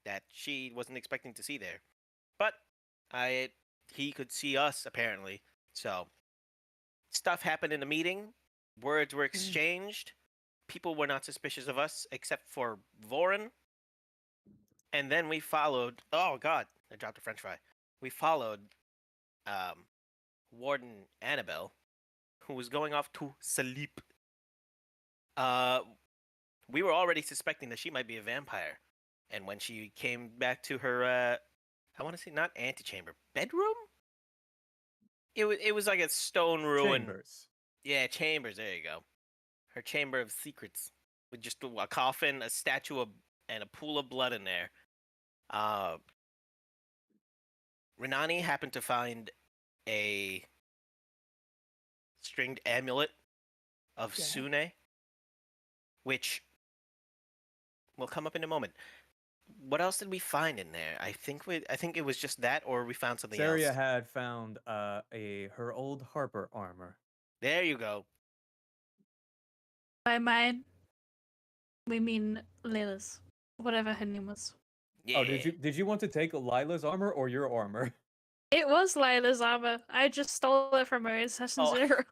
that she wasn't expecting to see there. But he could see us apparently. So stuff happened in the meeting. Words were exchanged. People were not suspicious of us except for Voren. And then we followed. Oh God, I dropped a French fry. We followed Warden Annabelle, who was going off to sleep. We were already suspecting that she might be a vampire, and when she came back to her, I want to say not antechamber, bedroom. It was like a stone ruin. Chambers. Yeah, chambers. There you go. Her chamber of secrets with just a coffin, a statue, and a pool of blood in there. Renani happened to find a stringed amulet of Sune, which will come up in a moment. What else did we find in there? I think it was just that, or we found something Seria else. had found her old Harper armor. There you go. By mine, we mean Layla's, whatever her name was. Yeah. Oh, did you want to take Lila's armor or your armor? It was Layla's armor. I just stole it from her in Session 0.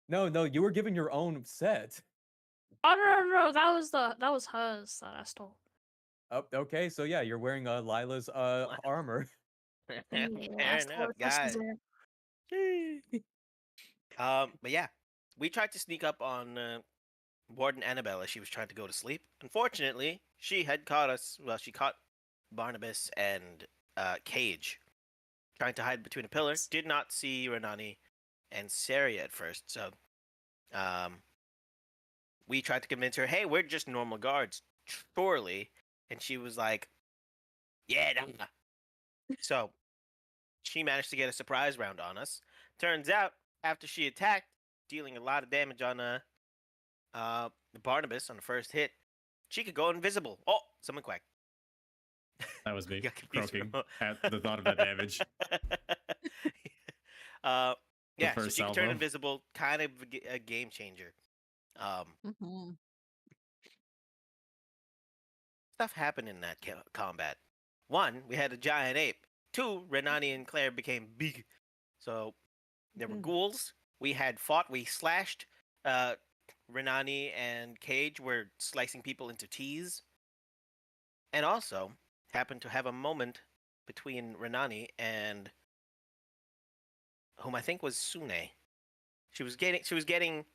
No, you were given your own set. Oh no, that was hers that I stole. Oh, okay, so yeah, you're wearing Lila's armor. Fair enough, guys. But yeah, we tried to sneak up on Warden Annabelle as she was trying to go to sleep. Unfortunately, she had caught us. Well, she caught Barnabas and Cage trying to hide between a pillar. Did not see Renani and Seria at first, so we tried to convince her, "Hey, we're just normal guards, surely." And she was like, "Yeah, nah." So she managed to get a surprise round on us. Turns out, after she attacked, dealing a lot of damage on Barnabas on the first hit, she could go invisible. Oh, someone quacked. That was me Got confused croaking for at the thought of that damage. Yeah, so first she could salvo. turn invisible, kind of a game changer. Stuff happened in that combat. One, we had a giant ape. Two, Renani and Claire became big. So there were ghouls. We had fought. We slashed. Renani and Cage were slicing people into T's. And also happened to have a moment between Renani and whom I think was Sune. She was getting.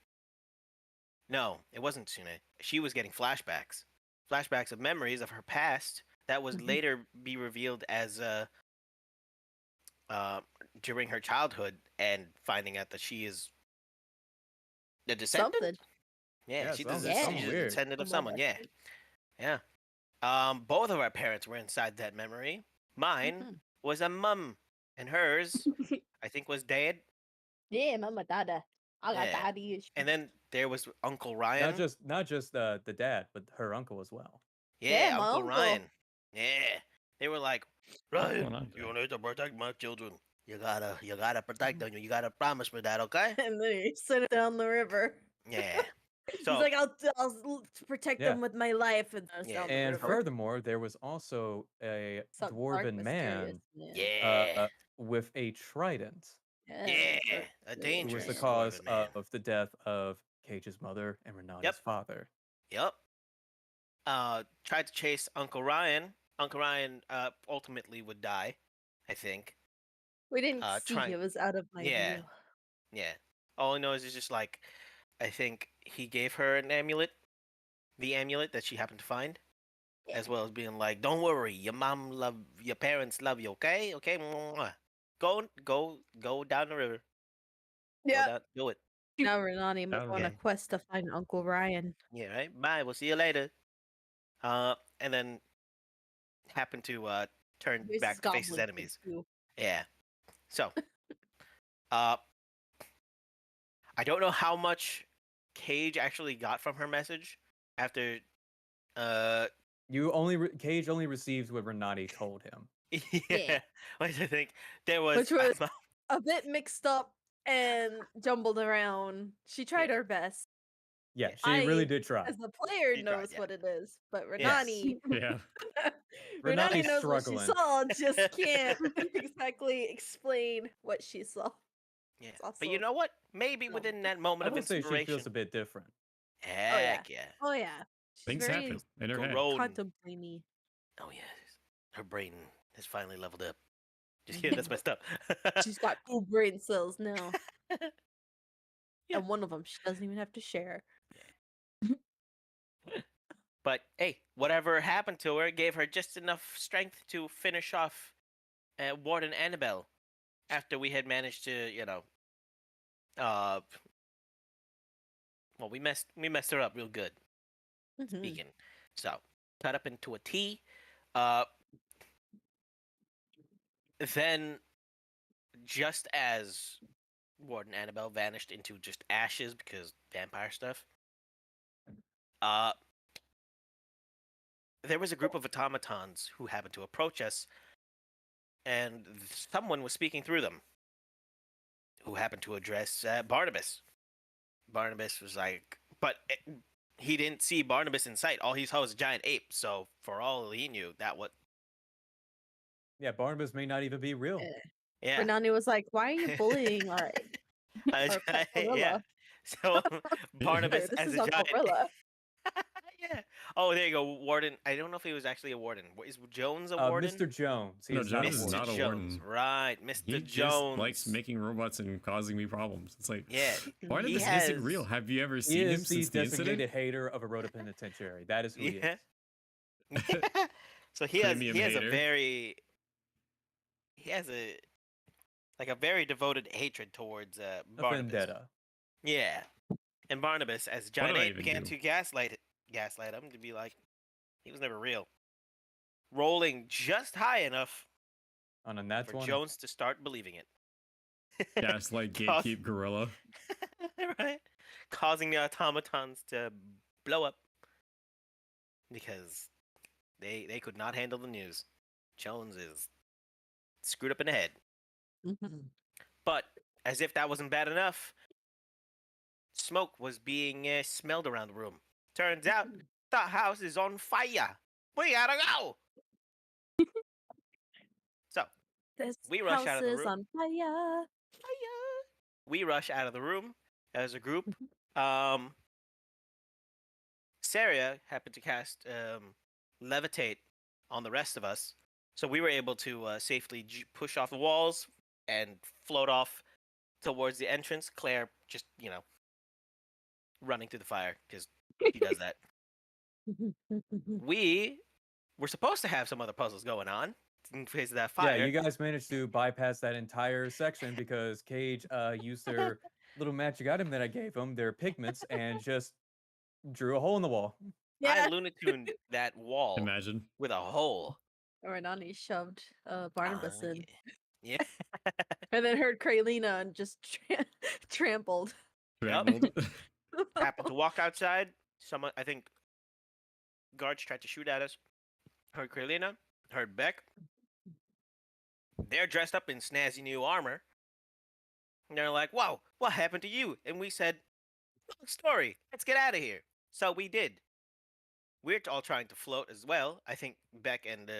No, it wasn't Sune. She was getting flashbacks of memories of her past that was later be revealed as during her childhood, and finding out that she is the descendant. Something. Yeah, she's sounds a weird. descendant of someone. Yeah. Both of our parents were inside that memory. Mine was a mum, and hers, I think, was dad. Yeah, mama, dada. I got daddy issues. And then there was Uncle Ryan. Not just the dad, but her uncle as well. Yeah, my Uncle uncle. Ryan. Yeah, they were like, Ryan, on, you need to protect my children. You gotta protect them. You gotta promise me that, okay? And then he sent it down the river. Yeah. So He's like, I'll protect them with my life. And, And furthermore, there was also a Something dwarven dark, man yeah, with a trident. yeah, a Who dangerous was the cause dwarven man. of the death of Cage's mother and Renani's father. Yep. Tried to chase Uncle Ryan. Uncle Ryan ultimately would die, I think. We didn't see it was out of my view. Yeah. All I know is it's just like, I think he gave her an amulet, the amulet that she happened to find, as well as being like, "Don't worry, your parents love you, okay? Okay, go down the river. Yeah, do it." Now Renani went on a quest to find Uncle Ryan. Yeah, right. Bye. We'll see you later. And then happened to turn back to face his enemies. Yeah. So, I don't know how much Cage actually got from her message after. Cage only receives what Renani told him. Yeah. Which I think there was. Which was a bit mixed up and jumbled around. She tried her best. Yeah, she really did try. As the player knows what it is, but Renani Renani Renani's knows what she struggling. saw, just can't exactly explain what she saw. Yeah. It's But you also know what? Maybe dumb. within that moment I of will say she inspiration. feels a bit different. Oh yeah. Heck yeah. Oh yeah. She's Things very happen in her head. Grown. contemplating. Oh yes. Her brain has finally leveled up. Just kidding, that's messed up. She's got 2 brain cells now. Yeah. And one of them she doesn't even have to share. But hey, whatever happened to her gave her just enough strength to finish off Warden Annabelle after we had managed to, uh, well, we messed her up real good. Mhm. Speaking, so cut up into a T. Uh, then just as Warden Annabelle vanished into just ashes because vampire stuff, uh, there was a group of automatons who happened to approach us, and someone was speaking through them, who happened to address Barnabas. Barnabas was like, but he didn't see Barnabas in sight. All he saw was a giant ape. So for all he knew, that what? Yeah, Barnabas may not even be real. Eh. Yeah, Renani was like, "Why are you bullying our pet yeah. gorilla? So Barnabas This as is a our giant. gorilla." Yeah. Oh, there you go, Warden. I don't know if he was actually a warden. Is Jones a warden? Mr. Jones. He No, is not a Jones is warden. not a Jones, warden. right? He Mr. just Jones likes making robots and causing me problems. It's like, Yeah, Barnabas he isn't real. has. Have you ever He seen him is the since the designated incident? hater of a Rhoda penitentiary. That is who he Yeah. is. Yeah. So he Premium has a hater. very he has a like a very devoted hatred towards A Barnabas. vendetta. Yeah. And Barnabas, as What Giant did I Ape, even began do? to gaslight him to be like, he was never real. Rolling just high enough On a nat for 20. Jones to start believing it. Gaslight, Cause- gatekeep, gorilla. right? Causing the automatons to blow up. Because they could not handle the news. Jones is screwed up in the head. Mhm. But as if that wasn't bad enough, smoke was being smelled around the room. Turns out the house is on fire. We gotta go. So This we rush house out of the is room. on fire. Fire. We rush out of the room as a group. Mm-hmm. Seria happened to cast levitate on the rest of us, so we were able to safely push off the walls and float off towards the entrance. Claire just, running through the fire because she does that. We were supposed to have some other puzzles going on in face of that fire. Yeah, you guys managed to bypass that entire section because Cage used their little magic item that I gave them, their pigments, and just drew a hole in the wall. I Yeah. Looney Tuned that wall Imagine. with a hole. Renani shoved Barnabas Ah, in. yeah. And then heard Kraylina and just trampled. Trampled. Happened to walk outside. Someone, I think, guards tried to shoot at us. Heard Kralina, heard Beck. They're dressed up in snazzy new armor. And they're like, "Whoa, what happened to you?" And we said, "Long story. Let's get out of here." So we did. We're all trying to float as well. I think Beck and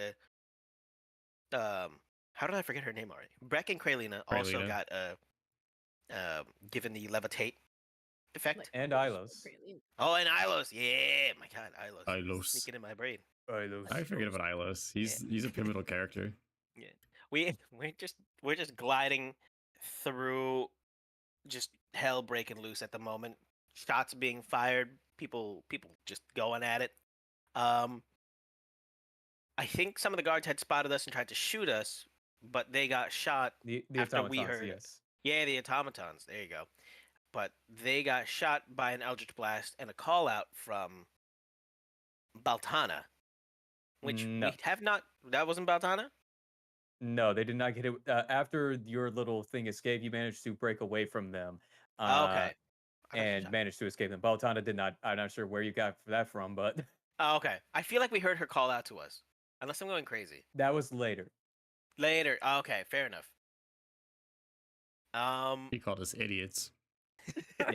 how did I forget her name already? Beck and Kralina also Kralina. got given the levitate effect. Like, And push Ilos. Kraylina. Oh, and Ilos. Yeah, my God, Ilos. Ilos. Sneaking in my brain. Ilos. I forget about Ilos. He's a pivotal character. Yeah, we're just gliding through, just hell breaking loose at the moment. Shots being fired, people just going at it. I think some of the guards had spotted us and tried to shoot us, but they got shot. The After we automatons, heard- yes. Yeah, the automatons. There you go. But they got shot by an eldritch blast and a call out from Baltana, which No. we have not. That wasn't Baltana. No, they did not get it. After your little thing escaped, you managed to break away from them. Oh, okay. I thought you And shot- managed to escape them. Baltana did not. I'm not sure where you got that from, but Oh, okay. I feel like we heard her call out to us. Unless I'm going crazy. that was later. Later. Oh, okay, fair enough. He called us idiots.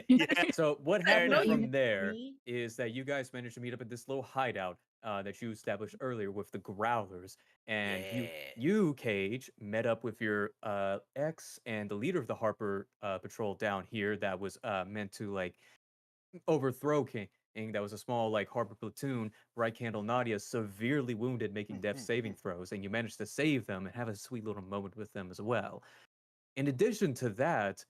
Yeah. So what Fair happened enough. from there Me? is that you guys managed to meet up at this little hideout that you established earlier with the growlers, and Yeah. you Cage met up with your ex and the leader of the Harper patrol down here that was meant to like overthrow King. That was a small like Harper platoon. Bright Candle Nadia severely wounded, making death saving throws, and you managed to save them and have a sweet little moment with them as well. In addition to that,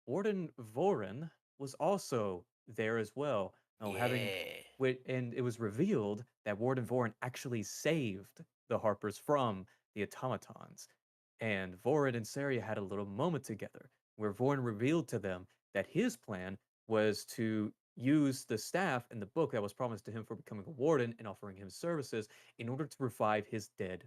Warden Voren was also there as well. Having and it was revealed that Warden Voren actually saved the Harpers from the automatons. And Voren and Seria had a little moment together where Voren revealed to them that his plan was to use the staff in the book that was promised to him for becoming a warden and offering him services in order to revive his dead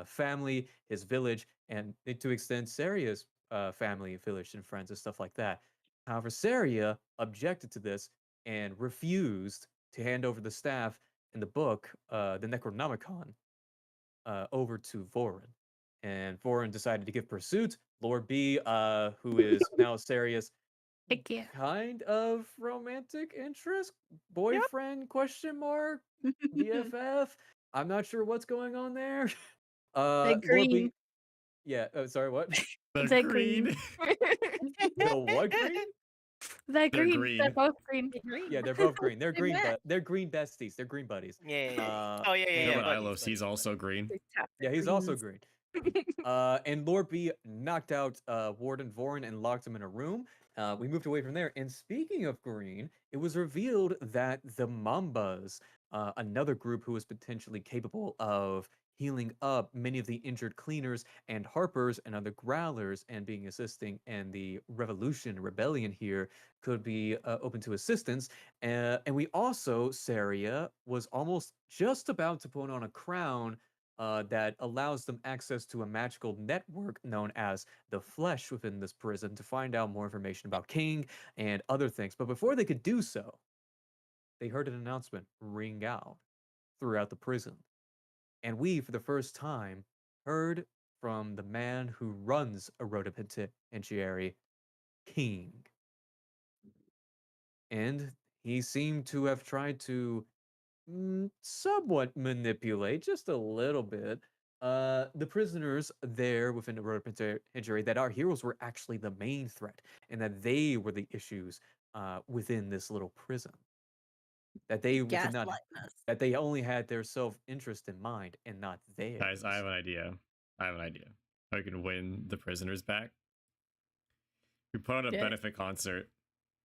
family, his village, and to extend Seria's family, village, and friends and stuff like that. However, Seria objected to this and refused to hand over the staff in the book, the Necronomicon, over to Voren. And Voren decided to give pursuit. Lord B, who is now Seria's Heck yeah. kind of romantic interest, boyfriend, question mark, BFF. I'm not sure what's going on there. The Lord B, green. yeah, sorry, what? The They're green. The what green? They're They're green. green. They're both green. The green. Yeah, they're both green. They're They green, match. but they're green besties. They're green buddies. Yeah. Oh yeah, and- yeah, No, yeah. but buddies, Ilos, he's buddies, also green. They tap the Yeah, he's also greens. green. And Lord B knocked out Warden Voren and locked him in a room. We moved away from there. And speaking of green, it was revealed that the Mambas, another group who was potentially capable of healing up many of the injured cleaners and harpers and other growlers and being assisting in the rebellion here, could be open to assistance. And we also, Seria was almost just about to put on a crown that allows them access to a magical network known as the Flesh within this prison to find out more information about King and other things. But before they could do so, they heard an announcement ring out throughout the prison. And we, for the first time, heard from the man who runs a penitentiary, King. And he seemed to have tried to somewhat manipulate just a little bit the prisoners there within the road penitentiary, that our heroes were actually the main threat and that they were the issues within this little prison, that they did not, Gaslighting us. that they only had their self-interest in mind and not theirs. Guys, I have an idea. How I can win the prisoners back. We put on a Yeah. benefit concert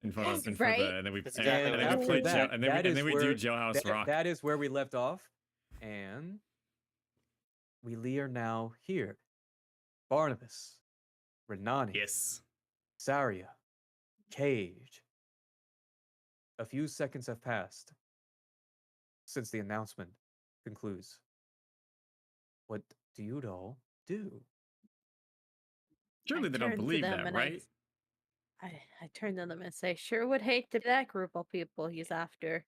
in front of, Right? and then we That's and, exactly and what then we I'm play doing. Joe, and then that we, is do where- Jailhouse Rock. That is where we left off, and we are now here. Barnabas, Renani, Yes. Saria, Cage. A few seconds have passed since the announcement concludes. What do you all do? Surely I they don't turn to believe them that, and right? I turn to them and say, sure would hate to be that group of people he's after.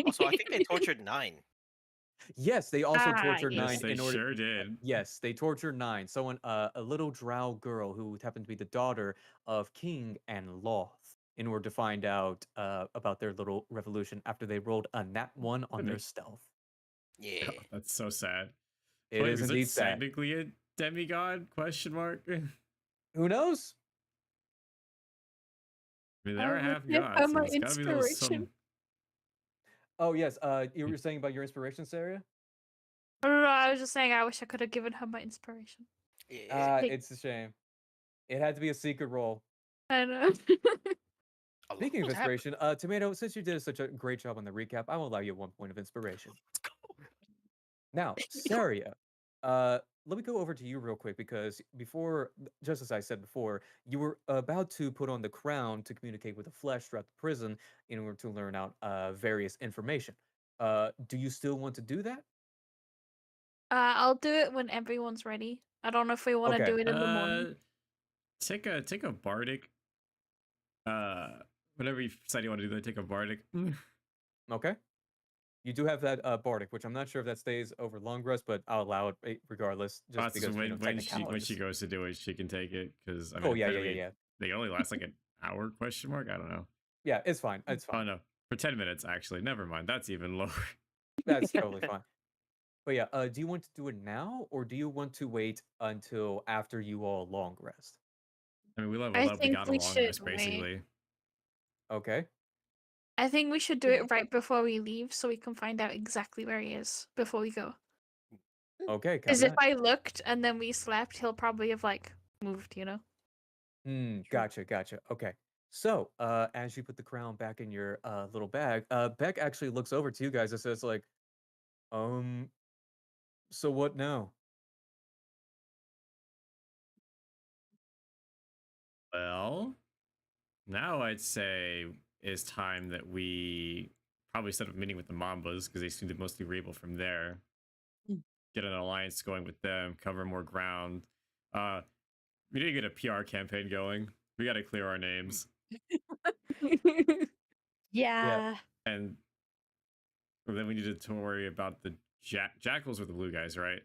Also, I think they tortured 9. Yes, they also Ah, tortured yes. Nine Yes, they in order. sure did. Yes, they tortured Nine. Someone, a little drow girl who happened to be the daughter of King and Loth, in order to find out about their little revolution after they rolled a nat 1 on their Goodness. stealth. Yeah. Oh, that's so sad. It Wait, is was indeed it sad. technically a demigod? Question mark. I Who knows? mean, I they are would half give gods. her So my there's gotta be a little some. inspiration. Oh yes, you were saying about your inspiration, Sarah? No, I was just saying I wish I could have given her my inspiration. Yeah. Hey. It's a shame. It had to be a secret role. I know. A lot Speaking of was happening. inspiration, Tomato, since you did such a great job on the recap, I will allow you 1 point of inspiration. Let's go. Now, Saria, let me go over to you real quick because before, just as I said before, you were about to put on the crown to communicate with the flesh throughout the prison in order to learn out various information. Do you still want to do that? I'll do it when everyone's ready. I don't know if we want to Okay. do it in the morning. Take a bardic. Whatever you decide you want to do, take a bardic. Okay. You do have that bardic, which I'm not sure if that stays over long rest, but I'll allow it regardless, just That's because when, when she technicalities. goes to do it, she can take it because I mean, Oh yeah, apparently they only last like an hour? Question mark. I don't know. Yeah, it's fine. It's Oh fine. no, for 10 minutes actually. Never mind. That's even lower. That's totally fine. But yeah, do you want to do it now, or do you want to wait until after you all long rest? I mean, we leveled I up. We think got a we long should rest, wait. basically. Okay. I think we should do Yeah. it right before we leave so we can find out exactly where he is before we go. Okay, Because copy if that. I looked and then we slept, he'll probably have like moved, you know? Gotcha. Okay. So, as you put the crown back in your little bag, Beck actually looks over to you guys and says, like, um, so what now? Well, now I'd say it's time that we probably set up a meeting with the Mambas because they seem to mostly rebel from there. Get an alliance going with them, cover more ground. We need to get a PR campaign going. We got to clear our names, Yeah. and then we need to worry about the jackals or the blue guys, right?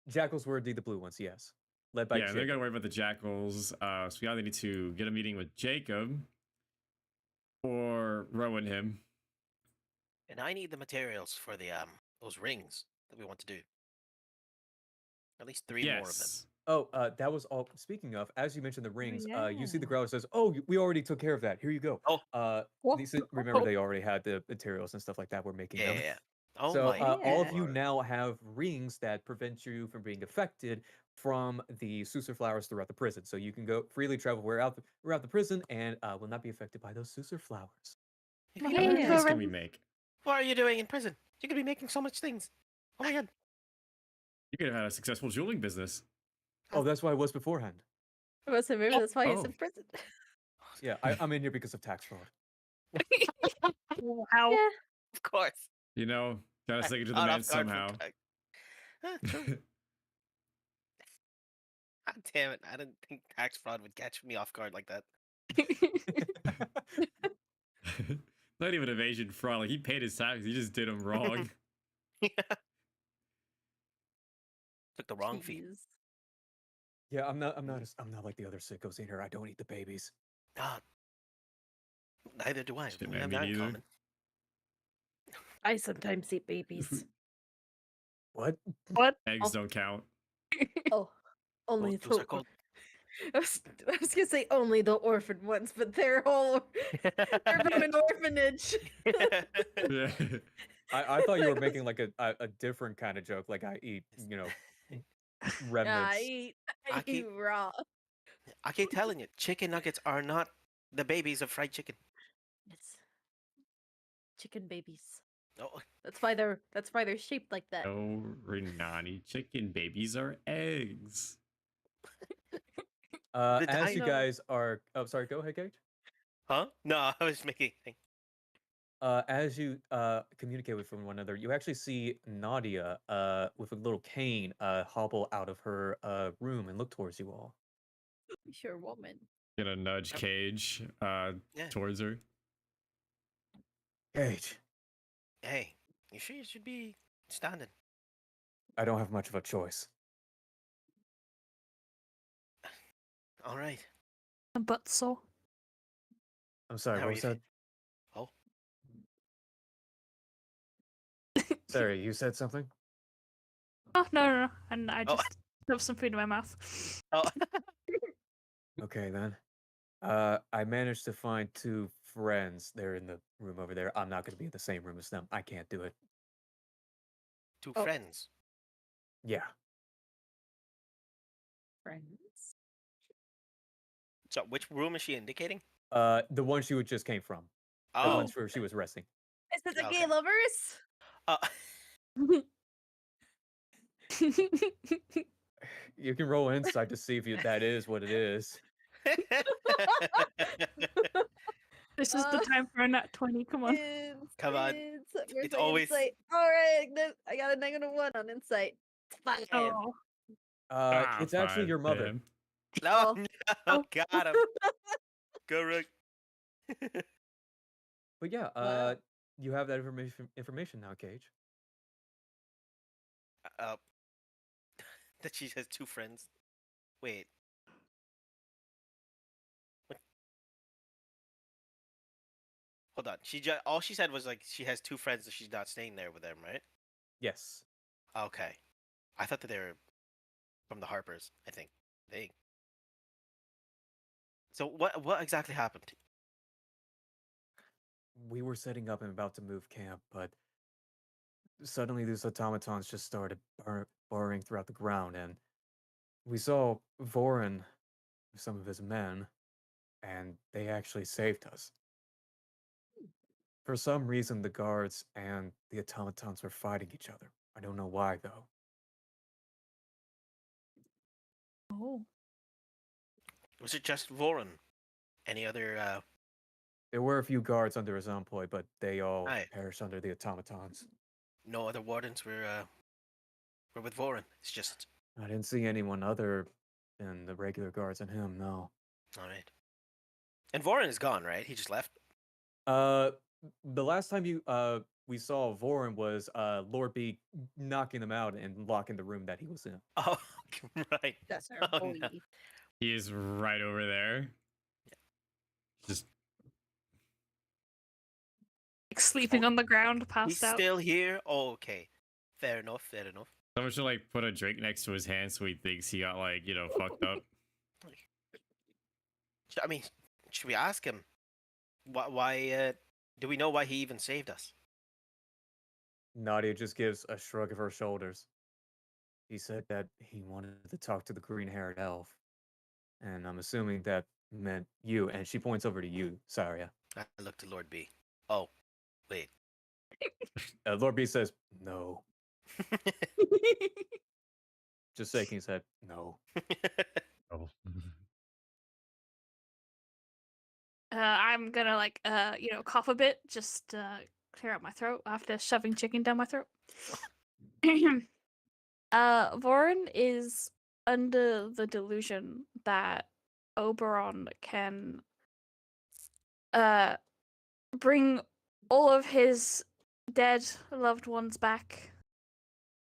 Jackals were indeed the blue ones, yes. Led by Yeah, and they're Chip. gonna worry about the jackals. So we either need to get a meeting with Jacob or Rowan him. And I need the materials for the those rings that we want to do. At least 3 more of them. Yes. Oh, that was all. Speaking of, as you mentioned the rings, you see the yeah. growler says, "Oh, we already took care of that. Here you go." Oh. Remember they already had the materials and stuff like that. We're making Yeah, them. yeah, yeah. Oh So my. all of you lord. now have rings that prevent you from being affected from the Susur flowers throughout the prison. So you can go freely travel throughout the prison and will not be affected by those Susur flowers. You Hey, know, What Yeah. else can Voren. we make? what are you doing in prison? You could be making so much things. Oh my god. You could have had a successful jeweling business. Oh, that's why I was beforehand. Maybe that's why he's Oh. in prison. Yeah, I'm in here because of tax fraud. Wow. Yeah. Of course. You know, gotta I stick it to the caught man off guard from somehow. True. God damn it. I didn't think tax fraud would catch me off guard like that. Not even evasion fraud. Like he paid his taxes. He just did them wrong. Took the wrong fee. Jeez. Yeah, I'm not like the other sickos in here. I don't eat the babies. Ah, neither do I. Shit, We man, have me that in neither. common. I sometimes eat babies. What? What? Eggs don't count. Oh, only Those are the. called. I was gonna say only the orphan ones, but they're from an orphanage. Yeah. I thought you were making like a different kind of joke, like I eat, remnants. I I eat keep- raw. I keep telling you, chicken nuggets are not the babies of fried chicken. It's chicken babies. Oh, That's why they're shaped like that. No, Renani chicken babies are eggs. Did I As you know- guys are, oh, sorry, go ahead, Gage. huh? No, I was making. As you communicate with one another, you actually see Nadia with a little cane hobble out of her room and look towards you all. Sure, woman. Gonna nudge Yep. Cage Yeah. towards her. Gage, Hey, you sure you should be standing? I don't have much of a choice. All right. But so. I'm sorry, How what are was you that? Oh, Sorry, you said something? Oh, no. And I Oh. just have some food in my mouth. oh. Okay, then. I managed to find 2 friends. They're in the room over there. I'm not going to be in the same room as them. I can't do it. 2 Oh. friends. Yeah. Friends. So, which room is she indicating? The one she just came from. The Oh, ones where she was resting. Is it the Okay. gay lovers? uh, You can roll insight to see if that is what it is. This is the Uh, time for a nat 20. Come on. Come on. Where's It's my always- insight? All right, I got a -1 on insight. It's 5. Oh. It's actually Fine, your mother. man. no, Oh. no, got him. Go, Rook. But yeah, Wow. you have that information now, Cage. Uh, that she has 2 friends. Wait. What? Hold on. All she said was like she has 2 friends that she's not staying there with them, right? Yes. Okay. I thought that they were from the Harpers. I think. So what exactly happened? We were setting up and about to move camp, but suddenly these automatons just started burrowing throughout the ground, and we saw Voren with some of his men, and they actually saved us. For some reason, the guards and the automatons were fighting each other. I don't know why, though. Oh. Was it just Voren? Any other? There were a few guards under his employ, but they all Aye. perished under the automatons. No other wardens were with Voren. It's just I didn't see anyone other than the regular guards and him, no. all right. And Voren is gone, right? He just left. Uh, the last time we saw Voren was Lord B knocking them out and locking the room that he was in. Oh, right. That's our Oh, boy. no. He is right over there. Just Like sleeping on the ground, He's passed out. still here. Oh, okay. Fair enough. Fair enough. someone should like put a drink next to his hand so he thinks he got like, fucked up. I mean, should we ask him? Why do we know why he even saved us? Nadia just gives a shrug of her shoulders. He said that he wanted to talk to the green-haired elf, and I'm assuming that meant you. And she points over to you, Saria. I looked to Lord B. Oh, wait. Lord B says no, just shaking his head. No. Oh. I'm gonna like cough a bit, just clear out my throat after shoving chicken down my throat. Voren is under the delusion that Oberon can bring all of his dead loved ones back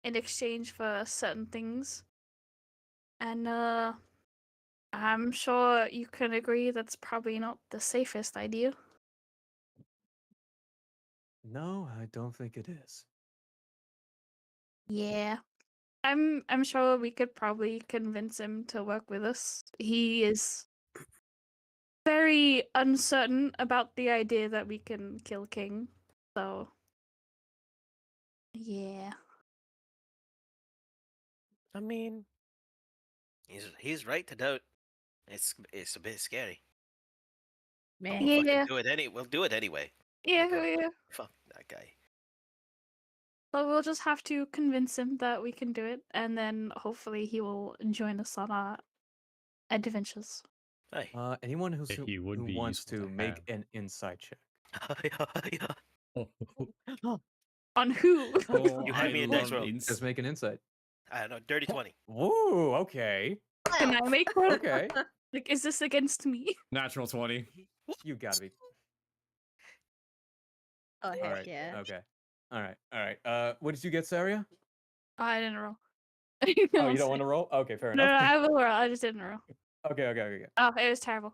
in exchange for certain things. And I'm sure you can agree that's probably not the safest idea. No, I don't think it is. Yeah. I'm sure we could probably convince him to work with us. He is very uncertain about the idea that we can kill King. So yeah. I mean, he's right to doubt. It's a bit scary. But Man. we'll Yeah. fucking do it We'll do it anyway. Yeah, Okay. yeah. Fuck that guy. So we'll just have to convince him that we can do it, and then hopefully he will join us on our adventures. Hey. Anyone He would who be wants useful to to make have. an insight check. On who? Oh, You had I me a dice love roll. Just make an insight. I don't know. Dirty 20. Ooh, okay. Can I make one? Okay. Like, is this against me? Natural 20. You gotta be. Oh heck All right. yeah. Okay. All right. All right. What did you get, Saria? I didn't roll. Oh, you don't want to roll? Okay, fair No, enough. I will roll. I just didn't roll. Okay. Oh, it was terrible.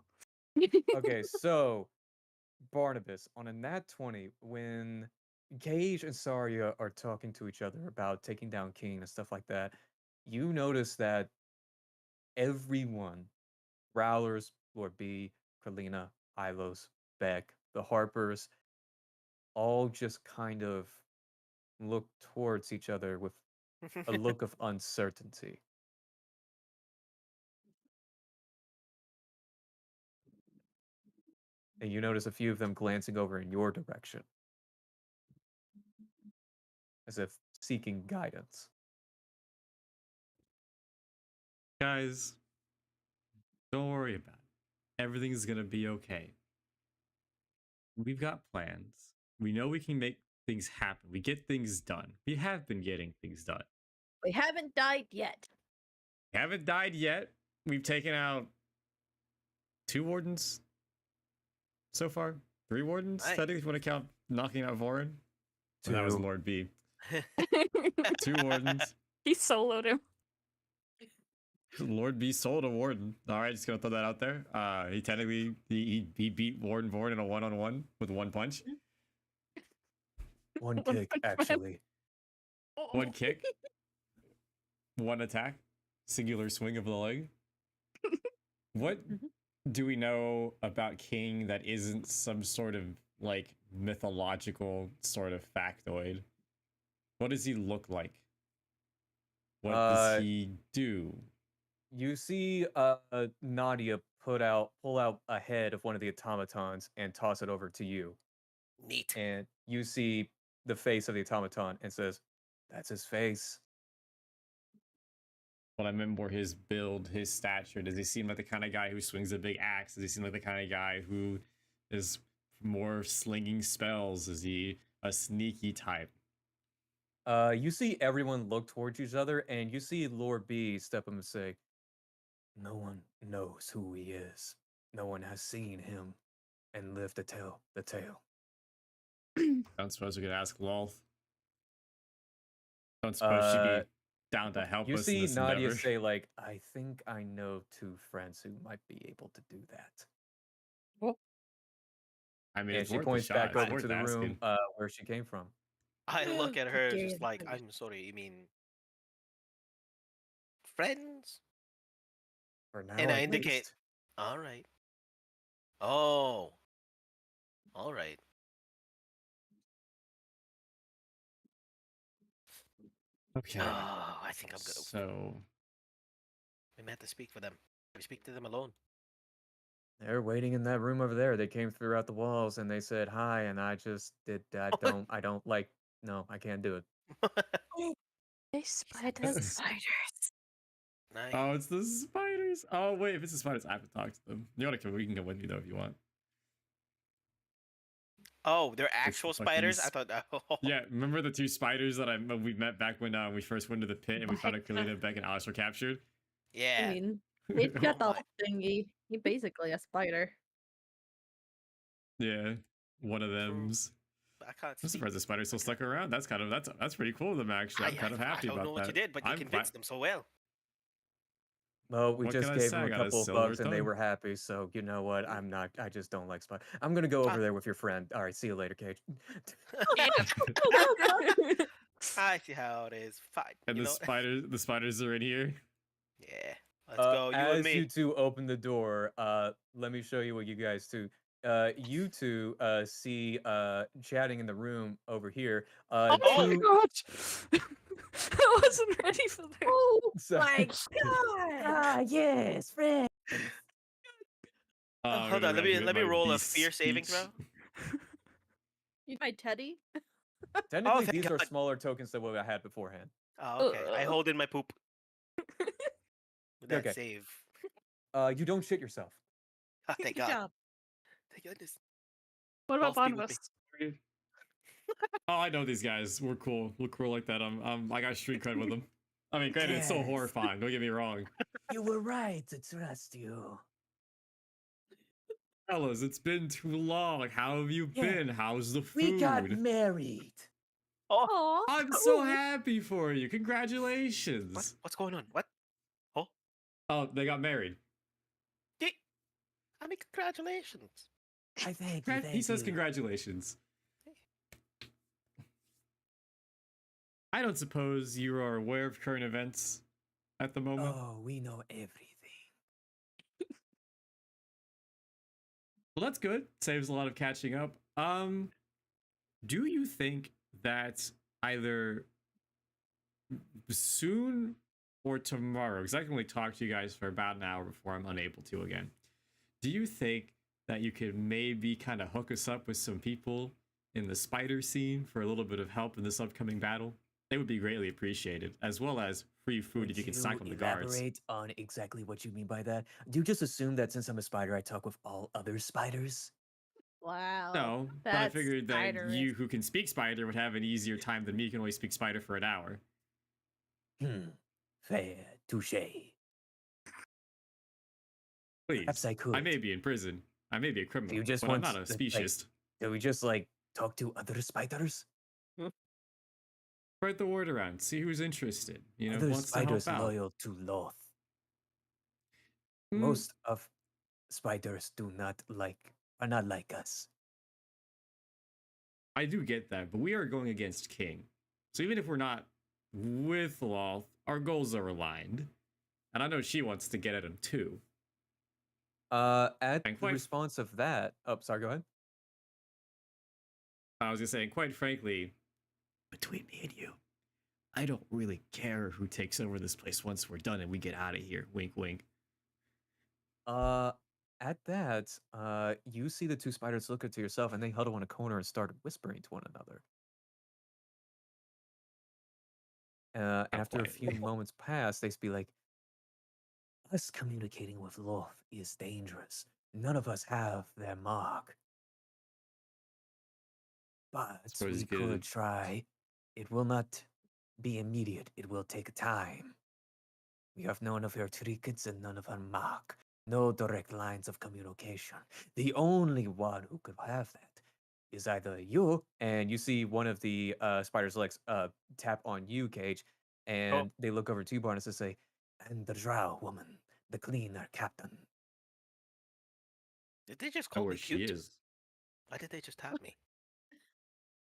Okay, so Barnabas, on a nat 20, when Gage and Saria are talking to each other about taking down King and stuff like that, you notice that everyone, Rowlers, Lord B, Carlina, Ilos, Beck, the Harpers, all just kind of look towards each other with a look of uncertainty. And you notice a few of them glancing over in your direction, as if seeking guidance. Guys, don't worry about it. Everything's gonna be okay. We've got plans. We know we can make things happen. We get things done. We have been getting things done. We haven't died yet. We haven't died yet. We've taken out 2 wardens so far. 3 wardens, Aye. technically, if you want to count knocking out Voren. Well, that was 2. Lord B. 2 wardens. He soloed him. Lord B sold a warden. All right, just gonna throw that out there. He technically he beat Warden Voren in a 1-on-1 with 1 punch. One One kick, punch man. actually. One kick, one attack, singular swing of the leg. What do we know about King that isn't some sort of like mythological sort of factoid? What does he look like? What does he do? You see Nadia pull out a head of one of the automatons and toss it over to you. Neat. And you see the face of the automaton and says, "That's his face." But I meant more his build, his stature. Does he seem like the kind of guy who swings a big axe? Does he seem like the kind of guy who is more slinging spells? Is he a sneaky type? You see everyone look towards each other, and you see Lord B step up and say, "No one knows who he is. No one has seen him and lived to tell the tale." Don't suppose we could ask Lolth. Don't suppose she'd be down to help You us in see this Nadia endeavor. say, like, "I think I know two friends who might be able to do that." I mean, And it's she worth a points shot. back It's over worth to the room asking. where she came from. I look at How her dare just the like, friends. I'm sorry, you mean friends? For now, And I at indicate, least. all right. Oh, all right. Okay. Oh, I think I'm good. So, We meant to speak for them. We speak to them alone. They're waiting in that room over there. They came throughout the walls and they said hi, and I just did. I don't like. No, I can't do it. They The spiders. spiders. Nice. oh, it's the spiders. Oh, wait, if it's the spiders, I have to talk to them. You want to come? We can go with me though if you want. Oh, they're It's the actual fucking spiders? I thought. Yeah, remember the two spiders that we met back when we first went to the pit and we found out Kalina, Beck, and Alice were captured? I Yeah. mean, he's Oh got the my. whole thingy. He's basically a spider. Yeah, one of True. them's. I can't I'm speak. surprised the spider's still stuck around. That's that's pretty cool of them actually. I'm kind of happy I don't about know what you that. did, but you I'm convinced them so well. Well, we What can just I gave say? them I a got a couple of silver bugs and they tongue. were happy. So you know what? I'm not. I just don't like spiders. I'm gonna go over there with your friend. All right, see you later, Cage. I see how it is. Fine. And You the know? spiders are in here. Yeah. Let's go. You and As me. you two open the door, let me show you what you guys do. You two see chatting in the room over here. Oh my Two. god! I wasn't ready for that. Oh Sorry. my god! Ah, yes, friend. Oh, I'm Hold gonna on. activate Let me my roll a beast fear saving speech. throw. You my Teddy? Technically, thank these are God. smaller tokens than what I had beforehand. Oh, okay. I hold in my poop. With that Okay. save. You don't shit yourself. Oh, thank Good God. job. Thank goodness. What about Balls be with Barnabas? Oh, I know these guys. We're cool. We're cool like that. I got street cred with them. I mean, granted, it's so Yes. horrifying. Don't get me wrong. You were right to trust you. Fellas, it's been too long. How have you Yeah. been? How's the food? We got married. Oh, Aw. I'm so happy for you. Congratulations. what's going on? What? Oh, Oh, they got married. I mean, congratulations. I thank you. He says congratulations. I don't suppose you are aware of current events at the moment. Oh, we know everything. Well, that's good. Saves a lot of catching up. Do you think that either soon or tomorrow, because I can only talk to you guys for about an hour before I'm unable to again, do you think that you could maybe kind of hook us up with some people in the spider scene for a little bit of help in this upcoming battle? They would be greatly appreciated, as well as free food if you can cycle the guards. Elaborate on exactly what you mean by that. Do you just assume that since I'm a spider, I talk with all other spiders? Wow. No, but I That's figured that spiderous. you who can speak spider would have an easier time than me who can only speak spider for an hour. Fair, touche. Please. Perhaps I could. I may be in prison. I may be a criminal, You just but I'm want not a to, like, speciesist. Do we just like talk to other spiders? Spread the word around. See who's interested. You know, Other wants to help spiders out. loyal to Loth. Mm, Most of spiders are not like us. I do get that, but we are going against King. So even if we're not with Loth, our goals are aligned. And I know she wants to get at him too. At And the quite, response of that, oh, sorry, go ahead. I was gonna say, quite frankly, between me and you, I don't really care who takes over this place once we're done and we get out of here. Wink, wink. Uh, at that, you see the two spiders look to yourself, and they huddle in a corner and start whispering to one another. After a few Quietly. moments pass, they be like, "Us communicating with Loth is dangerous. None of us have their mark, but Suppose we you could could. try. It will not be immediate. It will take time. We have none of her trinkets and none of her mark. No direct lines of communication. The only one who could have that is either you," and you see one of the spider's legs tap on you, Cage, and they look over to you, Barnes, and say, "And the drow woman, the cleaner captain." Did they just Know call where me she cute? is. Why did they just tap me?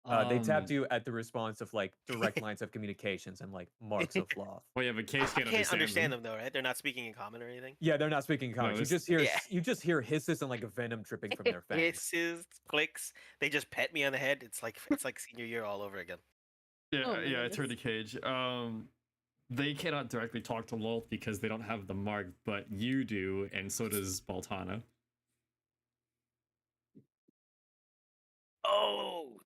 They tapped Um, you at the response of like direct lines of communications and like marks of Loth. Well, yeah, but I Cage can't can't understand them. them though, right? They're not speaking in common or anything. Yeah, they're not speaking common. No, You this. just hear Yeah. you just hear hisses and like a venom dripping from their fangs. Hisses, clicks. They just pet me on the head. It's like senior year all over again. yeah, Oh my yeah, I turned to goodness. Cage. They cannot directly talk to Loth because they don't have the mark, but you do, and so does Baltana. Oh,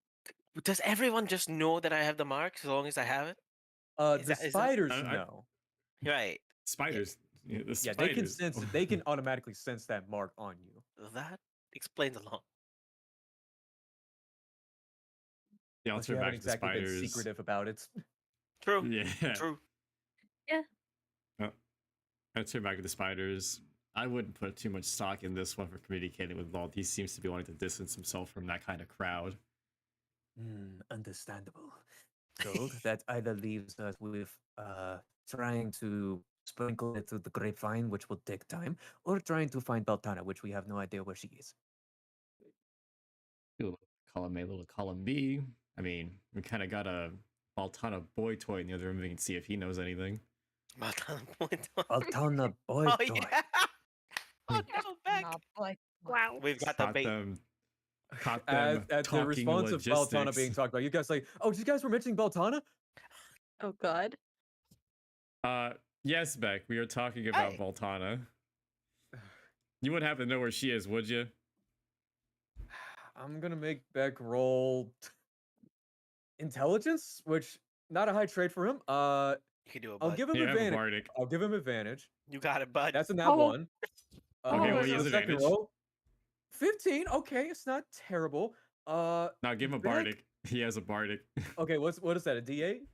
does everyone just know that I have the mark as long as I have it? Is The that spiders I- know. right? Spiders. Yeah, the Yeah, they can spiders. sense it. They can automatically sense that mark on you. That explains a lot. Yeah, I'll Unless you turn haven't back to the exactly been spiders. secretive about it. True. Yeah. True. I'll turn back to the spiders. I wouldn't put too much stock in this one for communicating with Loth. He seems to be wanting to distance himself from that kind of crowd. Understandable. So that either leaves us with trying to sprinkle it through the grapevine, which will take time, or trying to find Beltana, which we have no idea where she is. A little column A, little column B. I mean, we kind of got a Baltana boy toy in the other room. We can see if he knows anything. Beltana boy Oh toy. yeah. Oh no, back. Nah, boy. Wow. We've got the Caught bait. them. Caught them At the talking response of Beltana logistics. being talked about, you guys like, "Oh, you guys were mentioning Beltana?" Oh God. Yes, Beck. We are talking about Hey. Baltana. You wouldn't happen to know where she is, would you? I'm gonna make Beck roll intelligence, which not a high trade for him. You can do it, I'll bud. give him Yeah, have a advantage. bardic. I'll give him advantage. You got it, bud. That's a nat Oh. one. Okay, Oh, what So is the second advantage? roll, 15. Okay, it's not terrible. Now give him a Beck- bardic. He has a bardic. Okay, what is that? A D8?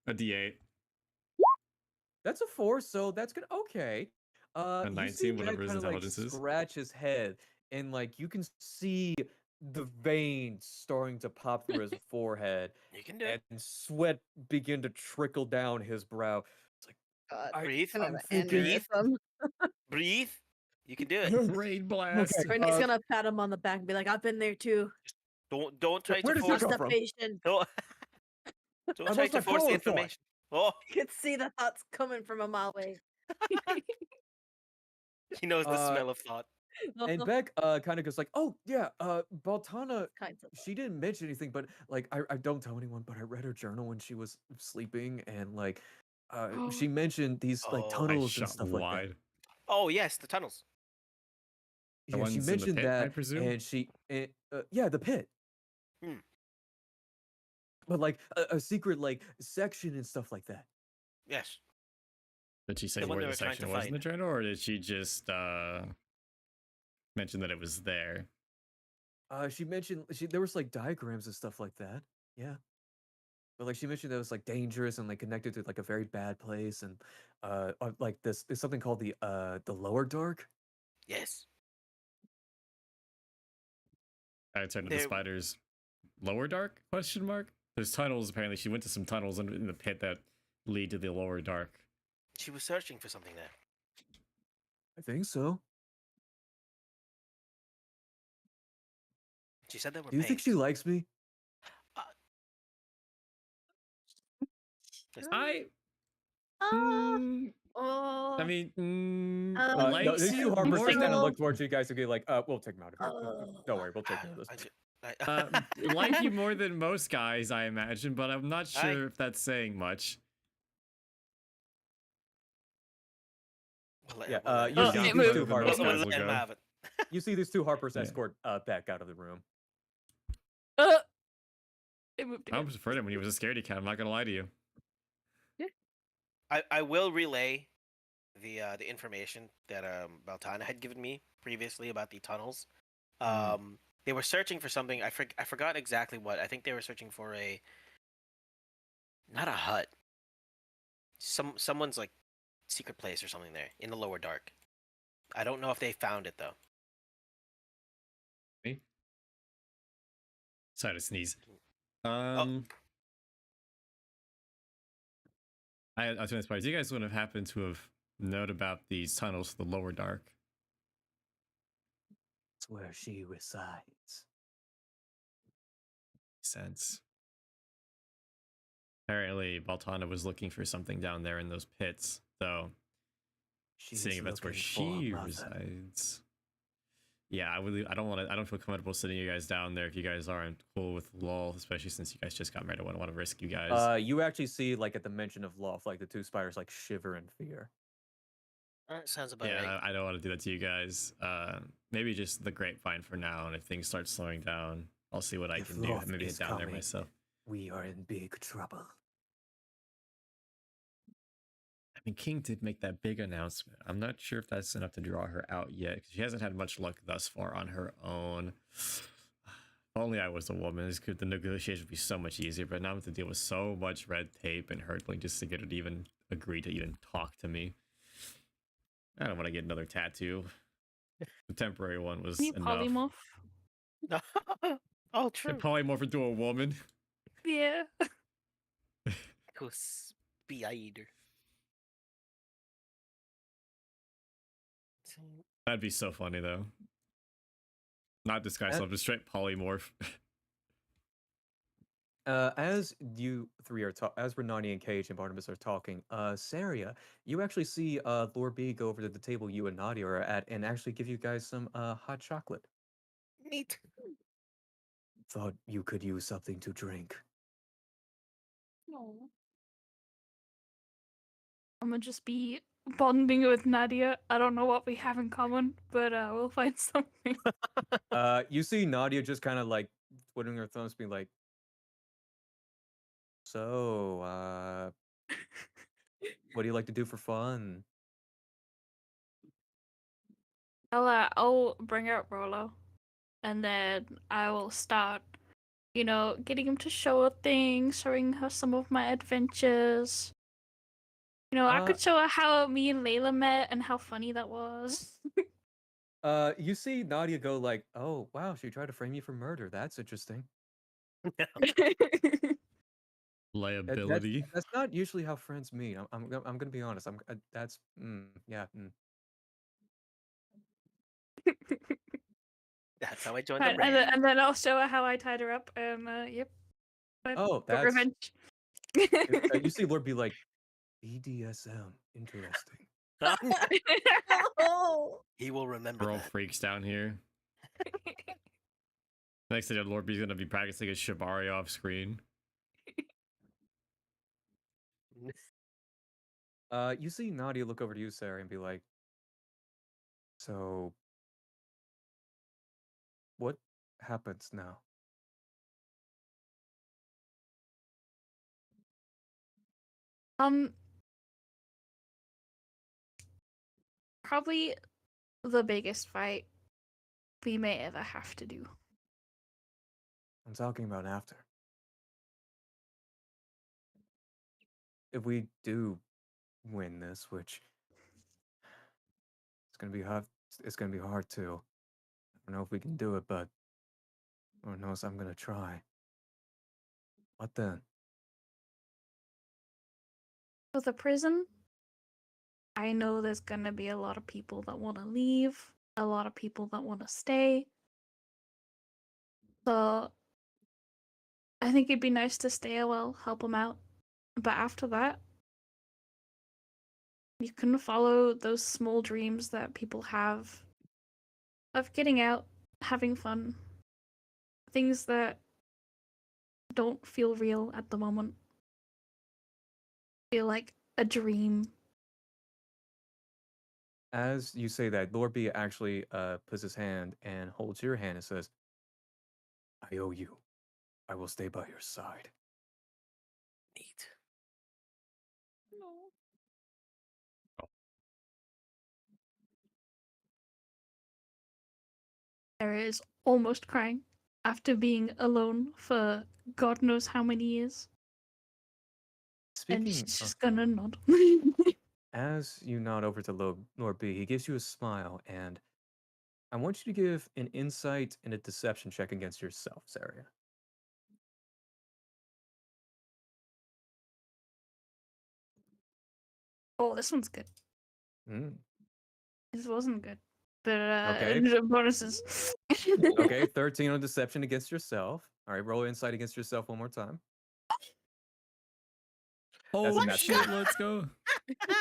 A D8. That's a 4, so that's good. Okay. A You see 19, Beck whatever his kinda, like, intelligence is. scratch his head, and like you can see the veins starting to pop through his forehead, You can do it. and sweat begin to trickle down his brow. It's like, God. Breathe. Kind of I'm an thinking. aneurysm. Breathe. You can do it. Raid blast. Okay. Brittany's gonna pat him on the back and be like, "I've been there too. Don't try Where to does he force. come Trust the from? patient." Don't, I don't try lost to my force the power of thought. information. Oh, You could see the thoughts coming from a mile away. he knows the Uh, smell of thought. And Beck kind of goes like, "Oh yeah, Baltana, Kinds of. she didn't mention anything, but like I don't tell anyone, but I read her journal when she was sleeping, and like she mentioned these like Oh. I I tunnels and shot stuff like that. wide. Oh yes, the tunnels. The Yeah, she ones in the mentioned pit, I that, presume? and yeah, the pit. Hmm. But like a secret like section and stuff like that. Yes. Did she say The one where they the were trying to section was in the find. journal, or did she just mention that it was there? She mentioned there was like diagrams and stuff like that. Yeah. But like she mentioned that it was like dangerous and like connected to like a very bad place, and like there's something called the lower dark. Yes. I turned to the There- spiders. Lower dark? Question mark. There's tunnels. Apparently, she went to some tunnels in the pit that lead to the lower dark. She was searching for something there. I think so. She said there were Do you think she pains. likes me? I Ah, mm, oh, I mean, Um, No, these two likes harpers more just kind of than look towards you guys and be like, we'll take them out of here. Don't worry, we'll take care of this. I, ju- like you more than most guys, I imagine, but I'm not I- sure if that's saying much. we'll let- Yeah, we'll let you him Oh, see have it it. these moved. two Than most harpers. We'll guys will let him go. have it. You see these two harpers Yeah. escort Beck out of the room. Uh, it moved I again. was afraid of him when he was a scaredy cat. I'm not gonna lie to you. I will relay the information that Beltana had given me previously about the tunnels. They were searching for something. I forgot exactly what. I think they were searching for a not a hut. Someone's like secret place or something there in the lower dark. I don't know if they found it though. Me? Sorry to sneeze. Oh. I was gonna surprise. You guys wouldn't have happened to have known about these tunnels to the lower dark. That's where she resides. Sense. Apparently, Baltana was looking for something down there in those pits, though. She's Seeing if that's where looking for she mother. resides. Yeah, I really, I don't feel comfortable sitting you guys down there if you guys aren't cool with LOL, especially since you guys just got married. I wouldn't want to risk you guys. You actually see, like, at the mention of Loft, like, the two spiders, like, shiver in fear. Sounds about Yeah, right. I don't want to do that to you guys. Maybe just the grapevine for now, and if things start slowing down, I'll see what I If can do. Loth Maybe is head down there coming, myself. We are in big trouble. I mean, King did make that big announcement. I'm not sure if that's enough to draw her out yet, because she hasn't had much luck thus far on her own. If only I was a woman, the negotiation would be so much easier, but now I have to deal with so much red tape and hurdling just to get her to even agree to even talk to me. I don't want to get another tattoo. The temporary one was Can you enough. polymorph? Oh, The true. polymorph into a woman. Yeah. Spider. That'd be so funny though. Not disguise self, just straight polymorph. As you three are as Renani and Cage and Barnabas are talking, Seria, you actually see Lord B go over to the table you and Nadia are at and actually give you guys some hot chocolate. Neat. Thought you could use something to drink. I'm gonna just be bonding with Nadia. I don't know what we have in common, but we'll find something. You see Nadia just kind of like twiddling her thumbs, being like, "So, what do you like to do for fun?" I'll bring out Rolo, and then I will start, getting him to show her things, showing her some of my adventures. I could show her how me and Layla met and how funny that was. You see Nadia go like, "Oh, wow, she tried to frame you for murder. That's interesting." Liability. That's not usually how friends meet. I'm gonna be honest. That's yeah. That's how I joined the and, red. then, and then I'll show her how I tied her up, and yep. Oh, For that's revenge. you see Lord be like, BDSM, interesting. Oh, He will remember We're all that. freaks down here. Next thing, Lord B's gonna be practicing his shibari off screen. You see Nadia look over to you, Sarah, and be like, "So, what happens now?" Um, Probably the biggest fight we may ever have to do. I'm talking about after. If we do win this, which it's gonna be hard, it's gonna be hard to. I don't know if we can do it, but Lord knows I'm gonna try. What then? For the prison, I know there's gonna be a lot of people that want to leave, a lot of people that want to stay. So I think it'd be nice to stay a while, help them out. But after that, you can follow those small dreams that people have of getting out, having fun, things that don't feel real at the moment. Feel like a dream. As you say that, Lord B actually puts his hand and holds your hand and says, I owe you. I will stay by your side. Neat. No. Sarah is almost crying after being alone for God knows how many years. And Speaking she's of, just gonna nod. as you nod over to Lord B, he gives you a smile, and I want you to give an insight and a deception check against yourself, Seria. Oh, this one's good. Mm. This wasn't good. But Okay. bonuses. Okay, 13 on deception against yourself. All right, roll insight against yourself one more time. That's a Holy nat shit, 20. let's go.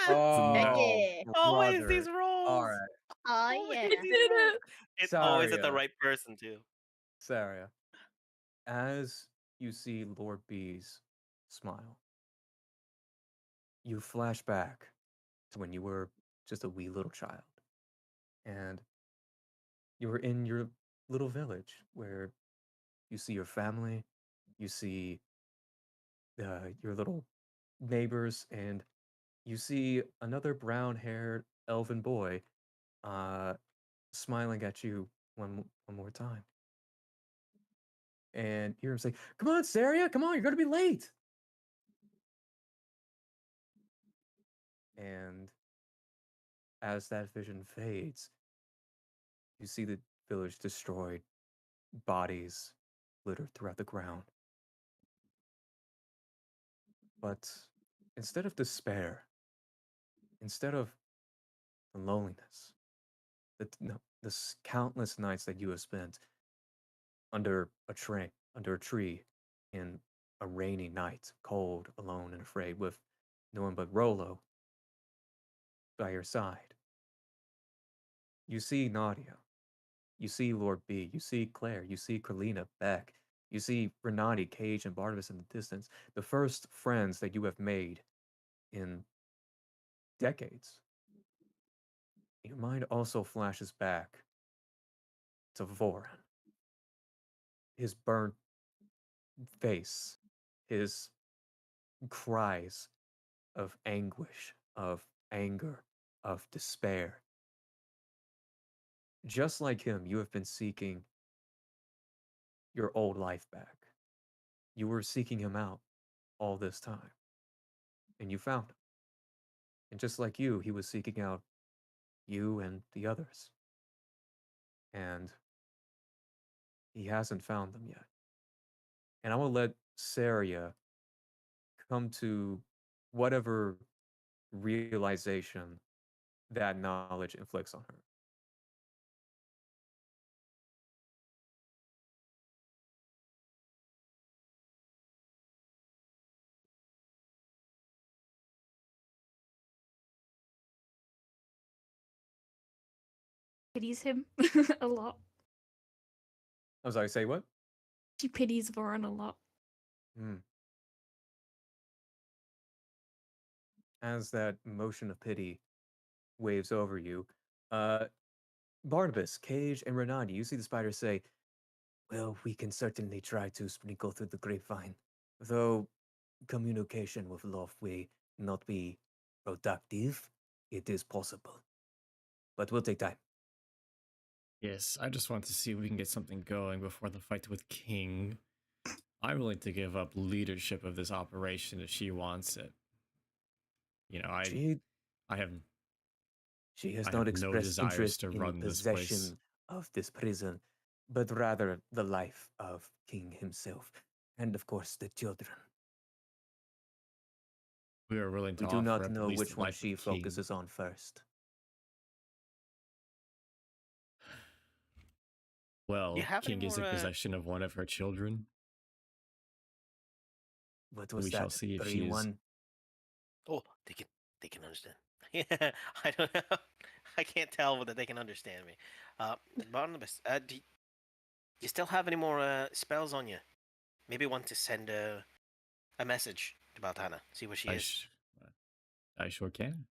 Oh, Yeah. Always brother. these rolls. All right, Oh Always yeah. these Did rolls. it. It's always at the Saria. right person too. Saria, as you see Lord B's smile, you flash back to when you were just a wee little child. And you were in your little village where you see your family, you see your little neighbors, and you see another brown haired elven boy uh, smiling at you one more time. And you hear him say, Come on, Saria, come on, you're going to be late. And as that vision fades, you see the village destroyed, bodies littered throughout the ground. But instead of despair, instead of the loneliness, the countless nights that you have spent under a tree, in a rainy night, cold, alone, and afraid, with no one but Rolo by your side. You see Nadia, you see Lord B, you see Claire, you see Carlina, Beck, you see Renati, Cage, and Barnabas in the distance, the first friends that you have made in decades. Your mind also flashes back to Voren, his burnt face, his cries of anguish, of anger, of despair. Just like him, you have been seeking your old life back. You were seeking him out all this time, and you found him. And just like you, he was seeking out you and the others. And he hasn't found them yet. And I will let Seria come to whatever realization that knowledge inflicts on her. Pities him a lot. I'm sorry, say what? She pities Voren a lot. Hmm. As that motion of pity waves over you, uh, Barnabas, Cage, and Renati, you see the spider say, Well, we can certainly try to sprinkle through the grapevine, though communication with love may not be productive. It is possible, but will take time. Yes, I just want to see if we can get something going before the fight with King. I'm willing to give up leadership of this operation if she wants it. You know, She I have she has I not have no expressed desires interest to in run this place. possession of this prison, but rather the life of King himself, and of course the children. We are willing to We do offer not up at know least which the one life she of King. focuses on first. You Well, have any King is more? in possession of one of her children. What We was shall that? see if she is 3-1? Oh, they can understand. Yeah, I don't know. I can't tell whether they can understand me. Barnabas, do you still have any more spells on you? Maybe want to send a message to Baltana, see where she I, is. sh- I sure can.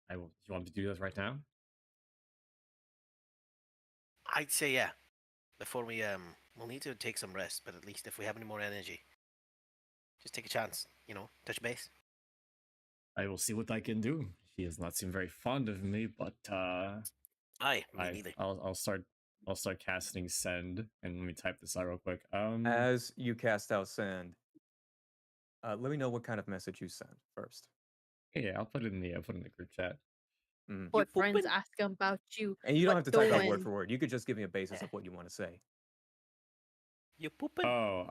I will. You want me to do this right now? I'd say yeah. Before we'll need to take some rest, but at least if we have any more energy, just take a chance. Touch base. I will see what I can do. She does not seem very fond of me, but Aye, me neither. I'll start casting send, and let me type this out real quick. As you cast out send, let me know what kind of message you send first. Yeah, I'll put it in the group chat. Mm. What friends pooping? ask about you. And you don't have to type out word doing? for word. You could just give me a basis of what you want to say. You pooping? Oh,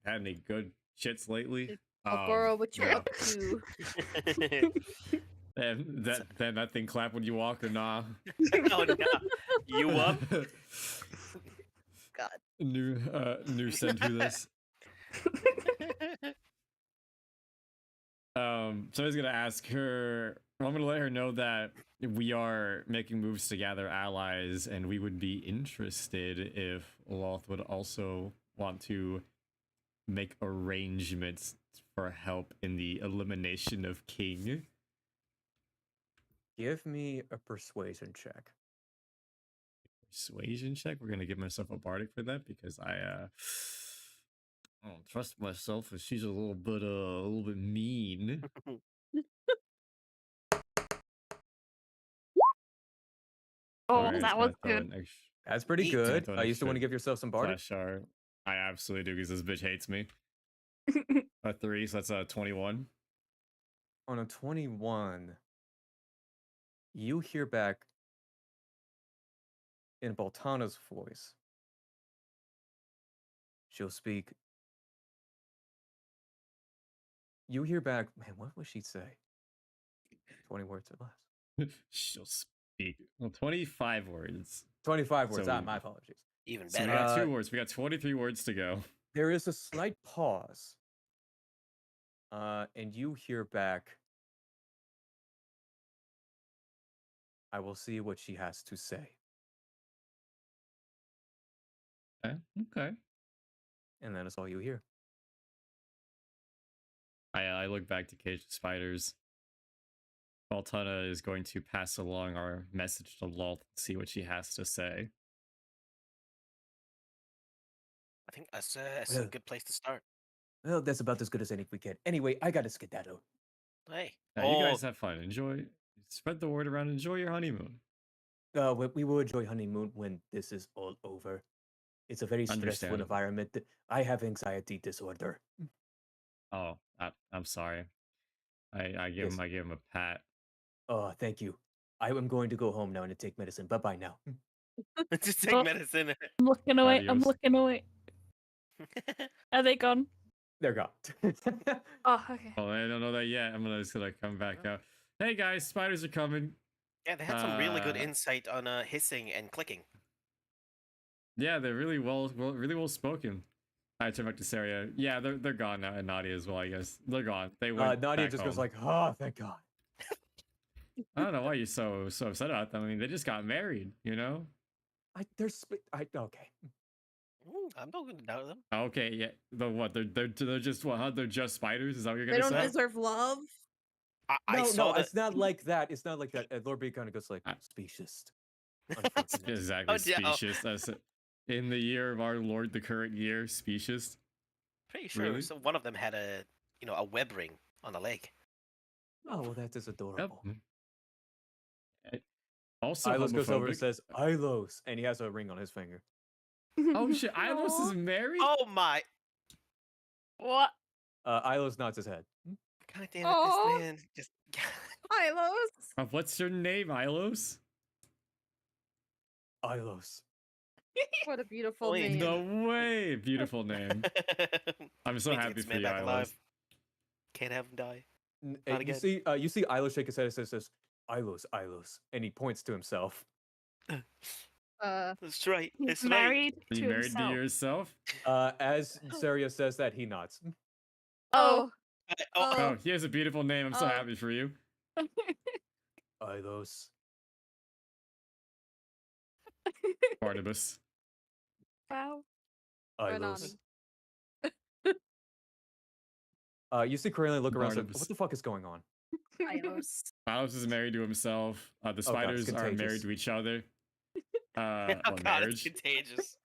had any good shits lately? Oh, girl, what you no. up to? And that thing clap when you walk or nah? Oh no, you up? God. New send to this. So I was gonna ask her. I'm gonna let her know that we are making moves to gather allies, and we would be interested if Loth would also want to make arrangements for help in the elimination of King. Give me a persuasion check. Persuasion check. We're gonna give myself a bardic for that because I don't trust myself if she's a little bit mean. Oh, Alright, that can I was throw good. an extra? That's pretty Neat. Can I good. throw an You still want to extra give yourself some bardic? flash shard? I absolutely do because this bitch hates me. A 3, so that's a 21. On a 21, you hear back in Baltana's voice. She'll speak. You hear back, man, what would she say? 20 words or less. She'll speak. Well, 25 words. 25 words. So- My apologies. Even So we better. got 2 words. We got 23 words to go. There is a slight pause. And you hear back, I will see what she has to say. Okay. And that is all you hear. I look back to Cage of Spiders. Baltana is going to pass along our message to Loth and see what she has to say. I think that's a Well- good place to start. Well, that's about as good as any we get. Anyway, I gotta skedaddle. Hey. Now, you guys have fun. Enjoy. Spread the word around. Enjoy your honeymoon. We will enjoy honeymoon when this is all over. It's a very stressful Understandable. environment. I have anxiety disorder. Oh, I'm sorry. I give Yes. him a pat. Oh, thank you. I am going to go home now and take medicine. Bye-bye now. Just take Oh. medicine. I'm looking away. I'm Adios. looking away. Are they gone? They're gone. Oh, okay. Oh, I don't know that yet. I'm just gonna come back out. Hey guys, spiders are coming. Yeah, they had some really good Uh, insight on hissing and clicking. Yeah, they're really really well spoken. I turn back to Seria. Yeah, they're gone now, and Nadia as well. I guess they're gone. They went. Nadia back just goes home. like, oh, thank God. I don't know why you're so upset about them. I mean, they just got married. You know. Okay. I'm not going to doubt them. Okay, yeah. The what? They're just what? Huh? They're just spiders. Is that what you're They gonna don't say? deserve love. I No, saw that. it's not like that. It's not like that. Lord B kind of goes like, I- specious. Unfortunate. Exactly. Oh, no. Specious. That's it. In the year of our Lord, the current year, specious. Pretty sure Really? so one of them had a web ring on the leg. Oh, well, that is Yep. adorable. Also Ilos goes over and homophobic. says, Ilos. And he has a ring on his finger. Oh shit! Ilos Aw. is married. Oh my! What? Ilos nods his head. God damn it! Aw. This man just. Hi, Lois. What's your name, Ilos? Ilos. What a beautiful Wait. name. No way! Beautiful name. I'm so Make happy this for man you, back Ilos. alive. Can't have him die. Not You again. see Ilos shake his head and says, Ilos. And he points to himself. That's right. He's That's right. married Are you to married to himself. yourself? As Seria says that, he nods. Oh. Oh, he has a beautiful name. I'm so Oh. happy for you. Ilos. Barnabas. Wow. Ilos. Renani. You see Corellian look around and say, Barnabas. what the fuck is going on? Ios. Milos is married to himself. The Oh, God, it's spiders are married contagious. to each other. Oh Well, god, marriage. it's contagious.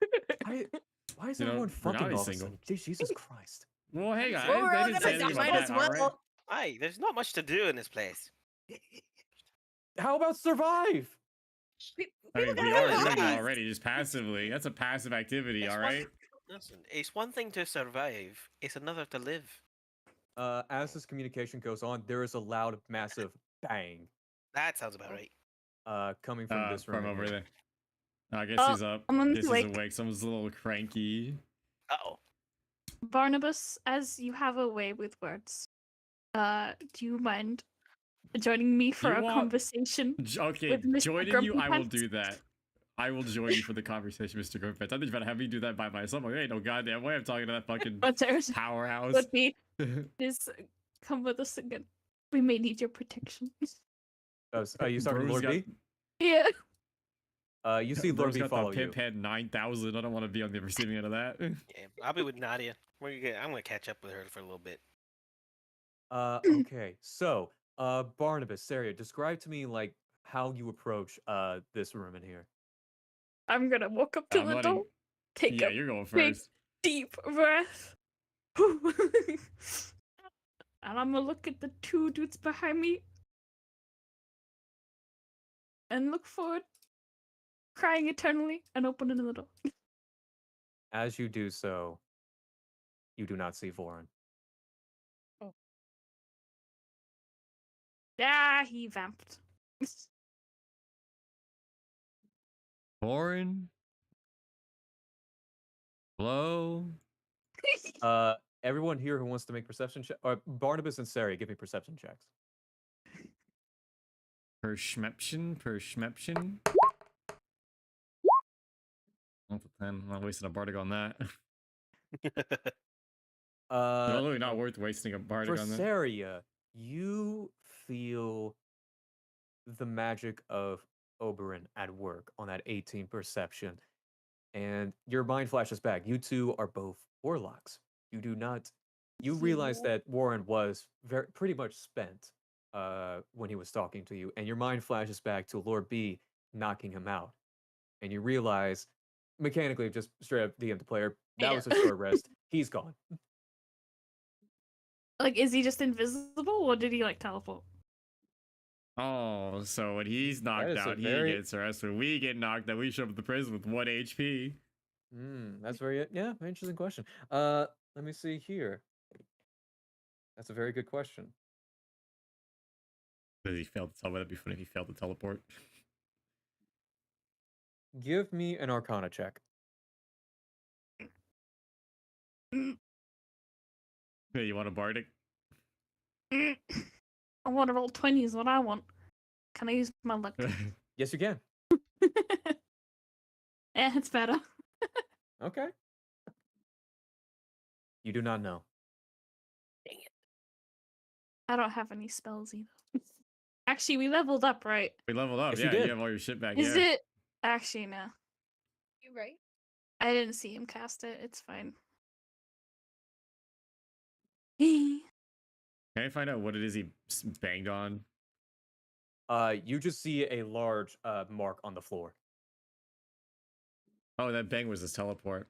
Why is You know, everyone fucking Renani's all of a single. sudden? Jesus Christ. Well, hang on. Well, we're They all didn't gonna say die. anything about Might that, as all right? well. Aye, there's not much to do in this place. How about survive? I mean, People we gotta are living survive. already, just passively. That's a passive activity, It's all one- right? Listen, it's one thing to survive, it's another to live. As this communication goes on, there is a loud, massive bang That sounds about right. coming from this room. From in over here. there. I guess Oh, he's up. someone's Guess he's awake. awake. Someone's a little cranky. Uh-oh. Barnabas, as you have a way with words, do you mind joining me for You a want- conversation? Okay, With Mr. joining you, Grumpy I will Pants? do that. I will join you for the conversation, Mr. Grumpy Pants. I think you're about to have me do that by myself. Like, ain't no goddamn way I'm talking to that fucking But there's powerhouse. would be is come with us again. We may need your protection. You starting Bro's Lord got- B? Yeah. You see Lord Bro's B got follow the you. pimp head 9,000. I don't want to be on the receiving end of that. Yeah, I'll be with Nadia. I'm gonna catch up with her for a little bit. Okay. So, Barnabas, Seria, describe to me like how you approach this room in here. I'm gonna walk up to I'm the letting- door, take Yeah, a you're going big- first. deep breath. And I'm gonna look at the two dudes behind me and look forward, crying eternally, and opening the door. As you do so, you do not see Voren. Yeah, he vamped. Voren? Hello? Everyone here who wants to make perception check, or Barnabas and Seria, give me perception checks. Perschmeption? Not the 10. I'm not wasting a bardic on that. Totally not worth wasting a bardic For on that. Seria, you feel the magic of Oberon at work on that 18 perception, and your mind flashes back. You two are both warlocks. You do not. You realize that Warren was pretty much spent when he was talking to you, and your mind flashes back to Lord B knocking him out, and you realize mechanically, just straight up DM the player, that was a short rest. He's gone. Like, is he just invisible, or did he like teleport? Oh, so when he's knocked is a out, he very- gets rest. When we get knocked out, we show up at the prison with 1 HP. That's very interesting question. Let me see here. That's a very good question. Does he fail to teleport? That'd be funny if he failed to teleport. Give me an Arcana check. Hey, you want a bardic? I want to roll 20 is what I want. Can I use my luck? Yes, you can. Yeah, it's better. Okay. You do not know. I don't have any spells either. Actually, we leveled up, right? We leveled up. Yes, you Yeah, did. you have all your shit back. Is Yeah. it? Actually, no. You right? I didn't see him cast it. It's fine. Hey. Can I find out what it is he banged on? You just see a large mark on the floor. Oh, that bang was his teleport.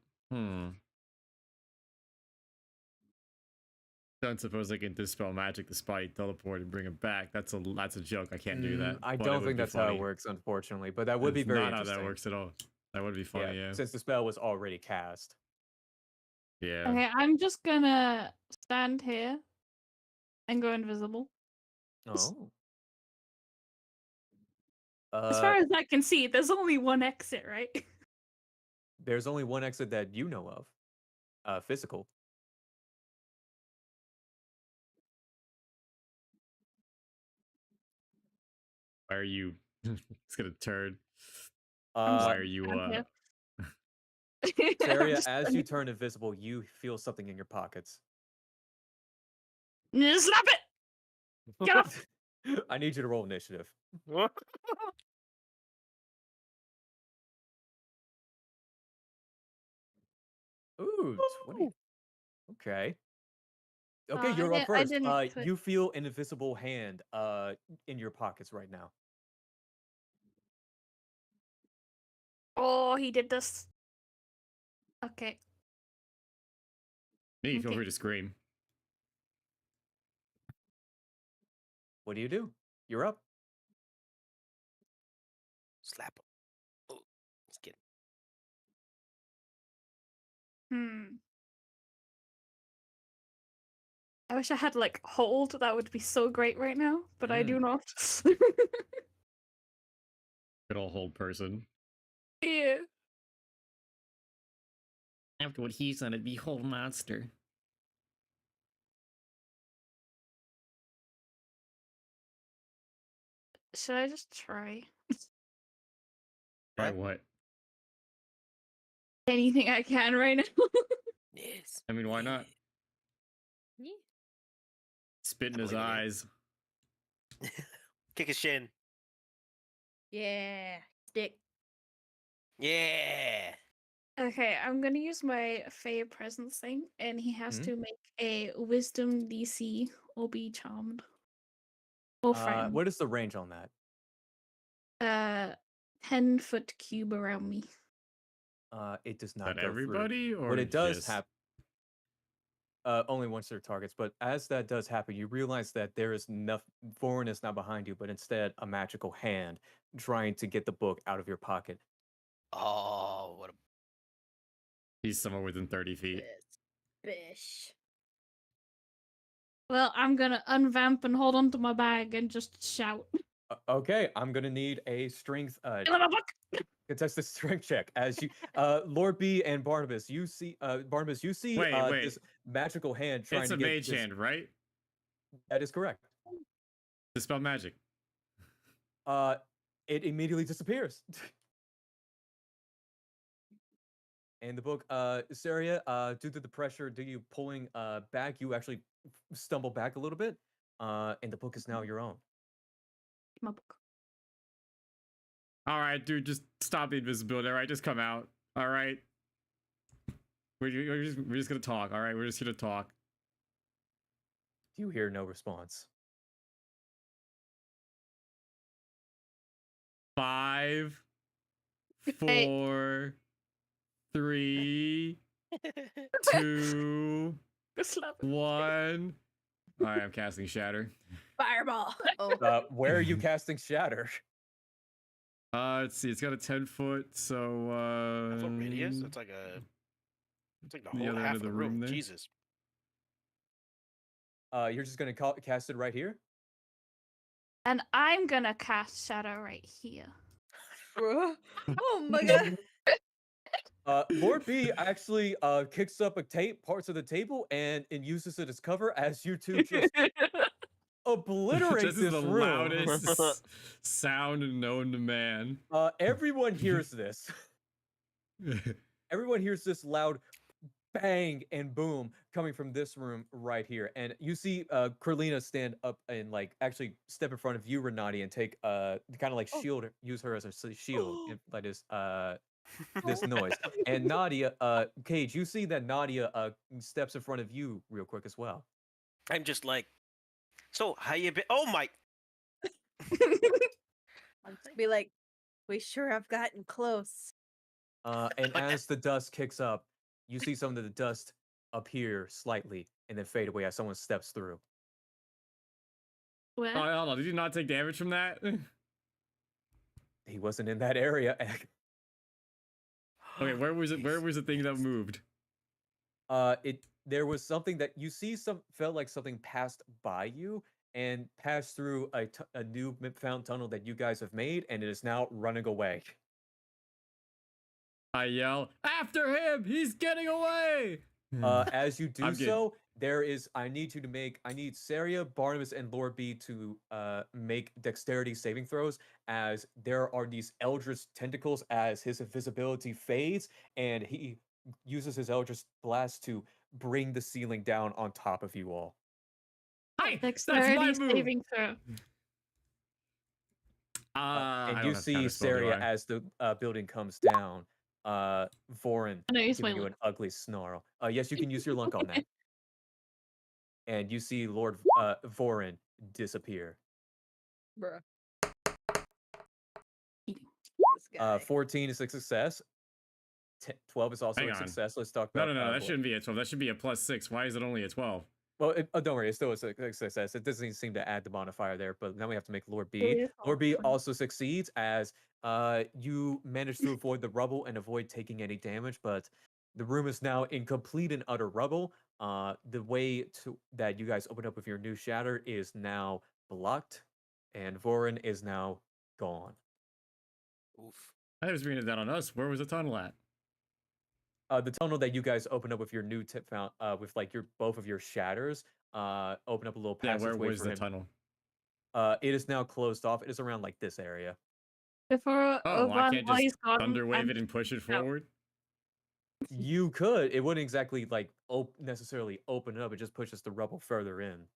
Don't suppose I can dispel magic to spy teleport and bring him back. That's a joke. I can't do that. I but it don't would think be that's how funny. it works, unfortunately. But that would be That's very not interesting. how that works at all. That would be funny. Yeah. Since the spell was already cast. Yeah. Okay, I'm just gonna stand here and go invisible. Oh. As far as I can see, there's only one exit, right? There's only one exit that you know of. Physical. Why are you? It's gonna turn. I'm Why Uh, are you? I'm here. Seria, Just as you standing- turn invisible, you feel something in your pockets. Stop it! Get up! I need you to roll initiative. Ooh, 20. Okay. Okay, you're up I first. didn't put. You feel an invisible hand in your pockets right now. Oh, he did this. Okay. Me, feel Okay. free to scream. What do? You're up. Slap him. Oh, just kidding. I wish I had like hold. That would be so great right now, but I do not. Good old hold person. Yeah. After what he's done, it'd be whole monster. Should I just try Try what? anything I can right now? Yes. I mean, why not? Yeah. Spit in I his believe in you. eyes. Kick his shin. Yeah. Stick. Yeah. Okay, I'm gonna use my Fey presence thing, and he has Mhm. to make a Wisdom DC or be charmed or frightened. What is the range on that? 10-foot cube around me. It does Is not that go everybody, through. or What it does just... happen, only once their targets. But as that does happen, you realize that there is enough. Voren is not behind you, but instead a magical hand trying to get the book out of your pocket. Oh, what a He's somewhere within 30 feet. Bish. Well, I'm gonna unvamp and hold onto my bag and just shout. Okay, I'm gonna need a strength Give him a book! contested strength check as you Lord B and Barnabas, you see Wait. this magical hand trying It's to a get mage this. hand, right? That is correct. Dispel magic. It immediately disappears. And the book, Seria, due to the pressure, due to you pulling back, you actually stumble back a little bit. And the book is now your own. My book. All right, dude, just stop the invisibility. All right, just come out. All right. We're just gonna talk. All right, we're just here to talk. You hear no response. 5, Hey. 4, 3, 2, Go slap him. 1. All right, I'm casting Shatter. Fireball. Oh. Where are you casting Shatter? Let's see. It's got a 10-foot, so That's what radius. It's like the the whole other half end of of the the room room. there. Jesus. You're just gonna cast it right here. And I'm gonna cast Shadow right here. Oh my god. Lord B actually kicks up parts of the table and uses it as cover as you two just obliterate This is this the room. loudest sound known to man. Everyone hears this. Everyone hears this loud bang and boom coming from this room right here. And you see Carlina stand up and like actually step in front of you, Renati, and take kind of like shield, use her as a shield by this noise. And Nadia, Cage, you see that Nadia steps in front of you real quick as well. I'm just like, so how you been? Oh my! I'll just be like, we sure have gotten close. And as the dust kicks up, you see some of the dust appear slightly and then fade away as someone steps through. Where? Oh, hold on. Did you not take damage from that? He wasn't in that area. Okay, where was it? Where was the thing that moved? There was something that you see felt like something passed by you and passed through a new found tunnel that you guys have made, and it is now running away. I yell, "After him! He's getting away!" As you do I'm good. so, I need Seria, Barnabas, and Lord B to make dexterity saving throws as there are these eldritch tentacles as his invisibility fades, and he uses his eldritch blast to bring the ceiling down on top of you all. my Dexterity move. saving throw. I And don't you have see counterspell, do Seria I? as the building comes down. Voren I know use my giving you look. an ugly snarl. Yes, you can use your lunk on that. And you see Lord Voren disappear. Bruh. Eating. This guy. 14 is a success. 12 is also Hang a on. success. Let's talk No, about. that shouldn't be a 12. That should be a +6. Why is it only a 12? Well, don't worry, it's still a success. It doesn't seem to add the modifier there, but now we have to make Lord B. It is Lord B fine. also succeeds as you manage to avoid the rubble and avoid taking any damage, but the room is now in complete and utter rubble. The way that you guys open up with your new shatter is now blocked, and Voren is now gone. Oof. I was bringing it down on us. Where was the tunnel at? The tunnel that you guys open up with your new tip found with like your both of your shatters, open up a little Yeah, passageway where was for the him. tunnel? It is now closed off. It is around like this area. Before Oh, well, I Oban, can't while just he's gone, thunderwave it and push it forward? You could. It wouldn't exactly like necessarily open it up. It just pushes the rubble further in.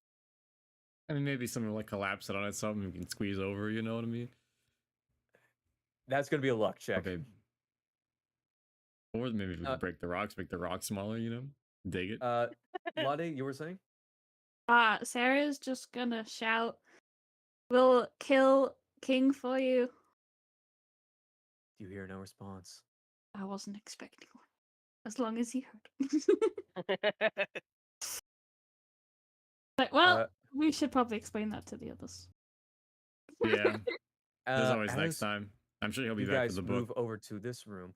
I mean, maybe something like collapse it on itself and we can squeeze over, you know what I mean? That's gonna be a luck check. Okay. Or maybe if we could break the rocks, make the rocks smaller, you know? Dig it. Lade, you were saying? Sarah's just gonna shout, "We'll kill King for you." Do you hear no response? I wasn't expecting one. As long as he heard. Like, well, we should probably explain that to the others. Yeah. There's always next as time. I'm sure he'll be you back for guys the move book. over to this room.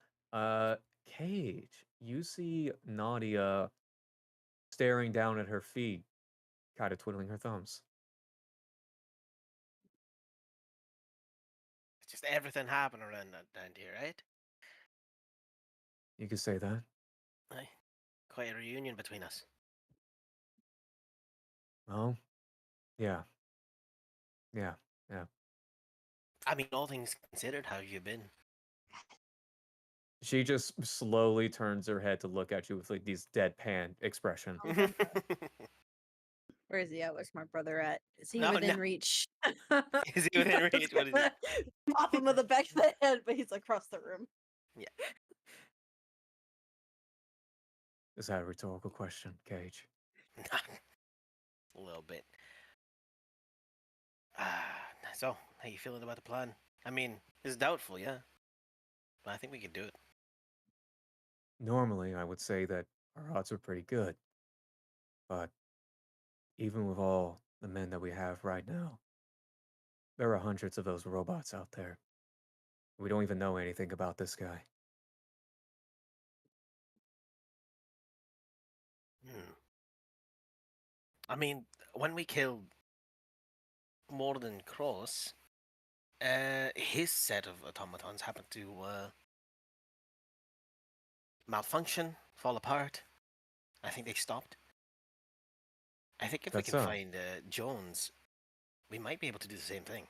Cage, you see Nadia staring down at her feet, kind of twiddling her thumbs. It's just everything happened around down here, right? You could say that. Aye. Quite a reunion between us. Well, yeah. I mean, all things considered, how have you been? She just slowly turns her head to look at you with like these deadpan expression. Where is he at? Where's my brother at? Is he No, within no. reach? Is he within reach? What is he? Pop him with the back of the head, but he's across the room. Yeah. Is that a rhetorical question, Cage? A little bit. So, how you feeling about the plan? I mean, it's doubtful, yeah. But I think we can do it. Normally, I would say that our odds are pretty good. But even with all the men that we have right now, there are hundreds of those robots out there. We don't even know anything about this guy. I mean, when we killed Warden Cross, his set of automatons happened to malfunction, fall apart. I think they stopped. I think if we That's can so. find Jones, we might be able to do the same thing.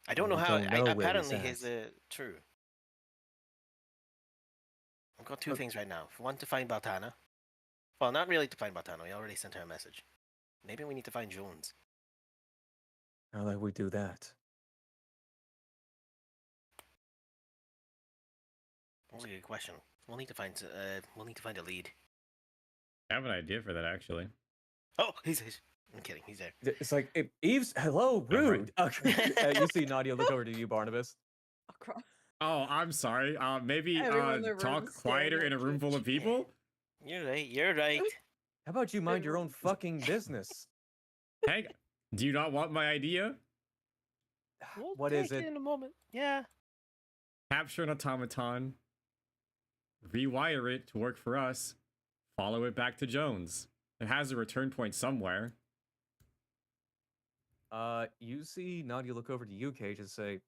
I don't Well, know we how. don't know where Apparently, he's his true. I've got two Look- things right now. One, to find Baltana. Well, not really to find Baltana. We already sent her a message. Maybe we need to find Jones. How do we do that? That's a good question. We'll need to find. We'll need to find a lead. I have an idea for that, actually. Oh, he's. I'm kidding. He's there. It's like, Eve's, hello, right. rude. Okay. You see Nadia look over to you, Barnabas. Across. Oh, I'm sorry. Maybe Everyone in the room talk is staring quieter at in a room full of Twitch. people? You're right. You're right. How about you mind your own fucking business? Hey, do you not want my idea? We'll What is take it? in a moment. Yeah. Capture an automaton, rewire it to work for us, follow it back to Jones. It has a return point somewhere. You see Nadia look over to you, Cage, and say,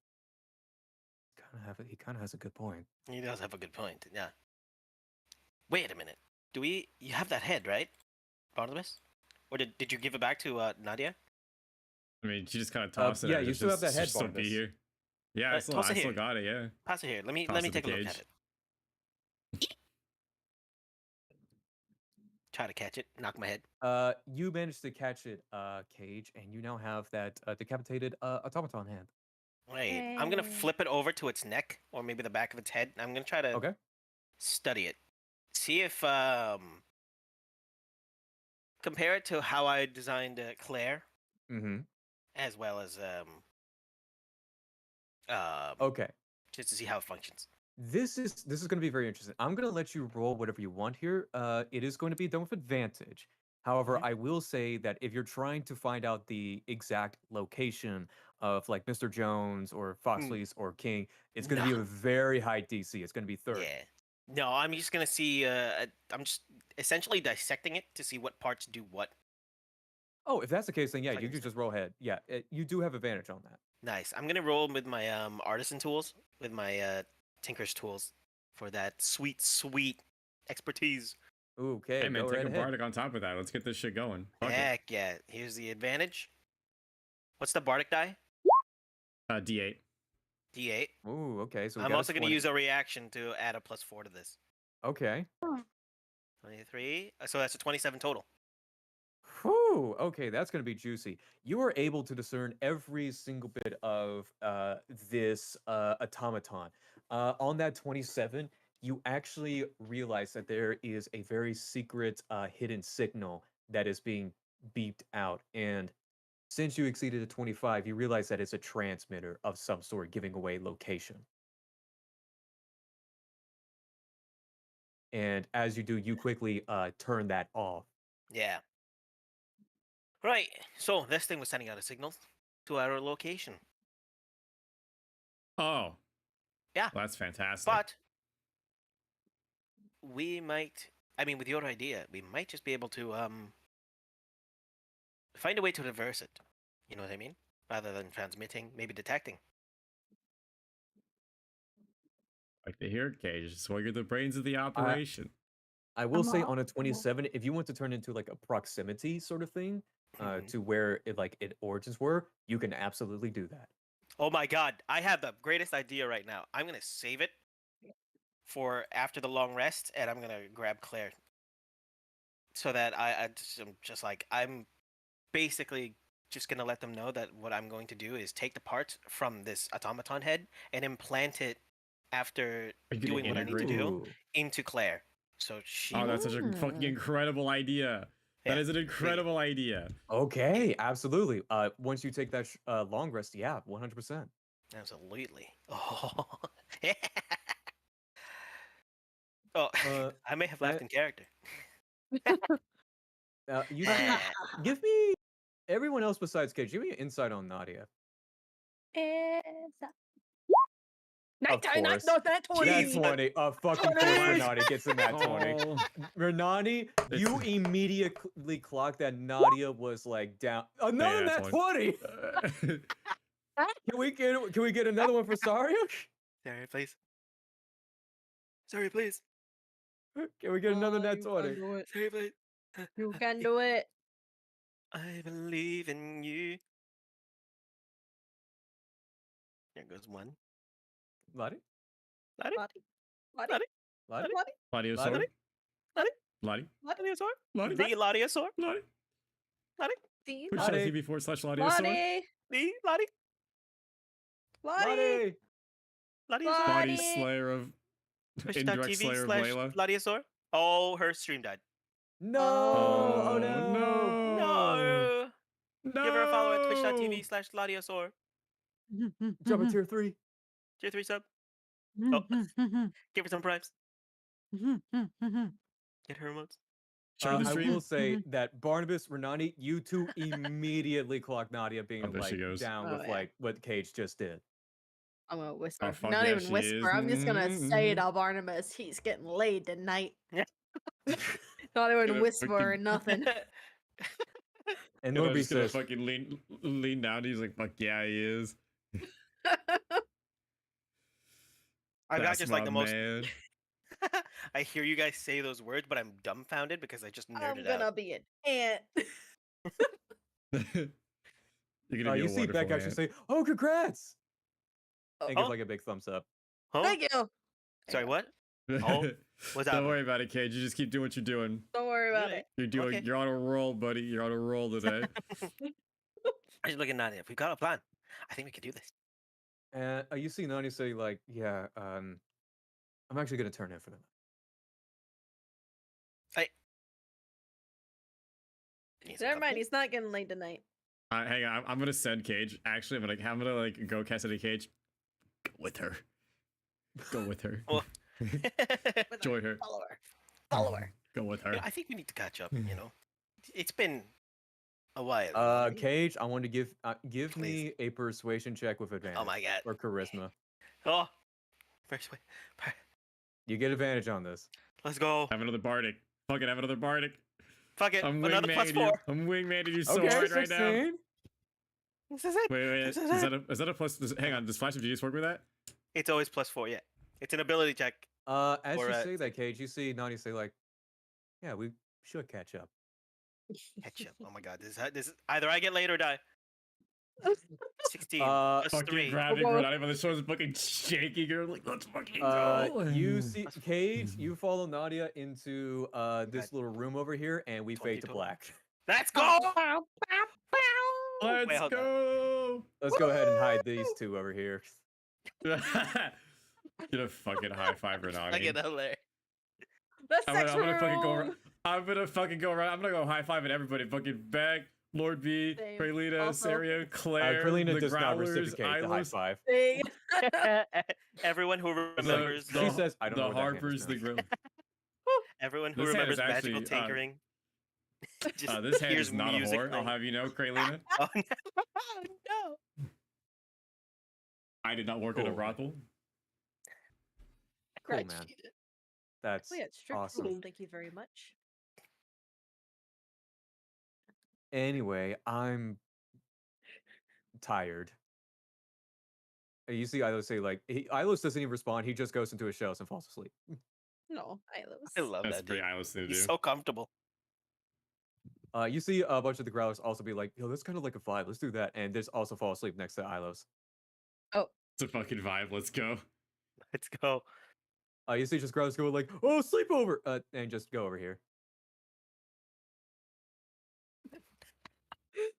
he kind of has a good point. He does have a good point. Yeah. Wait a minute. You have that head, right, Barnabas? Or did you give it back to Nadia? I mean, she just kind of tossed it. yeah, at us, you still have that just head, still be Barnabas. here. Yeah, I still toss it here. got it. Yeah. Pass it here. Let me Toss it take a the look at cage. it. try to catch it, knock my head. You managed to catch it, Cage, and you now have that decapitated automaton hand. Wait, I'm gonna flip it over to its neck, or maybe the back of its head. I'm gonna try to Okay. study it, see if compare it to how I designed Claire, Mm-hmm. as well as Okay. just to see how it functions. This is going to be very interesting. I'm going to let you roll whatever you want here. It is going to be done with advantage. However, Mhm. I will say that if you're trying to find out the exact location of like Mr. Jones or Foxley's or King, it's going to be a No. very high DC. It's going to be 30. Yeah. No, I'm just gonna see. I'm just essentially dissecting it to see what parts do what. Oh, if that's the case, then yeah, If I you can could just roll ahead. Yeah, you do have advantage on that. Nice. I'm gonna roll with my artisan tools, with my tinker's tools, for that sweet expertise. Okay, Hey man, go take right a ahead. bardic on top of that. Let's get this shit going. Fuck it. Heck yeah! Here's the advantage. What's the bardic die? D8. D8. Ooh, okay. So we I'm got also a gonna 20. use a reaction to add a +4 to this. Okay. 23. So that's a 27 total. Whew, okay, that's going to be juicy. You are able to discern every single bit of this automaton. On that 27, you actually realize that there is a very secret hidden signal that is being beeped out. And since you exceeded a 25, you realize that it's a transmitter of some sort giving away location. And as you do, you quickly turn that off. Yeah. Right. So this thing was sending out a signal to our location. Oh, Yeah. well, that's fantastic. But we might. I mean, with your idea, we might just be able to find a way to reverse it. You know what I mean? Rather than transmitting, maybe detecting. Like to hear it, Cage. So you're the brains of the operation. I will say I'm on a 27, if you want to turn into like a proximity sort of thing Mhm. to where it origins were, you can absolutely do that. Oh my god, I have the greatest idea right now. I'm gonna save it for after the long rest, and I'm gonna grab Claire. So that I'm just like, I'm basically just gonna let them know that what I'm going to do is take the parts from this automaton head and implant it after Are you gonna doing what I need to integrate it? do Ooh. into Claire. So she Oh, will. that's such a fucking incredible idea. That Yeah, is an incredible idea. Okay, absolutely. Once you take that long rest, yeah, 100%. Absolutely. Oh. Oh, I may have laughed that- in character. You give me everyone else besides Cage. Give me an insight on Nadia. Of course. No, that 20. That 20. Fucking course 20. Renati gets in that 20. Oh, Renati, you It's- immediately clocked that Nadia was like down. Another yeah, nat that's 20. Can we get another one for Saria? Sorry, please. Sorry, please. Can we get another nat You 20? can do it. Sorry, please. You can do it. I believe in you. There goes one. Lottie? Lottie? Lottie. Lottie. Lottie? Lottie? Lottie. Ladiosaur. Lottie? Lottie? Lottie. Lottie? Lottie. The Lottie-osaur? Lottie. Lottie? The Lottie. Twitch.tv/Lotiosaur. Lottie. The Lottie? Lottie. Lottie! Lottie-osaur? Lottie, Lottie. slayer of indirect Twitch.tv slayer of slash Layla. Lottie-osaur? Oh, her stream died. No! Oh. Oh no! No! No! Give her a follow at twitch.tv slash Lottie-osaur. Drop a tier 3. Tier 3 sub. Oh, give her some primes. Get her emotes. Share the I stream. will say that Barnabas, Renani, you two immediately clocked Nadia being Oh, there she like goes. down Oh, with yeah. like what Cage just did. I'm gonna whisper. Oh, fuck Not yeah, even she whisper. is. I'm just gonna say it, Barnabas. He's getting laid tonight. Not even Gonna whisper or fucking- nothing. And And I'm Norby just gonna says, fucking lean down. He's like, "Fuck yeah, he is." I got That's just like my the most. man. I hear you guys say those words, but I'm dumbfounded because I just I'm nerded gonna out. be an ant. You're gonna be you a see wonderful Beck actually man. say, "Oh, congrats!" Oh. and give Oh. like a big thumbs up. Huh? Thank you. Sorry, Yeah. what? Oh, what's Don't happening? worry about it, Cage. You just keep doing what you're doing. Don't worry about Really? it. You're doing. Okay. You're on a roll, buddy. You're on a roll today. I just looking at it. If we got a plan, I think we can do this. And you see Nani say like, yeah, I'm actually gonna turn in for the night. Hey. He's a Never mind, couple. he's not getting laid tonight. Hang on. I'm gonna send Cage. Actually, I'm gonna like go Cassidy Cage. Go with her. Go with her. Well- Join her. Follower. Go with her. Yeah, I think we need to catch up. It's been a while. Cage, I want to give me a persuasion check with advantage. Oh my god. Or charisma. Oh, first way. You get advantage on this. Let's go. Have another Bardic. Fucking have another Bardic. Fuck it. I'm Another wingmanning you. +4. I'm wingmanning you so Okay, hard right now. 16. This is it. Wait. This Is that a plus? Hang on. Does Flash of Genius work with that? It's always +4. Yeah. It's an ability check. As Or, you say that, Cage, you see Nani say like, yeah, we should catch up. Catch up. Oh my god. This is either I get laid or die. 16 plus Fucking 3. grabbing Renani by the shoulders, fucking shaking her. Like, let's fucking go. You see Cage, you follow Nadia into this little room over here, and we fade to 22. black. Let's go. Let's Wait, hold on. go. Let's go ahead and hide these two over here. Get a fucking high five, Renani. I get hilarious. The I'm sex gonna fucking go. room. I'm gonna fucking go around. I'm gonna go high fiving everybody. Fucking Beck, Lord B, Same. Praelina, Also. Seria, Claire, Krillina the does not Growlers, reciprocate the high Ilos, five. Thing. Everyone who remembers She says, I don't the know what that hand is Harpers, the doing." Grill. everyone who This hand is remembers magical actually, tinkering. Just This hand hears is not a music whore. I'll playing. have you know, Kraylina. Oh no. I did not work at a Cool. brothel. Cool, Right, man. she did. That's We had strict awesome. rules, thank you very much. Anyway, I'm tired. You see Ilos say like Ilos doesn't even respond. He just goes into his shells and falls asleep. No, I Ilos. love That's that pretty dude. Ilos thing to do. He's so comfortable. You see a bunch of the growlers also be like, yo, that's kind of like a vibe. Let's do that. And just also fall asleep next to Ilos. It's a fucking vibe. Let's go. Let's go. You see just growlers go like, oh, sleepover, and just go over here.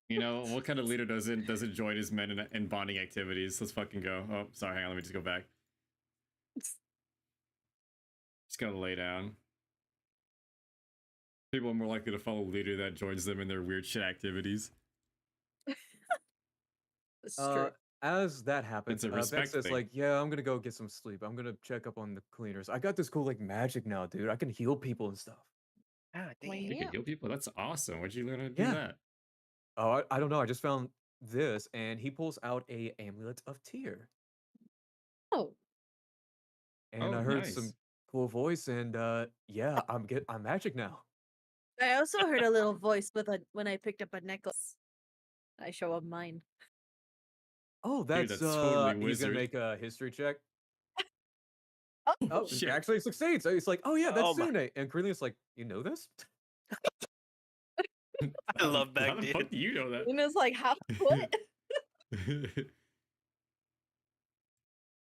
You know what kind of leader doesn't join his men in bonding activities? Let's fucking go. Oh, sorry. Hang on. Let me just go back. Just gonna lay down. People are more likely to follow a leader that joins them in their weird shit activities. This is true. As that happens, a Beck respect says thing. like, yeah, I'm gonna go get some sleep. I'm gonna check up on the cleaners. I got this cool like magic now, dude. I can heal people and stuff. Ah, Why damn. You Yeah. can heal people. That's awesome. Where'd you learn how to do Yeah. that? Oh, I don't know. I just found this, and he pulls out a amulet of tear. Oh, And Oh, I heard nice. some cool voice, and yeah, I'm magic now. I also heard a little voice when I picked up a necklace. I show up mine. Oh, Dude, that's that's totally he's gonna wizard. make a history check. Oh, Oh, he shit. actually succeeds. So he's like, oh yeah, that's Oh my- Sune. And Cornelius like, you know this? I love How Beck, the fuck dude. do you know that? and it's like, how? What?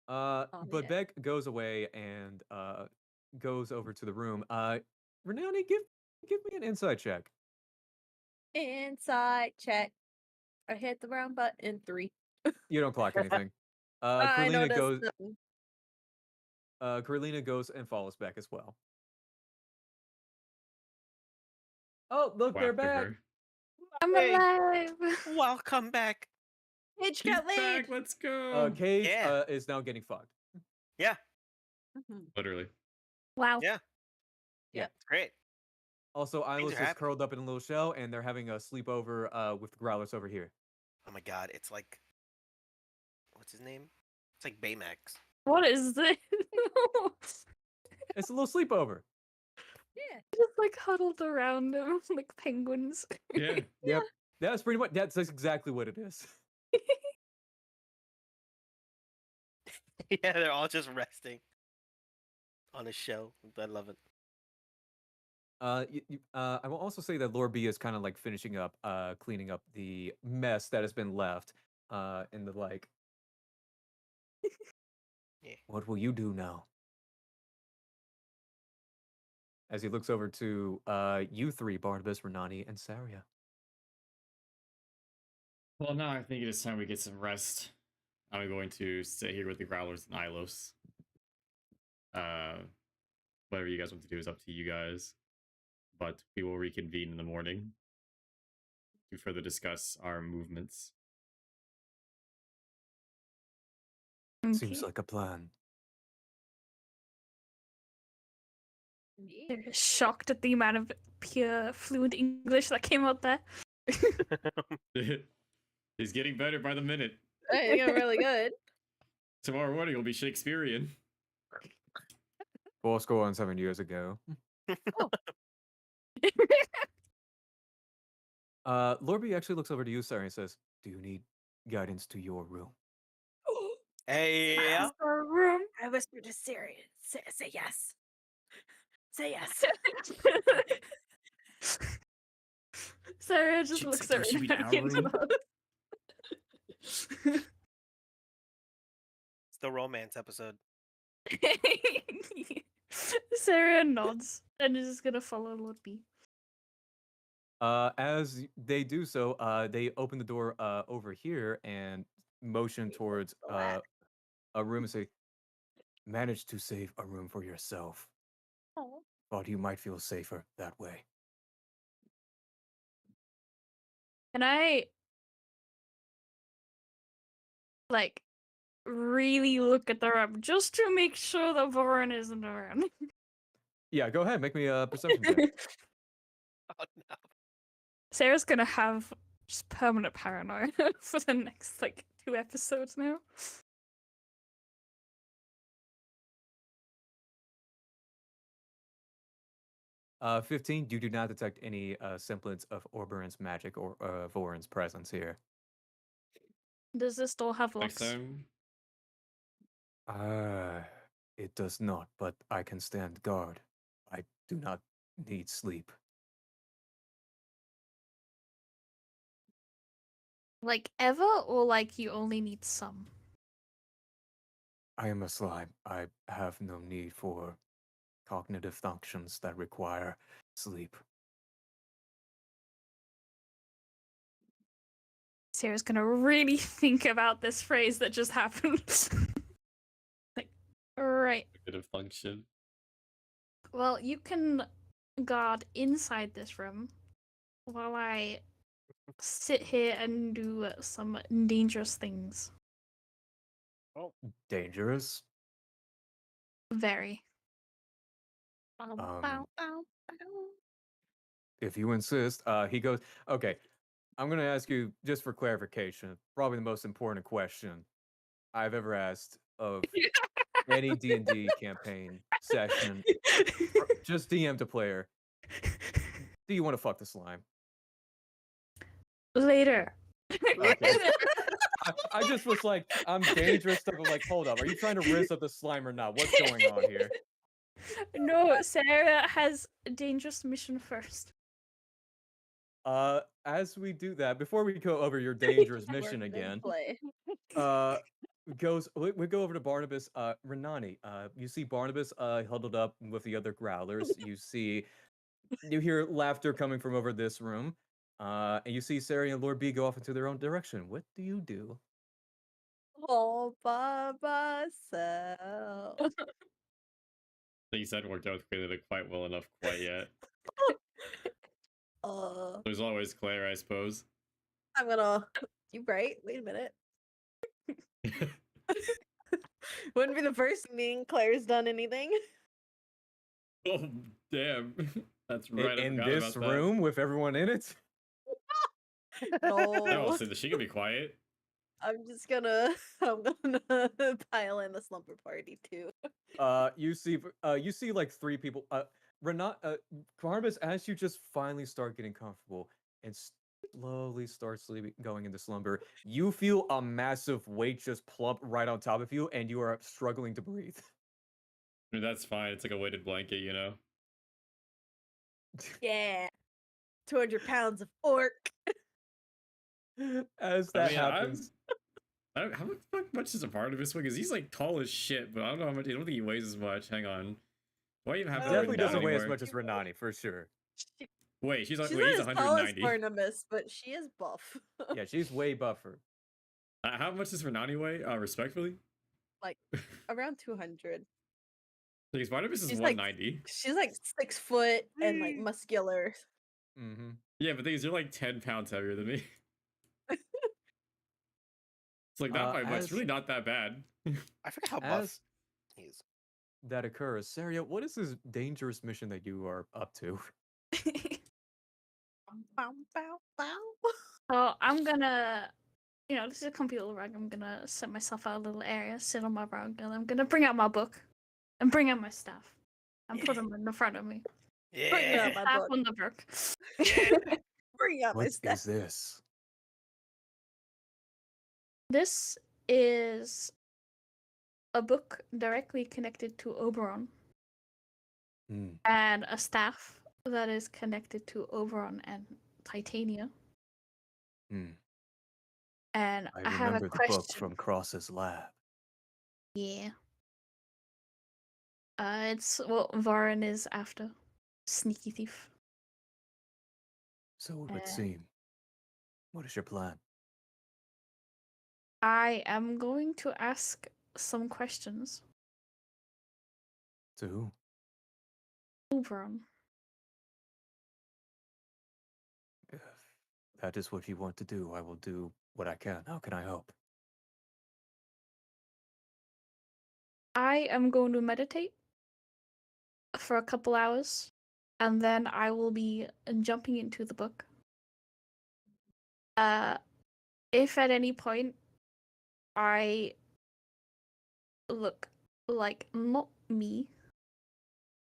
But yeah. Beck goes away and goes over to the room. Renani, give me an insight check. Inside check. I hit the round button 3. You don't clock anything. I Corlina noticed goes. something. Corlina goes and follows Beck as well. Oh, look, Wow, they're good back. her. I'm Hey. alive. Welcome back. Hitch He's got laid. back. Let's go. Cage Yeah. is now getting fucked. Mhm. Literally. Wow. Yeah. Yeah. It's great. Also, Things Ilos are is happening. curled up in a little shell, and they're having a sleepover with the growlers over here. Oh my god, it's like, what's his name? It's like Baymax. What is this? It's a little sleepover. Yeah. Just like huddled around him like penguins. Yeah. Yep. That's pretty much. That's exactly what it is. Yeah, they're all just resting on a shell. I love it. I will also say that Lord B is kind of like finishing up, cleaning up the mess that has been left, in the like. Yeah. What will you do now? as he looks over to you three, Barnabas, Renani, and Seria. Well, now I think it is time we get some rest. I'm going to stay here with the Growlers and Ilos. Uh, whatever you guys want to do is up to you guys. But we will reconvene in the morning to further discuss our movements. Seems Okay. like a plan. They're shocked at the amount of pure fluent English that came out there. He's getting better by the minute. Right, you're really good. Tomorrow morning will be Shakespearean. 7 years ago. Lorby actually looks over to you, Sarah, and says, "Do you need guidance to your room?" Hey, yeah. Our room. I whispered to Seria, say yes. Say yes. Sarah just She- looks so at she be in our Renani and room? nods. It's the romance episode. Sarah nods and is just gonna follow Lord B. As they do so, they open the door over here and motion towards a room and say, "Manage to save a room for yourself. Thought you might feel safer that way." Can I like really look at the room just to make sure that Voren isn't around? Yeah, go ahead. Make me a perception check. Oh no. Sarah's gonna have just permanent paranoia for the next like 2 episodes now. 15, you do not detect any semblance of Oberon's magic or Voren's presence here. Does this door have Next locks? time, It does not, but I can stand guard. I do not need sleep. Like ever, or like you only need some? I am a slime. I have no need for cognitive functions that require sleep. Sarah's gonna really think about this phrase that just happened. Like, right. bit of function. Well, you can guard inside this room while I sit here and do some dangerous things. Dangerous? Very. If you insist, he goes, "Okay, I'm going to ask you just for clarification, probably the most important question I've ever asked of any D&D campaign session, just DM to player. Do you want to fuck the slime?" Later. Okay. I just was like, I'm dangerous stuff. I'm like, hold up, are you trying to rizz up the slime or not? What's going on here? No, Sarah has a dangerous mission first. As we do that, before we go over your dangerous mission Work, then again, play. we go over to Barnabas. Renani, you see Barnabas huddled up with the other growlers. You hear laughter coming from over this room. And you see Seria and Lord B go off into their own direction. What do you do? All by myself. Things hadn't worked out with Quaalude quite well enough quite yet. There's always Claire, I suppose. I'm gonna. You right? Wait a minute. Wouldn't be the first meeting Claire's done anything. Oh, damn. That's right. I In forgot this about that. room with everyone in it? No, No, so she can be quiet. I'm just gonna. I'm gonna pile in the slumber party too. You see like 3 people. Barnabas, as you just finally start getting comfortable and slowly start going into slumber, you feel a massive weight just plump right on top of you, and you are struggling to breathe. I mean, that's fine. It's like a weighted blanket, you know? Yeah, 200 pounds of orc. As that happens, How much is a part of this one? Because he's like tall as shit, but I don't know how much. I don't think he weighs as much. Hang on. Why even have Oh, that Definitely written down doesn't weigh as anymore? much as Renani, for sure. She, Wait, she's she's wait, not he's as tall as 190. Barnabas, but she is buff. Yeah, she's way buffer. How much does Renani weigh? Respectfully, Like around 200. because Barnabas is She's like 190. she's like 6 foot and like muscular. Mm-hmm. Yeah, but the thing is, you're like 10 pounds heavier than me. It's like not by much. It's As really not that bad. I forget how buff as he is. that occurs, Seria, what is this dangerous mission that you are up to? Bow, bow, bow. So I'm gonna, this is a comfy little rug. I'm gonna set myself out a little area, sit on my rug, and I'm gonna bring out my book and bring out my staff and put them in the front of me. Bring Yeah. out my Staff book. on the book. Yeah. Bring out my What stuff. is this? This is a book directly connected to Oberon Hmm. and a staff that is connected to Oberon and Titania. Hmm. And I I have a remember the question. book from Cross's lab. Yeah. It's what Voren is after. Sneaky thief. So it would Uh, seem. What is your plan? I am going to ask some questions. To who? Oberon. If that is what you want to do, I will do what I can. How can I help? I am going to meditate for a couple hours, and then I will be jumping into the book. If at any point I look like not me,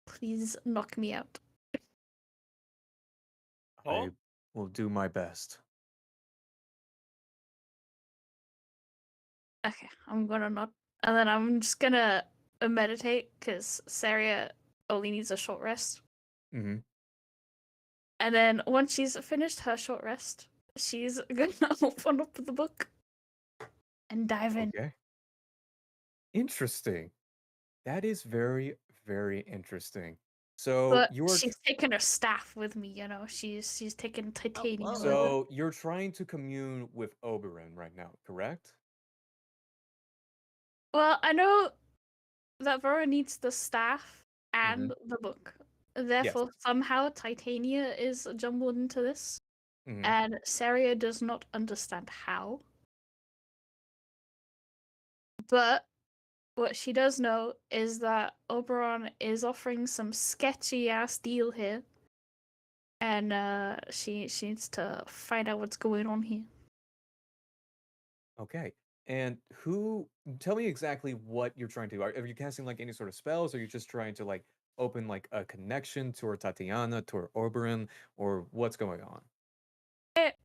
please knock me out. I will do my best. Okay, I'm gonna not, and then I'm just gonna meditate because Seria only needs a short rest. Mm-hmm. And then once she's finished her short rest, she's gonna open up the book and dive in. Okay. Interesting. That is very, very interesting. So But you're she's taking her staff with me, She's taking titanium. whoa. with her. so you're trying to commune with Oberon right now, correct? Well, I know that Vera needs the staff and the book. Therefore, somehow Titania is jumbled into this, Mhm. and Seria does not understand how. But what she does know is that Oberon is offering some sketchy ass deal here, and she needs to find out what's going on here. Okay. And tell me exactly what you're trying to do. Are you casting like any sort of spells? Or are you just trying to like open like a connection to her Tatiana, to her Oberon, or what's going on?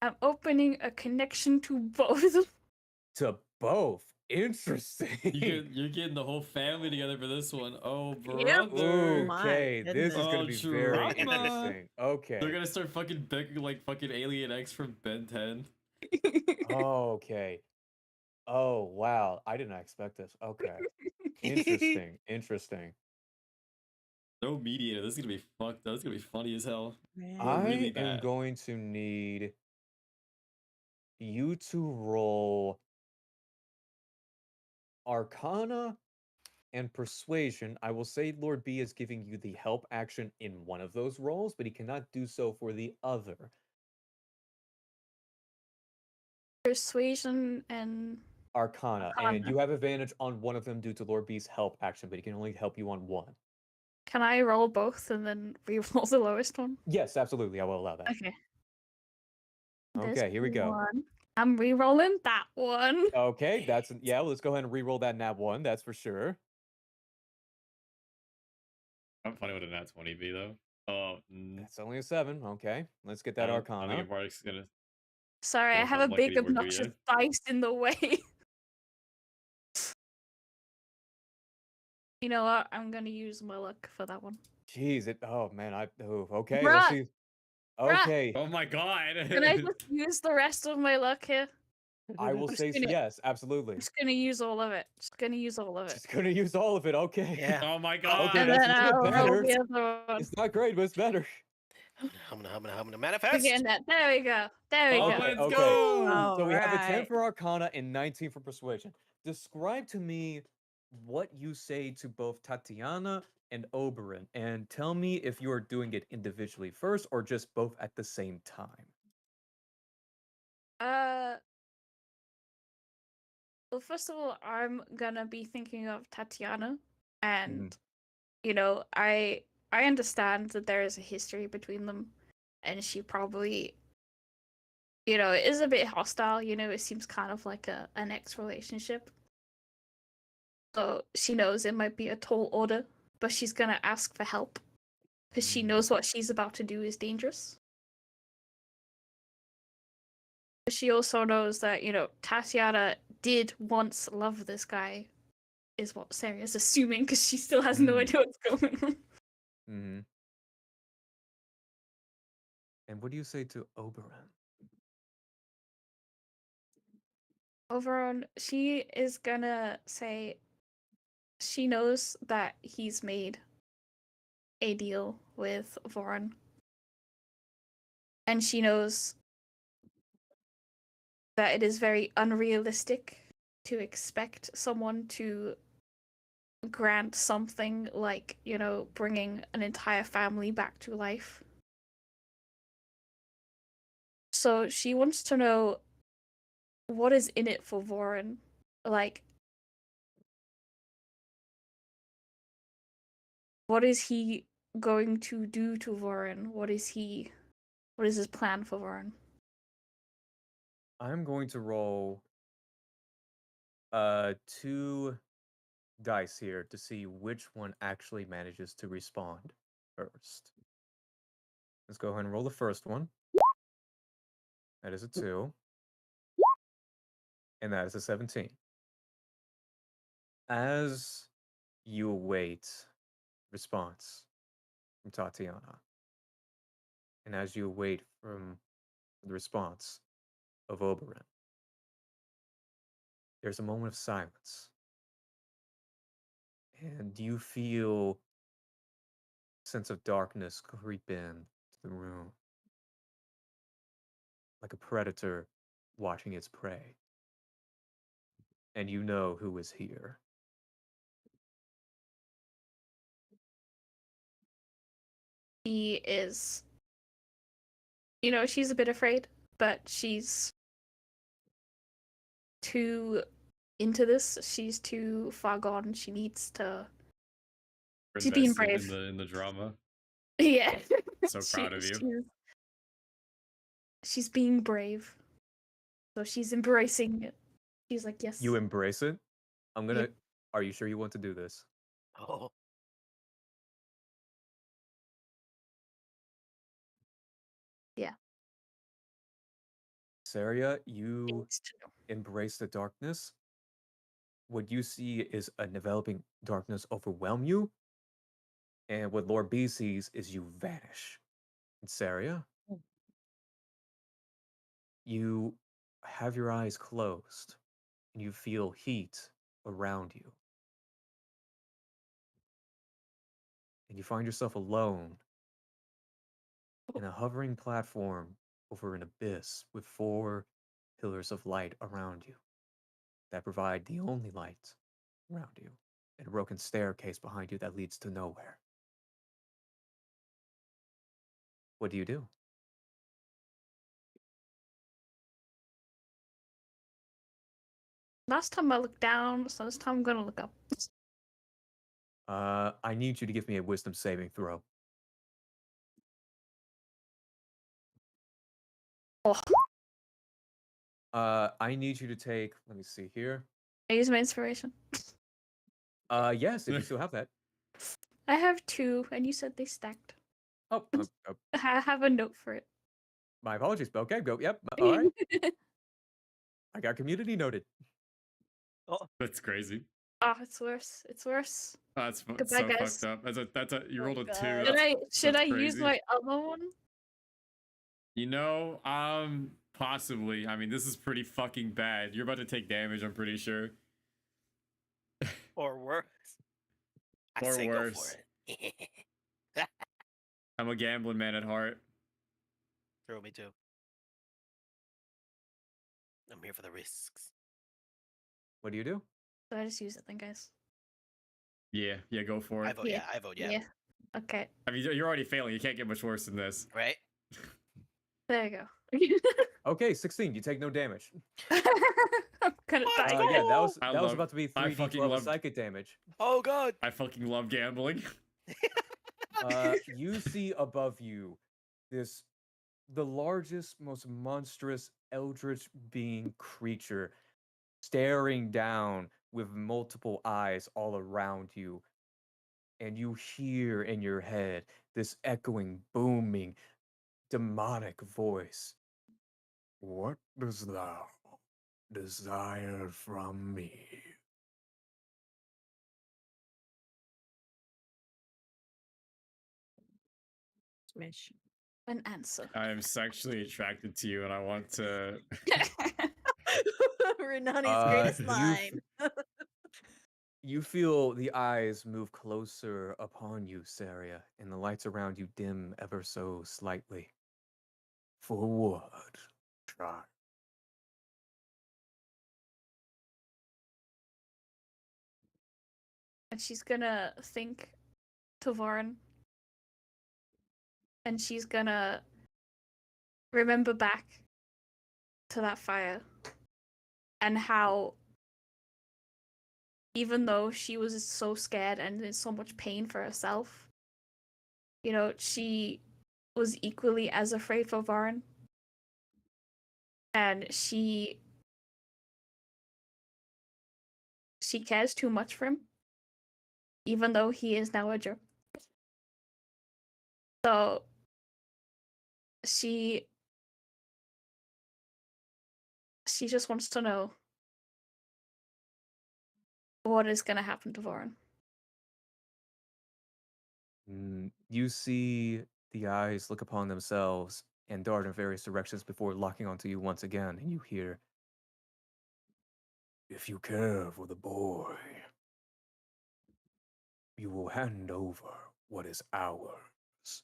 I'm opening a connection to both. To both. Interesting. You're getting the whole family together for this one. Oh, Yep. brother. My Okay, this is goodness. gonna Oh, be very drama. interesting. Okay. They're gonna start fucking begging like fucking Alien X from Ben 10. Okay. Oh wow. I did not expect this. Okay. Interesting. Interesting. No mediator. This is gonna be fucked up. This is gonna be funny as hell. Man. I really am bad. going to need you to roll Arcana and Persuasion. I will say Lord B is giving you the help action in one of those rolls, but he cannot do so for the other. Persuasion and Arcana, and Arcana. you have advantage on one of them due to Lord B's help action, but he can only help you on one. Can I roll both and then re-roll the lowest one? Yes, absolutely. I will allow that. Okay. Okay, here we go. One. I'm re-rolling that one. Okay, yeah, let's go ahead and re-roll that nat 1, that's for sure. I'm funny with a nat 20 be though. Oh, That's only a 7. Okay, let's get that I don't Arcana. think Bardic's gonna. Sorry, I Don't have sound a like big anymore, do obnoxious ya? dice in the way. You know what? I'm gonna use my luck for that one. Jeez, oh man, okay, Bruh, let's see. bruh. Okay, Oh my god. Can I just use the rest of my luck here? I will I'm say just gonna- yes, absolutely. Just gonna use all of it. Just gonna use all of it. Just gonna use all of it. Okay. Yeah. Oh my god. Okay, And that's then a little I'll bit roll better. the other one. It's not great, but it's better. I'm gonna We're manifest. getting that. There we go. There we Oh, go. let's Okay. go. So we have a 10 Alright. for Arcana and 19 for Persuasion. Describe to me what you say to both Tatiana and Oberon, and tell me if you are doing it individually first or just both at the same time. Well, first of all, I'm gonna be thinking of Tatiana, and you know, I understand that there is a history between them, and she probably, you know, is a bit hostile. You know, it seems kind of like an ex relationship. So she knows it might be a tall order, but she's gonna ask for help because she knows what she's about to do is dangerous. She also knows that, you know, Tatiana did once love this guy, is what Seria's assuming, because she still has no idea what's going on. Mm-hmm. And what do you say to Oberon? Overall, she is gonna say she knows that he's made a deal with Voren. And she knows that it is very unrealistic to expect someone to grant something like, you know, bringing an entire family back to life. So she wants to know what is in it for Voren. Like, what is he going to do to Voren? What is his plan for Voren? I'm going to roll 2 dice here to see which one actually manages to respond first. Let's go ahead and roll the first one. That is a 2. And that is a 17. As you await response from Tatiana, and as you await from the response of Oberon, there's a moment of silence. And you feel a sense of darkness creep in to the room, like a predator watching its prey. And you know who is here. She is, you know, she's a bit afraid, but she's too into this. She's too far gone. She needs to. She's being Invested brave. in the drama. Yeah. So proud of you. She's being brave. So she's embracing it. She's like, yes. You embrace it? I'm gonna. Yep. Are you sure you want to do this? Oh, Yeah. Seria, you Needs to know. embrace the darkness. What you see is a developing darkness overwhelm you. And what Lord B sees is you vanish. And Seria, you have your eyes closed and you feel heat around you. And you find yourself alone in a hovering platform over an abyss with 4 pillars of light around you that provide the only light around you, and a broken staircase behind you that leads to nowhere. What do you do? Last time I looked down, so this time I'm gonna look up. I need you to give me a wisdom saving throw. Oh, I need you to take, let me see here. I use my inspiration. Yes, if you still have that. I have 2, and you said they stacked. Oh, I have a note for it. my apologies. Okay, go. Yep. All right. I got community noted. That's crazy. Oh, it's worse. It's worse. That's Goodbye, so guys. fucked up. That's a you Oh rolled a God. 2. Should That's, I that's use crazy. my other one? You know, Possibly. I mean, this is pretty fucking bad. You're about to take damage, I'm pretty sure. Or worse. I Or say worse. go for it. I'm a gambling man at heart. Throw me too. I'm here for the risks. What do you do? So I just use it then, guys. Yeah, go for I it. vote yeah. I vote yeah. Yeah. Okay. I mean, you're already failing. You can't get much worse than this. Right? There you go. Okay, 16. You take no damage. I'm gonna Let's die. go! Yeah, that was I that was love- about to be I 3d12 fucking of loved- psychic damage. Oh god. I fucking love gambling. You see above you the largest, most monstrous eldritch being creature staring down with multiple eyes all around you. And you hear in your head this echoing, booming, demonic voice. What dost thou desire from me? Smash. An answer. I am sexually attracted to you and I want to. Renani's greatest you line. You feel the eyes move closer upon you, Seria, and the lights around you dim ever so slightly. For what? Try. And she's gonna think to Voren. And she's gonna remember back to that fire. And how, even though she was so scared and in so much pain for herself, you know, she was equally as afraid for Voren. And she cares too much for him, even though he is now a jerk. So she just wants to know what is going to happen to Voren. You see the eyes look upon themselves and dart in various directions before locking onto you once again, and you hear, "If you care for the boy, you will hand over what is ours."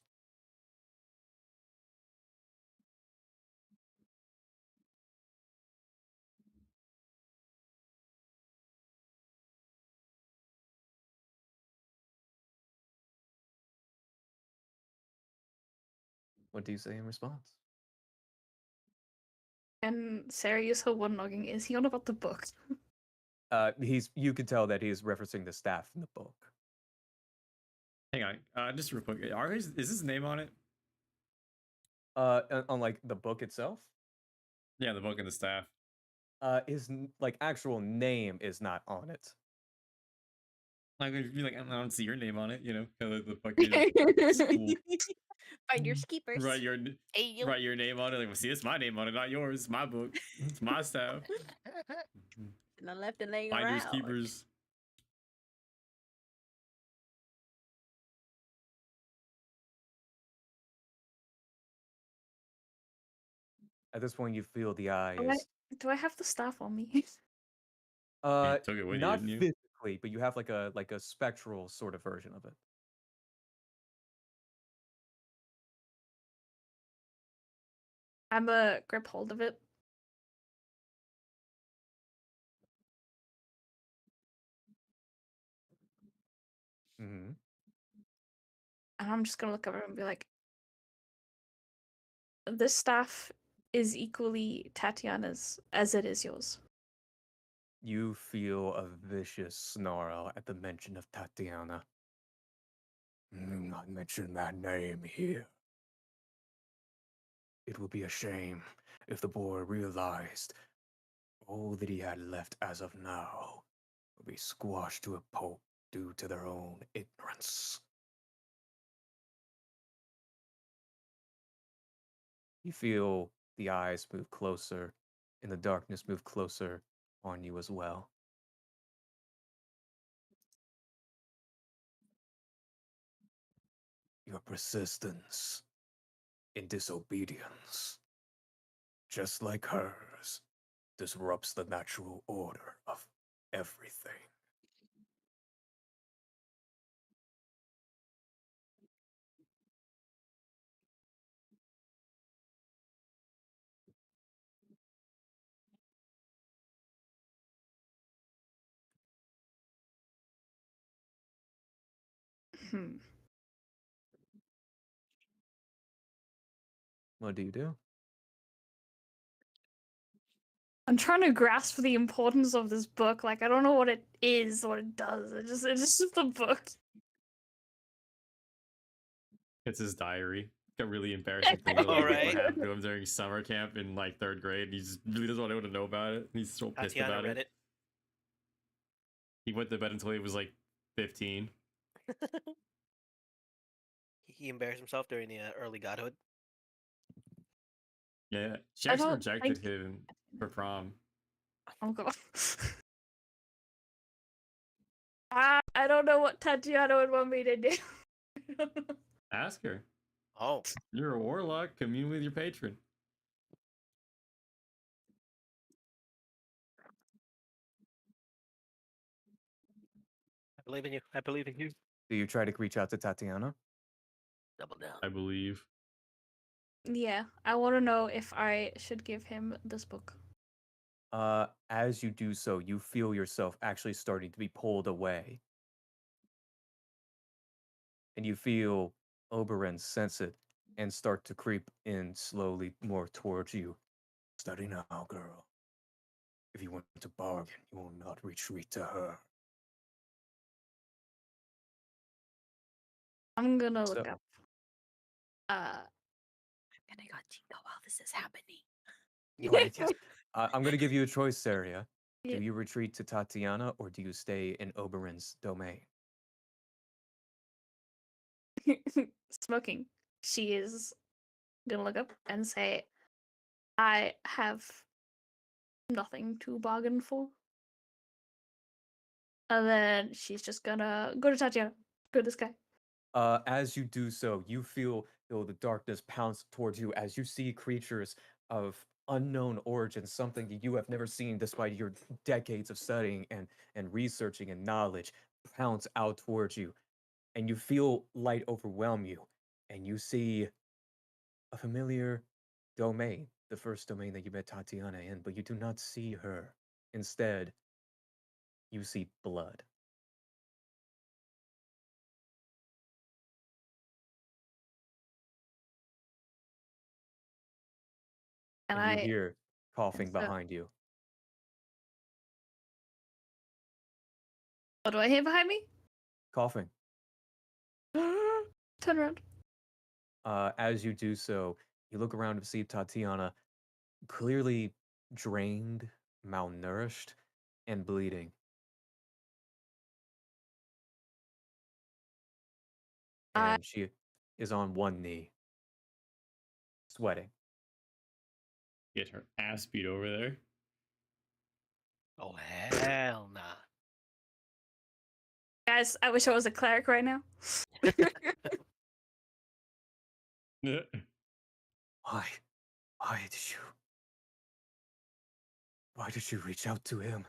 What do you say in response? And Serious her one nogging, is he on about the book? You can tell that he's referencing the staff in the book. Hang on. Just real quick. Is his name on it? On like the book itself, Yeah, the book and the staff. his like actual name is not on it. Like, if you're like, I don't see your name on it, you know? The fucking school. Find your skeepers. Write your Hey, you. write your name on it. Like, well, see, it's my name on it, not yours. It's my book. It's my staff. And I left it laying Finders around. keepers. At this point, you feel the eyes. Do I have the staff on me? took it with you, Not didn't you? physically, but you have like a spectral sort of version of it. I'm a grip hold of it. Mm-hmm. And I'm just gonna look over and be like, this staff is equally Tatiana's as it is yours. You feel a vicious snarl at the mention of Tatiana. Do not mention that name here. It would be a shame if the boy realized all that he had left as of now would be squashed to a pulp due to their own ignorance. You feel the eyes move closer, and the darkness move closer on you as well. Your persistence in disobedience just like hers, disrupts the natural order of everything. Hmm. What do you do? I'm trying to grasp the importance of this book. Like, I don't know what it is, what it does. It's just a book. It's his diary. A really embarrassing thing that All like right. happened to him during summer camp in like 3rd grade. He just really doesn't want anyone to know about it. He's so pissed Tatiana about read it. it. He went to bed until he was like 15. He embarrassed himself during the early godhood. Yeah, she I actually don't rejected think- him for prom. Oh god. I don't know what Tatiana would want me to do. Ask her. Oh, You're a warlock. Commune with your patron. I believe in you. I believe in you. Do you try to reach out to Tatiana? Double down. I believe. Yeah, I want to know if I should give him this book. As you do so, you feel yourself actually starting to be pulled away. And you feel Oberyn sense it and start to creep in slowly more towards you. Study now, girl. If you want to bargain, you will not retreat to her. I'm gonna look So- up. I'm gonna go Jingo while this is happening. Right, yes. I'm going to give you a choice, Seria. Yeah. Do you retreat to Tatiana or do you stay in Oberyn's domain? Smoking. She is gonna look up and say, I have nothing to bargain for. And then she's just gonna go to Tatiana. Go to this guy. As you do so, you feel the darkness pounce towards you as you see creatures of unknown origin, something that you have never seen despite your decades of studying and researching and knowledge pounce out towards you. And you feel light overwhelm you, and you see a familiar domain, the first domain that you met Tatiana in, but you do not see her. Instead, you see blood. And And you I hear coughing so- behind you. what do I hear behind me? Coughing. Turn around. As you do so, you look around to see Tatiana clearly drained, malnourished, and bleeding. I- And she is on one knee, sweating. Get her ass beat over there. Oh hell nah. Guys, I wish I was a cleric right now. Why? Why did you? Why did you reach out to him?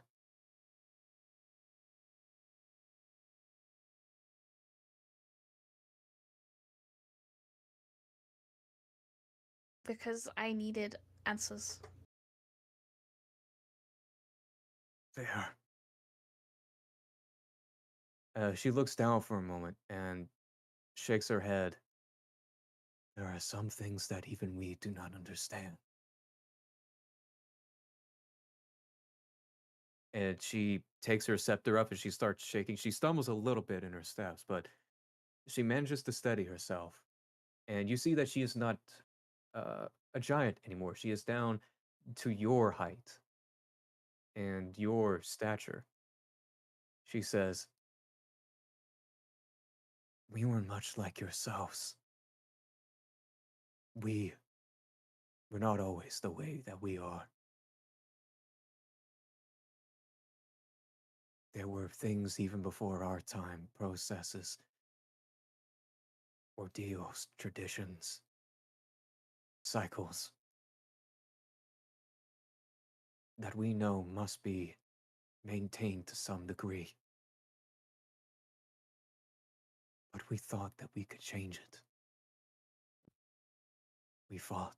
Because I needed answers. There. She looks down for a moment and shakes her head. There are some things that even we do not understand. And she takes her scepter up and she starts shaking. She stumbles a little bit in her steps, but she manages to steady herself. And you see that she is not a giant anymore. She is down to your height and your stature. She says, we were much like yourselves. We were not always the way that we are. There were things even before our time, processes, ordeals, traditions, cycles. that we know must be maintained to some degree. But we thought that we could change it. We fought.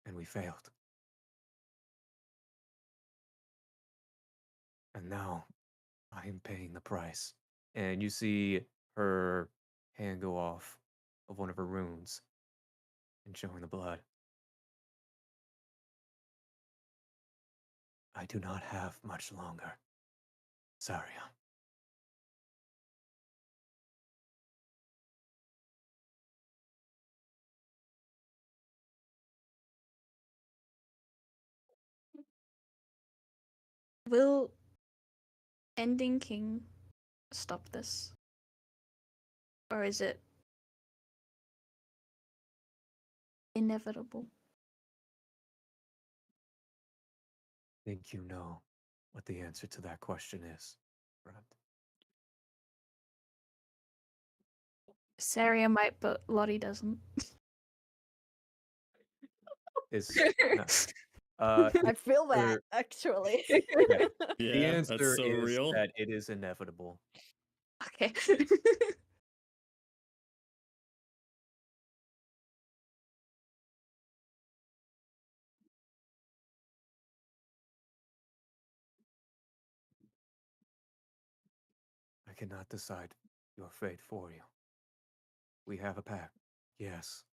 And we failed. And now I am paying the price. And you see her hand go off of one of her runes and showing the blood. I do not have much longer, Seria. Will ending King stop this? Or is it inevitable? Think you know what the answer to that question is, friend? Saria might, but Lottie doesn't. Is no. I feel that answer- actually. The Yeah, that's answer so is real. that it is inevitable. Okay. I cannot decide your fate for you. We have a pact, yes.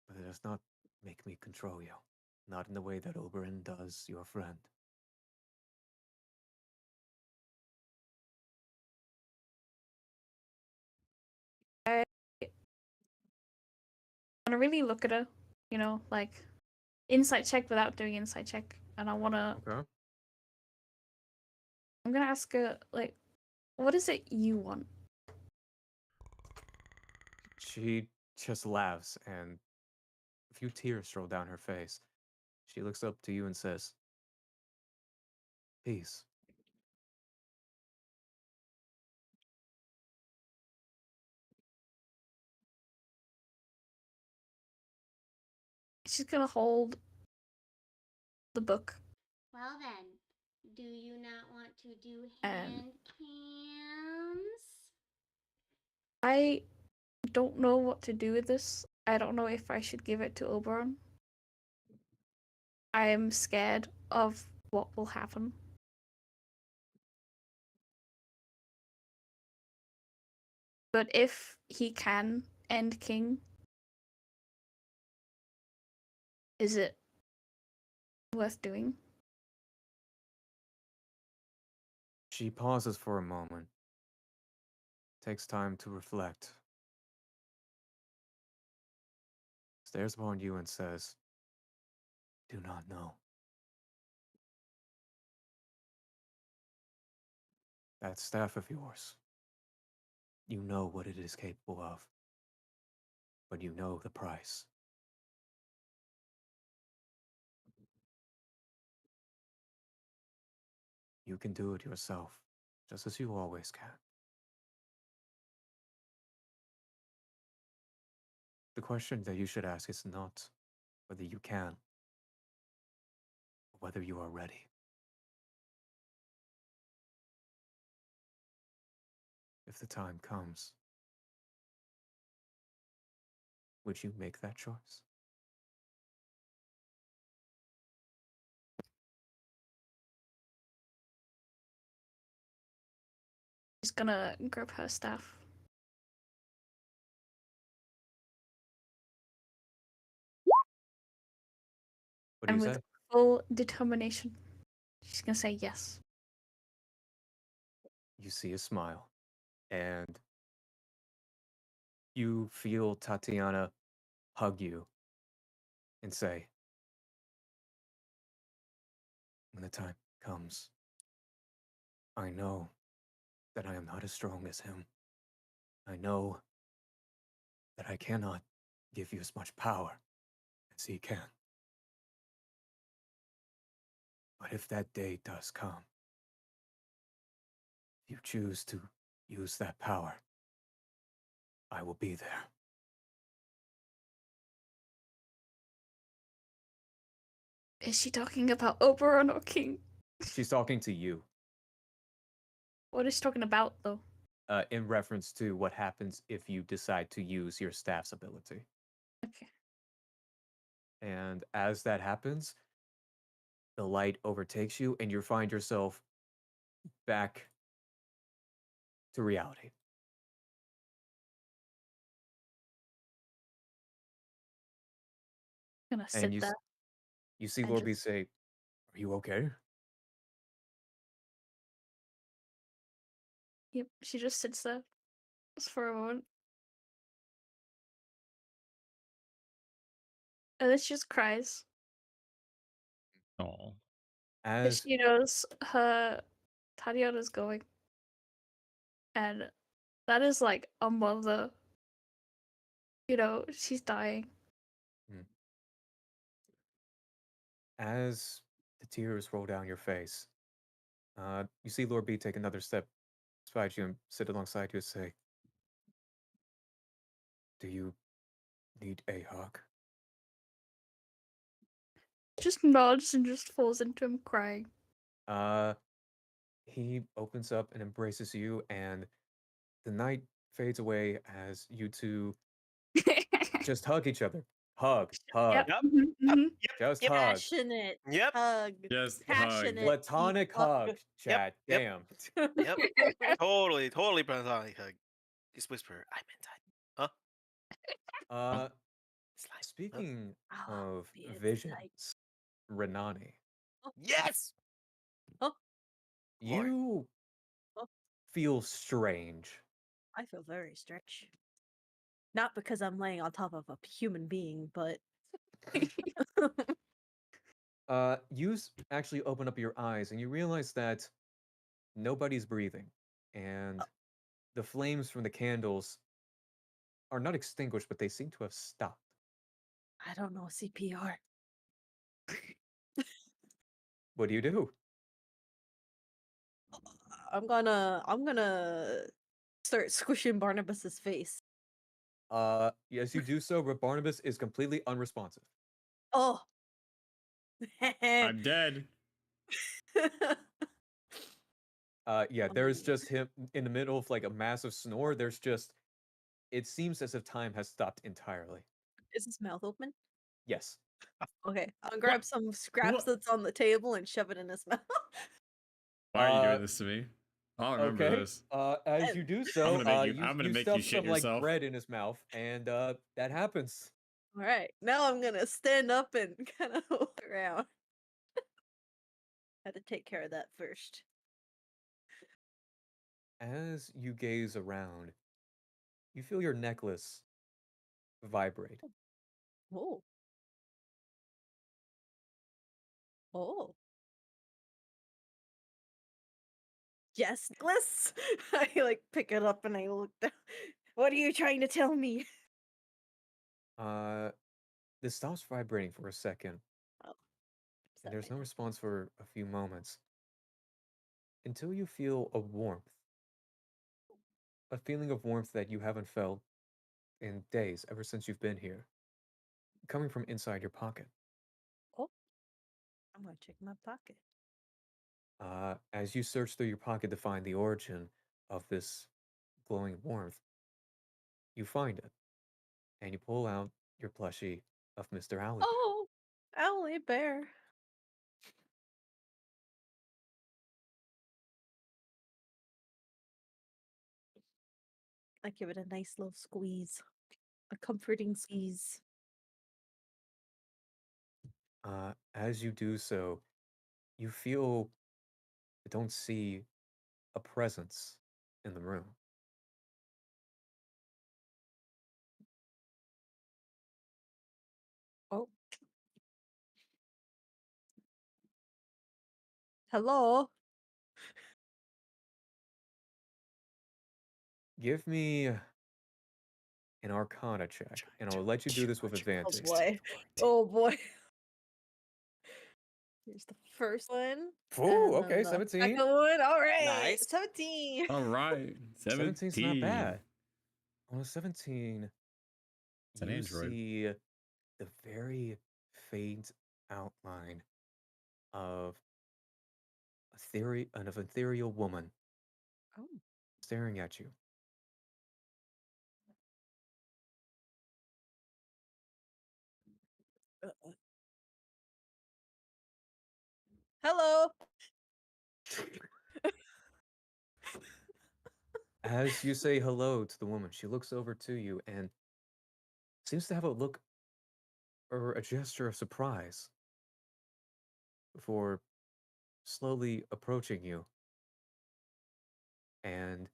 But it does not make me control you. Not in the way that Oberyn does your friend. I want to really look at her, you know, like insight check without doing insight check. And I want to, Okay. I'm going to ask her, like, what is it you want? She just laughs, and a few tears roll down her face. She looks up to you and says, Peace. She's going to hold the book. Well then, do you not want to do And- hand cams? I don't know what to do with this. I don't know if I should give it to Oberon. I am scared of what will happen. But if he can end King, is it worth doing? She pauses for a moment, takes time to reflect, stares upon you and says, Do not know. That staff of yours, you know what it is capable of, but you know the price. You can do it yourself, just as you always can. The question that you should ask is not whether you can, but whether you are ready. If the time comes, would you make that choice? She's gonna grab her staff. What do And you with say? full determination, she's gonna say yes. You see a smile, and you feel Tatiana hug you and say, When the time comes, I know that I am not as strong as him. I know that I cannot give you as much power as he can. But if that day does come, if you choose to use that power, I will be there. Is she talking about Oberon or King? She's talking to you. What is she talking about, though? In reference to what happens if you decide to use your staff's ability. Okay. And as that happens, the light overtakes you and you find yourself back to reality. I'm gonna sit And there. you see and Lord B just- say, "Are you okay?" Yep, she just sits there. Just for a moment. And then she just cries. Oh, Because As she knows her Tatiana's going. And that is like a mother. You know, she's dying. as the tears roll down your face, you see Lord B take another step beside you and sit alongside you and say, "Do you need a hug?" Just nods and just falls into him crying. He opens up and embraces you, and the night fades away as you two just hug each other. Hug, hug, Yep. Yep. mhm. just Yep. hug. Passionate Yep. hug. Just hug. Passionate. Platonic deep hug. hug, chat. yep. Damn. Yep. Totally platonic hug. Just whisper, I'm inside. Huh? Slime. Speaking Ah, of be inside. visions, Renani, Yes. Oh, Lord. you Oh. feel strange. I feel very strange. Not because I'm laying on top of a human being, but Actually open up your eyes and you realize that nobody's breathing, and the flames from the candles are not extinguished, but they seem to have stopped. I don't know CPR. What do you do? I'm gonna start squishing Barnabas's face. Yes, you do so, but Barnabas is completely unresponsive. Oh. I'm dead. Yeah, there's just him in the middle of like a massive snore. There's just, it seems as if time has stopped entirely. Is his mouth open? Yes. Okay, I'll grab some scraps What? that's on the table and shove it in his mouth. Why are you Uh, doing this to me? I'll remember Okay. this. As you do so, I'm gonna you make you stuff shit some like yourself. bread in his mouth, and that happens. All right, now I'm gonna stand up and kind of look around. Had to take care of that first. As you gaze around, you feel your necklace vibrate. Oh. Oh. Yes, necklace. I like pick it up and I look down. What are you trying to tell me? This stops vibrating for a second, Oh, and there's no response for a few moments until you feel a feeling of warmth that you haven't felt in days ever since you've been here, coming from inside your pocket. Oh, I'm gonna check my pocket. As you search through your pocket to find the origin of this glowing warmth, you find it, and you pull out your plushie of Mr. Owly Bear. Oh, Owly Bear. I give it a nice little squeeze, a comforting squeeze. As you do so, you feel, don't see a presence in the room. Oh. Hello. Give me an Arcana check, and I'll let you do this with Oh advantage. boy. Oh boy. Here's the first one. Ooh, and okay, then the 17. Second one. All right. Nice. 17. All right, 17's not 17. bad. On a 17, It's an you android. see the very faint outline of an ethereal woman Oh. staring at you. Hello. As you say hello to the woman, she looks over to you and seems to have a look or a gesture of surprise before slowly approaching you. And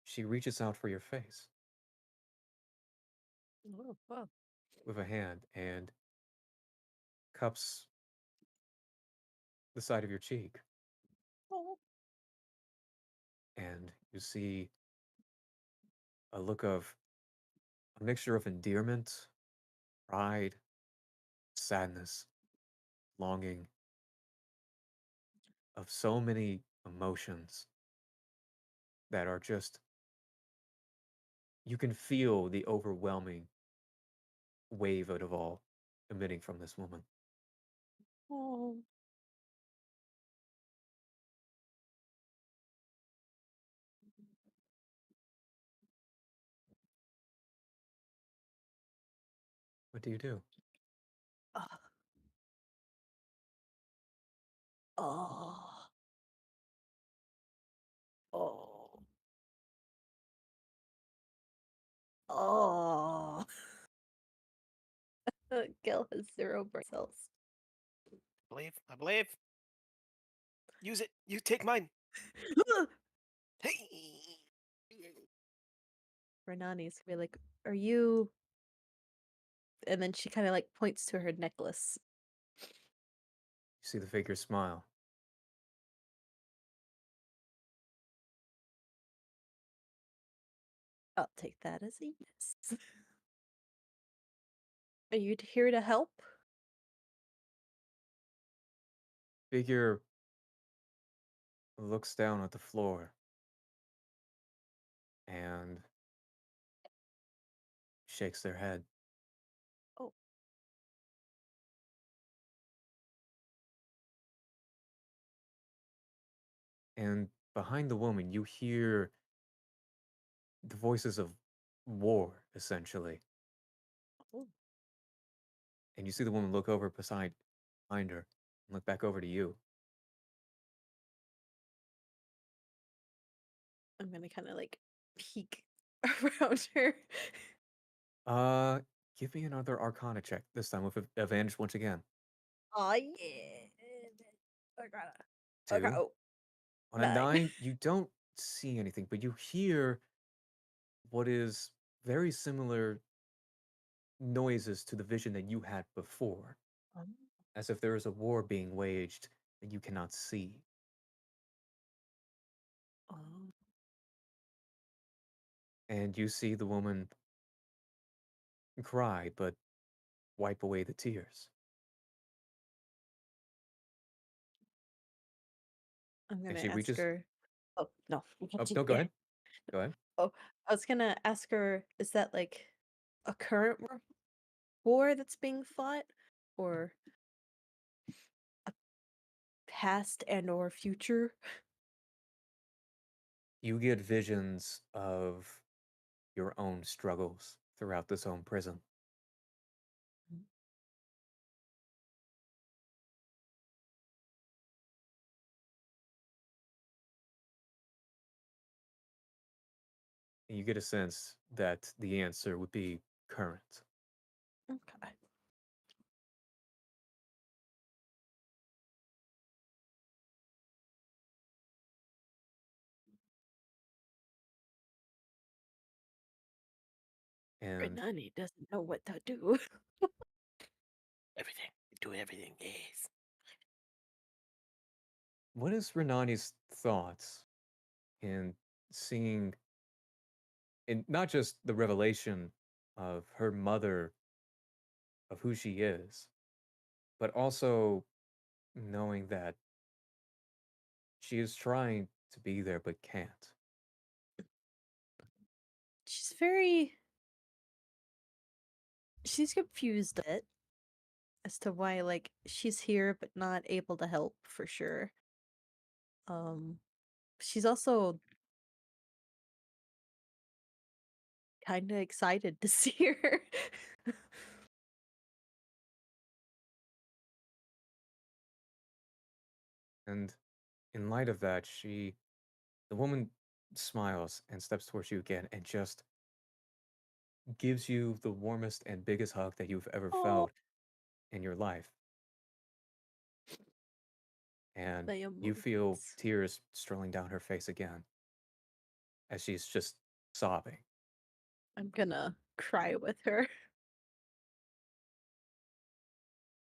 she reaches out for your face Oh, wow. with a hand and cups the side of your cheek. Oh. And you see a look of a mixture of endearment, pride, sadness, longing, of so many emotions that are just, you can feel the overwhelming wave of it all emitting from this woman. Oh. What do you do? Oh. Oh. Oh. Gil has 0 brain cells. I believe. Use it. You take mine. Hey. Renani's gonna be like, "Are you?" And then she kind of like points to her necklace. You see the figure smile. I'll take that as a yes. Are you here to help? Figure looks down at the floor and shakes their head. Oh. And behind the woman, you hear the voices of war, essentially. Oh. And you see the woman look over behind her and look back over to you. I'm gonna kind of like peek around her. Uh, Give me another Arcana check, this time with advantage once again. Oh yeah. I gotta. Okay. 2. Oh, On a 9. 9, you don't see anything, but you hear what is very similar noises to the vision that you had before, as if there is a war being waged that you cannot see. Oh. And you see the woman cry, but wipe away the tears. I'm And gonna she ask reaches. her. Oh no, I'm Oh, catching no, go air. ahead. Go ahead. Oh, I was gonna ask her, is that like a current war that's being fought, or a past and or future? You get visions of your own struggles throughout this home prison. And you get a sense that the answer would be current. Okay. And Renani doesn't know what to do. Everything. Doing everything. Yes. what is Renani's thoughts in seeing, in not just the revelation of her mother, of who she is, but also knowing that she is trying to be there but can't? She's very. She's confused a bit. as to why like she's here but not able to help for sure. She's also kind of excited to see her. And in light of that, the woman smiles and steps towards you again and just gives you the warmest and biggest hug that you've ever Oh, felt in your life. And my you feel emotions. tears strolling down her face again as she's just sobbing. I'm gonna cry with her.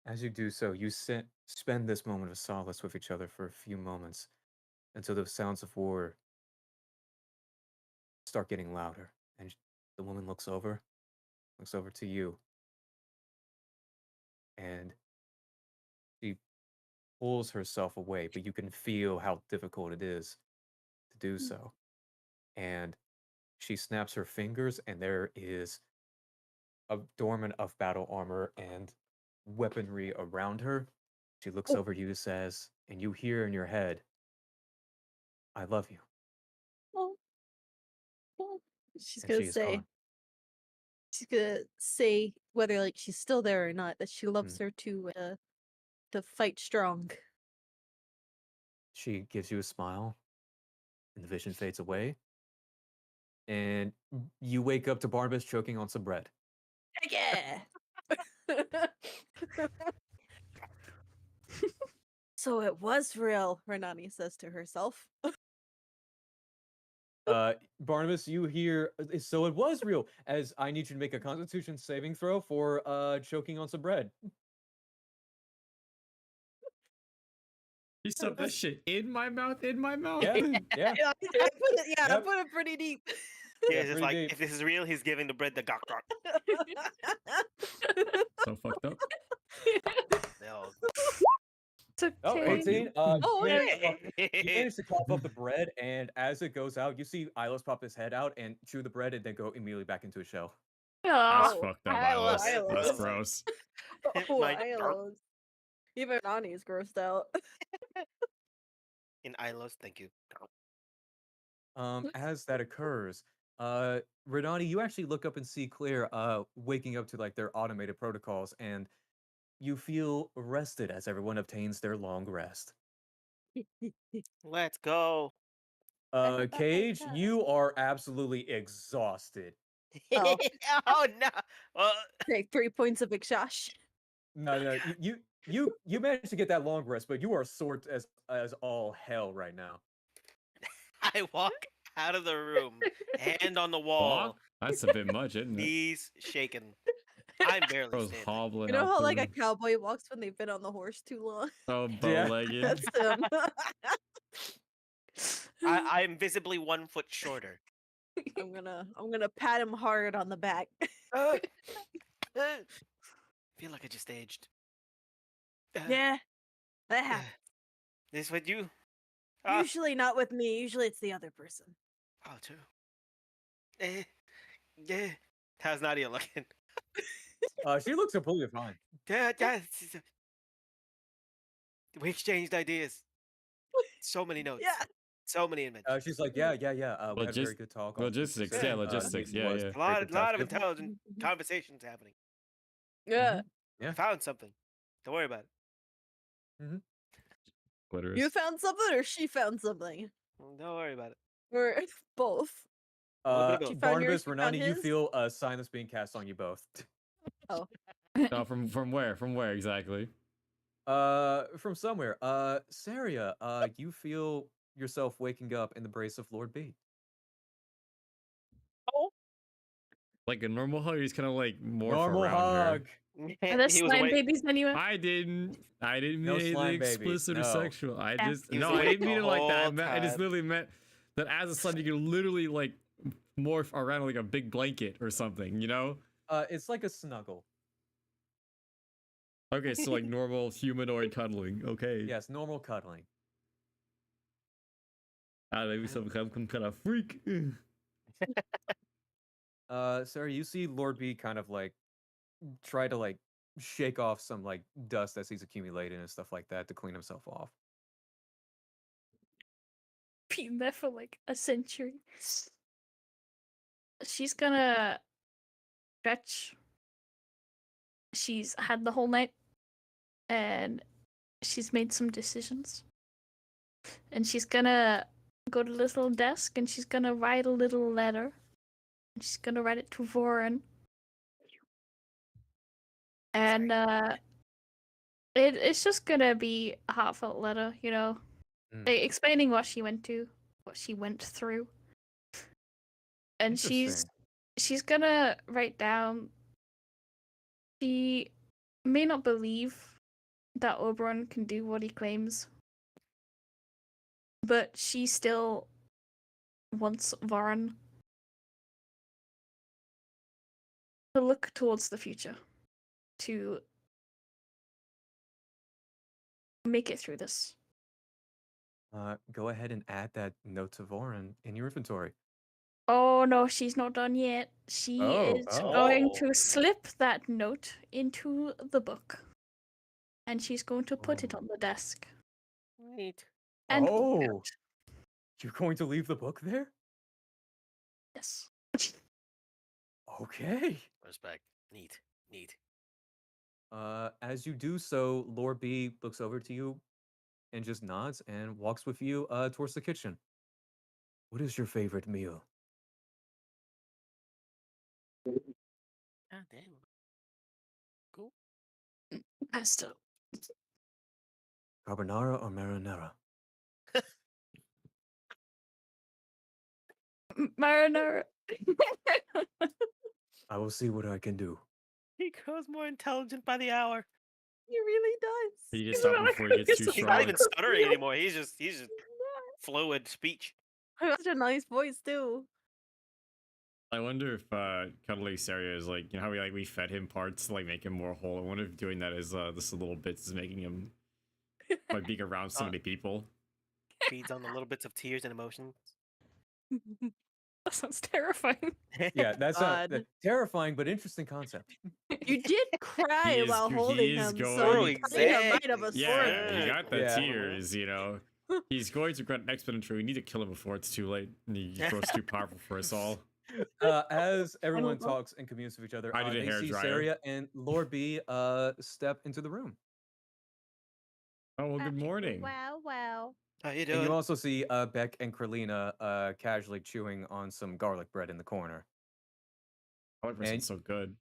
As you do so, you spend this moment of solace with each other for a few moments until the sounds of war start getting louder. And the woman looks over to you, and she pulls herself away, but you can feel how difficult it is to do so. And she snaps her fingers, and there is a dormant of battle armor and weaponry around her. She looks Oh. over you, says, and you hear in your head, "I love you." Oh, oh. She's And gonna she is say, gone. whether like she's still there or not, that she loves Mm. her to fight strong. She gives you a smile, and the vision fades away. And you wake up to Barnabas choking on some bread. Yeah. So it was real, Renani says to herself. Barnabas, you hear, so it was real, as I need you to make a constitution saving throw for choking on some bread. You stuffed that shit in my mouth, Yeah, yeah. I put it, I Yep. put it pretty deep. Yeah, it's just pretty like deep. if this is real, he's giving the bread the gok gok. So fucked up. No. It's Oh, okay. 18. Oh, you okay. managed to cough up the bread, and as it goes out, you see Ilos pop his head out and chew the bread and then go immediately back into his shell. That's Oh, fucked up, I love Ilos. it. That's Ilos. gross. Oh, My Ilos. Even Nani's grossed out. in Ilos, thank you. As that occurs, Renani, you actually look up and see Claire waking up to like their automated protocols, and you feel rested as everyone obtains their long rest. Let's go. Cage, you are absolutely exhausted. Oh. Oh no. Well, Take 3 points of exhaustion. No, you managed to get that long rest, but you are sore as all hell right now. I walk out of the room, hand on the wall, Walk? That's a bit much, isn't it? knees shaking. I'm barely Bro's standing. hobbling You know out how the like a room. cowboy walks when they've been on the horse too long? Oh, Yeah. bow-legged. That's him. I'm visibly 1 foot shorter. I'm gonna pat him hard on the back. Feel like I just aged. Yeah, that happens. This what you? Ah, Usually not with me. Usually it's the other person. oh, true. Yeah. How's Nadia looking? She looks completely fine. Yeah. We exchanged ideas. So many notes. Yeah. So many inventions. She's like, yeah. We had a very Logis- good talk. on logistics, decision. yeah, logistics, Nathan yeah, was yeah. A very lot of productive. intelligent conversations happening. Yeah. Yeah. I found something. Don't worry about it. Clitoris. You found something or she found something? Don't worry about it. Or both. little bit of She both. found yours, Barnabas, you found Renani, you his? feel a silence being cast on you both. Oh. Oh, from where? From where exactly? From somewhere. Seria, you feel yourself waking up in the brace of Lord B. Like a normal hug, he's kind of like morph Normal around hug. are there He was slime awake. babies anywhere? her. I didn't mean No anything slime babies, explicit or no. sexual. I Yeah. just He was no, I awake didn't mean the it like that. whole I just time. literally meant that as a son, you can literally like morph around like a big blanket or something. You know? It's like a snuggle. Okay, so like normal humanoid cuddling. Okay. Yes, normal cuddling. Maybe some kind of freak. Sarah, you see Lord B kind of like try to like shake off some like dust as he's accumulating and stuff like that to clean himself off. Been there for like a century. She's gonna stretch. She's had the whole night, and she's made some decisions. And she's gonna go to this little desk, and she's gonna write a little letter. And she's gonna write it to Voren. And it's just gonna be a heartfelt letter, you know, explaining what she went through, and she's gonna write down. She may not believe that Oberon can do what he claims, but she still wants Voren to look towards the future, to make it through this. Go ahead and add that note to Voren in your inventory. Oh no, she's not done yet. She is going to slip that note into the book. And she's going to put it on the desk. Neat. And You're going to leave the book there? yes. Okay. Respect. Neat. Neat. As you do so, Lord B looks over to you and just nods and walks with you towards the kitchen. What is your favorite meal? Ah, damn. Cool. Pasta. Carbonara or marinara? Marinara. I will see what I can do. He grows more intelligent by the hour. He really does. You just stop him before he gets too He's not strong. even stuttering anymore. He's just fluid speech. Such a nice voice too. I wonder if Cuddly Seria is like, you know how we fed him parts to like make him more whole. I wonder if doing that is this little bits is making him by being around so many people. Feeds on the little bits of tears and emotions. That sounds terrifying. Yeah, that's God. terrifying but interesting concept. You did cry is- while he holding is him, going- so Oh, you kind of might have a exactly. sword. Yeah, you got the Yeah. tears, you know. He's going to grant exponential. We need to kill him before it's too late. He grows too powerful for us all. As everyone know. talks and communes with each other, I need a they see hairdryer. Seria and Lord B step into the room. Oh, well, good morning. Wow. How you And doing? you also see Beck and Carlina casually chewing on some garlic bread in the corner. Oh, it's so good.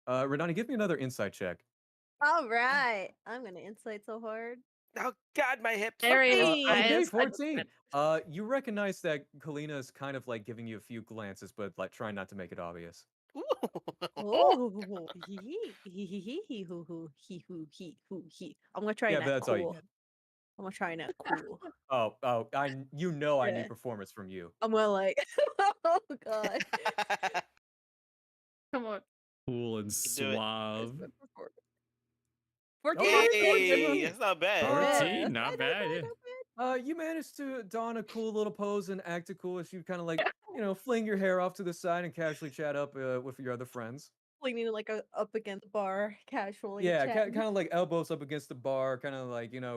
Renani, give me another insight check. All right. I'm gonna insight so hard. Oh God, my hips. Very Okay, nice. 14. You recognize that Kalina is kind of like giving you a few glances, but like trying not to make it obvious. Ooh. Oh, he. I'm gonna try Yeah, and but act that's all you cool. get. I'm gonna try and act cool. I I Yeah. need performance from you. I'm gonna like, oh god. Come on. Cool and do it. suave. 14. Hey, that's not bad. Not bad. 14, not bad. Yeah. You managed to don a cool little pose and act a cool as you kind of like, fling your hair off to the side and casually chat up with your other friends. Leaning like up against the bar, casually. Yeah, chatting. kind of like elbows up against the bar, kind of like, just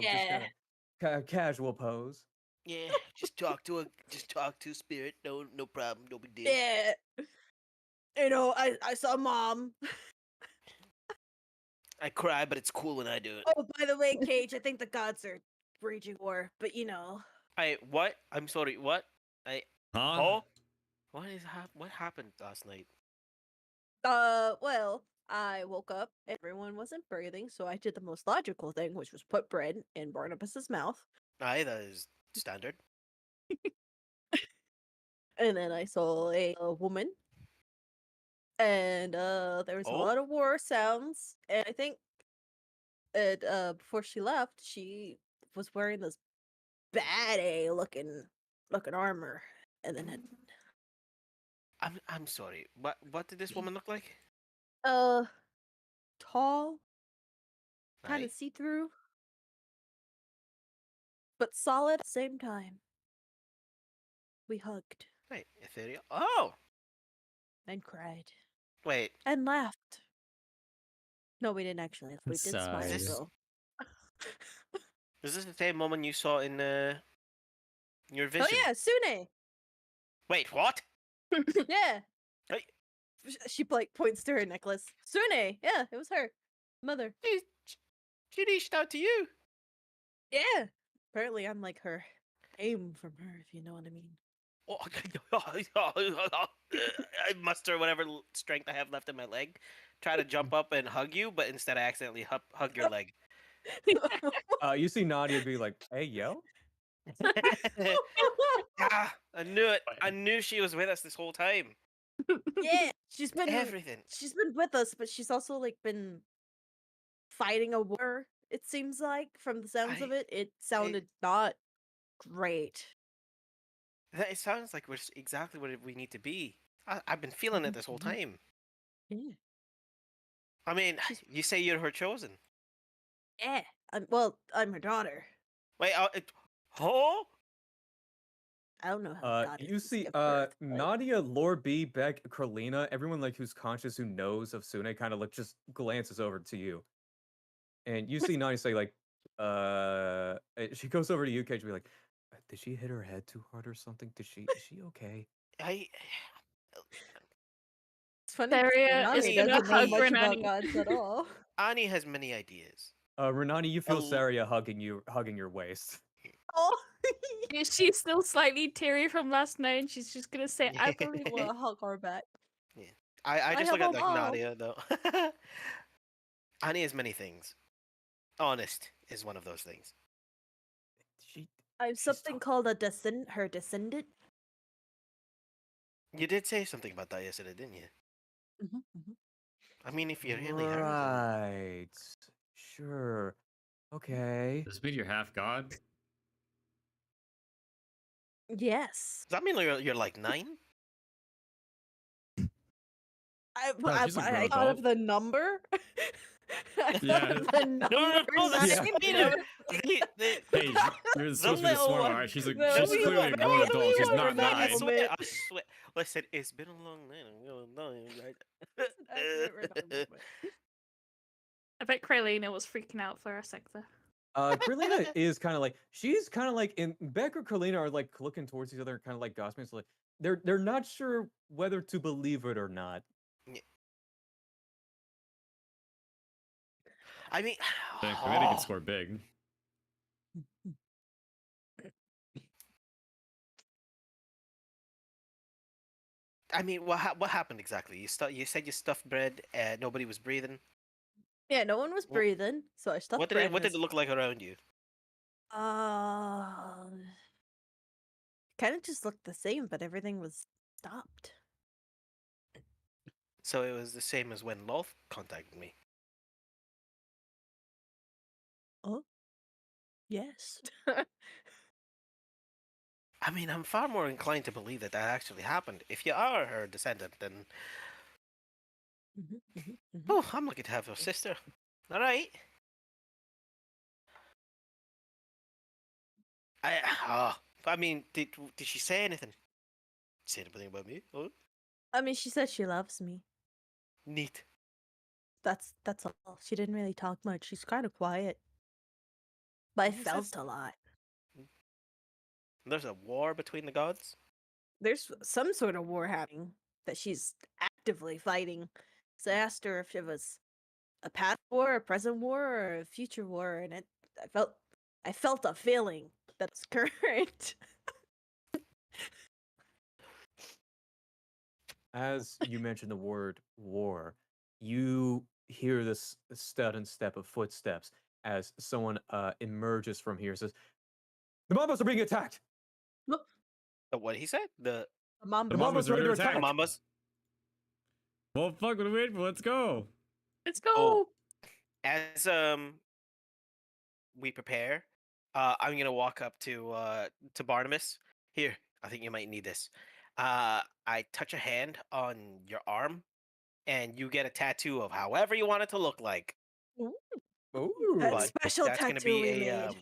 kind of casual pose. Yeah, just talk to spirit. No problem. No big deal. Yeah. I saw mom. I cry, but it's cool when I do it. Oh, by the way, Cage, I think the gods are raging war, but What? I'm sorry. What? Huh? Oh, what happened last night? Well, I woke up and everyone wasn't breathing, so I did the most logical thing, which was put bread in Barnabas's mouth. Aye, that is standard. And then I saw a woman. And there was a Oh? lot of war sounds. And I think before she left, she was wearing this bad A looking armor. And then I'm sorry. What did this woman look like? tall, kind Aye. of see through, but solid at the same time. We hugged Wait, Ethereal. Oh, and cried wait. and laughed. No, we didn't actually. We did smile Sigh. though. Is this the same woman you saw in your Oh vision? yeah, Sune. Wait, what? Yeah. Hey. She like points to her necklace. Sune. Yeah, it was her. Mother. She reached out to you. Yeah. Apparently, I'm like her aim from her, if you know what I mean. Oh, I muster whatever strength I have left in my leg. Try to jump up and hug you, but instead I accidentally hug your leg. You see Nadia be like, "Hey, yo." Ah, I knew it. I knew she was with us this whole time. Yeah, she's been Everything. with us, but she's also like been fighting a war. It seems like from the sounds of it, it sounded not great. It sounds like we're exactly what we need to be. I've been feeling it this whole time. Yeah. I mean, She's- you say you're her chosen. Yeah. I'm her daughter. Wait, oh? I don't know how God You see, give birth, but- Nadia, Lord B, Beck, Carlina, everyone like who's conscious, who knows of Sune, kind of like just glances over to you, and you see Nadia say like, she goes over to you, Cage, be like, "Did she hit her head too hard or something? Is she okay?" I It's funny. Seria Renani is gonna doesn't know hug much about Renani. gods at all. Ani has many ideas. Renani, you feel l- Seria hugging your waist. Oh, She's still slightly teary from last night, and she's just gonna say, "I I believe want it." to hug her back. Yeah. I I just look have at a like mom. Nadia though. Ani has many things. Honest is one of those things. She I'm She's something called a her descendant. You did say something about that yesterday, didn't you? Mm-hmm. I mean, if you're really her, then right. Sure. Okay. Does this mean you're half god? Yes. does that mean you're like 9? No, she's a grown I thought adult. of the number. I thought Yeah. of the number. No, that's Yeah. Hey, you're The supposed to be the little smart one. one. Alright, she's The clearly wee a one. grown The adult. wee She's one not for that 9. moment. I swear. Listen, it's been a long night. I'm going Accurate retirement. I bet Krylina was freaking out for a sec there. Carlina is kind of like, she's kind of like, in Beck or Carlina are like looking towards each other, kind of like gossiping. So like they're not sure whether to believe it or not. I mean, Committee can score big. I mean, what happened exactly? You said you stuffed bread. Nobody was breathing. Yeah, no one was breathing, so I stuffed What bread. did it look like around you? Kind of just looked the same, but everything was stopped. So it was the same as when Loth contacted me. Oh, yes. I mean, I'm far more inclined to believe that actually happened. If you are her descendant, then oh, I'm lucky to have a sister. All right. I mean, did she say anything? Say anything about me? Oh, I mean, she said she loves me. neat. That's all. She didn't really talk much. She's kind of quiet, but I Who felt says- a lot. There's a war between the gods. There's some sort of war happening that she's actively fighting. So I asked her if it was a past war, a present war, or a future war, and I felt a feeling that's current. As you mentioned the word war, you hear this sudden step of footsteps as someone emerges from here. Says, "The Mambas are being attacked. What he said? The Mom, The Mambas are under attack." Mambas. Well, fuck, what are we waiting for? Let's go. Let's go. Oh. As we prepare, I'm gonna walk up to Barnabas. Here, I think you might need this. I touch a hand on your arm, and you get a tattoo of however you want it to look like. Ooh. that But special that's tattoo gonna be we a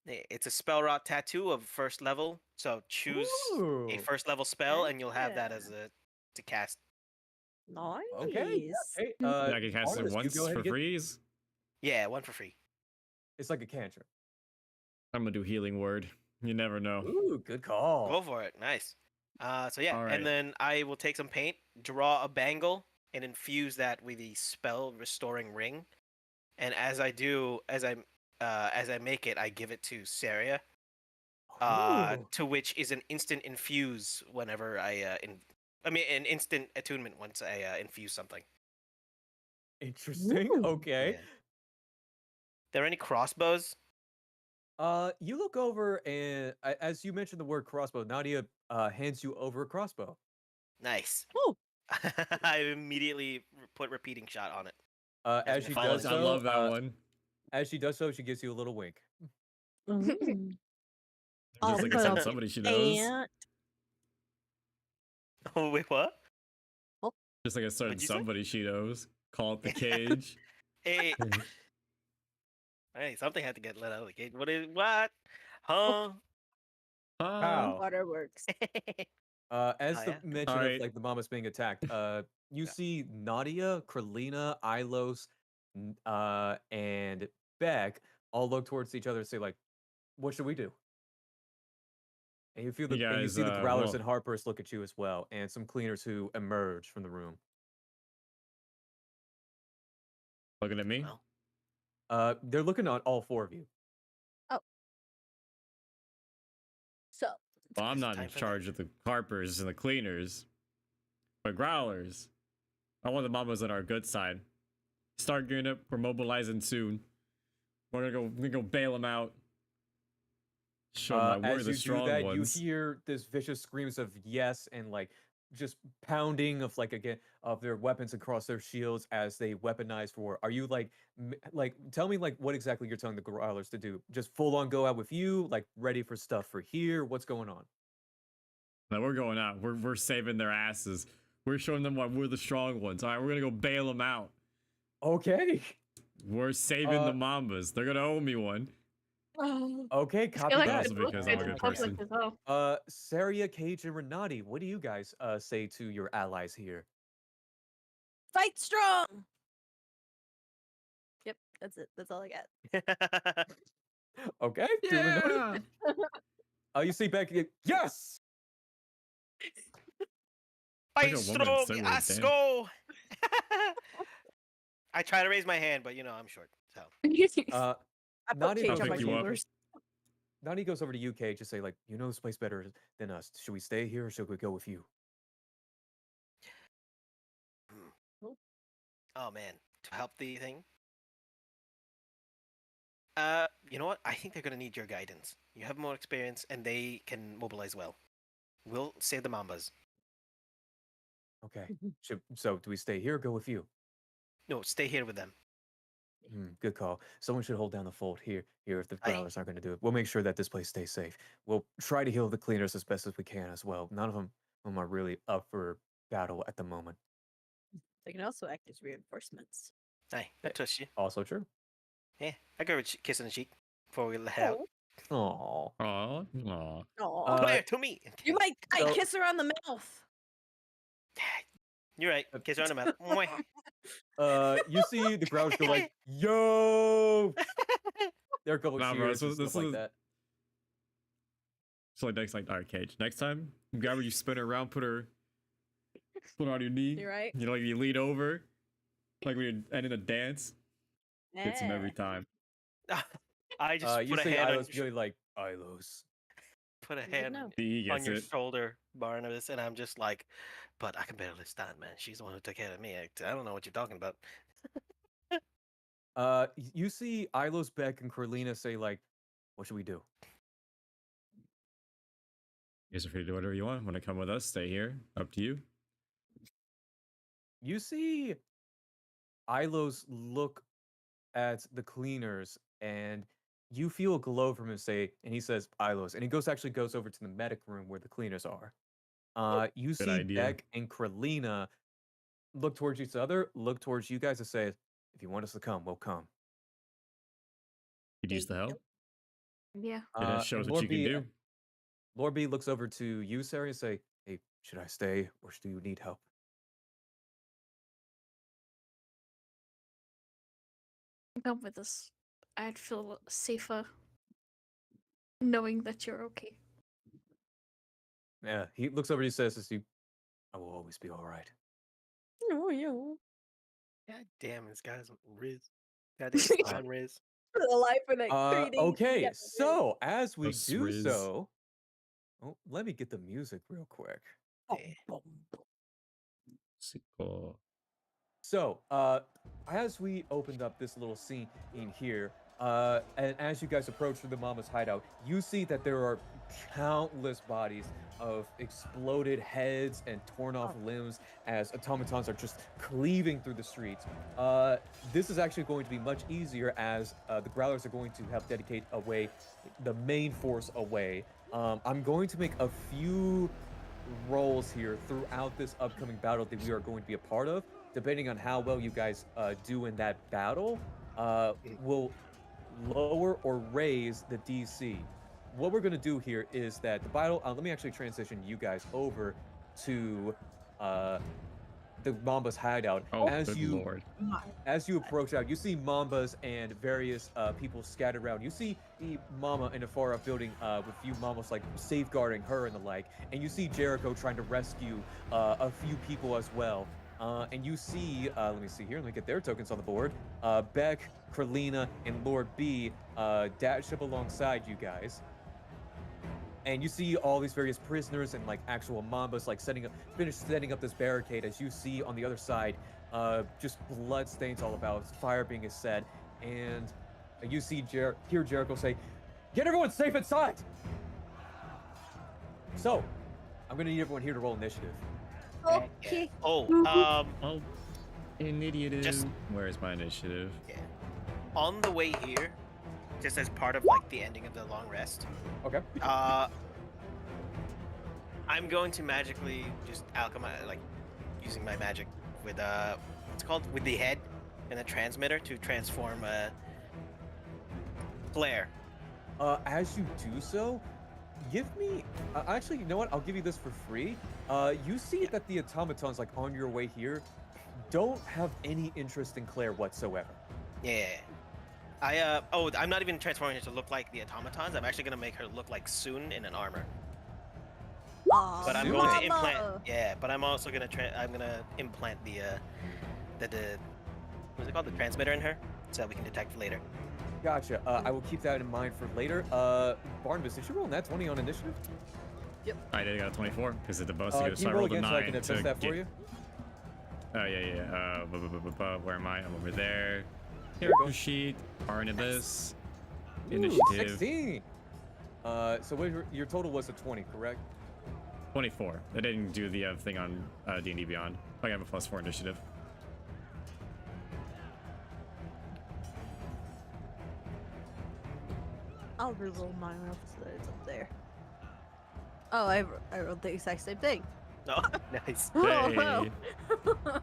made. it's a spell rot tattoo of first level. So choose a Ooh. first level spell, and you'll have that as a to cast. Nice. Okay. Hey, I can cast it Arliss, you once go ahead for and get. freeze. Yeah, one for free. It's like a cantrip. I'm gonna do healing word. You never know. Ooh, good call. Go for it. Nice. So yeah, All and right. then I will take some paint, draw a bangle, and infuse that with the spell restoring ring. And as I do, as I make it, I give it to Seria. Ooh, To which is an instant infuse whenever I mean an instant attunement once I infuse something. interesting. Ooh. Okay. Yeah. There any crossbows? You look over and as you mentioned the word crossbow, Nadia hands you over a crossbow. Nice. Oh. I immediately put repeating shot on it. As my she final does I so, love that one. as she does so, she gives you a little wink. Mm. Just I'll like I put said, up somebody she knows. and Oh wait, what? Just like I said, What'd you say? somebody she knows. Call it the cage. Hey, hey, something had to get let out of the cage. What? Huh? How? waterworks. As Oh the yeah. mention of Alright. like the mama's being attacked, you Yeah. see Nadia, Kralina, Ilos, and Beck all look towards each other and say like, "What should we do?" And you You guys, see the growlers well, and harpers look at you as well, and some cleaners who emerge from the room. looking at me. Well, They're looking at all four of you. Oh. So Well, I'm It's not in time for them. charge of the carpers and the cleaners, but growlers. I want the mamas on our good side. Start gearing up. We're mobilizing soon. We're gonna go bail them out. Show them that we're As the you do strong that, you ones. hear this vicious screams of yes and like just pounding of like again of their weapons across their shields as they weaponize for war. Are you like like tell me like what exactly you're telling the growlers to do? Just full on go out with you, like ready for stuff for here? What's going on? Now we're going out. We're saving their asses. We're showing them why we're the strong ones. All right, we're gonna go bail them out. Okay. We're saving the Uh, Mambas. They're gonna owe me one. Okay, I feel copy like But that. it's also because I'm a good good public person. as well. Seria, Cage, and Renati, what do you guys say to your allies here? fight strong. Yep, that's it. That's all I got. Okay, duly noted. You see Beck again. Yes! Like Fight a woman strong, say words, let's damn. go. I try to raise my hand, but you know I'm short. So Uh, I put Nadia cage goes on my pick you up. shoulders. Nani goes over to you, Cage, to say, like, you know this place better than us. Should we stay here or should we go with you? oh man, to help the thing. You know what? I think they're gonna need your guidance. You have more experience, and they can mobilize well. We'll save the Mambas. Okay. So do we stay here or go with you? No, stay here with them. Good call. Someone should hold down the fort here if the Aye. growlers aren't going to do it. We'll make sure that this place stays safe. We'll try to heal the cleaners as best as we can as well. None of them are really up for battle at the moment. They can also act as reinforcements. Aye, good touch you. Also true. Yeah, I give her a kiss on the cheek before we head out. Aww. Aw, aw. Aw. Come here to me. You might so- kiss her on the mouth. You're right. Kiss her on the mouth. You see the growlers go like, yo! There are a couple Nah, bro, cheers and this stuff like is- that. So like next, like, alright, Cage. Next time, you grab her, you spin her around, put her on your knee. You're right. You know, like you lean over, like when you're ending a dance. Hits him every time. I just You put a see hand on Ilos really like, Ilos. put a Good hand know. He on gets your it. shoulder, Barnabas, and I'm just like, but I can barely stand, man. She's the one who took care of me. I don't know what you're talking about. You see Ilos, Beck, and Corlina say like, what should we do? You guys are free to do whatever you want. Want to come with us? Stay here. Up to you. You see Ilos look at the cleaners and you feel a glow from him and he says, Ilos, and he actually goes over to the medic room where the cleaners are. You Good see idea. Beck and Kralina look towards each other, look towards you guys and say, if you want us to come, we'll come. Could use the help. Yeah. It shows and what Lord you can B, do. Lord B looks over to you, Sarah, and say, hey, should I stay or do you need help? Come with us. I'd feel safer knowing that you're okay. Yeah, he looks over and he says, I will always be all right. No, you. God damn, this guy's Riz. Goddamn slime Riz. Alive for like 3 days. Okay, yeah. so as we Those do Riz. so, oh, let me get the music real quick. Boom, Yeah. boom. Sicko. So, as we opened up this little scene in here, and as you guys approach the Mama's hideout, you see that there are countless bodies of exploded heads and torn off limbs as automatons are just cleaving through the streets. This is actually going to be much easier as the Growlers are going to help dedicate away the main force away. I'm going to make a few roles here throughout this upcoming battle that we are going to be a part of. Depending on how well you guys do in that battle, will lower or raise the DC. What we're going to do here is that the battle, let me actually transition you guys over to the Mamba's hideout. Oh, good lord. As you approach out, you see Mambas and various people scattered around. You see the Mama in a far off building with a few Mamas like safeguarding her and the like. And you see Jericho trying to rescue a few people as well. And you see, let me see here, let me get their tokens on the board. Beck, Kralina, and Lord B dash up alongside you guys. And you see all these various prisoners and like actual Mambas like finish setting up this barricade as you see on the other side, just blood stains all about, fire being set, and you see hear Jericho say, "Get everyone safe inside!" So, I'm gonna need everyone here to roll initiative. Okay. Oh, Oh, initiative. Just- Where's my initiative? on the way here, just as part of like the ending of the long rest, Okay. I'm going to magically just alchemize, like using my magic with what's called with the head and the transmitter to transform flare. As you do so, give me. Actually, you know what? I'll give you this for free. You see that the automatons, like on your way here, don't have any interest in Claire whatsoever. Yeah. I'm not even transforming her to look like the automatons. I'm actually gonna make her look like Soon in an armor. Aw, But I'm Soon? going to Mama. implant. Yeah, but I'm also gonna implant the what's it called, the transmitter in her, so we can detect later. Gotcha. I will keep that in mind for later. Barnabas, did you roll that 20 on initiative? I did got a 24 because of the bonus to Can go. So you I roll rolled a again 9 so I can adjust to that for get. you? Oh yeah. Where am I? I'm over there. There we go. Character sheet. Barnabas. Ooh, Initiative. 16. So what your total was a 20, correct? 24. I didn't do the thing on D&D Beyond. I have a +4 initiative. I'll reroll mine up so that it's up there. Oh, I rolled the exact same thing. Oh, nice. Oh, Hey. no. I'm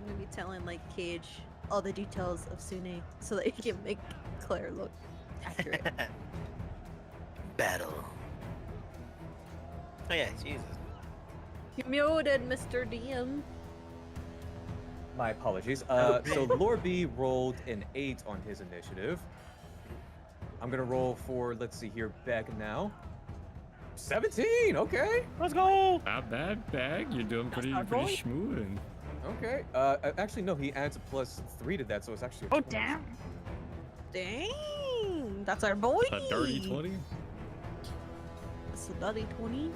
gonna be telling like Cage all the details of Sune so that he can make Claire look accurate. Battle. Oh yeah, Jesus. You muted, Mr. DM. My apologies. Oh, So Lord B rolled an 8 on his initiative. I'm gonna roll for, let's see here, Beck now. 17. Okay. Let's go. Not bad, Bag. You're doing pretty not pretty rolling. smooth. Okay. Actually, no. He adds a +3 to that, so it's actually. Oh, damn. Dang, that's our boy. A dirty 20. It's a dirty 20.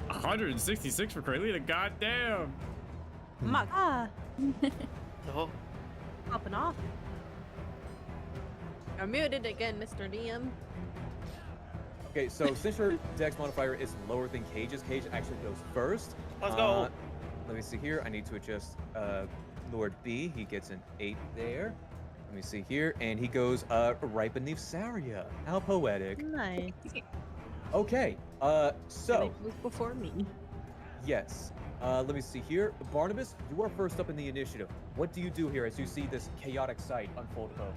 $166 for Kralina. Goddamn. My God, Oh, popping off. You're muted again, Mr. DM. Okay, so since your dex modifier is lower than Cage's, Cage actually goes first. let's go. Let me see here. I need to adjust Lord B. He gets an 8 there. Let me see here. And he goes right beneath Seria. How poetic. Nice. Okay, so, Gonna move before me. yes. Let me see here. Barnabas, you are first up in the initiative. What do you do here as you see this chaotic sight unfold above?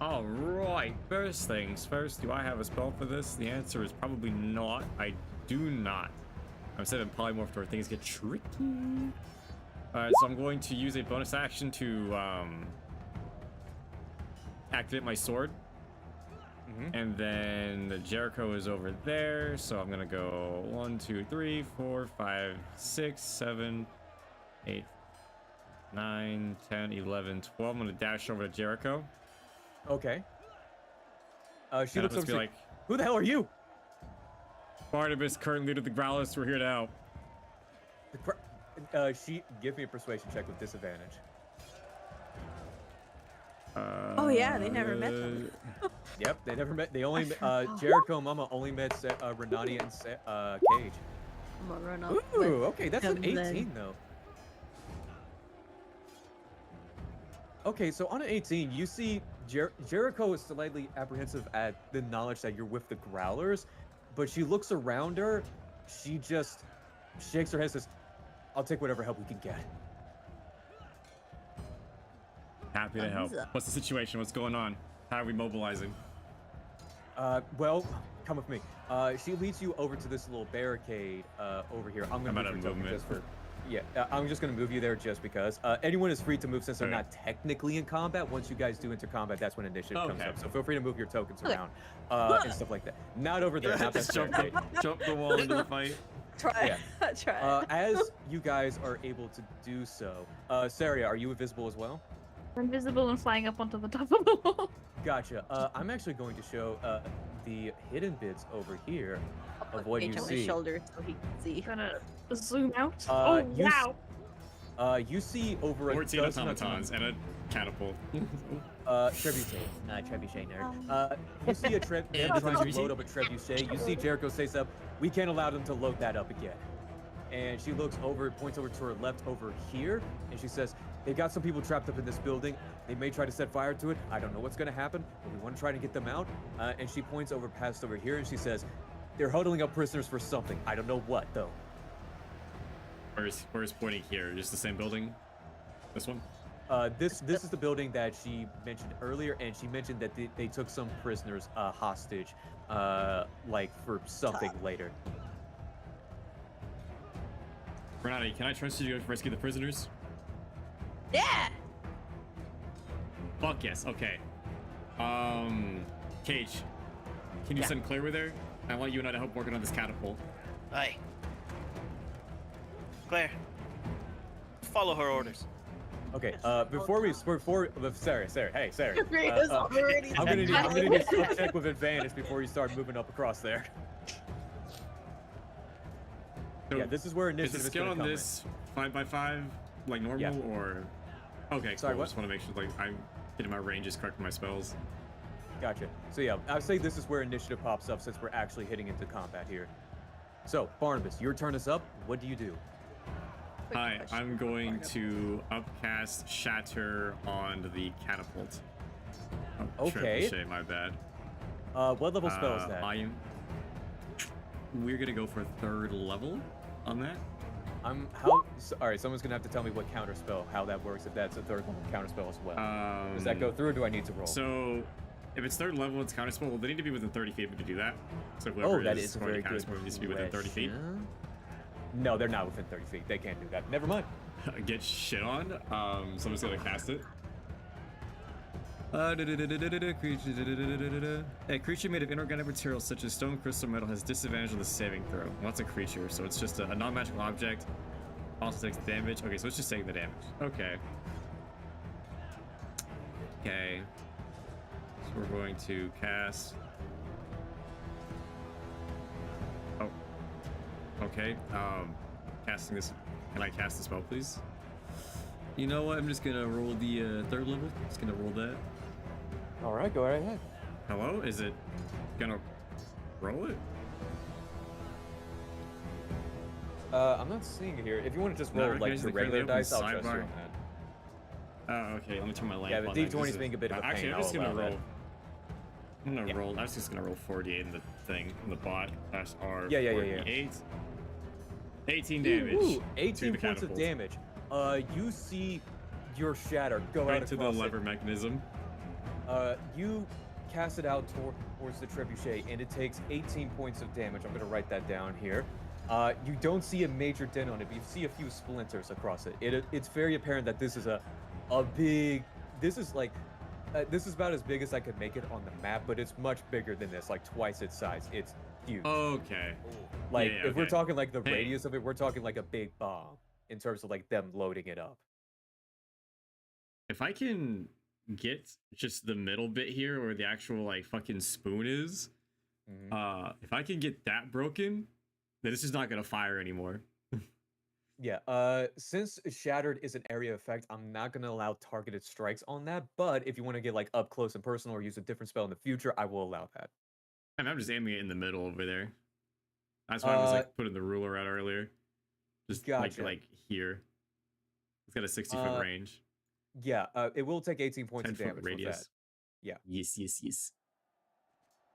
All right. First things first, do I have a spell for this? The answer is probably not. I do not. I'm setting polymorph where things get tricky. All right, so I'm going to use a bonus action to activate my sword. And then the Jericho is over there, so I'm gonna go 1, 2, 3, 4, 5, 6, 7, 8, 9, 10, 11, 12. I'm gonna dash over to Jericho. Okay. She And looks I'll over. just be like, Who the hell are you? Barnabas, current leader of the Growlers, we're here to help. She give me a persuasion check with disadvantage. Oh yeah, they never met them. Yep, they never met. They only forgot. Jericho and Mama only met Renani and Cage. I'm gonna run up. Ooh, with okay, that's an them 18 then. though. Okay, so on an 18, you see Jericho is slightly apprehensive at the knowledge that you're with the Growlers, but she looks around her. She just shakes her head and says, "I'll take whatever help we can get." Happy to help. What's the situation? What's going on? How are we mobilizing? Well, come with me. She leads you over to this little barricade over here. I'm gonna move your token just for. Yeah, I'm just gonna move you there just because. Anyone is free to move since they're not technically in combat. Once you guys do enter combat, that's when initiative comes up. So feel free to move your tokens around and stuff like that. Not over there. Not that barricade. Jump the wall into the fight. Try. Yeah. Try. As you guys are able to do so, Seria, are you invisible as well? I'm invisible and flying up onto the top of the wall. Gotcha. I'm actually going to show the hidden bits over here of what you on see. his shoulder so he can see. Gonna zoom out. You Wow. You see over 14 a dozen automatons and a catapult. Trebuchet. Trebuchet nerd. You see a they're trying to load up a Trebuchet. You see Jericho say stuff. We can't allow them to load that up again. And she looks over, points over to her left over here, and she says, "They got some people trapped up in this building. They may try to set fire to it. I don't know what's going to happen, but we want to try to get them out." And she points over past over here, and she says, "They're huddling up prisoners for something. I don't know what, though." Where's pointing here? Just the same building? This one? This is the building that she mentioned earlier, and she mentioned that they took some prisoners hostage, like for something later. Renati, can I trust you to rescue the prisoners? Yeah. Fuck yes. Okay. Cage, can you send Claire over there? I want you and I to help working on this catapult. Aye. Claire, follow her orders. Okay. Before Sarah, hey, Sarah. Already I'm gonna need a check with advantage before you start moving up across there. So yeah, this is where initiative is the is skill gonna on come this 5x5 like normal or? Okay, Sorry, cool. what? Just want to make sure like I'm getting my ranges correct for my spells. Gotcha. So yeah, I would say this is where initiative pops up since we're actually hitting into combat here. So Barnabas, your turn is up. What do you do? Hi, I'm going to upcast Shatter on the catapult. Oh, Okay. Trebuchet, my bad. What level spell is that? We're gonna go for 3rd level on that. All right, someone's gonna have to tell me what counter spell, how that works, if that's a 3rd level counter spell as well. Does that go through, or do I need to roll? So, if it's 3rd level, it's counter spell. Well, they need to be within 30 feet to do that. So whoever that is a going very to counter good spell needs to be within 30 feet. No, they're not within 30 feet. They can't do that. Never mind. Get shit on. Someone's gonna cast it. A creature made of inorganic materials such as stone, crystal, metal has disadvantage on the saving throw. Well, that's a creature, so it's just a non-magical object. Also takes damage. Okay, so it's just taking the damage. Okay. Okay. So we're going to cast. Oh. Okay. Casting this. Can I cast the spell, please? You know what? I'm just gonna roll the 3rd level. Just gonna roll that. All right, go right ahead. Hello? Is it gonna roll it? I'm not seeing it here. If you want to just roll like recognize the the regular currently dice, open I'll trust you sidebar. on that. Oh, okay. Let me turn my lamp Yeah, on. the then, 'cause D20 is this being a bit of a Actually, pain. I'm just I'll gonna allow roll. that. I'm gonna Yeah. roll. I was just gonna roll 48 in the thing, in the bot. That's R. Yeah. 48. 18 damage. Ooh, 18 to the points of catapult. damage. You see your shatter go out Right to the across it. lever mechanism. You cast it out towards the trebuchet, and it takes 18 points of damage. I'm gonna write that down here. You don't see a major dent on it, but you see a few splinters across it. It's very apparent that this is a big. This is like. This is about as big as I could make it on the map, but it's much bigger than this, like twice its size. It's huge. Okay. Like, Yeah, if we're okay. talking like the Hey. radius of it, we're talking like a big bomb in terms of like them loading it up. If I can get just the middle bit here where the actual like fucking spoon is, if I can get that broken, then this is not gonna fire anymore. Yeah, since Shattered is an area effect, I'm not gonna allow targeted strikes on that, but if you want to get like up close and personal or use a different spell in the future, I will allow that. And I'm just aiming it in the middle over there. That's why I was like putting the ruler out earlier. Just Gotcha. like here. It's got a 60-foot range. Yeah, it will take 18 points of 10-foot damage with that. radius. Yeah. Yes.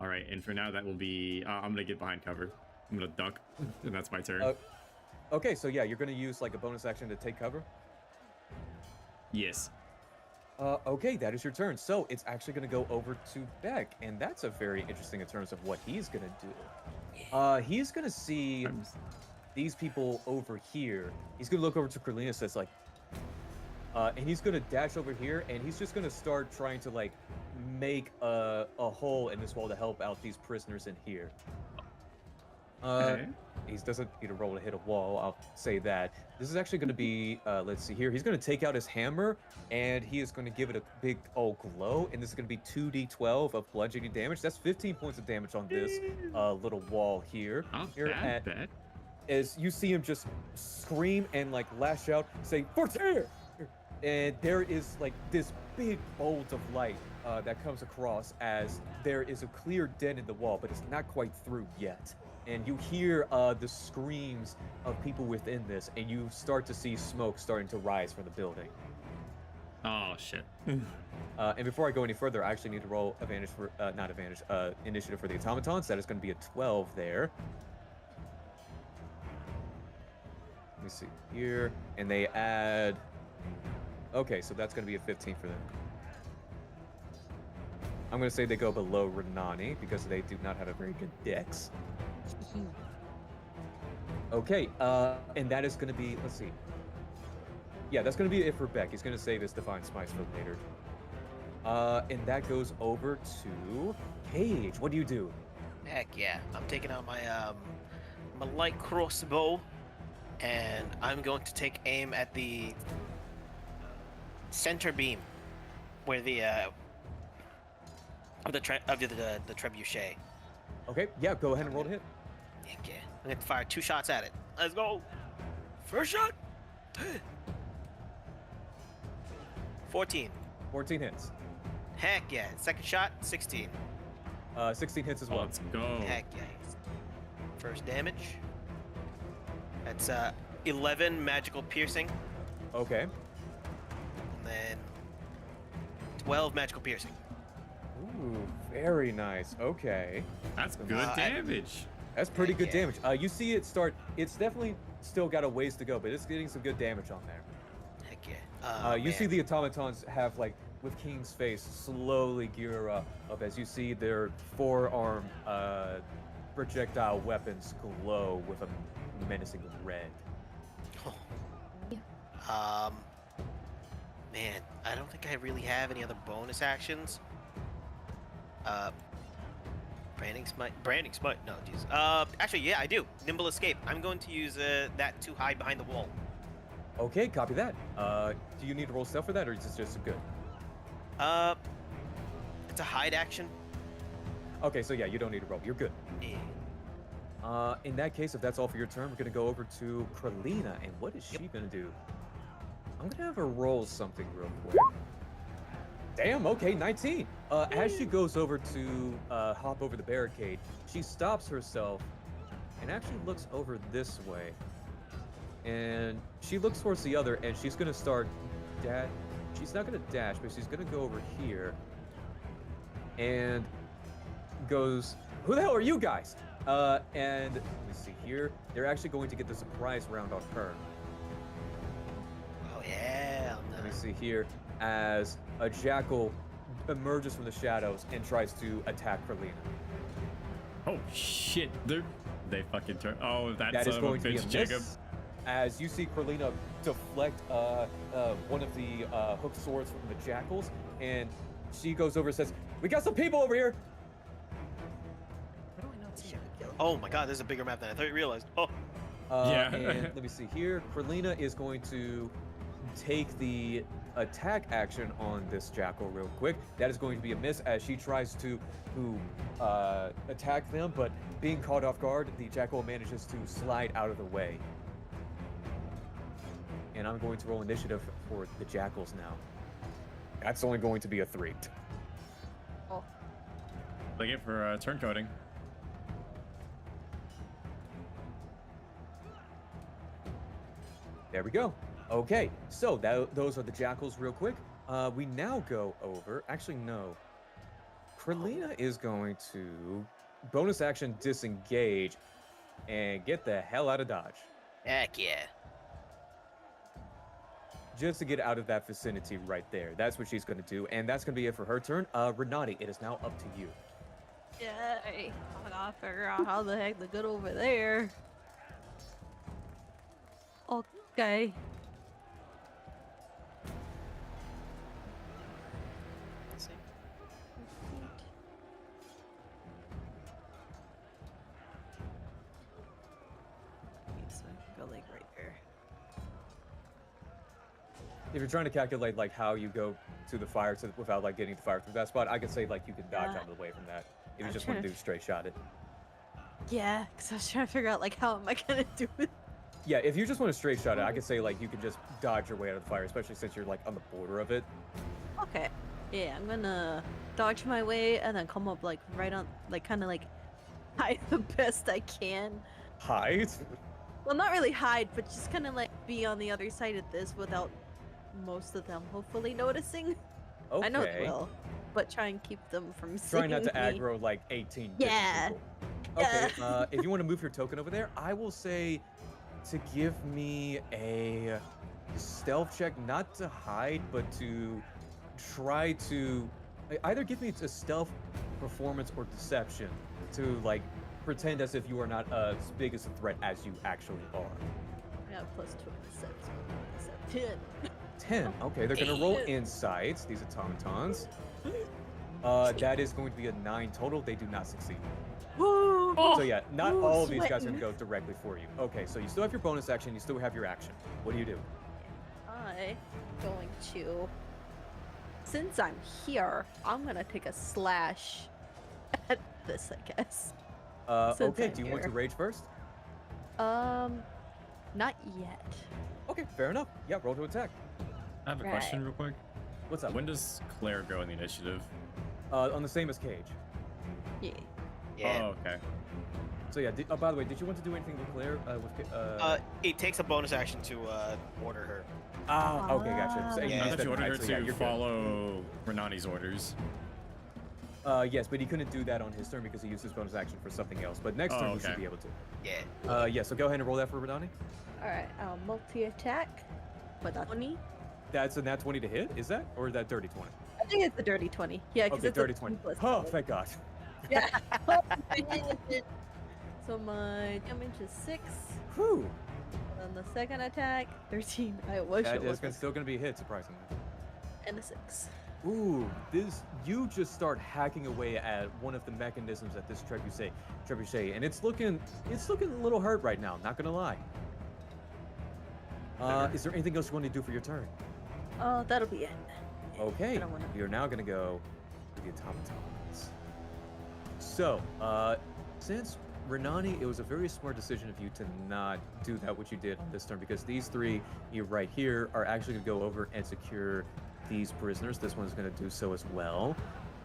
All right, and for now that will be. I'm gonna get behind cover. I'm gonna duck, and that's my turn. Okay, so yeah, you're gonna use like a bonus action to take cover. Yes. Okay, that is your turn. So it's actually gonna go over to Beck, and that's a very interesting in terms of what he's gonna do. He's gonna see these people over here. He's gonna look over to Carlina, says like, and he's gonna dash over here, and he's just gonna start trying to like make a hole in this wall to help out these prisoners in here. Okay. He doesn't need to roll to hit a wall, I'll say that. This is actually going to be, let's see here. He's going to take out his hammer, and he is going to give it a big old glow, and this is going to be 2d12 of bludgeoning damage. That's 15 points of damage on this little wall here. Not Here bad. As you see him just scream and like lash out, say, "Fortier!" And there is like this big bolt of light that comes across as there is a clear dent in the wall, but it's not quite through yet. And you hear the screams of people within this, and you start to see smoke starting to rise from the building. Oh shit. And before I go any further, I actually need to roll advantage for, not advantage, initiative for the automatons. That is going to be a 12 there. Let me see here. And they add... Okay, so that's going to be a 15 for them. I'm going to say they go below Renani because they do not have a very good dex. Okay, and that is going to be, let's see. Yeah, that's going to be it for Beck. He's going to save his Divine Smites for later. And that goes over to Cage. What do you do? Heck yeah. I'm taking out my my light crossbow, and I'm going to take aim at the center beam where the trebuchet. Okay, yeah, go ahead and roll to hit. Heck yeah. I'm going to fire 2 shots at it. Let's go. First shot. 14. 14 hits. Heck yeah. Second shot, 16. 16 hits as well. Let's go. Heck yeah. First damage. That's 11 magical piercing, Okay. and then 12 magical piercing. Ooh, very nice. Okay. That's good damage. That's pretty Heck good yeah. damage. You see it start, it's definitely still got a ways to go, but it's getting some good damage on there. Heck yeah. You see Man. the automatons have, like, with King's face, slowly gear up as you see their forearm projectile weapons glow with a menacing red. Man, I don't think I really have any other bonus actions. Branding smite. No, jeez. Actually, yeah, I do. Nimble escape. I'm going to use that to hide behind the wall. Okay, copy that. Do you need to roll stealth for that, or is this just a good? It's a hide action. Okay, so yeah, you don't need to roll. You're good. Yeah. In that case, if that's all for your turn, we're gonna go over to Kralina, and what is she gonna do? I'm gonna have her roll something real quick. Damn, okay, 19. As she goes over to hop over the barricade, she stops herself and actually looks over this way. And she looks towards the other, and she's gonna start she's not gonna dash, but she's gonna go over here and goes, "Who the hell are you guys?" And let me see here. They're actually going to get the surprise round on her. Oh yeah. Let me see here. As a jackal emerges from the shadows and tries to attack Carlina. Oh shit! They fucking turn. Oh, That that's is a going to be a bitch, miss. Jacob. As you see Carlina deflect one of the hooked swords from the jackals, and she goes over and says, "We got some people over here." How do I not see her? Oh my god, this is a bigger map than I thought you realized. Oh, Yeah. And let me see here. Carlina is going to take the attack action on this jackal real quick. That is going to be a miss as she tries to attack them, but being caught off guard, the jackal manages to slide out of the way. And I'm going to roll initiative for the jackals now. That's only going to be a 3. Oh, Like it for turn coding. There we go. Okay, so those are the jackals real quick. We now go over, actually no. Carlina is going to bonus action disengage and get the hell out of Dodge. heck yeah. Just to get out of that vicinity right there. That's what she's going to do, and that's going to be it for her turn. Renati, it is now up to you. yay! I gotta figure out how the heck to get over there. Okay. Let's see. So I can go like right there. If you're trying to calculate like how you go to the fire without like getting the fire through that spot, I could say like you can dodge Yeah. out of the way from that. If you I'm just want to trying do straight shot it. Yeah, because I was trying to figure out like how am I gonna do it. Yeah, if you just want to straight shot it, I could say like you can just dodge your way out of the fire, especially since you're like on the border of it. Okay. Yeah, I'm gonna dodge my way and then come up like right on, like kind of like hide the best I can. Hide? Well, not really hide, but just kind of like be on the other side of this without most of them hopefully noticing. Okay. I know they will, but try and keep them from Try seeing not to me. aggro like 18 different Yeah. people. Okay, Yeah. if you want to move your token over there, I will say to give me a stealth check, not to hide, but to try to either give me a stealth, performance, or deception to like pretend as if you are not as big as a threat as you actually are. I got +2 in deception. 10. Okay, they're gonna roll insights. These automatons. That is going to be a 9 total. They do not succeed. Woo! So yeah, not Ooh, all of these guys are sweating. gonna go directly for you. Okay, so you still have your bonus action. You still have your action. What do you do? I'm going to, since I'm here, I'm gonna take a slash at this, I guess. Since Okay, I'm do you want to here. rage first? Not yet. Okay, fair enough. Yeah, roll to attack. I have a Right. question real quick. What's up? When does Claire go in the initiative? On the same as Cage. Yeah. Yeah. Oh, okay. So yeah, by the way, did you want to do anything with Claire? It takes a bonus action to order her. Okay, gotcha. So, and Yeah. I used thought that you ordered her actually, yeah, to you're good. follow Renani's orders. Yes, but he couldn't do that on his turn because he used his bonus action for something else. But next Oh, turn he should okay. be able to. Yeah. Yeah, so go ahead and roll that for Radani. Alright, I'll multi-attack with that 20. That's a nat 20 to hit, is that? Or is that dirty 20? I think it's the dirty 20. Yeah, because Okay, it's dirty a 20. 2 + Oh, 7. thank God. Yeah. So my damage is 6. Whew. And then the second attack, 13. I wish That it is was still going to be a hit, surprisingly. and a 6. Ooh, you just start hacking away at one of the mechanisms at this trebuchet, and it's looking a little hurt right now, not gonna lie. Is there anything else you want to do for your turn? Oh, that'll be it. Okay, I don't wanna- you're now gonna go to the automatons. So, since Renani, it was a very smart decision of you to not do that what you did on this turn, because these three you right here are actually gonna go over and secure these prisoners. This one's gonna do so as well.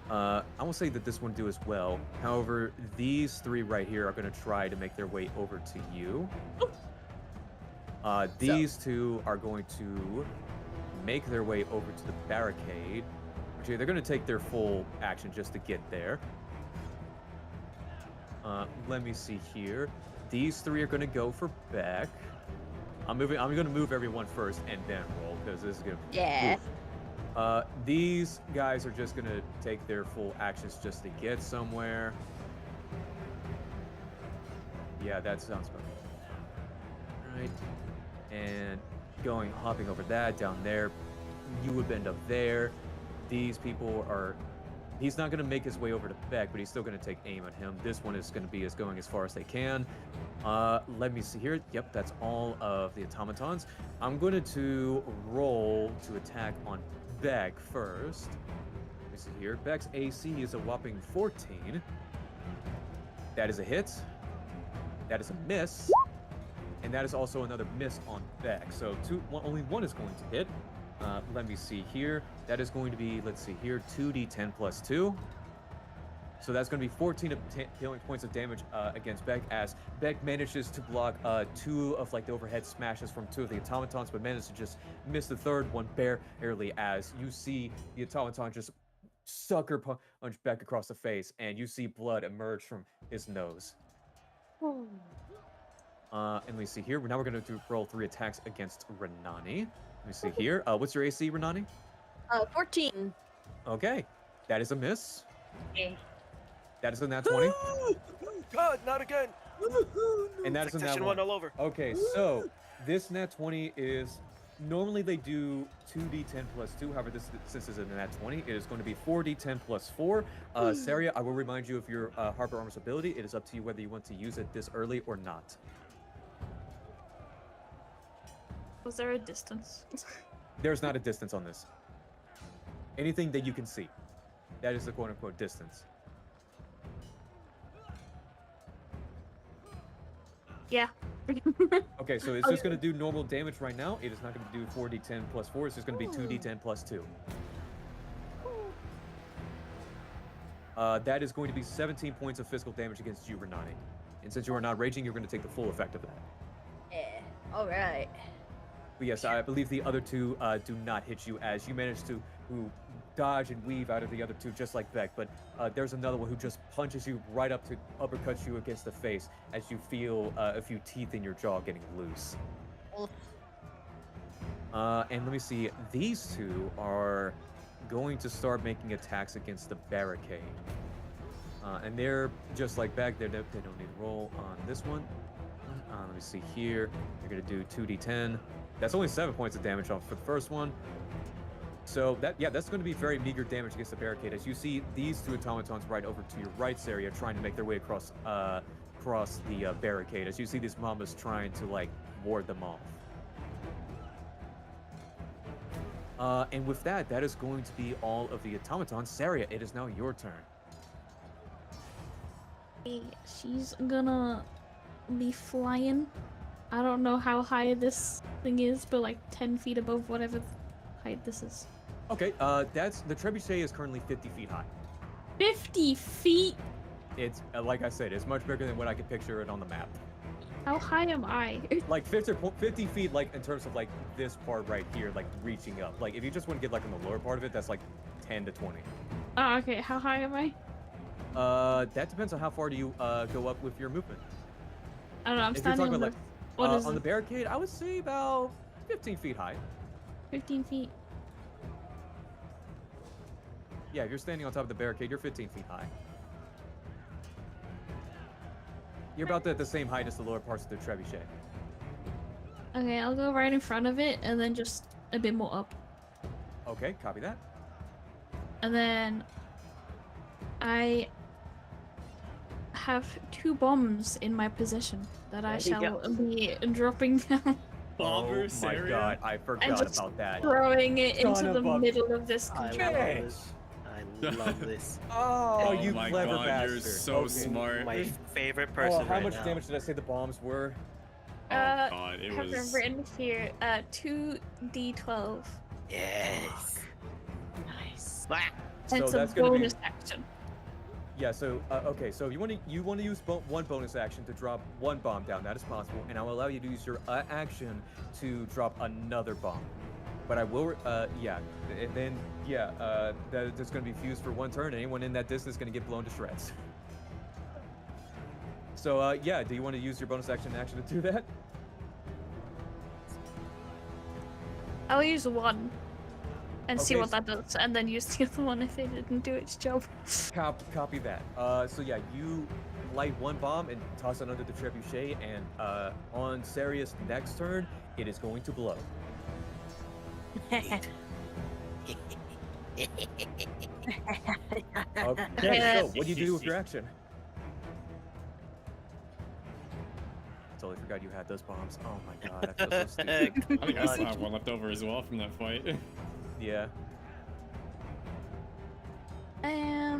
I will say that this one do as well. However, these three right here are gonna try to make their way over to you. These two are going to make their way over to the barricade. Actually, they're gonna take their full action just to get there. Let me see here. These three are gonna go for Beck. I'm gonna move everyone first and then roll because this is gonna. Yeah. These guys are just gonna take their full actions just to get somewhere. Yeah, that sounds about right. And hopping over that down there, you would end up there. These people are. He's not gonna make his way over to Beck, but he's still gonna take aim at him. This one is gonna be going as far as they can. Let me see here. Yep, that's all of the automatons. I'm going to roll to attack on Beck first. Let me see here. Beck's AC is a whopping 14. That is a hit. That is a miss. And that is also another miss on Beck. So only one is going to hit. Let me see here. That is going to be, let's see here, 2d10 plus 2. So that's going to be 14 points of damage against Beck, as Beck manages to block 2 of like the overhead smashes from 2 of the automatons, but manages to just miss the third one barely, as you see the automaton just sucker punch Beck across the face, and you see blood emerge from his nose. And we see here, now we're going to roll 3 attacks against Renani. Let me see here. What's your AC, Renani? 14. Okay, that is a miss. Okay. That is a nat 20. God, not again. And that is a nat Section 1 all over. Okay, so this nat 20 is, normally they do 2d10 plus 2. However, since it's a nat 20, it is going to be 4d10 plus 4. Seria, I will remind you of your Harper Armor's ability. It is up to you whether you want to use it this early or not. Was there a distance? There's not a distance on this. Anything that you can see. That is the quote-unquote distance. Yeah. Okay, so it's just going to do normal damage right now. It is not going to do 4d10 plus 4. It's just going to be 2d10 plus 2. That is going to be 17 points of physical damage against you, Renani. And since you are not raging, you're going to take the full effect of that. Yeah. All right. But yes, I believe the other 2 do not hit you, as you manage to dodge and weave out of the other 2 just like Beck. But there's another one who just punches you right up to uppercuts you against the face, as you feel a few teeth in your jaw getting loose. And let me see, these 2 are going to start making attacks against the barricade. And they're just like Beck, they don't need to roll on this one. Let me see here. You're going to do 2d10. That's only 7 points of damage off for the first one. So that's going to be very meager damage against the barricade, as you see these 2 automatons right over to your right, Seria, trying to make their way across the barricade, as you see these mambas trying to like ward them off. And with that is going to be all of the automatons. Seria, it is now your turn. She's gonna be flying. I don't know how high this thing is, but like 10 feet above whatever height this is. Okay, that's the trebuchet is currently 50 feet high. 50 feet? It's like I said, it's much bigger than what I could picture it on the map. How high am I? Like 50 feet, like in terms of like this part right here, like reaching up. Like if you just want to get like on the lower part of it, that's like 10 to 20. Oh, okay. How high am I? That depends on how far do you go up with your movement. I don't know. I'm If you're standing talking on about the. like What is on it? the barricade, I would say about 15 feet high. 15 feet. Yeah, if you're standing on top of the barricade, you're 15 feet high. You're about at the same height as the lower parts of the trebuchet. Okay, I'll go right in front of it and then just a bit more up. Okay, copy that. And then I have 2 bombs in my possession that I There you shall be dropping down, Bomber, Oh my Seria? god, I and forgot just about that. throwing it Son into of the a middle of this I control. love Okay. this. I love this. Oh, Oh you my clever god, bastard. you're so Okay. smart. My favorite Oh, person how right much now. damage did I say the bombs were? Oh god, I it have them was. written here. 2d12. Yes. Nice. Ah, So It's a that's gonna be bonus action. yeah. So okay. So if you want to use one bonus action to drop 1 bomb down, that is possible, and I will allow you to use your action to drop another bomb. But I will yeah, and then yeah, that's going to be fused for 1 turn. Anyone in that distance is going to get blown to shreds. So yeah, do you want to use your bonus action to do that? I'll use 1. and see Okay, what that does, and then use the other one if it didn't do its job. Copy that. So yeah, you light one bomb and toss it under the trebuchet, and on Seria's next turn, it is going to blow. Okay, so what do you do with your action? Totally forgot you had those bombs. Oh my god, I feel so stupid. I think I still have one left over as well from that fight. Yeah. I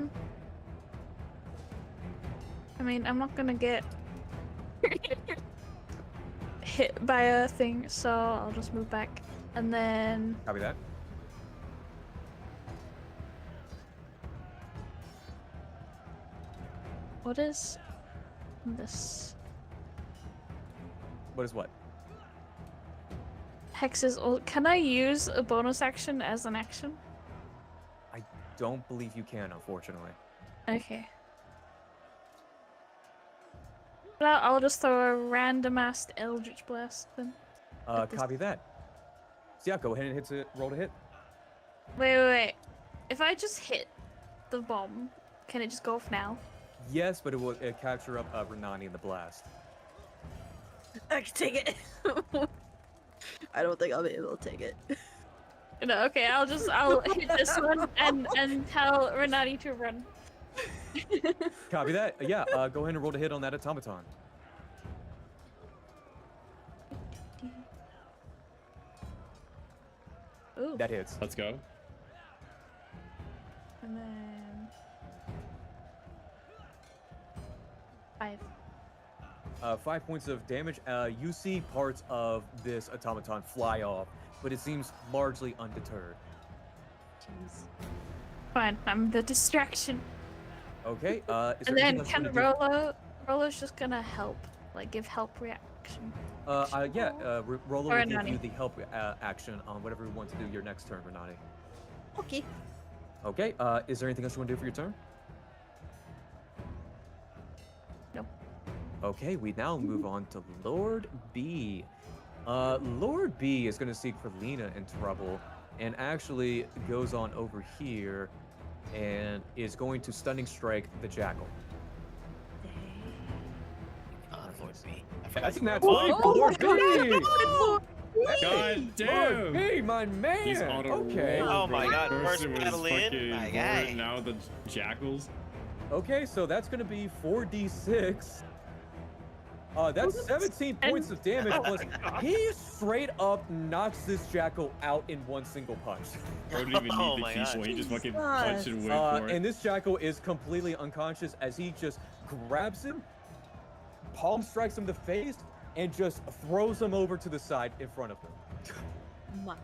mean, I'm not gonna get hit by a thing, so I'll just move back, and then Copy that. what is this? What is what? Hex's ult. Can I use a bonus action as an action? I don't believe you can, unfortunately. Okay. Well, I'll just throw a random ass Eldritch Blast then. At this- Copy that. So yeah, go ahead and hit it. Roll to hit. Wait. If I just hit the bomb, can it just go off now? Yes, but it will capture up Renani in the blast. I can take it. I don't think I'll be able to take it. No, okay, I'll hit this one and tell Renati to run. Copy that. Yeah, go ahead and roll to hit on that automaton. Ooh. That hits. Let's go. And then 5. 5 points of damage. You see parts of this automaton fly off, but it seems largely undeterred. Jeez. Fine, I'm the distraction. Okay. Is And there anything then else you can wanna do? Rollo's just gonna help, like give help reaction. Yeah. Rolo Or will give Renani. you the help action on whatever you want to do your next turn, Renani. Okay. Okay. Is there anything else you want to do for your turn? Nope. Okay, we now move on to Lord B. Lord B is going to seek for Lena in trouble, and actually goes on over here and is going to stunning strike the jackal. Lord B. I That's forgot not 20 for Lord B! God damn! Lord B, my man! He's on a Okay. roll, Oh my bro. god, First first it was battle in, fucking my Voren, guy. now the jackals. Okay, so that's going to be 4d6. That's 17 points of damage. Plus, he straight up knocks this jackal out in one single punch. Bro didn't even need Oh the my key God. point. He just fucking Jesus. punched and wait for it. And this jackal is completely unconscious as he just grabs him, palm strikes him in the face, and just throws him over to the side in front of him. My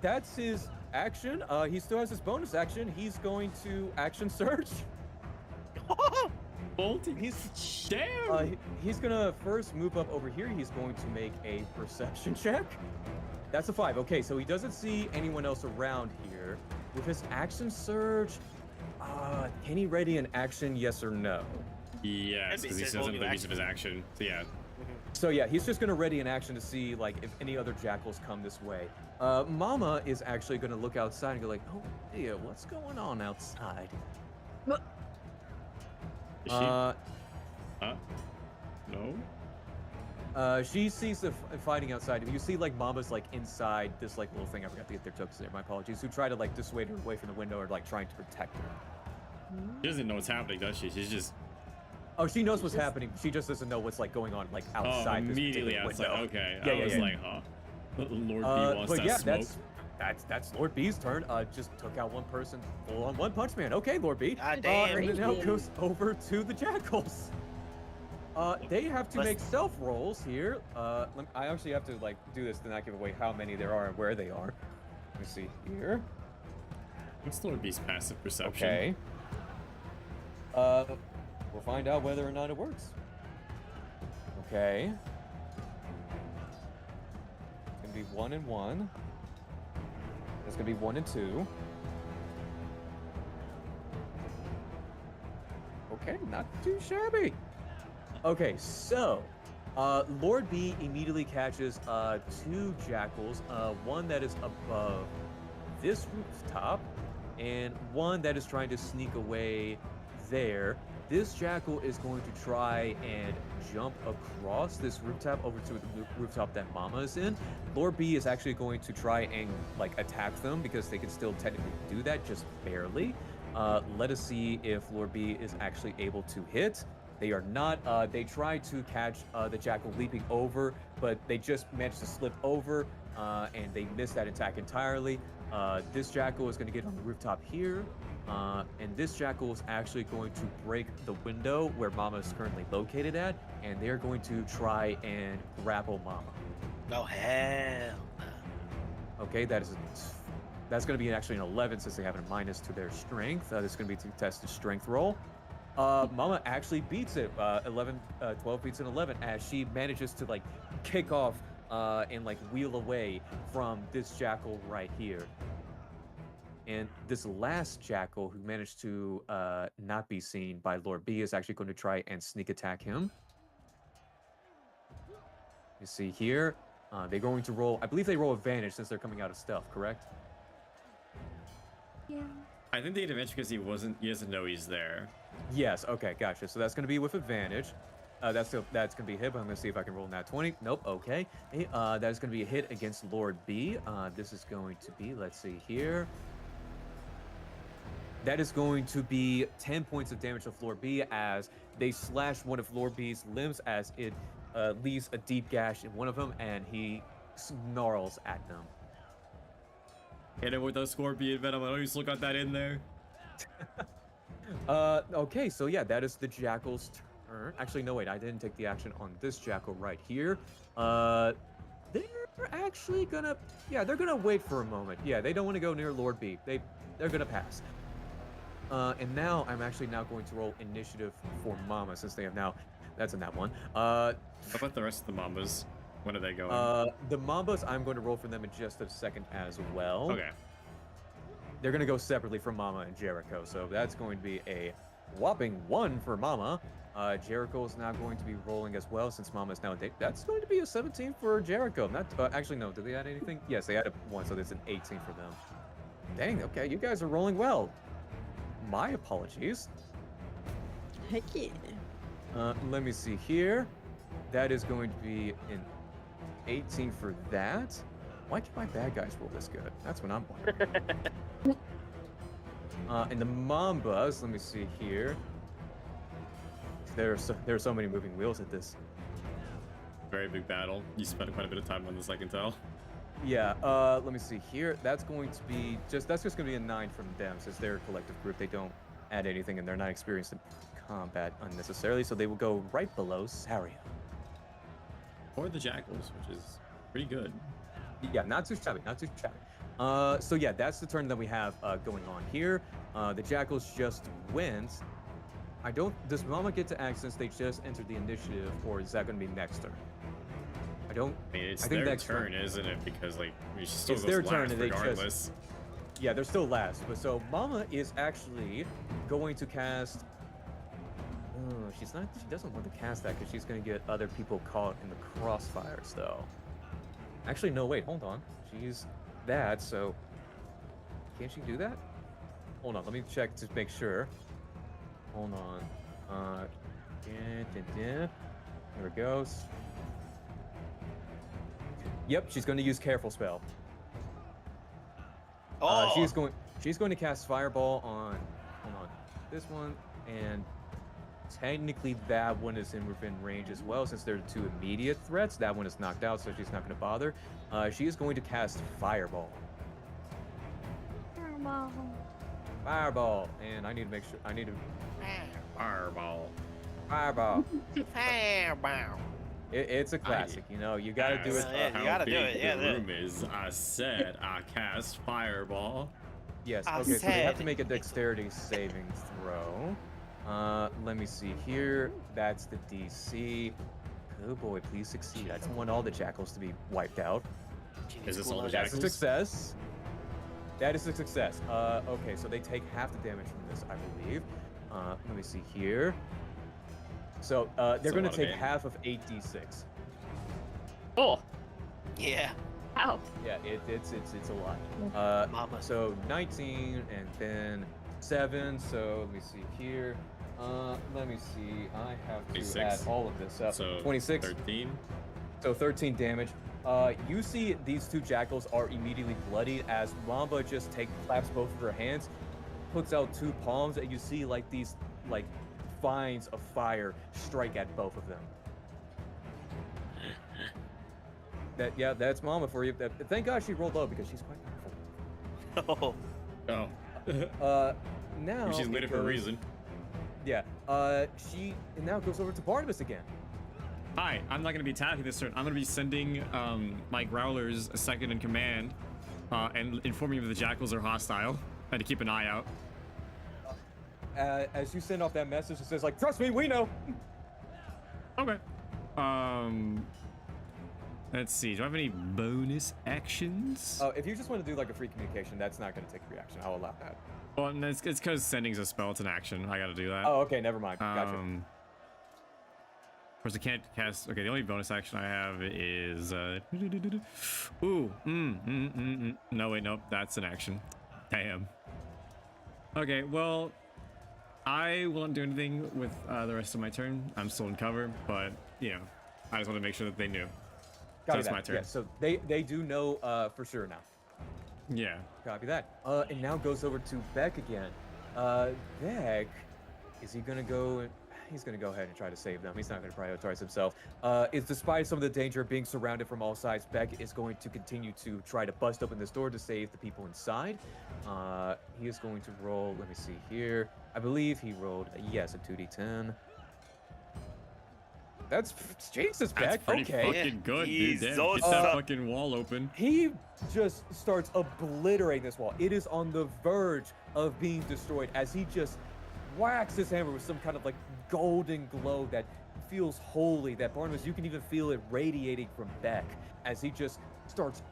That's his action. He still has his bonus action. He's going to action search. Bolting. He's Damn! he's gonna first move up over here. He's going to make a perception check. That's a 5. Okay, so he doesn't see anyone else around here. With his action surge, can he ready an action? Yes or no? Yes, because he said doesn't hold have the your use of his action. So yeah. So yeah, he's just gonna ready an action to see like if any other jackals come this way. Mama is actually gonna look outside and go like, "Oh dear, what's going on outside?" Is she? No? She sees the fighting outside. You see like Mama's like inside this like little thing. I forgot to get their tokens there. My apologies. Who try to like dissuade her away from the window or like trying to protect her. She doesn't know what's happening, does she? She's just Oh, she knows what's happening. She just doesn't know what's like going on like outside. this immediately particular outside. window. Okay. Yeah, I yeah, was yeah. like, huh. Lord B wants But that yeah, smoke. that's Lord B's turn. Just took out one person full on One Punch Man. Okay, Lord B. God damn. And it now Crazy. goes over to the jackals. They have to make stealth rolls here. I actually have to like do this to not give away how many there are and where they are. Let me see here. What's Lord B's passive perception? Okay. We'll find out whether or not it works. Okay. It's gonna be 1 and 1. It's gonna be 1 and 2. Okay, not too shabby. Okay, so Lord B immediately catches 2 jackals, one that is above this rooftop, and one that is trying to sneak away there. This jackal is going to try and jump across this rooftop over to the rooftop that Mama is in. Lord B is actually going to try and like attack them because they can still technically do that, just barely. Let us see if Lord B is actually able to hit. They are not. They try to catch the jackal leaping over, but they just managed to slip over, and they missed that attack entirely. This jackal is going to get on the rooftop here. And this jackal is actually going to break the window where Mama is currently located at, and they're going to try and grapple Mama. Oh, hell. Okay, that's going to be actually an 11 since they have a minus to their strength. This is going to be to test the strength roll. Mama actually beats it. 12 beats an 11 as she manages to like kick off and like wheel away from this jackal right here. And this last jackal who managed to not be seen by Lord B is actually going to try and sneak attack him. You see here, they're going to roll, I believe they roll advantage since they're coming out of stealth, correct? Yeah. I think they had advantage because he doesn't know he's there. Yes, okay, gotcha. So that's going to be with advantage. That's going to be a hit, but I'm going to see if I can roll nat 20. Nope, okay. That's going to be a hit against Lord B. This is going to be, let's see here. That is going to be 10 points of damage to Lord B as they slash one of Lord B's limbs as it leaves a deep gash in one of them, and he snarls at them. Hit it with a scorpion venom. I know you still got that in there. Okay, so yeah, that is the jackal's turn. Actually, no, wait, I didn't take the action on this jackal right here. They're actually gonna, yeah, they're gonna wait for a moment. Yeah, they don't want to go near Lord B. They're gonna pass. And now I'm actually now going to roll initiative for Mama since they have now. That's in that one. How about the rest of the Mambas? When are they going? The Mambas, I'm going to roll for them in just a second as well. Okay. They're going to go separately from Mama and Jericho, so that's going to be a whopping 1 for Mama. Jericho is now going to be rolling as well since Mama is now. That's going to be a 17 for Jericho. Not actually no. Did they add anything? Yes, they added 1, so that's an 18 for them. Dang. Okay, you guys are rolling well. My apologies. Heck yeah. Let me see here. That is going to be an 18 for that. Why can my bad guys roll this good? That's what I'm wondering. And the Mambas, let me see here. There are so many moving wheels at this. Very big battle. You spent quite a bit of time on this, I can tell. Yeah, let me see here. That's just gonna be a 9 from them since they're a collective group. They don't add anything and they're not experienced in combat unnecessarily, so they will go right below Seria. Or the jackals, which is pretty good. Yeah, not too shabby, not too shabby. So yeah, that's the turn that we have going on here. The jackals just went. Does Mama get to act since they just entered the initiative, or is that gonna be next turn? I mean, it's their turn, isn't it? Because like she still it's goes their last turn, and regardless. Yeah, they're still last. But so Mama is actually going to cast. She's not. She doesn't want to cast that because she's going to get other people caught in the crossfires, though. Actually, no. Wait, hold on. She's that. So can't she do that? Hold on. Let me check to make sure. Hold on. Here it goes. Yep, she's going to use Careful Spell. Oh, She's going to cast Fireball on this one, and technically that one is within range as well since they're 2 immediate threats. That one is knocked out, so she's not going to bother. She is going to cast Fireball. Fireball, and I need to make sure. Fireball. Fireball. Fireball. It's a classic, you know. You gotta do it. Yeah, you gotta do it. Yeah, the room is. I said I cast Fireball. Yes. I Okay, so they have to said- make a dexterity saving throw. Let me see here. That's the DC. Oh boy, please succeed. I don't want all the jackals to be wiped out. Is this all the That's a jackals? success. That is a success. Okay, so they take half the damage from this, I believe. Let me see here. So they're a going to lot of take damage. half of 8d6. Oh. Yeah. Ow. Yeah, it's a lot. Mama. So 19 and then 7. So let me see here. Let me see. I have to 26. add all of this up. So 26. 13. So 13 damage. You see these two jackals are immediately bloodied as Mamba just claps both of her hands, puts out 2 palms, and you see like these like vines of fire strike at both of them. That's Mama for you. Thank God she rolled low because she's quite powerful. Oh. Now She's lit it for a goes- reason. Yeah. She now goes over to Barnabas again. Hi, I'm not going to be attacking this turn. I'm going to be sending my growlers a second in command and informing them the jackals are hostile and to keep an eye out. As you send off that message, it says like, "Trust me, we know." Okay. Let's see. Do I have any bonus actions? If you just want to do like a free communication, that's not going to take a reaction. I'll allow that. Well, and it's because sending's a spell. It's an action. I got to do that. Oh, okay, never mind. Gotcha. Of course, I can't cast. Okay, the only bonus action I have is. No, wait, nope. That's an action. Damn. Okay, well, I won't do anything with the rest of my turn. I'm still in cover, but you know, I just want to make sure that they knew. So Copy it's that. my turn. Yeah, so they do know for sure now. Yeah. Copy that. And now goes over to Beck again. Beck, is he gonna go? He's gonna go ahead and try to save them. He's not gonna prioritize himself. Despite some of the danger of being surrounded from all sides, Beck is going to continue to try to bust open this door to save the people inside. He is going to roll. Let me see here. I believe he rolled yes a 2d10. That's Jesus, That's Beck. pretty Okay. fucking good, dude. Damn, Jesus. get that fucking wall open. He just starts obliterating this wall. It is on the verge of being destroyed as he just whacks his hammer with some kind of like golden glow that feels holy. That Barnabas, you can even feel it radiating from Beck as he just starts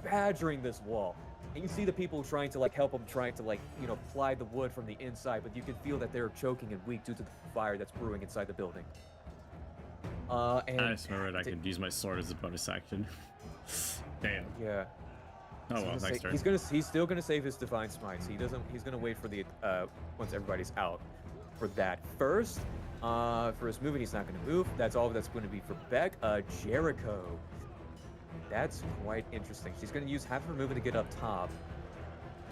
badgering this wall. And you see the people trying to like help him, trying to like, you know, ply the wood from the inside, but you can feel that they're choking and weak due to the fire that's brewing inside the building. And I just remembered I could use my sword as a bonus action. Damn. yeah. Oh So well, I'm next gonna turn. say- He's still gonna save his divine smites. He's gonna wait for the once everybody's out for that. First, for his movement, he's not gonna move. That's all that's gonna be for Beck. Jericho. That's quite interesting. She's gonna use half of her movement to get up top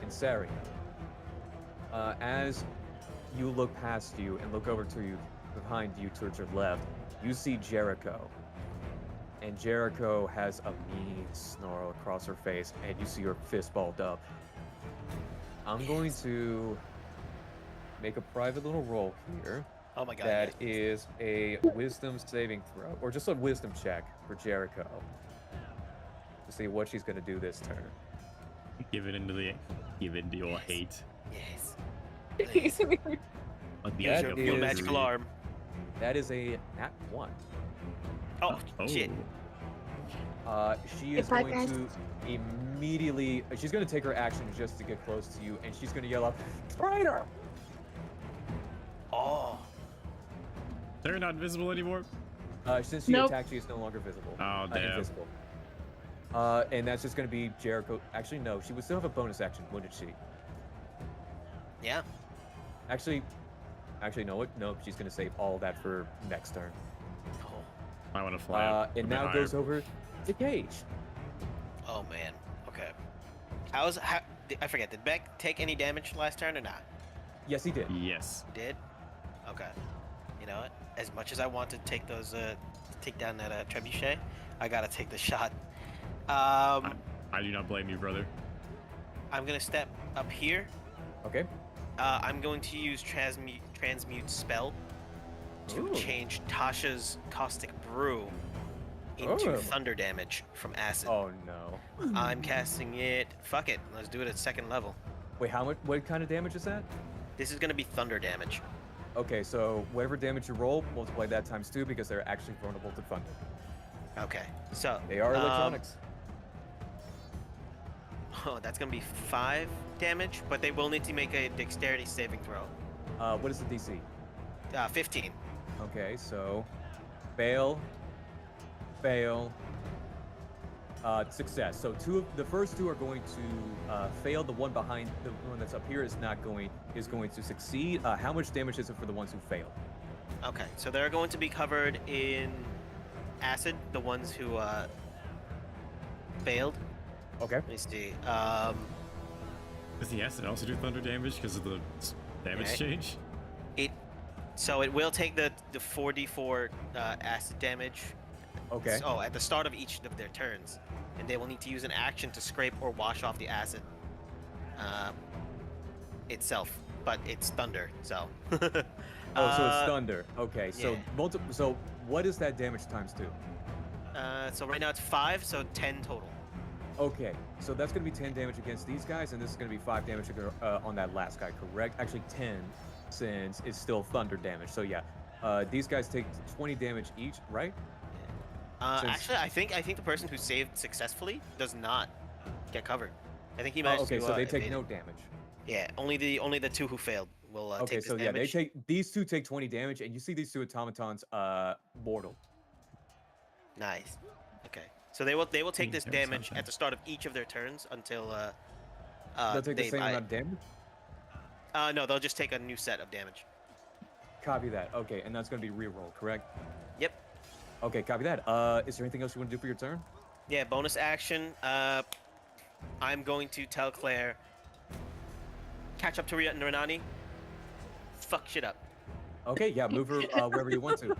in Seria. As you look past you and look over to you behind you towards your left, you see Jericho. And Jericho has a mean snarl across her face, and you see her fist balled up. I'm going to make a private little roll here. Oh my god. That is a wisdom saving throw, or just a wisdom check for Jericho. To see what she's going to do this turn. Give it into your hate. Yes. Yes. Use your is- magical arm. That is a nat 1. Oh, shit. She is Goodbye, going guys. to immediately. She's going to take her action just to get close to you, and she's going to yell out, "Traitor!" Oh. They're not visible anymore. Since she Nope. attacked, she is no longer visible. Oh, damn. Invisible. And that's just going to be Jericho. Actually, no, she would still have a bonus action, wouldn't she? Yeah. Actually, no, nope. She's going to save all of that for next turn. Oh. I want to fly up a And bit now higher. goes over to Cage. Oh man. Okay. I forget. Did Beck take any damage last turn or not? Yes, he did. Yes. Did. Okay. You know what? As much as I want to take those, take down that trebuchet, I gotta take the shot. I do not blame you, brother. I'm gonna step up here. Okay. I'm going to use transmute spell to Ooh. change Tasha's caustic brew into Oh. thunder damage from acid. Oh no. I'm casting it. Fuck it. Let's do it at second level. Wait, how much? What kind of damage is that? This is gonna be thunder damage. Okay, so whatever damage you roll, multiply that times 2 because they're actually vulnerable to thunder. Okay. So They are electronics. Oh, that's gonna be 5 damage, but they will need to make a dexterity saving throw. What is the DC? Success. So the first two are going to fail. The one behind, the one that's up here, is going to succeed. How much damage is it for the ones who fail? Okay, so they're going to be covered in acid. The ones who failed. Okay. Let me see. Does the acid also do thunder damage because of the damage Okay. change? So it will take the 4d4 acid damage. Okay. Oh, at the start of each of their turns, and they will need to use an action to scrape or wash off the acid itself. But it's thunder, so. Oh, so it's thunder. Okay. So yeah. So what is that damage times 2? So right now it's 5, so 10 total. Okay. So that's going to be 10 damage against these guys, and this is going to be 5 damage on that last guy. Correct? Actually, 10, since it's still thunder damage. So yeah, these guys take 20 damage each, right? Actually, I think the person who saved successfully does not get covered. I think he managed okay, to. so they take evade no it. damage. Yeah, only the 2 who failed will Okay, take this so yeah, damage. these 2 take 20 damage, and you see these 2 automatons mortal. Nice. Okay, so they will take this Damage damage sounds at the start of each of their turns until They'll take the they same amount of damage. no, they'll just take a new set of damage. Copy that. Okay, and that's going to be reroll, correct? Yep. Okay, copy that. Is there anything else you want to do for your turn? Yeah, bonus action. I'm going to tell Claire, catch up to Renani. Fuck shit up. Okay, yeah, move her wherever you want to.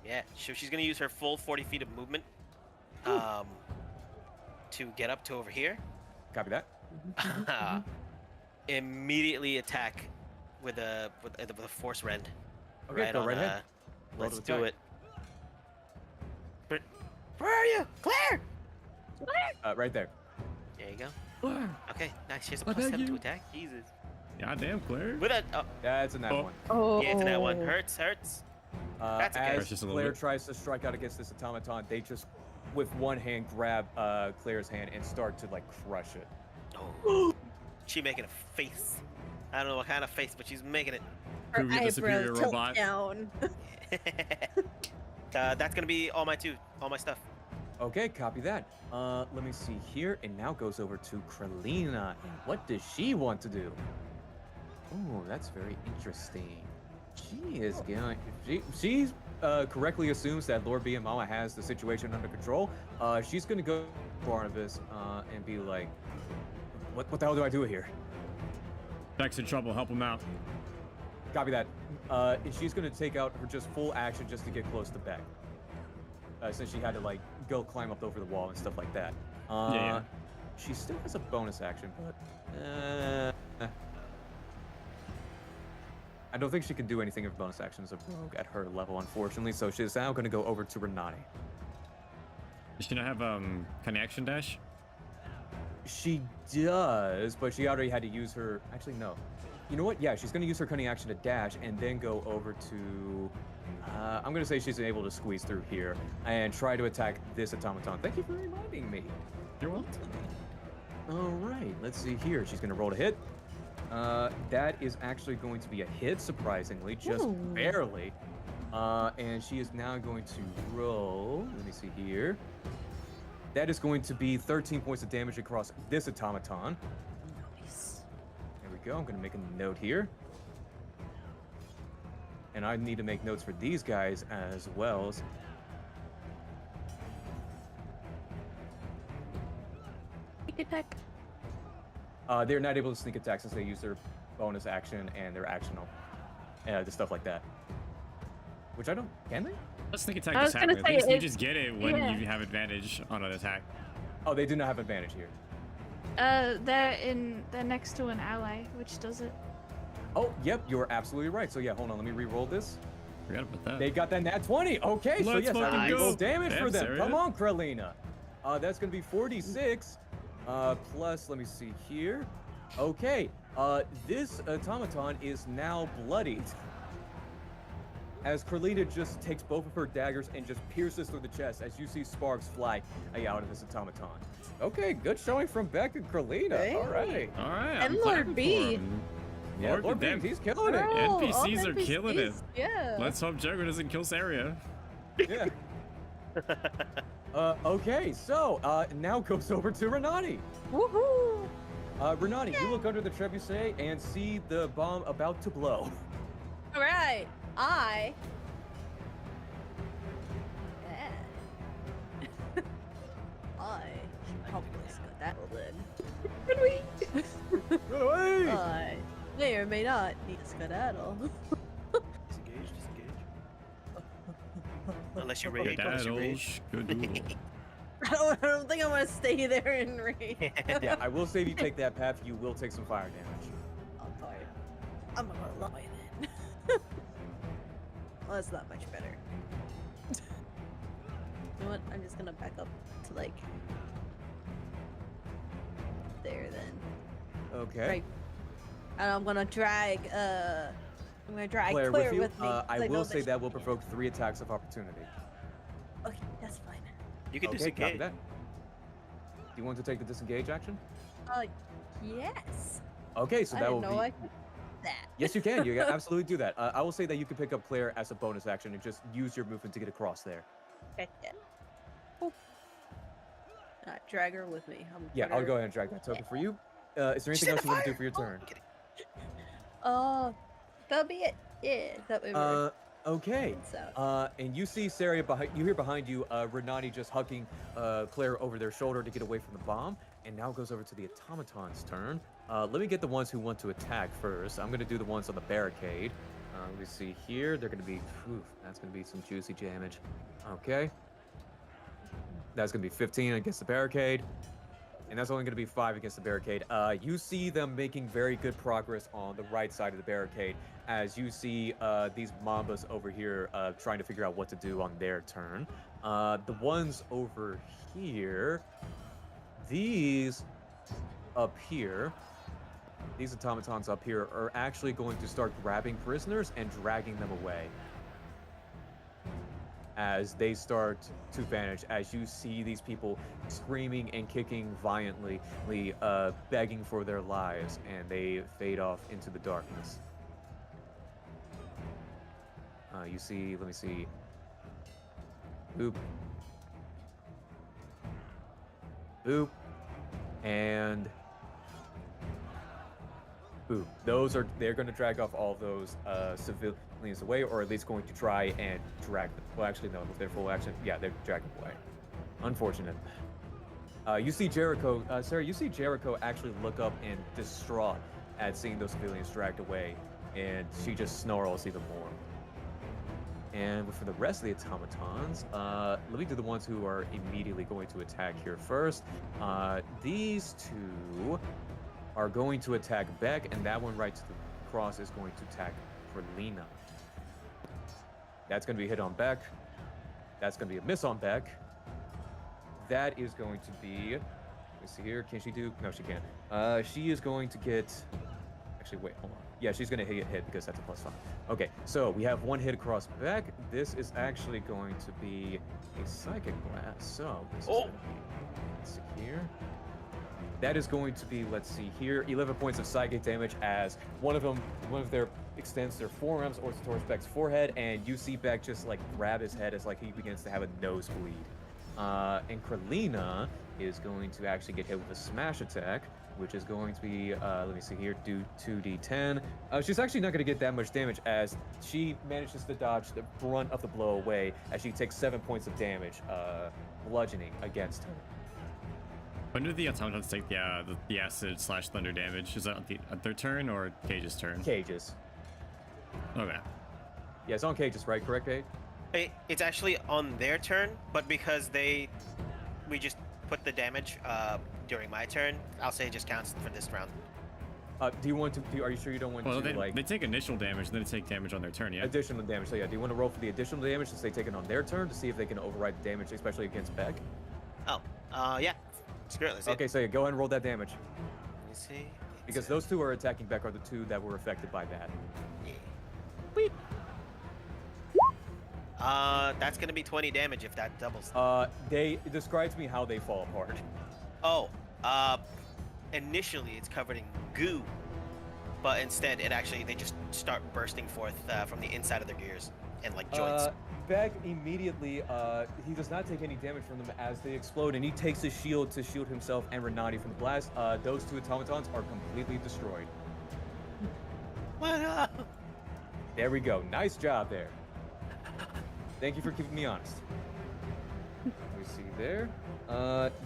Yeah, she's gonna use her full 40 feet of movement, to get up to over here. Copy that. Immediately attack with a force rend. Okay, go right ahead. Roll Let's to do attack. it. Where are you, Claire? Right there. There you go. Okay, nice. She has a plus 7 to attack. Jesus. God damn, Claire. With a That's a nat Oh. one. Oh. yeah, it's that one. Hurts. That's okay. As Just a little Claire bit. tries to strike out against this automaton, they just, with one hand, grab Claire's hand and start to like crush it. Oh. She making a face. I don't know what kind of face, but she's making it. Her Who get the superior eyebrows tilt robot? down. That's gonna be all my stuff. Okay, copy that. Let me see here, and now goes over to Kralina. And what does she want to do? Oh, that's very interesting. She is going. She correctly assumes that Lord B and Mama has the situation under control. She's gonna go to Barnabas and be like, "What the hell do I do here?" Jack's in trouble. Help him out. Copy that. She's gonna take out her just full action just to get close to Beck. Since she had to like go climb up over the wall and stuff like that. Yeah. She still has a bonus action, but I don't think she can do anything of bonus actions of rogue at her level, unfortunately. So she's now gonna go over to Renani. Does she not have kind of action dash? She does, but she already had to use her. Actually, no. You know what? Yeah, she's gonna use her cunning action to dash and then go over to. I'm gonna say she's able to squeeze through here and try to attack this automaton. Thank you for reminding me. You're welcome. All right, let's see here. She's gonna roll to hit. That is actually going to be a hit, surprisingly, just Ooh. barely. And she is now going to roll. Let me see here. That is going to be 13 points of damage across this automaton. Nice. There we go. I'm going to make a note here. And I need to make notes for these guys as well. Sneak attack. They're not able to sneak attack since they use their bonus action and their actional, the stuff like that. Which I don't. Can they? Let's sneak attack I just was gonna happen. say At least you it- just get it when yeah. you have advantage on an attack. Oh, they do not have advantage here. They're next to an ally, which does it. Oh, yep, you're absolutely right. So yeah, hold on, let me re-roll this. Forgot about that. They got that nat 20. Okay, so Let's yes, I fucking can go. roll damage for Damn, them. Seria. Come on, Kralina. That's gonna be 46. Plus, let me see here. Okay, this automaton is now bloodied. As Kralina just takes both of her daggers and just pierces through the chest as you see sparks fly out of this automaton. Okay, good showing from Beck and Kralina. Hey. All right. All right. And I'm Lord clapping for B. him. Yeah, Lord damn. Biggs, he's killing it. Girl, all NPCs are killing it. NPCs, Yeah. Let's hope Jugger doesn't kill Seria. Yeah. Okay, so now goes over to Renani. Woohoo! Renani, you look under the trebuchet and see the bomb about to blow. All right, I. Yeah. I should probably skedaddle then. Hey! I may or may not need a skedaddle. Disengage. Unless you're rage. Unless you're Daddle, rage. skadoodle. I don't think I want to stay there in range. Yeah, I will say if you take that path, you will take some fire damage. Oh, boy. I'm gonna lie then. Well, that's not much better. You know what? I'm just gonna back up to like there then. Okay. Right. And I'm gonna drag Claire, Claire with you, with me. 'cause I know will say she- that will provoke 3 attacks of opportunity. Okay, that's fine. You can Okay, copy disengage. that. Do you want to take the disengage action? Yes. Okay, so I that didn't will know be. I could do that. Yes, you can. You can absolutely do that. I will say that you can pick up Claire as a bonus action and just use your movement to get across there. Okay, yeah. Cool. Drag her with me. Yeah, I'll go ahead and drag that token for you. Is there anything else you want to do for your turn? That'll be it. Yeah, that way we're Okay. so. And you see Seria behind you. Hear behind you, Renani just hugging Claire over their shoulder to get away from the bomb. And now it goes over to the automaton's turn. Let me get the ones who want to attack first. I'm gonna do the ones on the barricade. Let me see here. They're gonna be. Oof, that's gonna be some juicy damage. Okay. That's gonna be 15 against the barricade. And that's only going to be 5 against the barricade. You see them making very good progress on the right side of the barricade as you see these Mambas over here trying to figure out what to do on their turn. The ones over here, these up here, these automatons up here are actually going to start grabbing prisoners and dragging them away. As they start to vanish, as you see these people screaming and kicking violently, begging for their lives, and they fade off into the darkness. You see, let me see. Boop. Boop. And boop. They're going to drag off all those civilians away, or at least going to try and drag them. Well, actually, no, with their full action, yeah, they're dragging away. Unfortunate. You see Jericho, Sarah, you see Jericho actually look up and distraught at seeing those civilians dragged away, and she just snarls even more. And for the rest of the automatons, let me do the ones who are immediately going to attack here first. These two are going to attack Beck, and that one right to the cross is going to attack Lena. That's going to be a hit on Beck. That's going to be a miss on Beck. That is going to be... Let's see here. Can she do... No, she can't. She is going to get... Actually, wait, hold on. Yeah, she's going to get hit because that's a +5. Okay, so we have one hit across Beck. This is actually going to be a Psychic Blast. So, this is going to be... Let's see here. That is going to be, let's see here, 11 points of psychic damage as one of their extends their forearms or towards Beck's forehead, and you see Beck just like grab his head as like he begins to have a nosebleed. And Kralina is going to actually get hit with a smash attack, which is going to be, let me see here, do 2d10. She's actually not going to get that much damage as she manages to dodge the brunt of the blow away as she takes 7 points of damage, bludgeoning against her. When do the automatons take the acid/thunder damage? Is that at their turn or Cage's turn? Cage's. Okay. Yeah, it's on Cage's, right? Correct, Cage? It's actually on their turn, but because we just put the damage during my turn, I'll say it just counts for this round. Do you want to? Are you sure you don't want to they take initial damage, and then they take damage on their turn. Yeah. additional damage? So yeah, do you want to roll for the additional damage since they take it on their turn to see if they can override the damage, especially against Beck? Yeah. Screw it, let's see. Okay, so yeah, go ahead and roll that damage Let me see. because those two are attacking Beck are the two that were affected by that. That's gonna be 20 damage if that doubles. Describe to me how they fall apart. Initially it's covered in goo, but instead they just start bursting forth from the inside of their gears. and like joints. Beck immediately, he does not take any damage from them as they explode, and he takes his shield to shield himself and Renati from the blast. Those two automatons are completely destroyed. What up? There we go. Nice job there. Thank you for keeping me honest. Let me see there.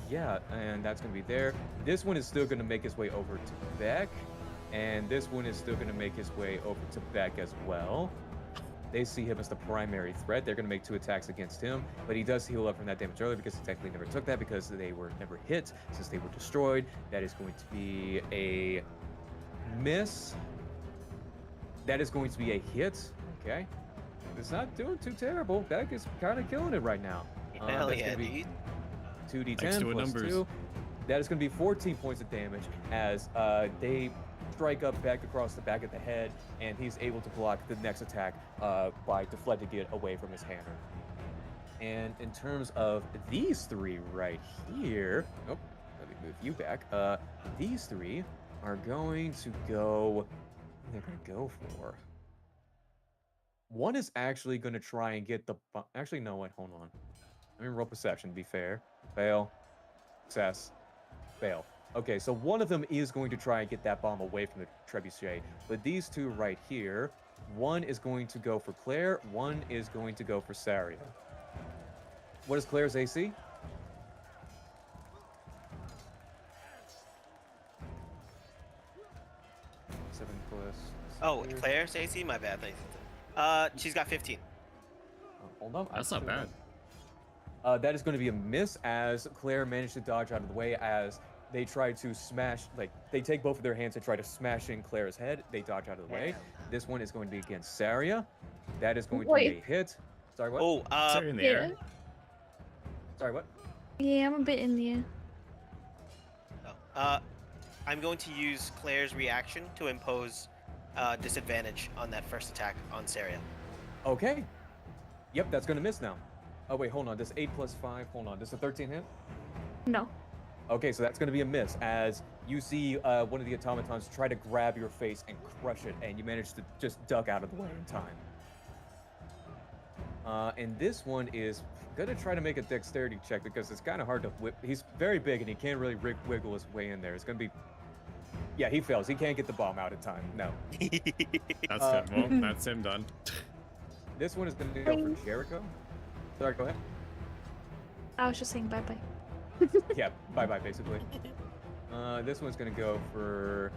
Yeah, and that's gonna be there. This one is still gonna make his way over to Beck, and this one is still gonna make his way over to Beck as well. They see him as the primary threat. They're gonna make 2 attacks against him, but he does heal up from that damage earlier because he technically never took that because they were never hit since they were destroyed. That is going to be a miss. That is going to be a hit. Okay. It's not doing too terrible. Beck is kind of killing it right now. Hell that's yeah, gonna be dude. 2d10 Thanks to plus numbers. 2. That is going to be 14 points of damage as they strike up Beck across the back of the head, and he's able to block the next attack by deflecting it away from his hammer. And in terms of these 3 right here, oh, let me move you back. These 3 are going to go. They're going to go for. One is actually going to try and get the. Actually, no, wait, hold on. Let me roll perception to be fair. Fail. Success. Fail. Okay, so one of them is going to try and get that bomb away from the trebuchet, but these 2 right here, one is going to go for Claire, one is going to go for Seria. What is Claire's AC? 7 plus. Oh, Claire's AC? My bad. She's got 15. Hold on. That's not bad. That is going to be a miss as Claire managed to dodge out of the way as they try to smash, like, they take both of their hands and try to smash in Claire's head. They dodge out of the way. This one is going to be against Seria. That is going to be a hit. Sorry, what? Oh, Sorry, in the Yeah. air. Sorry, what? Yeah, I'm a bit in the air. I'm going to use Claire's reaction to impose disadvantage on that first attack on Seria. Okay. Yep, that's going to miss now. Oh, wait, hold on. This 8 plus 5. Hold on. This a 13 hit? No. Okay, so that's going to be a miss as you see one of the automatons try to grab your face and crush it, and you manage to just duck out of the way in time. And this one is going to try to make a dexterity check because it's kind of hard to whip. He's very big, and he can't really wiggle his way in there. It's going to be... Yeah, he fails. He can't get the bomb out in time. No. That's good. Well, that's him done. This one is going to go for Jericho. Sorry, go ahead. I was just saying bye-bye. Yeah, bye-bye, basically. This one's going to go for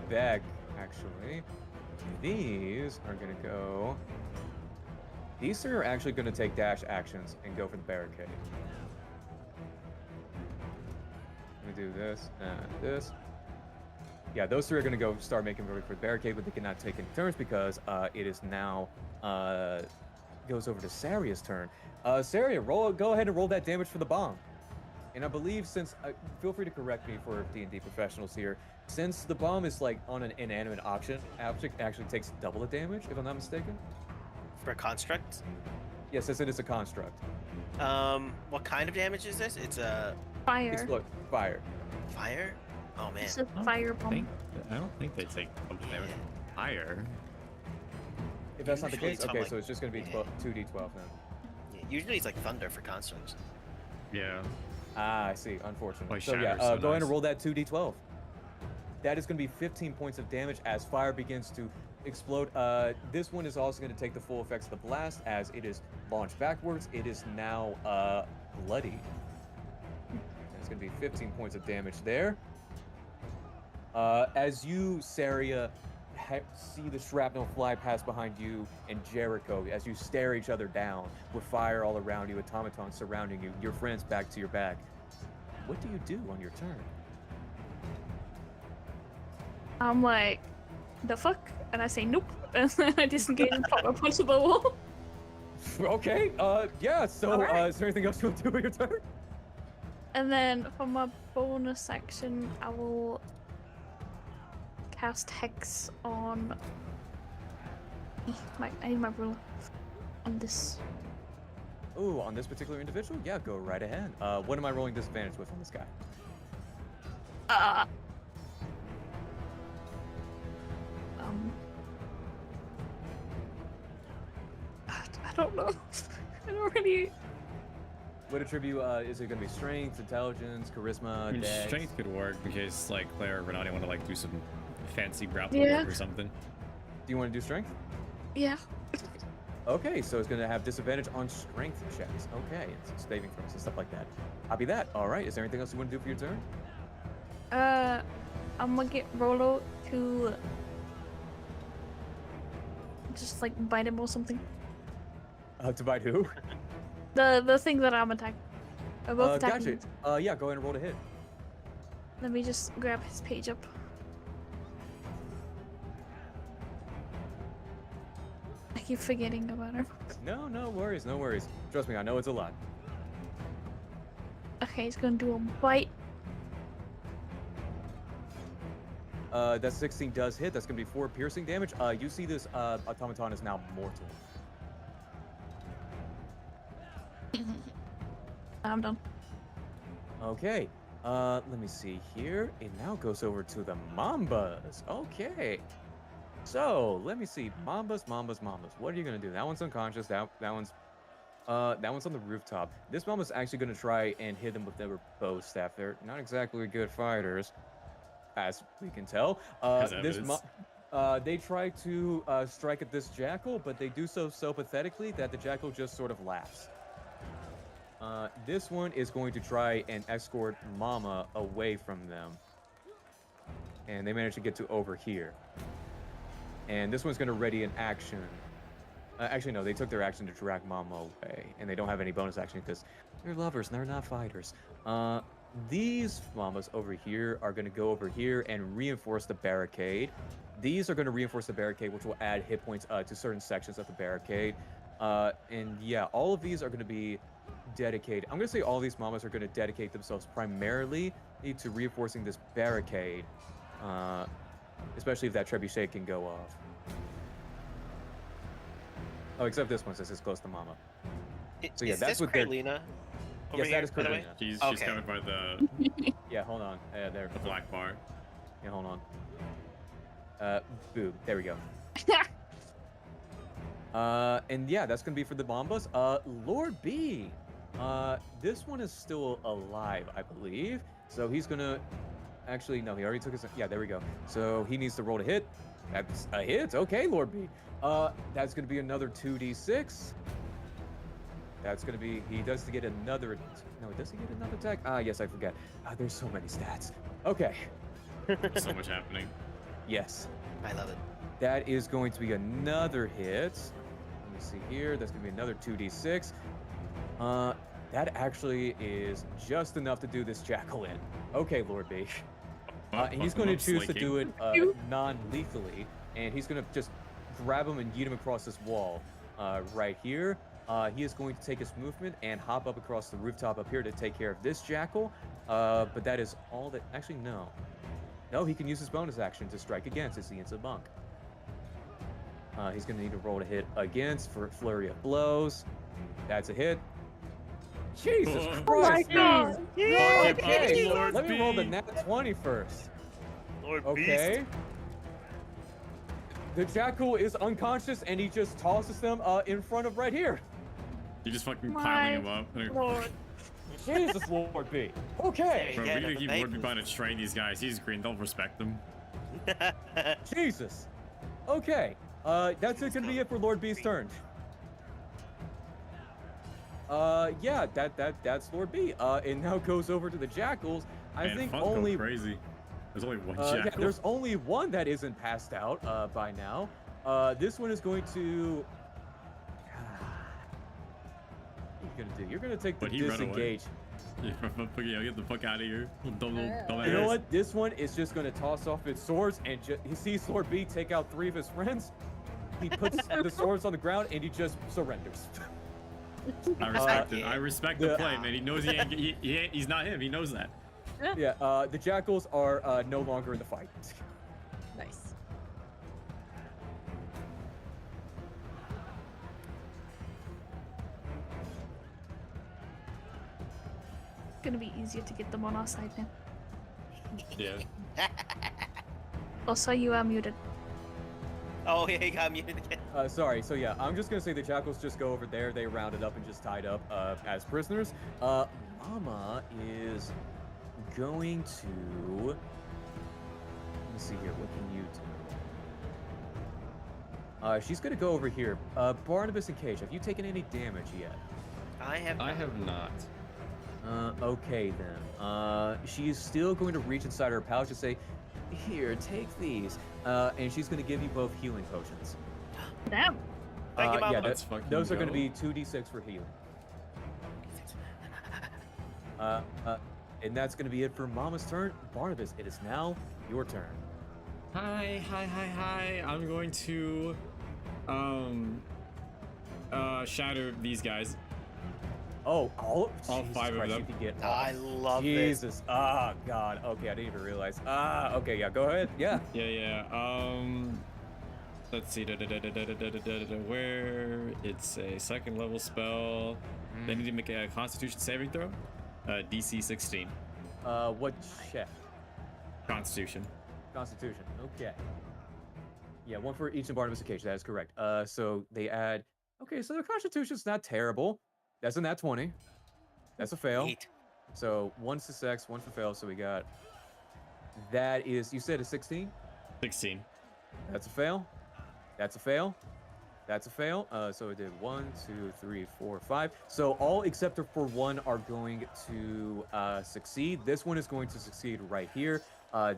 Beck, actually. These are going to go... These 3 are actually going to take dash actions and go for the barricade. Let me do this and this. Yeah, those 3 are going to go start making way for the barricade, but they cannot take any turns because it is now goes over to Seria's turn. Seria, go ahead and roll that damage for the bomb. And I believe since feel free to correct me for D&D professionals here. Since the bomb is like on an inanimate object actually takes double the damage, if I'm not mistaken. For a construct? Yes, since it is a construct. What kind of damage is this? It's a Fire. Explode. Fire. fire? Oh man. It's a fire bomb. I don't think they take double damage from fire. If that's not the Usually case, it's on, okay, like- so it's just going to be 2d12 then. Yeah, usually it's like thunder for constructs. Yeah. Ah, I see. Unfortunately. Like So yeah, shatters, so go ahead nice. and roll that 2d12. That is going to be 15 points of damage as fire begins to explode. This one is also going to take the full effects of the blast as it is launched backwards. It is now bloodied. It's going to be 15 points of damage there. As you, Seria, see the shrapnel fly past behind you and Jericho, as you stare each other down with fire all around you, automatons surrounding you, your friends back to your back. What do you do on your turn? I'm like, the fuck? And I say nope. And then I disengage and pop my punch to the wall. Okay, yeah, so, Alright. is there anything else you want to do on your turn? And then for my bonus action, I will cast Hex on. I need my ruler on this. Ooh, on this particular individual? Yeah, go right ahead. What am I rolling disadvantage with on this guy? don't know. I don't really. What attribute is it going to be? Strength, intelligence, charisma, I mean, dex? strength could work because like Claire or Renati want to like do some fancy grappling Yeah. work or something. Do you want to do strength? Yeah. Okay, so it's going to have disadvantage on strength checks. Okay, and saving throws and stuff like that. Copy that. All right, is there anything else you want to do for your turn? I'm gonna get Rolo to just like bite him or something. To bite who? The thing that I'm attacking. We're both attacking. Gotcha. Yeah, go ahead and roll to hit. Let me just grab his page up. I keep forgetting about her. No worries, no worries. Trust me, I know it's a lot. Okay, he's gonna do a bite. That 16 does hit. That's going to be 4 piercing damage. You see this automaton is now mortal. I'm done. Okay. Let me see here. It now goes over to the Mambas. Okay. So, let me see. Mambas. What are you going to do? That one's unconscious. That one's on the rooftop. This Mamba's actually going to try and hit them with their bow staff. They're not exactly good fighters, as we can tell. They try to strike at this jackal, but they do so pathetically that the jackal just sort of laughs. This one is going to try and escort Mama away from them. And they manage to get to over here. And this one's going to ready an action. Actually, no, they took their action to drag Mama away. And they don't have any bonus action because they're lovers and they're not fighters. These Mamas over here are going to go over here and reinforce the barricade. These are going to reinforce the barricade, which will add hit points to certain sections of the barricade. And yeah, all of these are going to be dedicated. I'm going to say all these Mamas are going to dedicate themselves primarily to reinforcing this barricade. Especially if that trebuchet can go off. Oh, except this one since it's close to Mama. So yeah, that's what they're... Lena. Yes, that is Krillina. She's Okay. covered by the Yeah, hold on. There. black bar. Yeah, hold on. Boo. There we go. And yeah, that's gonna be for the Bombas. Lord B. This one is still alive, I believe. So he's gonna... Actually, no, he already took his... Yeah, there we go. So he needs to roll to hit. That's a hit. Okay, Lord B. That's gonna be another 2d6. That's gonna be... He does get another... No, does he get another attack? Yes, I forget. There's so many stats. Okay. So much happening. Yes. I love it. That is going to be another hit. Let me see here. That's going to be another 2d6. That actually is just enough to do this jackal in. Okay, Lord B. And he's going to choose to do it non-lethally. And he's going to just grab him and yeet him across this wall right here. He is going to take his movement and hop up across the rooftop up here to take care of this jackal. But that is all that... Actually, no. No, he can use his bonus action to strike again since he hits a bunk. He's going to need to roll to hit against for flurry of blows. That's a hit. Jesus Christ! Oh my god! Okay, Lord let me roll the B. nat 20 first. Lord Okay. The jackal is unconscious and he just tosses them in front of right here. You just fucking My piling him up. Lord. Jesus, Lord B. Okay. Bro, Yeah, we need to the keep bait Lord B was- trying to train these guys. He's green. They'll respect them. Beast. Jesus. Okay. That's going to be it for Lord B's turn. Yeah, that's Lord B. It now goes over to the jackals. I Man, think Funk's going only crazy. There's only one yeah, jackal. there's only one that isn't passed out by now. This one is going to... What are you gonna do? You're gonna take the But he ran away. disengage. Yeah, get the fuck out of here. Dumbass. You know what? This one is just gonna toss off its swords and he sees Lord B take out 3 of his friends. He puts the swords on the ground and he just surrenders. I respect it. I respect the the- play, man. He knows he's not him. He knows that. Yeah, the jackals are no longer in the fight. Nice. Gonna be easier to get them on our side now. Yeah. Also, you are muted. Oh, yeah, he got muted again. Sorry. So yeah, I'm just gonna say the jackals just go over there. They rounded up and just tied up as prisoners. Mama is going to. Let me see here. What can you do? She's gonna go over here. Barnabas and Cage, have you taken any damage yet? I have. I have not. Okay then. She is still going to reach inside her pouch and say, "Here, take these." And she's going to give you both healing potions. Damn. Thank you, Mama. Yeah, Let's fucking those are going to go. be 2d6 for healing. And that's going to be it for Mama's turn. Barnabas, it is now your turn. Hi. I'm going to shatter these guys. Oh, All Jesus 5 of Christ, them. you can get. I love this. Jesus. Ah, God. Okay, I didn't even realize. Okay, yeah, go ahead. Yeah. Yeah. Let's see. Where it's a 2nd level spell. They need to make a Constitution saving throw. DC 16. What check? Constitution. Constitution. Okay. Yeah, one for each in Barnabas occasion. That is correct. So they add. Okay, so their Constitution's not terrible. That's a nat 20. That's a fail. Neat. So 1 success, 1 for fail. So we got. That is. You said a 16. 16. That's a fail. That's a fail. That's a fail. So we did 1, 2, 3, 4, 5. So all except for 1 are going to succeed. This one is going to succeed right here.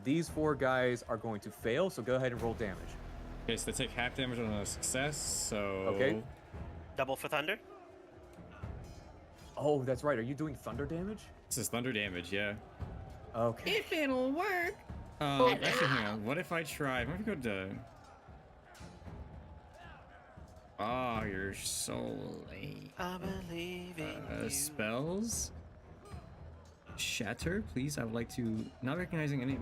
These 4 guys are going to fail. So go ahead and roll damage. Okay, so they take half damage on a success. So Okay. Double for thunder. Oh, that's right. Are you doing thunder damage? This is thunder damage. Yeah. Okay. If it'll work. Actually, hang on. What if I try? I'm gonna go to. Oh, you're so late. I believe in you. Spells. Shatter, please. I would like to. Not recognizing any.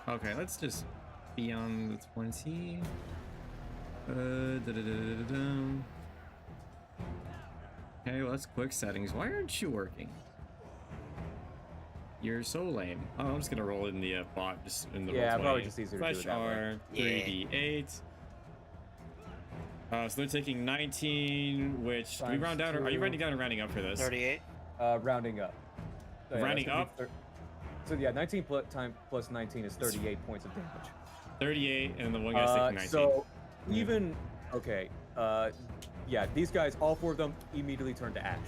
Okay, let's just be on the 20. Okay, well, that's quick settings. Why aren't you working? You're so lame. Oh, I'm just gonna roll in the bot, just in the Yeah, roll probably 20. just easier to do Fresh it that way. R, 3d8. So they're taking 19, which do we Times round down? Or are you 2. rounding down or rounding up for this? 38. Rounding up. So, yeah, Rounding that's gonna up? be so yeah, 19 plus 19 is 38 points of damage. 38, and the one guy's taking 19. So even okay, yeah, these guys, all 4 of them, immediately turn to ash.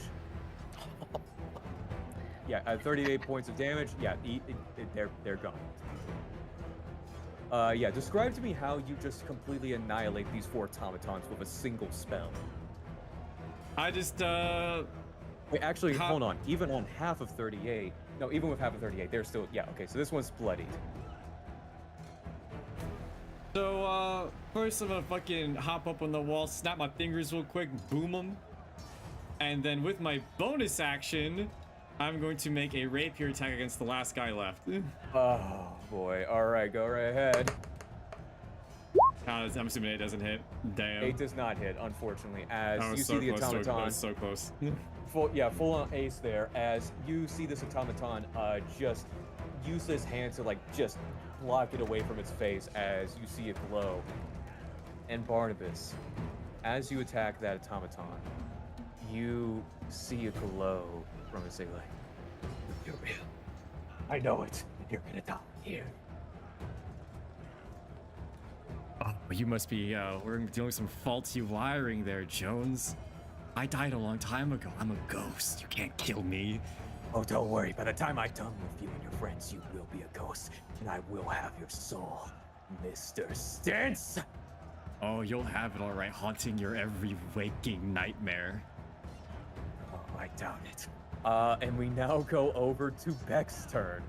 Yeah, 38 points of damage. Yeah, they're gone. Yeah, describe to me how you just completely annihilate these 4 automatons with a single spell. I just Wait, actually, hold on. Even on half of 38, no, even with half of 38, they're still, yeah, okay, so this one's bloodied. So, first I'm gonna fucking hop up on the wall, snap my fingers real quick, boom them. And then with my bonus action, I'm going to make a rapier attack against the last guy left. Oh, boy. All right, go right ahead. I'm assuming it doesn't hit. Damn. 8 does not hit, unfortunately, as That was you so see the close, automaton. so close. Full on ace there, as you see this automaton just use his hand to, like, just block it away from its face as you see it glow. And Barnabas, as you attack that automaton, you see a glow from it, say, like, "You're real. I know it. You're gonna die here." Oh, you must be we're dealing with some faulty wiring there, Jones. I died a long time ago. I'm a ghost. You can't kill me. Oh, don't worry. By the time I'm done with you and your friends, you will be a ghost, and I will have your soul, Mr. Stintz. Oh, you'll have it all right, haunting your every waking nightmare. Oh, I doubt it. And we now go over to Beck's turn.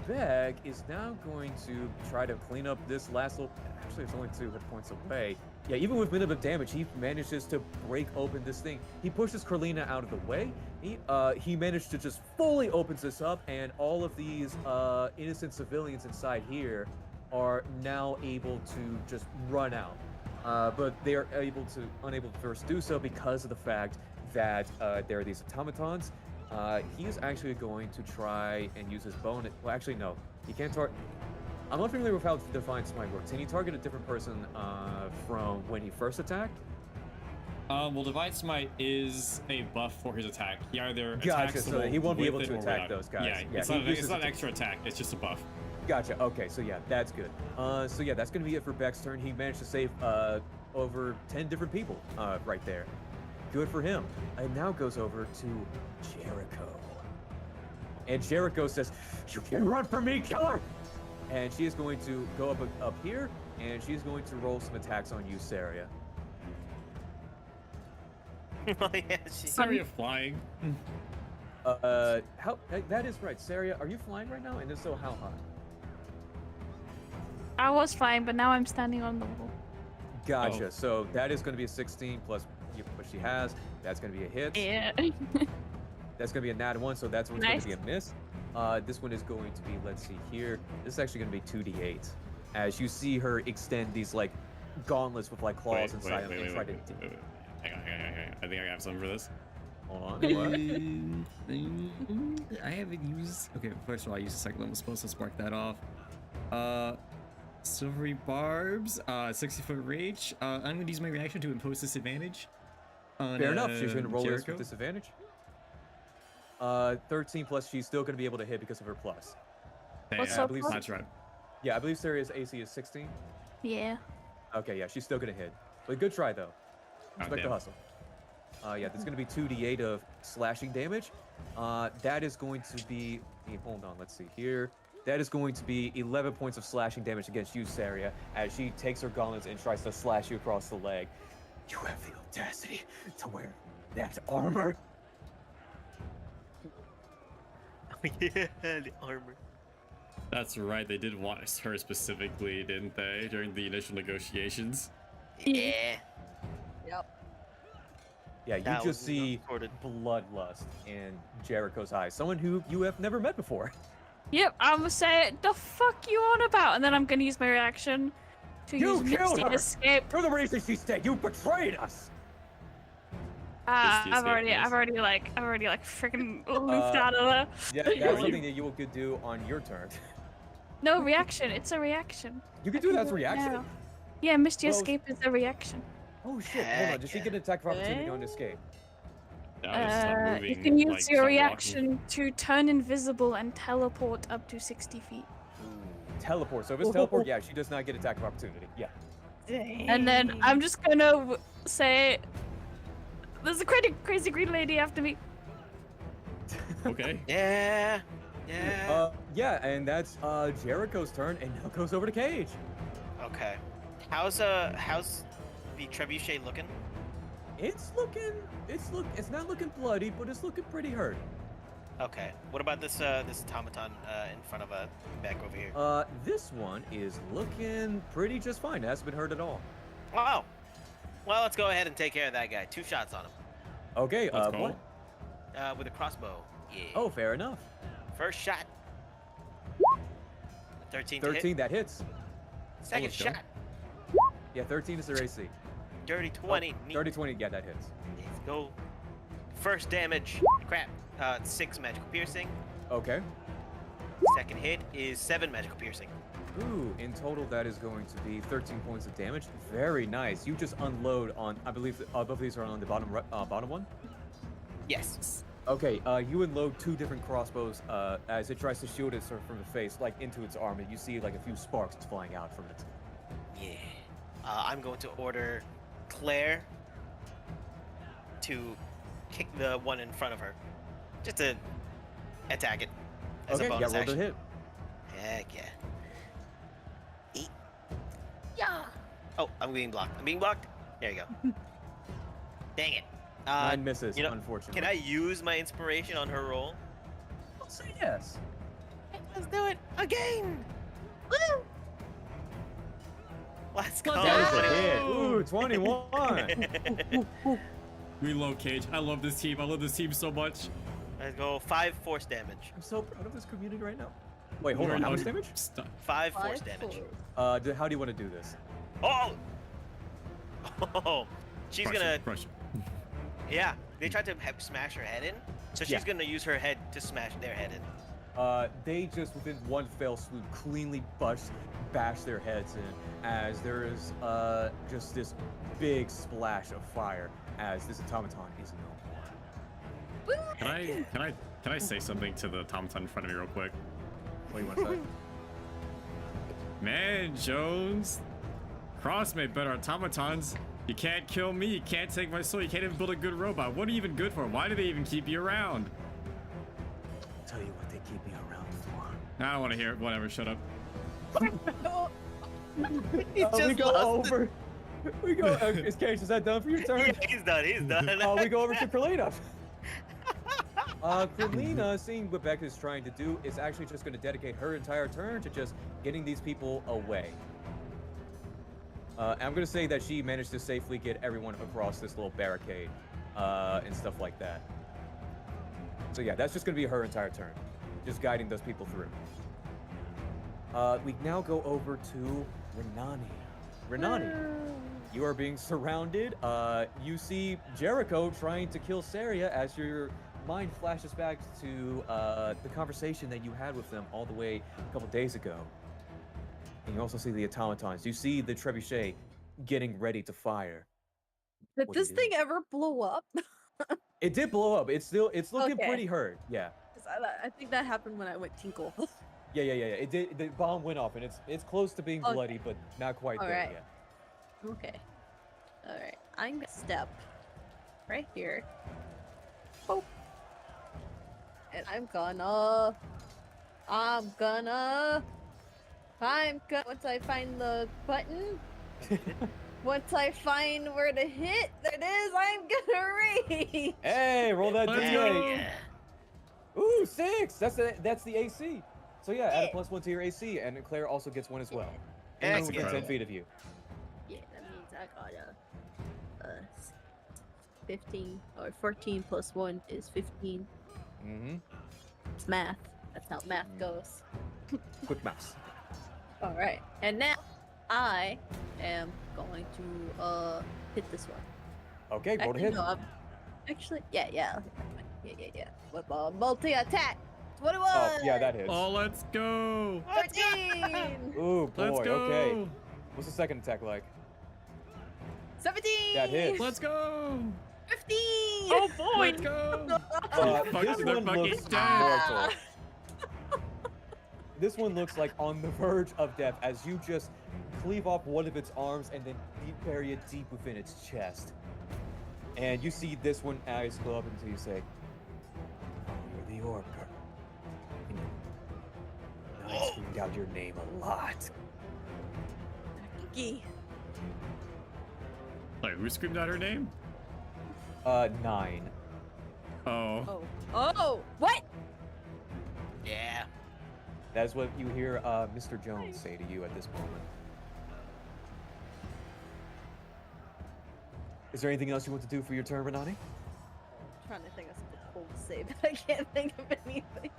Beck is now going to try to clean up this last little. Actually, it's only 2 hit points away. Yeah, even with minimum damage, he manages to break open this thing. He pushes Carlina out of the way. He managed to just fully opens this up, and all of these innocent civilians inside here are now able to just run out. But they are unable to first do so because of the fact that there are these automatons. He is actually going to try and use his bonus. Well, actually, no. He can't target. I'm not familiar with how Divine Smite works. Can you target a different person from when he first attacked? Well, Divine Smite is a buff for his attack. He either Gotcha, attacks so he won't be able with to it or attack without it. those guys. Yeah, Yeah, it's he not, uses it's not it an to- extra attack. It's just a buff. Gotcha. Okay, so yeah, that's good. So yeah, that's gonna be it for Beck's turn. He managed to save over 10 different people right there. Good for him. It now goes over to Jericho. And Jericho says, "You can run from me, killer!" And she is going to go up here, and she's going to roll some attacks on you, Seria. Oh, yeah, she... Seria flying. That is right, Seria. Are you flying right now? And if so, how high? I was flying, but now I'm standing on the wall. Gotcha. Oh. So that is going to be a 16 plus what she has. That's going to be a hit. Yeah. That's going to be a nat 1, so that's one's Nice. going to be a miss. This one is going to be, let's see here. This is actually going to be 2d8. As you see her extend these like gauntlets with like claws inside them and try to. Hang on. I think I have something for this. Hold on. What? I haven't used. Okay, first of all, I used a second level spell, so let's mark that off. Silvery Barbs, 60-foot reach. I'm going to use my reaction to impose disadvantage. On, Fair enough. She's going to roll this Jericho. with disadvantage. 13 plus. She's still going to be able to hit because of her plus. What's I up, believe Rob? That's right. Yeah, I believe Seria's AC is 16. Yeah. Okay, yeah, she's still going to hit. But good try though. Respect the damn. hustle. Yeah, there's going to be 2d8 of slashing damage. That is going to be. Hold on, let's see here. That is going to be 11 points of slashing damage against you, Seria, as she takes her gauntlets and tries to slash you across the leg. You have the audacity to wear that armor. Yeah, the armor. That's right. They did want her specifically, didn't they, during the initial negotiations? Yeah. Yeah, you That just was see recorded. bloodlust in Jericho's eyes. Someone who you have never met before. Yep, I'm gonna say, the fuck you on about? And then I'm gonna use my reaction to You use killed Misty her! Escape. For the reason she said, you betrayed us. Misty I've already Escape, freaking looped out of there. Yeah, that's something that you could do on your turn. No reaction, it's a reaction. You can do that as a reaction. Yeah. Yeah, Misty Well, Escape is a reaction. Oh shit! Hold on, Heck does she yeah. get an attack of opportunity on escape? No, it's just not You moving, can use like, your stop reaction to turn invisible and teleport up to 60 feet. Teleport. So if it's teleport, yeah, she does not get attack of opportunity. Yeah. And then I'm just gonna say, there's a crazy green lady after me. walking. Okay. Yeah. Yeah. Yeah, and that's Jericho's turn, and now goes over to Cage. Okay. How's the trebuchet looking? It's not looking bloody, but it's looking pretty hurt. Okay. What about this automaton in front of back over here? This one is looking pretty just fine. It hasn't been hurt at all. Wow. Well, let's go ahead and take care of that guy. 2 shots on him. Okay, Let's go. what? With a crossbow. Yeah. Oh, fair enough. First shot. 13 to 13, hit. that hits. Second let's go. shot. Yeah, 13 is their AC. Dirty 20. Oh, 30, 20, yeah, that hits. Let's go. First damage. Crap. 6 magical piercing. Okay. Second hit is 7 magical piercing. Ooh, in total, that is going to be 13 points of damage. Very nice. You just unload on, I believe, both of these are on the bottom one? Yes. Okay, you unload 2 different crossbows as it tries to shield it sort of from the face, like into its arm, and you see like a few sparks flying out from it. Yeah. I'm going to order Claire to kick the one in front of her. Just to attack it as Okay, a yeah, bonus roll to action. hit. Heck yeah. 8. Yeah. Oh, I'm being blocked. There you go. Dang it. 9 misses, you know, unfortunately. Can I use my inspiration on her roll? I'll say yes. Let's do it again. Woo! Let's go. That is a hit. Ooh, 21. Reload Cage. I love this team. I love this team so much. Let's go. 5 force damage. I'm so proud of this community right now. Wait, hold on. How much damage? Stop. 5 force damage. How do you want to do this? Oh! Oh! She's Crush gonna. it, crush it. Yeah, they tried to smash her head in, so she's Yeah. gonna use her head to smash their head in. They just within one fell swoop cleanly bash their heads in as there is just this big splash of fire as this automaton is no more. Can I say something to the automaton in front of me real quick? What do you want to say? Man, Jones, Cross made better automatons. You can't kill me. You can't take my soul. You can't even build a good robot. What are you even good for? Why do they even keep you around? I'll tell you what they keep me around for. I don't want to hear it. Whatever. Shut up. He we just go lost over. We go. Is Cage, is that done for your turn? Yeah, he's done. He's done. We go over to Krillina. Krillina, seeing what Becca is trying to do, is actually just going to dedicate her entire turn to just getting these people away. I'm going to say that she managed to safely get everyone across this little barricade and stuff like that. So yeah, that's just going to be her entire turn, just guiding those people through. We now go over to Renani. Renani, you are being surrounded. You see Jericho trying to kill Seria as your mind flashes back to the conversation that you had with them all the way a couple days ago. And you also see the automatons. You see the trebuchet getting ready to fire. Did What do you this do? thing ever blow up? It did blow up. It's looking Okay. pretty hurt. Yeah. 'Cause I think that happened when I went tinkle. Yeah. It did. The bomb went off, and it's close to being Okay. bloody, but not quite there Alright. yet. Okay. Alright. I'm gonna step right here. Oh. And I'm gonna once I find the button, once I find where to hit, there it is, I'm gonna reach. Hey, roll that Let's D8. go. Yeah. Ooh, 6. That's the AC. So yeah, add a +1 to your AC, and Claire also gets one as well. Anyone within 10 Incredible. feet of you. Yeah, that means I got a 15 or 14 plus 1 is 15. Mm-hmm. It's math. That's how math goes. Quick mouse. Alright. And now I am going to hit this one. Okay, roll to hit. No, actually, yeah. With multi-attack. That's what it was. Oh, yeah, that hits. Oh, let's go. 13. Ooh, boy, Let's go. okay. What's the second attack like? 17. That hits. Let's go. 15. Oh boy! Let's go. This They're one fucking looks dead. mortal. This one looks like on the verge of death as you just cleave off one of its arms and then bury it deep within its chest. And you see this one eyes glow up until you say, "Oh, you're the orc girl." And I screamed out your name a lot. Cookie. Wait, who screamed out her name? 9. Oh. Oh, what? Yeah. That is what you hear Mr. Jones say to you at this moment. Is there anything else you want to do for your turn, Renani? I'm trying to think of something cool to say, but I can't think of anything.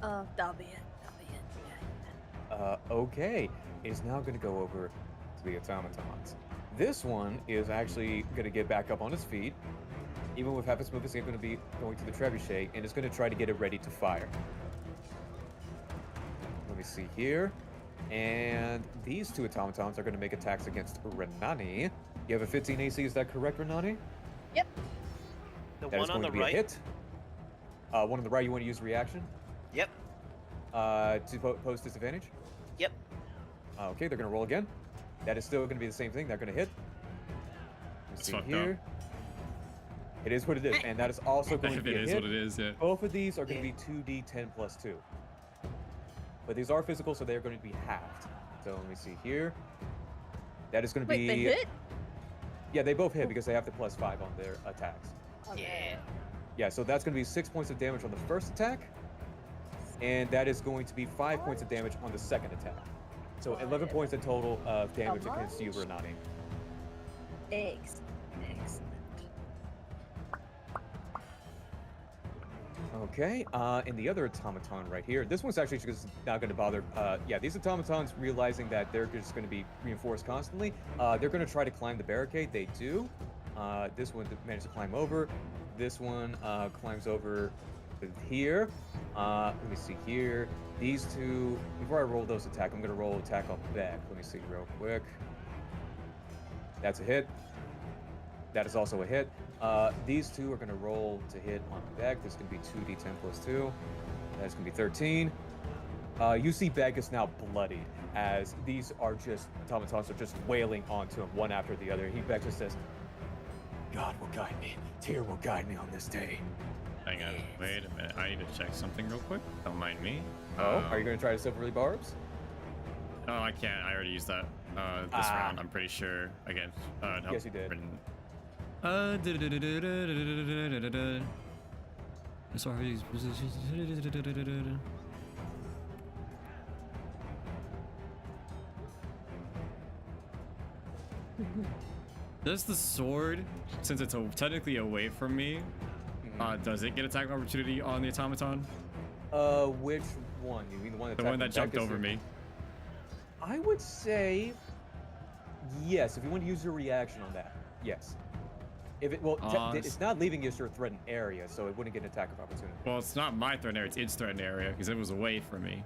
That'll be it. Okay. It is now going to go over to the automatons. This one is actually going to get back up on its feet. Even with half its movement, it's going to be going to the trebuchet, and it's going to try to get it ready to fire. Let me see here. And these two automatons are going to make attacks against Renani. You have a 15 AC, is that correct, Renani? Yep. The That is one on going the to be a right. hit. One on the right, you want to use reaction? Yep. To post disadvantage? Yep. Okay, they're going to roll again. That is still going to be the same thing. They're going to hit. Let's It's see fucked here. It is what it is, and that is also going to If be it a is hit. what it is, yeah. Both of these are going to be 2d10 plus 2. But these are physical, so they're going to be halved. So let me see here. That is going to Wait, be... they hit? Yeah, they both hit because they have the +5 on their attacks. Yeah. Yeah, so that's going to be 6 points of damage on the first attack. And that is going to be 5 points of damage on the second attack. So 11 points in total of damage against you, Renani. Excellent. Okay, and the other automaton right here, this one's actually just not going to bother. Yeah, these automatons realizing that they're just going to be reinforced constantly, they're going to try to climb the barricade. They do. This one managed to climb over. This one climbs over to here. Let me see here. These two, before I roll those attack, I'm gonna roll attack on back. Let me see real quick. That's a hit. That is also a hit. These two are gonna roll to hit on back. This is gonna be 2d10 plus 2. That's gonna be 13. You see Bagus now bloodied as these are just automatons are just wailing onto him one after the other. He Bagus says, "God will guide me. Tyr will guide me on this day." Hang on, wait a minute. I need to check something real quick. Don't mind me. Oh, are you gonna try to Silvery Barbs? Oh, I can't. I already used that this round. I'm pretty sure. Again, no. Yes, you did. Sorry. Does the sword, since it's technically away from me, does it get attack opportunity on the automaton? Which one? You mean the one that? The one that jumped over me. I would say yes. If you want to use your reaction on that, yes. If it it's not leaving your threatened area, so it wouldn't get an attack of opportunity. Well, it's not my threatened area; it's its threatened area because it was away from me.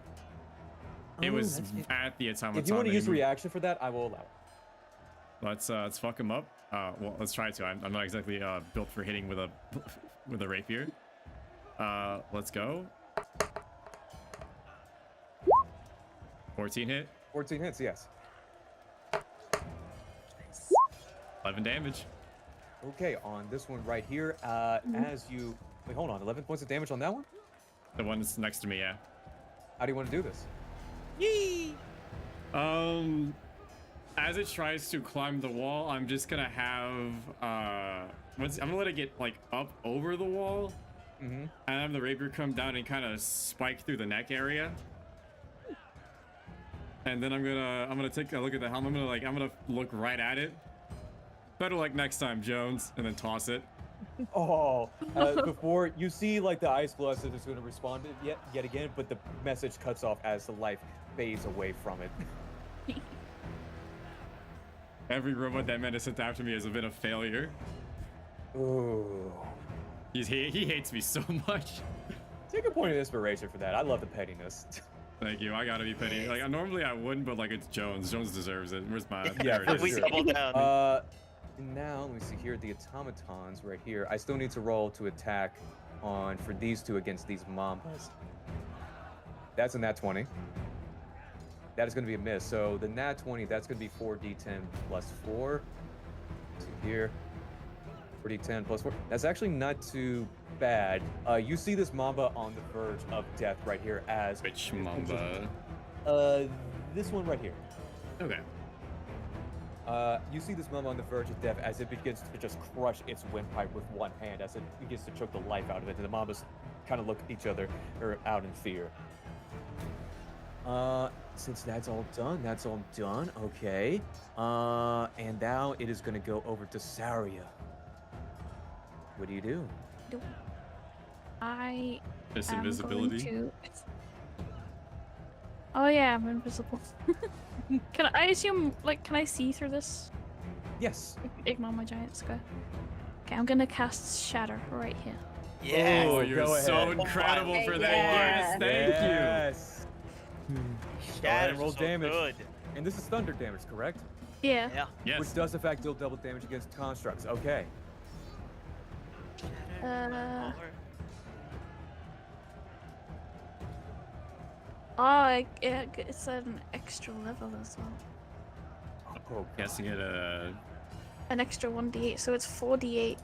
It was at the automaton. If you want to use reaction for that, I will allow it. Let's fuck him up. Well, let's try to. I'm not exactly built for hitting with a rapier. Let's go. 14 hit. 14 hits, yes. 11 damage. Okay, on this one right here, as you wait, hold on, 11 points of damage on that one. The one that's next to me, yeah. How do you want to do this? Yee! As it tries to climb the wall, I'm just gonna have I'm gonna let it get like up over the wall, and have the rapier come down and kind of spike through the neck area. And then I'm gonna take a look at the helmet. I'm gonna look right at it. Better like next time, Jones, and then toss it. Oh, before you see like the ice glow as if it's going to respond yet again, but the message cuts off as the life fades away from it. Every robot that man has sent after me has been a failure. Ooh. He hates me so much. Take a point of inspiration for that. I love the pettiness. Thank you. I gotta be petty. Like normally I wouldn't, but like it's Jones. Jones deserves it. Where's my? Yeah, there it for is. sure. Double down. Now let me see here. The automatons right here. I still need to roll to attack for these two against these mambas. That's a nat 20. That is going to be a miss. So the nat 20, that's going to be 4d10 plus 4. Let's see here. 4d10 plus 4. That's actually not too bad. You see this mamba on the verge of death right here as... Which mamba? This one right here. Okay. You see this mamba on the verge of death as it begins to just crush its windpipe with one hand as it begins to choke the life out of it, and the mambas kind of look at each other out in fear. Since that's all done, okay. And now it is gonna go over to Seria. What do you do? I This am invisibility. going to... Oh yeah, I'm invisible. Can I assume, like, can I see through this? Yes. Ignore my giant square. Okay, I'm gonna cast Shatter right here. Yeah. Oh, you're go so ahead. incredible for that. Yeah. Yes, thank you. Yes. Shatter roll so damage. Good. And this is thunder damage, correct? Yeah. Yeah. Yes. Which does in fact deal double damage against constructs. Okay. Oh, it's an extra level as well. Oh, Guessing it An extra 1d8, so it's 4d8.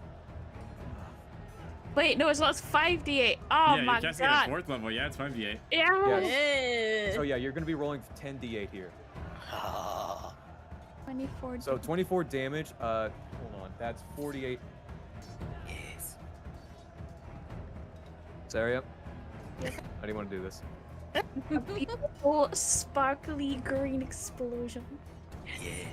Wait, no, it's not. It's 5d8. Oh yeah, my you're guessing at god. 4th level. Yeah, it's 5d8. Yeah. So yeah, you're gonna be rolling 10d8 here. 24. So 24 damage. Hold on. That's 48. Yes. Seria? Yes. How do you want to do this? A beautiful, sparkly green explosion. Yes.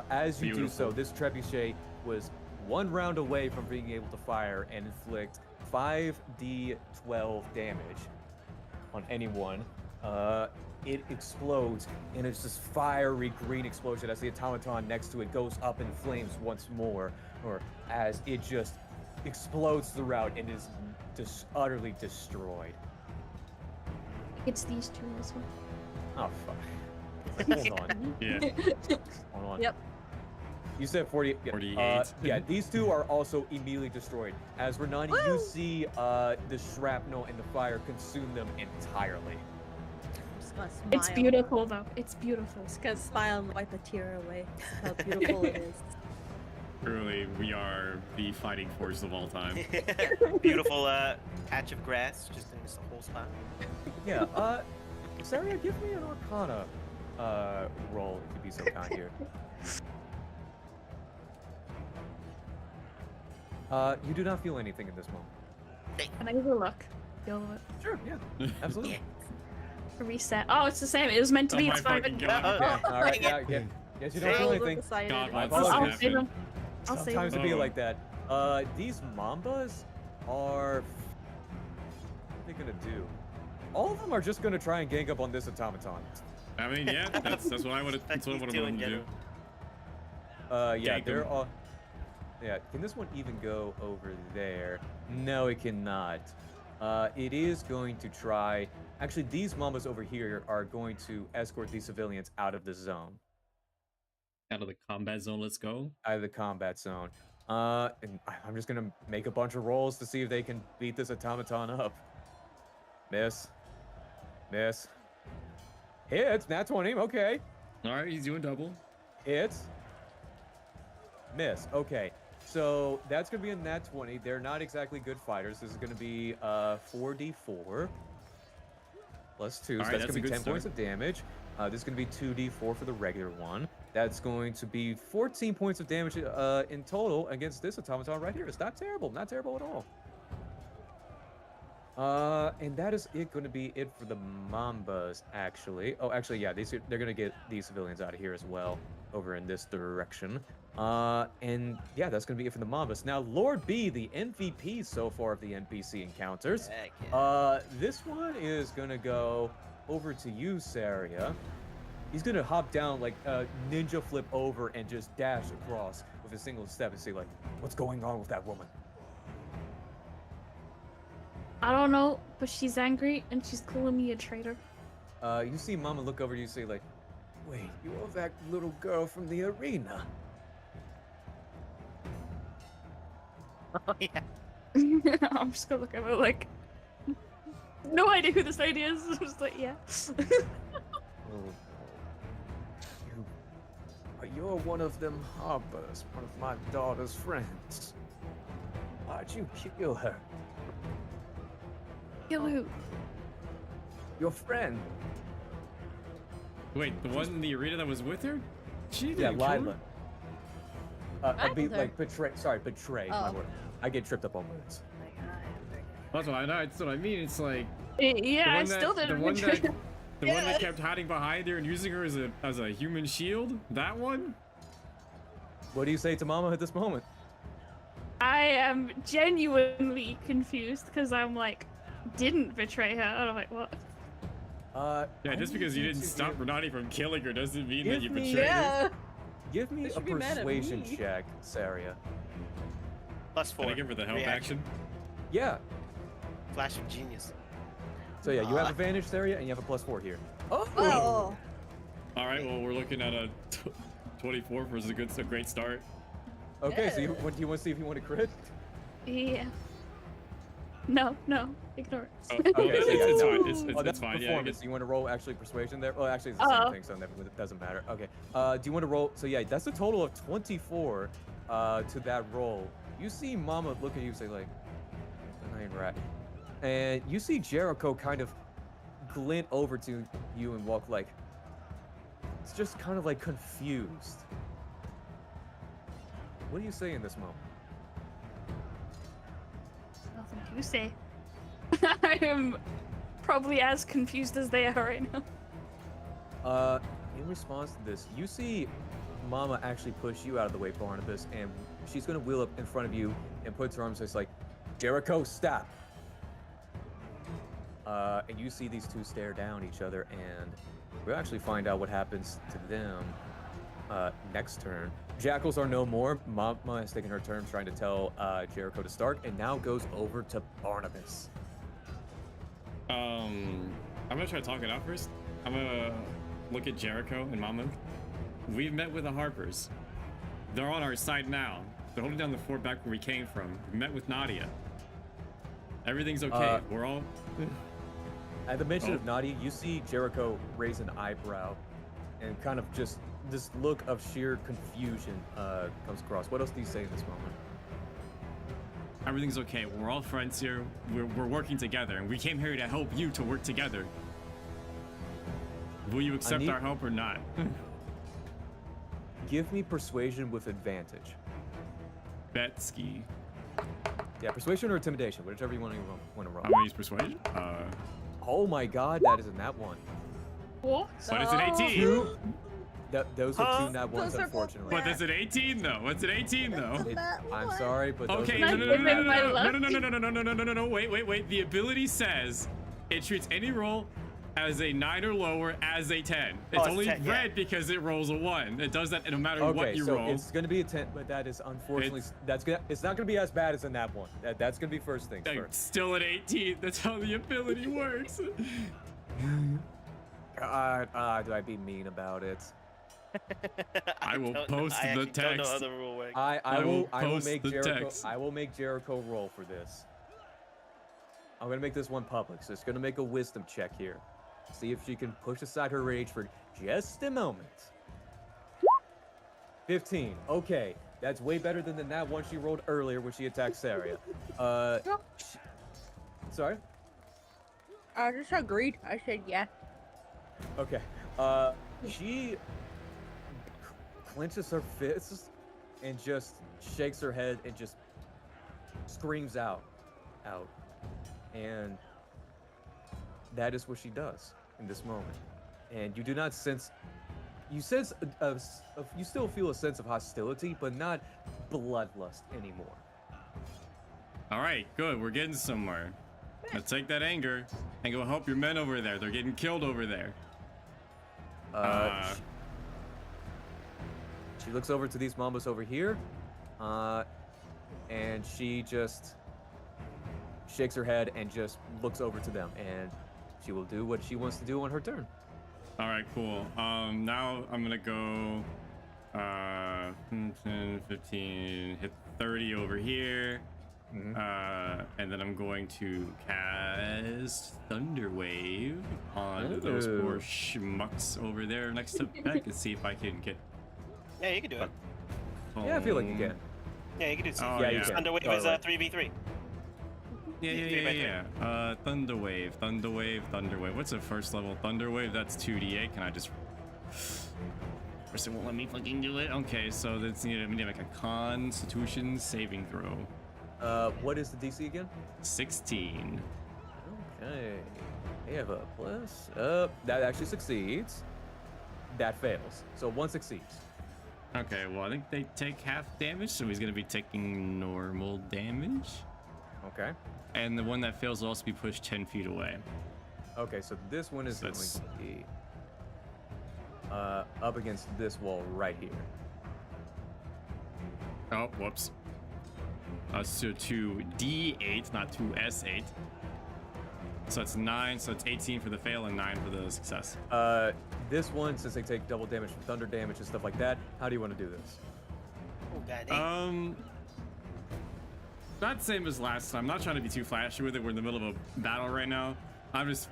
As you do Beautiful. so, this trebuchet was one round away from being able to fire and inflict 5d12 damage on anyone. It explodes, and it's this fiery green explosion as the automaton next to it goes up in flames once more, or as it just explodes throughout and is just utterly destroyed. It's these two as well. Oh fuck! Hold on, Yeah. hold on. Yep. You said 40. 48. Yeah, these two are also immediately destroyed. As Renani, you Woo! see the shrapnel and the fire consume them entirely. I'm just gonna smile. It's beautiful though. It's beautiful. Just gonna smile and wipe a tear away. That's how beautiful it is. Truly, we are the fighting force of all time. Beautiful patch of grass just in this whole spot. Yeah. Seria, give me an Arcana roll if you'd be so kind here. You do not feel anything in this moment. Can I give it a look? Feel it. Sure. Yeah. Absolutely. Reset. Oh, it's the same. It was meant to Oh be. my It's fine. fucking God. Okay. All right. Dang Yeah. it. Yeah. Yes, you don't Dang feel it. anything. Decided. God, My why does this I'll apologies. save happen? him. I'll save Sometimes him. it be Oh. like that. These Mambas are. What are they gonna do? All of them are just gonna try and gang up on this automaton. I mean, yeah, that's what I would. That's what I would He's want doing to do. Yeah, Gank they're them. all. Yeah, can this one even go over there? No, it cannot. It is going to try. Actually, these Mambas over here are going to escort these civilians out of the zone, Out of the combat zone, let's go. out of the combat zone. And I'm just gonna make a bunch of rolls to see if they can beat this automaton up. Miss. Miss. Hits. Nat 20. Okay. All right, he's doing double. Hits. Miss. Okay. So that's going to be a nat 20. They're not exactly good fighters. This is going to be 4d4 plus 2. So All right, that's that's going to a be good 10 points of damage. This is going to be 2d4 for the regular one. That's going to be 14 points of damage in total against this automaton right here. It's not terrible. Not terrible at all. And that is it going to be it for the Mambas, actually. Oh, actually, yeah, they're going to get these civilians out of here as well, over in this direction. And yeah, that's going to be it for the Mambas. Now, Lord B, the MVP so far of the NPC encounters. Heck yeah. This one is going to go over to you, Seria. He's going to hop down, like, ninja flip over and just dash across with a single step and say, like, what's going on with that woman? I don't know, but she's angry and she's calling me a traitor. You see Mama look over to you and say, like, wait, you're that little girl from the arena. Oh, yeah. I'm just gonna look at her like, no idea who this lady is. I'm just like, yeah. Oh, you're one of them harbors, one of my daughter's friends. Why'd you kill her? Kill who? Your friend. Wait, the one in the arena that was with her? She Yeah, didn't kill her? Lila. with her. Like betray. Sorry, betray. My Oh. word. I get tripped up on words. That's what I know. That's what I mean. It's like Yeah, I one still that, didn't. the one that the one Yeah. that kept hiding behind her and using her as a human shield. That one. What do you say to Mama at this moment? I am genuinely confused because I'm like, didn't betray her. And I'm like, what? Yeah, I just need because you didn't to stop give- Renati from killing her doesn't mean that Give you me- betrayed her. Yeah. Give me They a should be mad at persuasion me. check, Saria. +4. Can I give her the help React. action? Yeah. Flash of genius. So yeah, you have advantage, Saria, and you have a +4 here. Oh. Oh. All right. Well, we're looking at a 24 for a great start. Okay, so Yeah. do you want to see if you want to crit? Yeah. No, ignore it. Oh, Okay, so yeah, it's no. fine. Oh, It's that's fine. Yeah, I performance. guess. You want to roll actually persuasion there? Well, actually, it's the Oh. same thing, so it doesn't matter. Okay. Do you want to roll? So yeah, that's a total of 24 to that roll. You see Mama look at you and say like, "That ain't right," and you see Jericho kind of glint over to you and walk like, it's just kind of like confused. What do you say in this moment? Nothing to say. I am probably as confused as they are right now. In response to this, you see Mama actually push you out of the way, Barnabas, and she's gonna wheel up in front of you and puts her arms. It's like, Jericho, stop. And you see these two stare down each other, and we'll actually find out what happens to them next turn. Jackals are no more. Mama has taken her turn trying to tell Jericho to start, and now goes over to Barnabas. I'm gonna try to talk it out first. I'm gonna look at Jericho and Mama. We've met with the Harpers. They're on our side now. They're holding down the fort back where we came from. We met with Nadia. Everything's okay. We're all... At the mention of Nadia, you see Jericho raise an eyebrow and kind of just this look of sheer confusion comes across. What else do you say in this moment? Everything's okay. We're all friends here. We're working together, and we came here to help you to work together. Will you accept our help or not? Give me persuasion with advantage. Betsky. Yeah, persuasion or intimidation, whichever you want to roll. I'm gonna use persuasion. Oh my god, that is a nat 1. What? But it's an 18. Those are 2 nat 1s, unfortunately. But that's an 18 though. What's an 18 though? I'm sorry, but those okay. are No. Wait. The ability says it treats any roll as a 9 or lower as a 10. It's only 10, red because it rolls a 1. It does that no matter okay, what you so roll. it's gonna be a 10, but that is unfortunately it's not gonna be as bad as a nat 1. That's gonna be first things first. Still an 18. That's how the ability works. Do I be mean about it? I will post the text. Don't know how the rule works. I will make Jericho roll for this. I'm gonna make this one public, so it's gonna make a wisdom check here. See if she can push aside her rage for just a moment. 15. Okay, that's way better than the nat 1 she rolled earlier when she attacked Seria. Sorry? I just agreed. I said yeah. Okay. She clenches her fists and just shakes her head and just screams out. And that is what she does in this moment. And you do not sense, you still feel a sense of hostility, but not bloodlust anymore. All right, good. We're getting somewhere. Let's take that anger and go help your men over there. They're getting killed over there. She looks over to these mambas over here, and she just shakes her head and just looks over to them, and she will do what she wants to do on her turn. All right, cool. Now I'm gonna go 10, 15, hit 30 over here. And then I'm going to cast Thunder Wave on those poor schmucks over there next to Beck and see if I can get... Yeah, you can do it. Yeah, I feel like you can. Yeah, you can do it. Oh, yeah, you Thunder Wave is 3v3. Yeah. Thunder Wave. What's the first level? Thunder Wave, that's 2d8. Can I just... First it won't let me fucking do it. Okay, so that's needed to make a Constitution saving throw. What is the DC again? 16. Okay. They have a plus. That actually succeeds. That fails. So 1 succeeds. Okay, well, I think they take half damage, so he's going to be taking normal damage. Okay. And the one that fails will also be pushed 10 feet away. Okay, so this one is going to be up against this wall right here. Oh, whoops. So 2d8, not 2s8. So it's 9, so it's 18 for the fail and 9 for the success. This one, since they take double damage from thunder damage and stuff like that, how do you want to do this? Oh, God. Not the same as last time. I'm not trying to be too flashy with it. We're in the middle of a battle right now. I'm just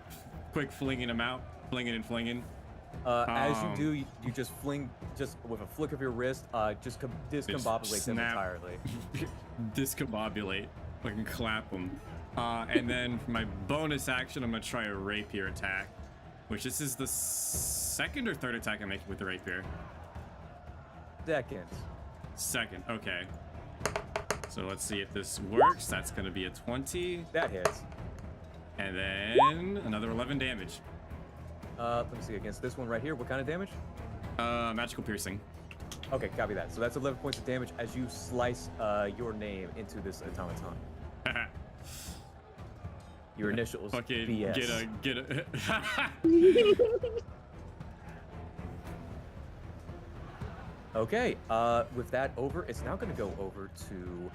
quick flinging them out. Flinging and flinging. As you do, you just fling, just with a flick of your wrist, just discombobulate them entirely. Discombobulate. I can clap them. And then for my bonus action, I'm going to try a rapier attack. Which this is the second or third attack I'm making with the rapier? Second, okay. So let's see if this works. That's going to be a 20. That hits. And then another 11 damage. Let me see, against this one right here, what kind of damage? Magical piercing. Okay, copy that. So that's 11 points of damage as you slice your name into this automaton. Your initials, fucking BS. Get a... Okay, with that over, it's now going to go over to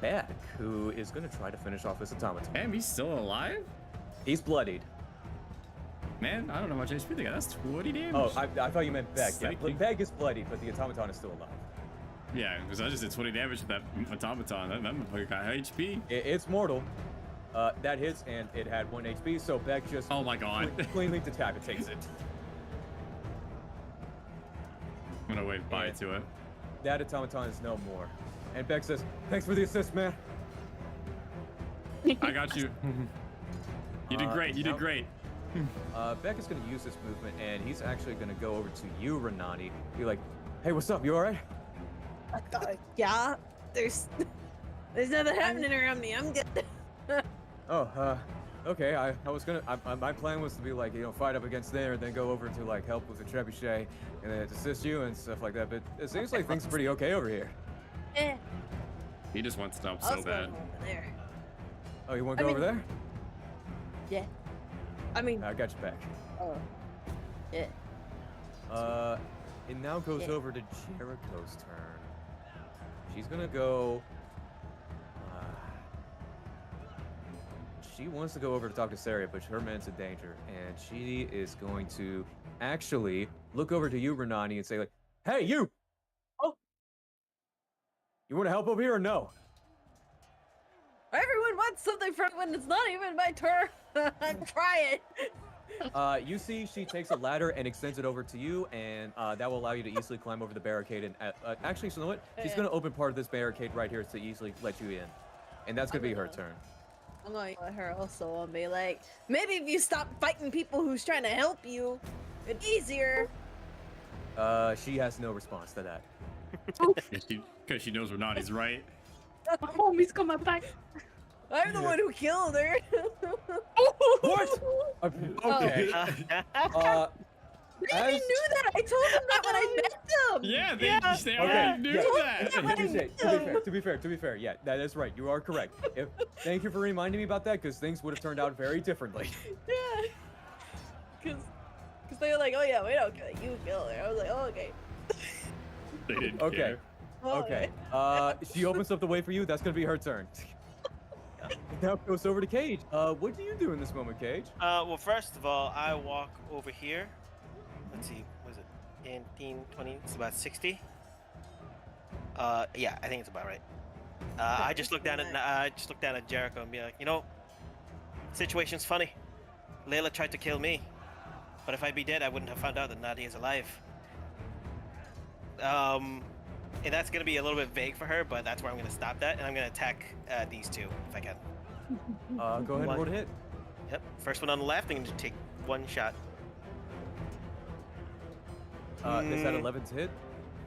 Beck, who is going to try to finish off this automaton. Damn, he's still alive? He's bloodied. Man, I don't know how much HP they got. That's 20 damage. Oh, I thought you meant Beck. Yeah, Sneaky. Beck is bloodied, but the automaton is still alive. Yeah, because I just did 20 damage to that automaton. That motherfucker got HP. It's mortal. That hits, and it had 1 HP, so Beck just Oh my god. cleanly decapitates it. I'm gonna wave bye Yeah. to it. That automaton is no more. And Beck says, "Thanks for the assist, man." I got you. You did great. You did now- great. Beck is going to use this movement, and he's actually going to go over to you, Renani. Be like, "Hey, what's up? You all right?" Yeah, there's nothing happening around me. I'm good. Oh, okay. I was gonna. My plan was to be like, fight up against there, and then go over to like help with the trebuchet, and then assist you and stuff like that. But it seems like things are pretty okay over here. Eh, He just wants to help I so was bad. going over there. Oh, you want to I go over mean- there? Yeah. I mean, I got you back. oh, yeah. It now goes Yeah. over to Jericho's turn. She's gonna go. She wants to go over to talk to Seria, but her man's in danger, and she is going to actually look over to you, Renani, and say like, "Hey, you! Oh. You want to help over here or no?" Everyone wants something from when it's not even my turn. I'm trying. You see, she takes a ladder and extends it over to you, and that will allow you to easily climb over the barricade. And actually, so you know what? She's going to open part of this barricade right here to easily let you in, and that's going to be her turn. I'm going to let her also and be like, maybe if you stop fighting people who's trying to help you, it's easier. She has no response to that. Because she knows Renati's right. My homie's coming back. I'm the one who killed her. What? Okay. They As- knew that. I told them that when I met them. Yeah, they Okay, already knew yeah. that. To be fair, yeah, that is right. You are correct. Thank you for reminding me about that, because things would have turned out very differently. Yeah. Because they were like, oh yeah, we don't kill you, kill her. I was like, oh, okay. They didn't Okay. care. Oh, Okay. She opens up the way for you. That's gonna be her turn. Now it goes over to Cage. What do you do in this moment, Cage? Well, first of all, I walk over here. Let's see, what is it? 15, 20, it's about 60. Yeah, I think it's about right. I just look down at Jericho and be like, situation's funny. Layla tried to kill me, but if I'd be dead, I wouldn't have found out that Nadia's alive. And that's gonna be a little bit vague for her, but that's where I'm gonna stop that, and I'm gonna attack these two if I can. Go ahead and roll to hit. Yep, first one on the left, I'm gonna take one shot. Is that 11 to hit?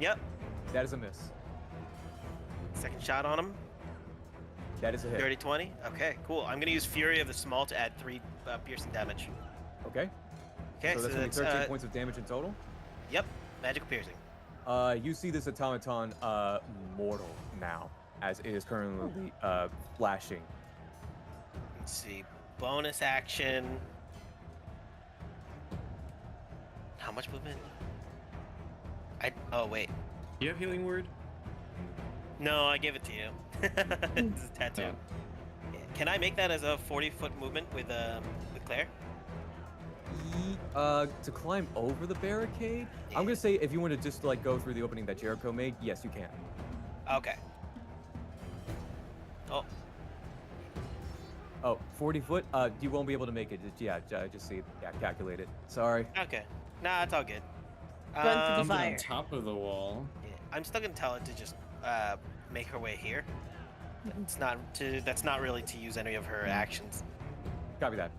Yep, That is a miss. second shot on him. That is a hit. 30, 20. Okay, cool. I'm gonna use Fury of the Small to add 3 piercing damage. Okay. Okay, So that's gonna be 13 points of damage in total. Yep, magical piercing. You see this automaton mortal now, as it is currently flashing. Let's see, bonus action. How much movement? Oh wait, You have healing word? no, I give it to you. It's a tattoo. Oh. Yeah. Can I make that as a 40-foot movement with Claire? To climb over the barricade, I'm gonna say if you want to just like go through the opening that Jericho made, yes, you can. Okay. Oh, Oh, 40 foot? You won't be able to make it. Just see, calculate it. Sorry. okay. Nah, it's all good. Run to the Something fire. on top of the wall. Yeah, I'm still gonna tell it to just make her way here. That's not really to use any of her actions. Copy that.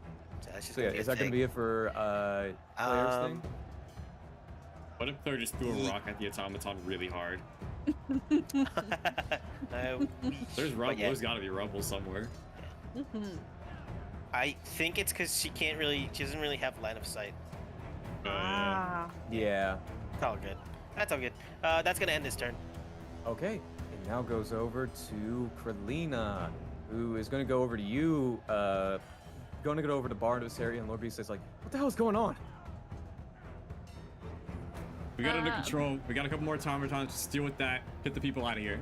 So that's just So yeah, gonna be is a that gonna thing. be it for Claire's thing? What if Claire just threw a rock at the automaton really hard? There's but rubble. yeah, There's gotta be rubble somewhere. Mhm. I think it's because she doesn't really have line of sight. Ah. Yeah. It's all good. That's all good. That's gonna end this turn. Okay. It now goes over to Kralina, who is gonna go over to you. Going to go over to Seria, and Lord B says like, "What the hell is going on?" We got it under control. We got a couple more automatons. Just deal with that. Get the people out of here.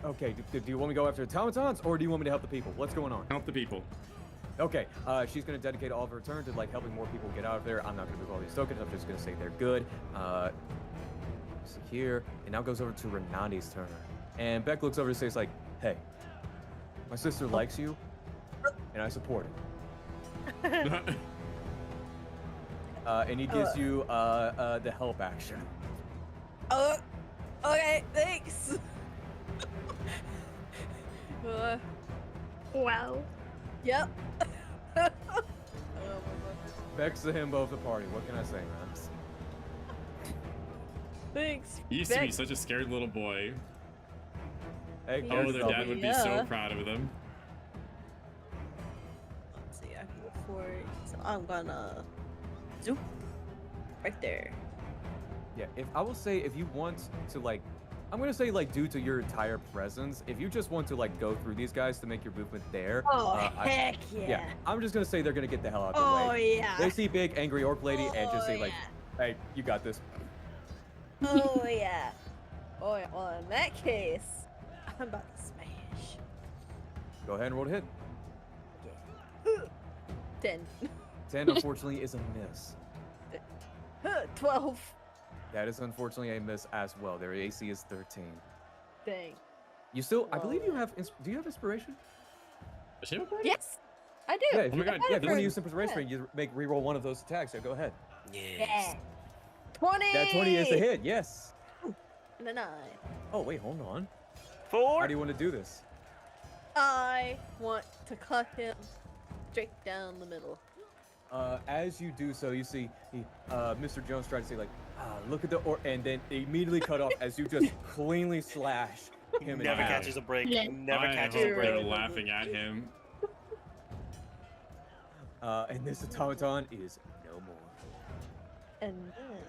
Okay, do you want me to go after automatons, or do you want me to help the people? What's going on? Help the people. Okay, she's gonna dedicate all of her turn to like helping more people get out of there. I'm not gonna move all these tokens. I'm just gonna say they're good. So here, and now goes over to Renani's turn. And Beck looks over and says like, "Hey, my sister likes you, and I support it." And he gives you the help action. Oh, okay, thanks. Wow. Yep. Beck's the himbo of the party. What can I say, man? Thanks. He used to be such a scared little boy. Hey, Oh, their dad would be so Yeah. proud of them. Let's see, I can go for it. So I'm gonna zoom right there. Yeah, if you want to like, I'm gonna say like due to your entire presence, if you just want to like go through these guys to make your movement there. Oh, heck yeah. I'm just gonna say they're gonna get the hell out of the Oh, way. yeah. They see big angry orc lady and just say like, yeah. "Hey, you got this." Oh, yeah. Oh, yeah. Well, in that case, I'm about to smash. Go ahead and roll to hit. Okay. 10. 10 unfortunately is a miss. 12. That is unfortunately a miss as well. Their AC is 13. Dang. You still, I believe you have. Do you have inspiration? Does she have a party? Yes, I do. Yeah, if Oh you, my God, yeah, if you want for- to use inspiration, yeah. you make reroll one of those attacks. So go ahead. Yes. Yeah. 20. That 20 is a hit. Yes. And a 9. Oh wait, hold on. 4. How do you want to do this? I want to cut him straight down the middle. As you do so, you see Mr. Jones try to say like, look at the and then immediately cut off as you just cleanly slash him in Never half. catches a break. Yeah. Never I catches a hope break. they're laughing at him. And this automaton is no more. And then,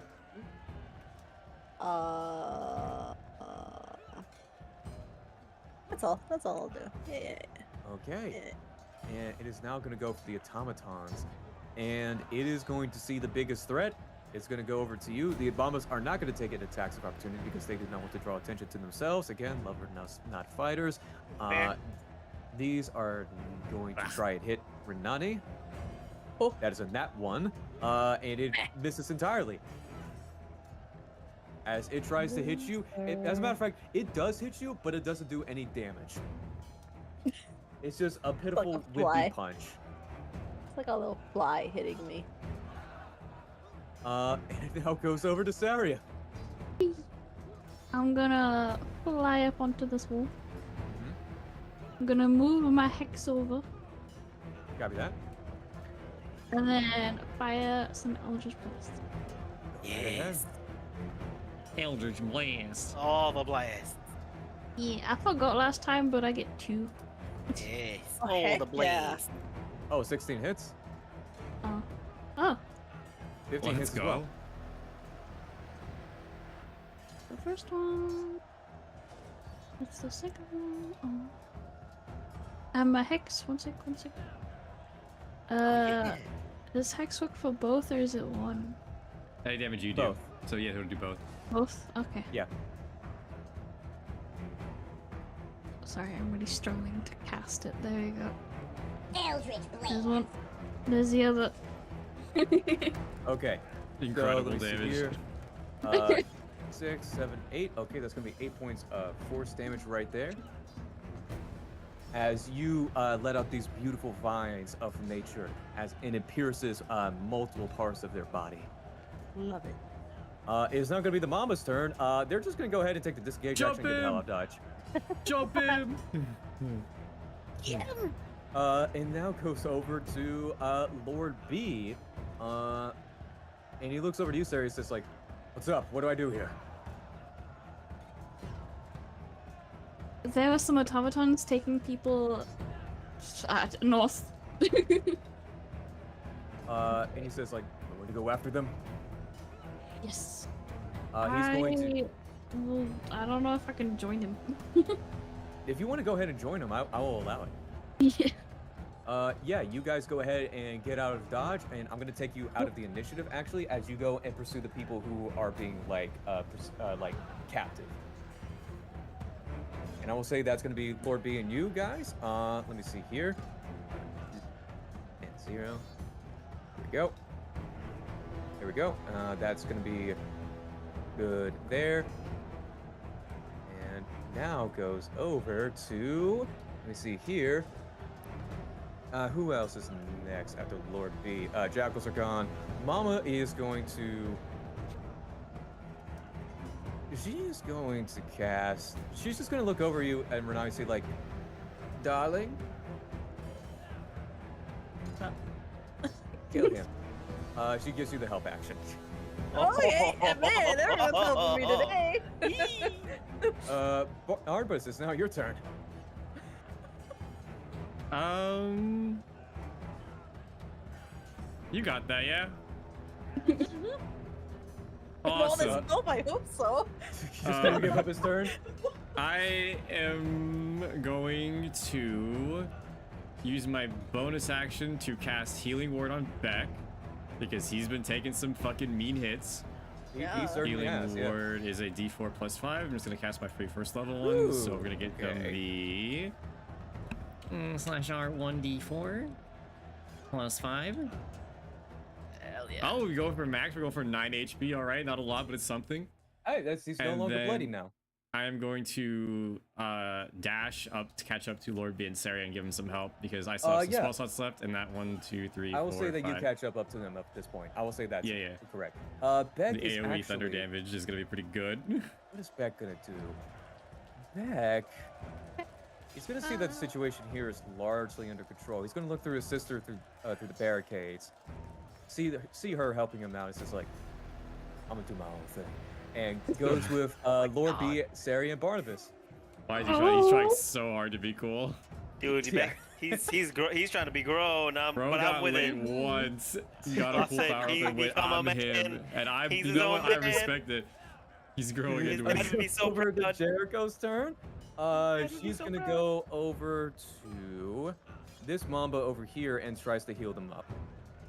that's all. That's all I'll do. Yeah. Okay. And it is now going to go for the automatons. And it is going to see the biggest threat. It's going to go over to you. The Bombas are not going to take an attacks of opportunity because they did not want to draw attention to themselves. Again, lover, not fighters. Fair. These are going to try and hit Renani. Oh. That is a nat 1. And it misses entirely. As it tries to hit you, as a matter of fact, it does hit you, but it doesn't do any damage. It's just a pitiful fly. whippy punch. It's like a little fly hitting me. And it now goes over to Seria. I'm gonna fly up onto this wall. Mhm. I'm gonna move my hex over. Copy that. And then fire some Eldritch Blast. Yes. Eldritch Blast. All the blast. Yeah, I forgot last time, but I get 2. Yes. Oh, All heck the yeah. blast. Oh, 16 hits. Oh, 15 Let's hits as go. well. the first one. What's the second one? Oh. And my hex. One sec. Yeah. Does hex work for both or is it one? Any damage you do. Both. So yeah, he'll do both. Both? Okay. Yeah. Sorry, I'm really struggling to cast it. There you go. Eldritch There's Blade. one. There's the other. Okay. Incredible so, let me see damage. here. 6, 7, 8. Okay, that's going to be 8 points of force damage right there. As you let out these beautiful vines of nature, and it pierces multiple parts of their body. Love it. It's not going to be the Mama's turn. They're just going to go ahead and take the disengage Jump action and get the hell in! out of dodge. Jump in! And now goes over to Lord B. And he looks over to you, Seria. He's just like, "What's up? What do I do here?" There were some automatons taking people north. And he says, like, "I'm going to go after them." Yes. He's going to. Well, I don't know if I can join him. If you want to go ahead and join him, I will allow it. Yeah. Yeah, you guys go ahead and get out of dodge, and I'm gonna take you out of the initiative actually, as you go and pursue the people who are being like captive. And I will say that's gonna be Lord B and you guys. Let me see here. And 0. Here we go. Here we go. That's gonna be good there. And now goes over to, let me see here. Who else is next after Lord B? Jackals are gone. Mama is going to... She is going to cast... She's just going to look over you and Renai say, like, darling? Kill him. She gives you the help action. Oh, yeah, man, everyone's helping me today. Arbus, it's now your turn. You got that, yeah? All this Awesome. help, I hope so. He's just going to give up his turn. I am going to use my bonus action to cast Healing Ward on Beck because he's been taking some fucking mean hits. He Yeah. certainly Healing has, yeah. Ward is a D4 plus 5. I'm just gonna cast my free first level Ooh, one, so we're gonna get them okay. the /R 1D4 plus 5. Hell yeah. Oh, we go for max. We're going for 9 HP. All right, not a lot, but it's something. Hey, he's no And longer bloody then- now. I am going to dash up to catch up to Lord B and Seria and give him some help because I still have some yeah. spell slots left, and that 1, 2, 3, I will 4, say that 5. you catch up to them at this point. I will say that's Yeah, yeah. correct. Beck The is AoE actually... thunder damage is gonna be pretty good. What is Beck gonna do? Beck... He's gonna see that the situation here is largely under control. He's gonna look through his sister through the barricades, see her helping him out. It's just like, I'm gonna do my own thing, and goes with Lord B, Seria, and Barnabas. Why is he trying? He's trying so hard to be cool. Dude, Yeah. he's trying to be grown, Bro but got I'm with laid him. once. He got a I full said power up he and went, become a I'm him. man. And I, He's you his know own what? I man. respect it. He's growing He's into gonna it. be so Over to proud. Jericho's turn. She's so gonna proud. go over to this Mamba over here and tries to heal them up.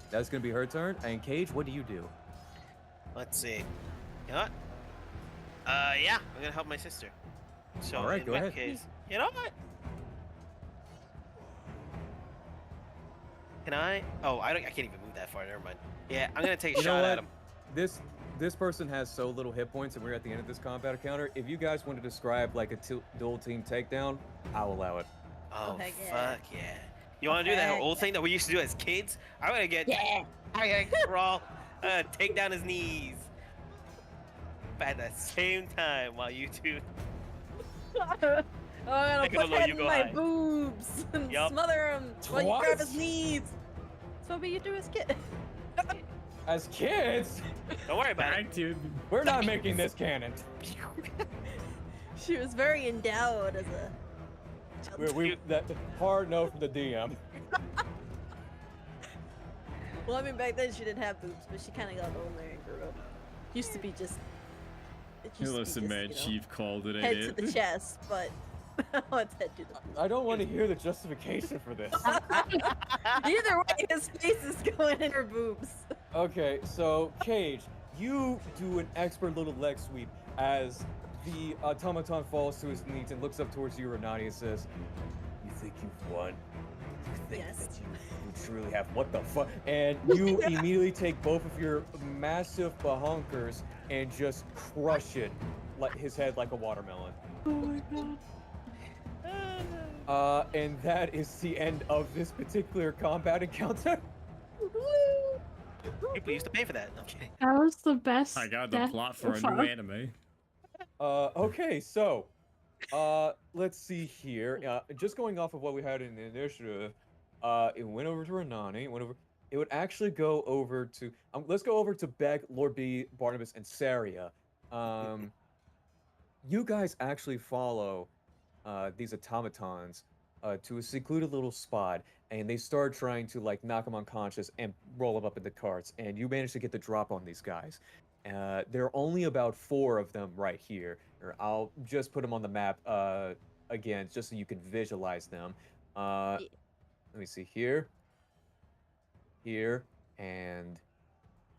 That's gonna be her turn. And Cage, what do you do? Let's see. You know what? Yeah, I'm gonna help my sister. So All right, in go that ahead. case, you know what? Can I? Oh, I can't even move that far. Never mind. Yeah, I'm gonna take a You know shot what? at him. This person has so little hit points, and we're at the end of this combat encounter. If you guys want to describe like a dual team takedown, I'll allow it. Oh heck yeah. fuck yeah! You want to do that Heck old thing that we used to do as kids? I'm gonna get. Yeah. I'm gonna crawl, take down his knees. But at the same time, while you two. I'm gonna Take it put low, head you in go my high. boobs and Yup. smother him while you grab his What? knees. That's what you do as kid. As kids, Don't worry about it. Back to we're not making this canon. She was very endowed as a. That hard no from the DM. Well, I mean, back then she didn't have boobs, but she kind of got older and grew up. Used to be just. It used to be listen, just, man, you know, Chief called it, head ain't to it? the chest, but now it's head to the boobs. I don't want to hear the justification for this. Either way, his face is going in her boobs. Okay, so Cage, you do an expert little leg sweep as the automaton falls to his knees and looks up towards you, Renati, and says, "You think you've won? You think Yes. that you truly have? What the fuck?" And you immediately take both of your massive bahonkers and just crush it, like his head like a watermelon. Oh my god. And that is the end of this particular combat encounter. People used to pay for that. I'm kidding. That was the best. I got the death plot for a so new far. anime. Okay, so, let's see here. Just going off of what we had in the initiative, it went over to Renani, it would actually go over to, let's go over to Beck, Lord B, Barnabas, and Seria. You guys actually follow, these automatons, to a secluded little spot, and they start trying to, like, knock them unconscious and roll them up in the carts, and you manage to get the drop on these guys. There are only about 4 of them right here. Or I'll just put them on the map again, just so you can visualize them. Let me see here, here, and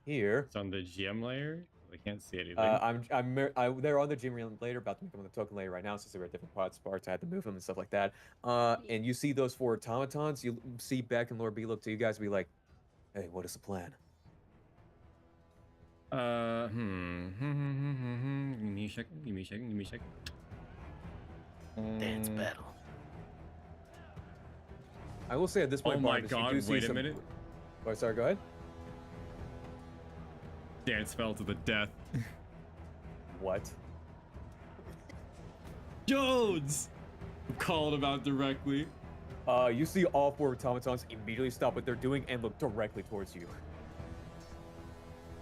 here. It's on the GM layer. I can't see anything. They're on the gym later, about to become on the token layer right now, since they were at different parts. I had to move them and stuff like that. And you see those 4 automatons. You see Beck and Lord B look to you guys and be like, "Hey, what is the plan?" Give me a second. Give me a second. Give me a second. Dance battle. I will say at this point, Oh my Barnabas, God! you do see Wait a some... minute. Oh, sorry. Go ahead. Dance fell to the death. What? Jones! Called him out directly. You see all 4 automatons immediately stop what they're doing and look directly towards you.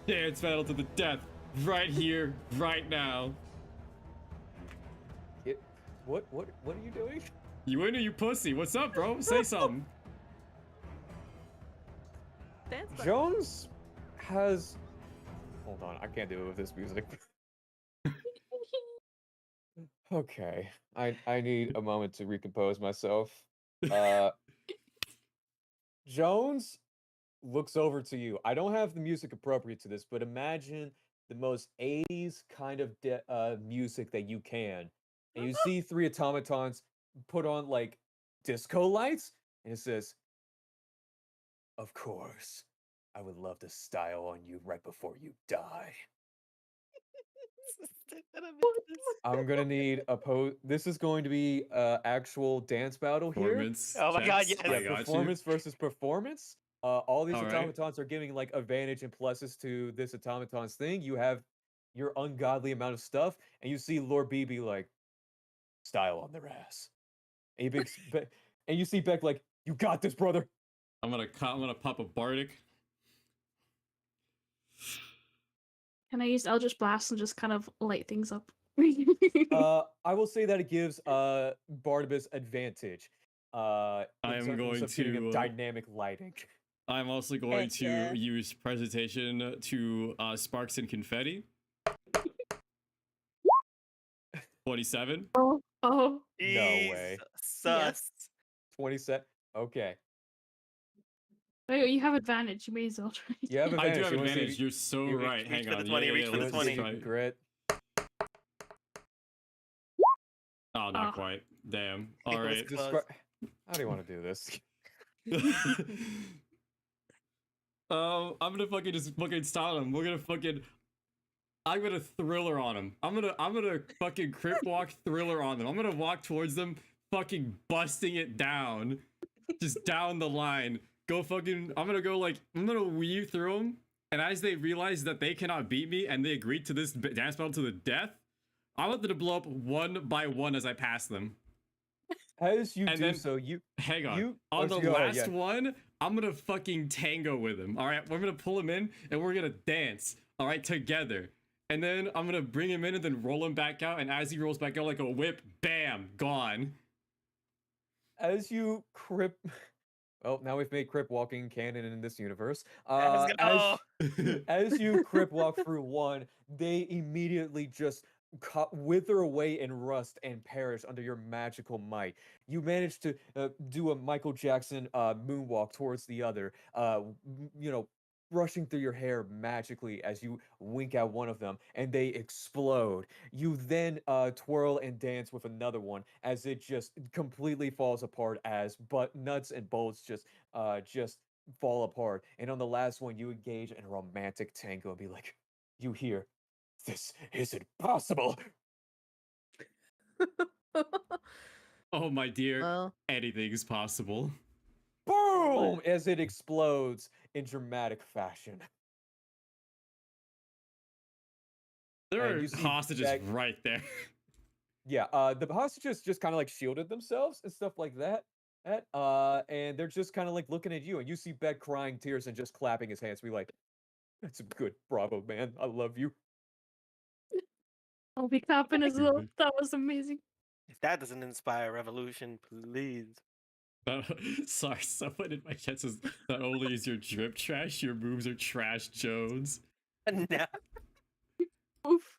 Dance battle to the death. Right here, right now. What are you doing? You in or you pussy? What's up, bro? Say something. Dance battle. Jones has... Hold on, I can't do it with this music. Okay, I need a moment to recompose myself. Jones looks over to you. I don't have the music appropriate to this, but imagine the most 80s kind of music that you can. And you see 3 automatons put on like disco lights, and it says, "Of course, I would love to style on you right before you die." I'm gonna need a This is going to be actual dance battle here. Performance. Oh my God, checks. yes. I Yeah, got performance versus performance. All these All right. automatons are giving like advantage and pluses to this automaton's thing. You have your ungodly amount of stuff, and you see Lord B be like, "Style on their ass," and and you see Beck like, "You got this, brother." I'm gonna pop a Bardic. Can I use Eldritch Blast and just kind of light things up? I will say that it gives Barnabas advantage. I In am terms going of giving him to, dynamic lighting. I'm also going Heck to yeah. use presentation to sparks and confetti. 27. oh, No way. Sus. 27. Okay. wait, you have advantage. You may as well try. You have I advantage. do have You wanna see if advantage. You're so you reach- right. reach Hang for the on. 20, reach for the let's see 20. if you can grit. Oh, not quite. Damn. All It was right. close. How do you want to do this? I'm gonna fucking just fucking style him. I'm gonna thriller on him. I'm gonna fucking crip walk thriller on them. I'm gonna walk towards them, fucking busting it down, just down the line. I'm gonna weave through them. And as they realize that they cannot beat me, and they agreed to this dance battle to the death, I want them to blow up one by one as I pass them. As you And do then- so, you Hang on. You- On oh, the so go ahead, last yeah. one, I'm gonna fucking tango with him. All right, we're gonna pull him in and we're gonna dance. All right, together. And then I'm gonna bring him in and then roll him back out. And as he rolls back out like a whip, bam, gone. as you crip. Well, now we've made crip walking canon in this universe. Let's go. As you crip walk through one, they immediately just wither away and rust and perish under your magical might. You manage to do a Michael Jackson moonwalk towards the other, rushing through your hair magically as you wink at one of them, and they explode. You then twirl and dance with another one as it just completely falls apart as nuts and bolts just fall apart. And on the last one, you engage in a romantic tango and be like, "You hear, this isn't possible." Oh my dear, Well, anything's possible. Boom! As it explodes in dramatic fashion. There And are you see hostages Beck- right there. Yeah, the hostages just kind of like shielded themselves and stuff like that. And they're just kind of like looking at you, and you see Beck crying tears and just clapping his hands, be like, "That's good, bravo, man. I love you." I'll be clapping as well. That was amazing. If that doesn't inspire revolution, please. Sorry, someone in my chat says not only is your drip trash, your moves are trash, Jones. No. Oof.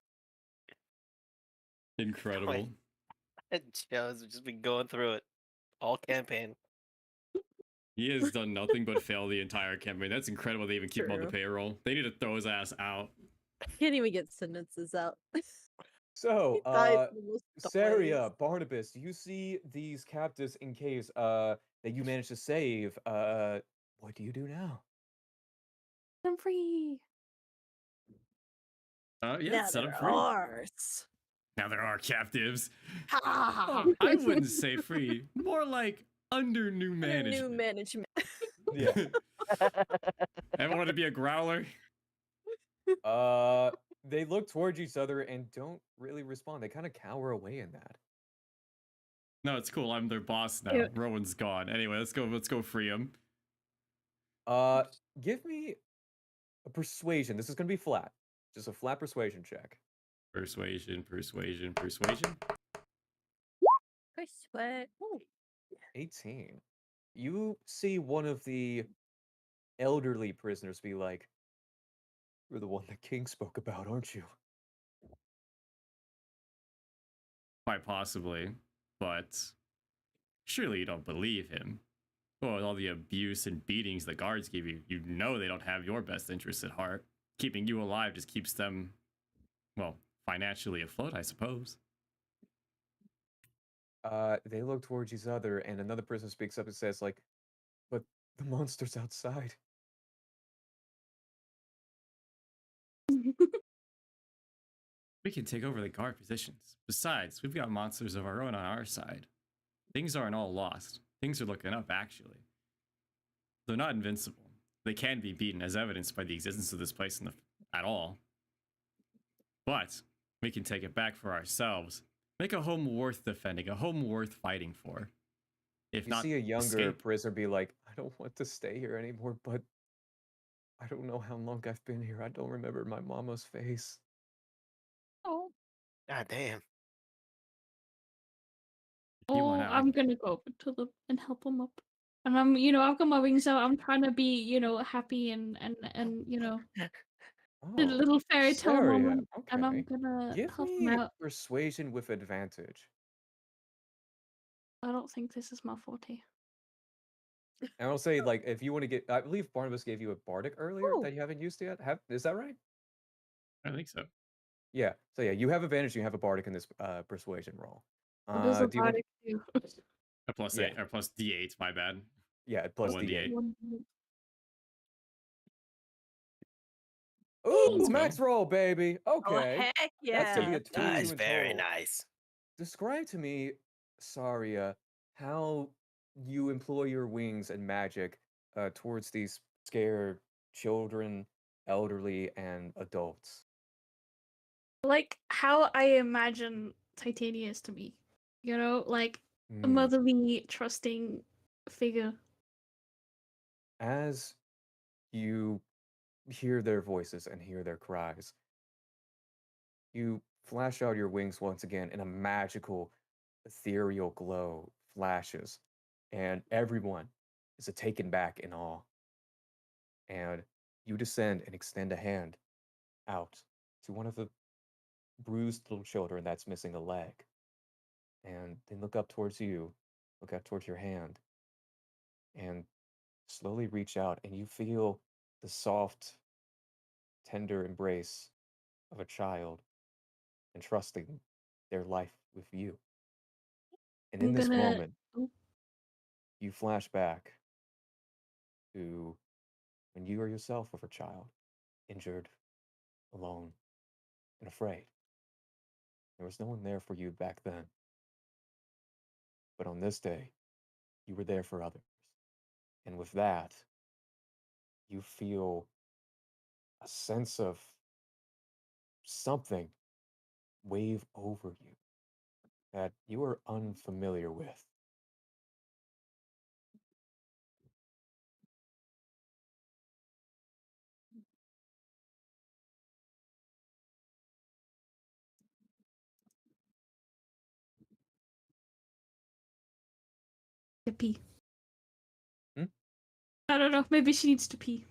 Incredible. Joe's just been going through it all campaign. He has done nothing but fail the entire campaign. That's incredible. They even keep him on the True. payroll. They need to throw his ass out. Can't even get sentences out. So, He dies in the most dumb ways. Seria, Barnabas, you see these captives in caves that you managed to save. What do you do now? I'm free. Yeah, Now set them they're free. ours. Now there are captives. Ha ha ha ha. I wouldn't say free. More like under new Under management. new management. Yeah. Everyone want to be a growler? They look towards each other and don't really respond. They kind of cower away in that. No, it's cool. I'm their boss now. Yeah. Rowan's gone. Anyway, let's go free him. Give me a persuasion. This is gonna be flat. Just a flat persuasion check. Persuasion. Persuade. Ooh. 18. You see one of the elderly prisoners be like, "You're the one the king spoke about, aren't you?" Quite possibly, but surely you don't believe him. Well, with all the abuse and beatings the guards give you, you know they don't have your best interests at heart. Keeping you alive just keeps them, well, financially afloat, I suppose. They look towards each other, and another person speaks up and says, like, "But the monster's outside." We can take over the guard positions. Besides, we've got monsters of our own on our side. Things aren't all lost. Things are looking up, actually. They're not invincible. They can be beaten, as evidenced by the existence of this place at all. But we can take it back for ourselves. Make a home worth defending, a home worth fighting for. If You not, see a younger escape. prisoner be like, "I don't want to stay here anymore, but I don't know how long I've been here. I don't remember my mama's face." Oh, God damn. If you want out, I'm gonna go over to them and help them up. And I've got my wings out. I'm trying to be, happy and the Oh, little fairy tale Seria, moment, and I'm okay. gonna Give help them me out. persuasion with advantage. I don't think this is my forte. And I'll say, like, if you want to get, I believe Barnabas gave you a bardic earlier Ooh. that you haven't used yet. Is that right? I think so. Yeah. So yeah, you have advantage. You have a bardic in this persuasion roll. What does a Do you want? bardic do? A plus Yeah. 8 or plus D8, my bad. Yeah, plus One D8. D8. Ooh, Let's go. max roll, baby. Oh Okay. heck yeah. That's gonna be a 22 Nice, in very total. nice. Describe to me, Saria, how you employ your wings and magic towards these scared children, elderly, and adults. Like how I imagine Titania is to me. Like a Hmm. motherly, trusting figure. As you hear their voices and hear their cries, you flash out your wings once again, and a magical, ethereal glow flashes, and everyone is taken back in awe. And you descend and extend a hand out to one of the bruised little children that's missing a leg. And they look up towards you, look up towards your hand, and slowly reach out, and you feel the soft, tender embrace of a child entrusting their life with you. And in I'm this gonna. moment, Oh, you flash back to when you were yourself with a child, injured, alone, and afraid. There was no one there for you back then. But on this day, you were there for others. And with that, you feel a sense of something wave over you that you are unfamiliar with. to pee. Hmm? I don't know. Maybe she needs to pee.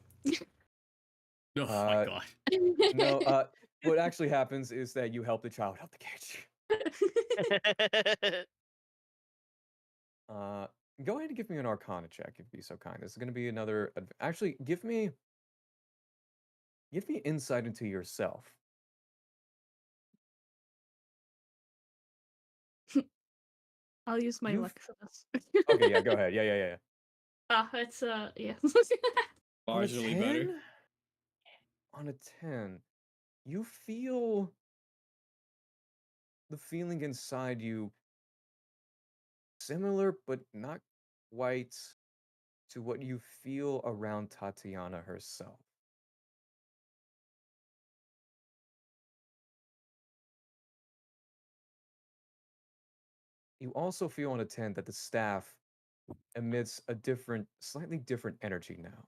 Oh my Uh, god. No, what actually happens is that you help the child out the cage. Go ahead and give me an Arcana check, if you'd be so kind. This is going to be another. Actually, give me insight into yourself. I'll use my You've- luck for this. Okay, yeah, go ahead. Yeah. It's yeah. Marginally better. On a 10, you feel the feeling inside you similar, but not quite to what you feel around Tatiana herself. You also feel on a 10 that the staff emits a slightly different energy now.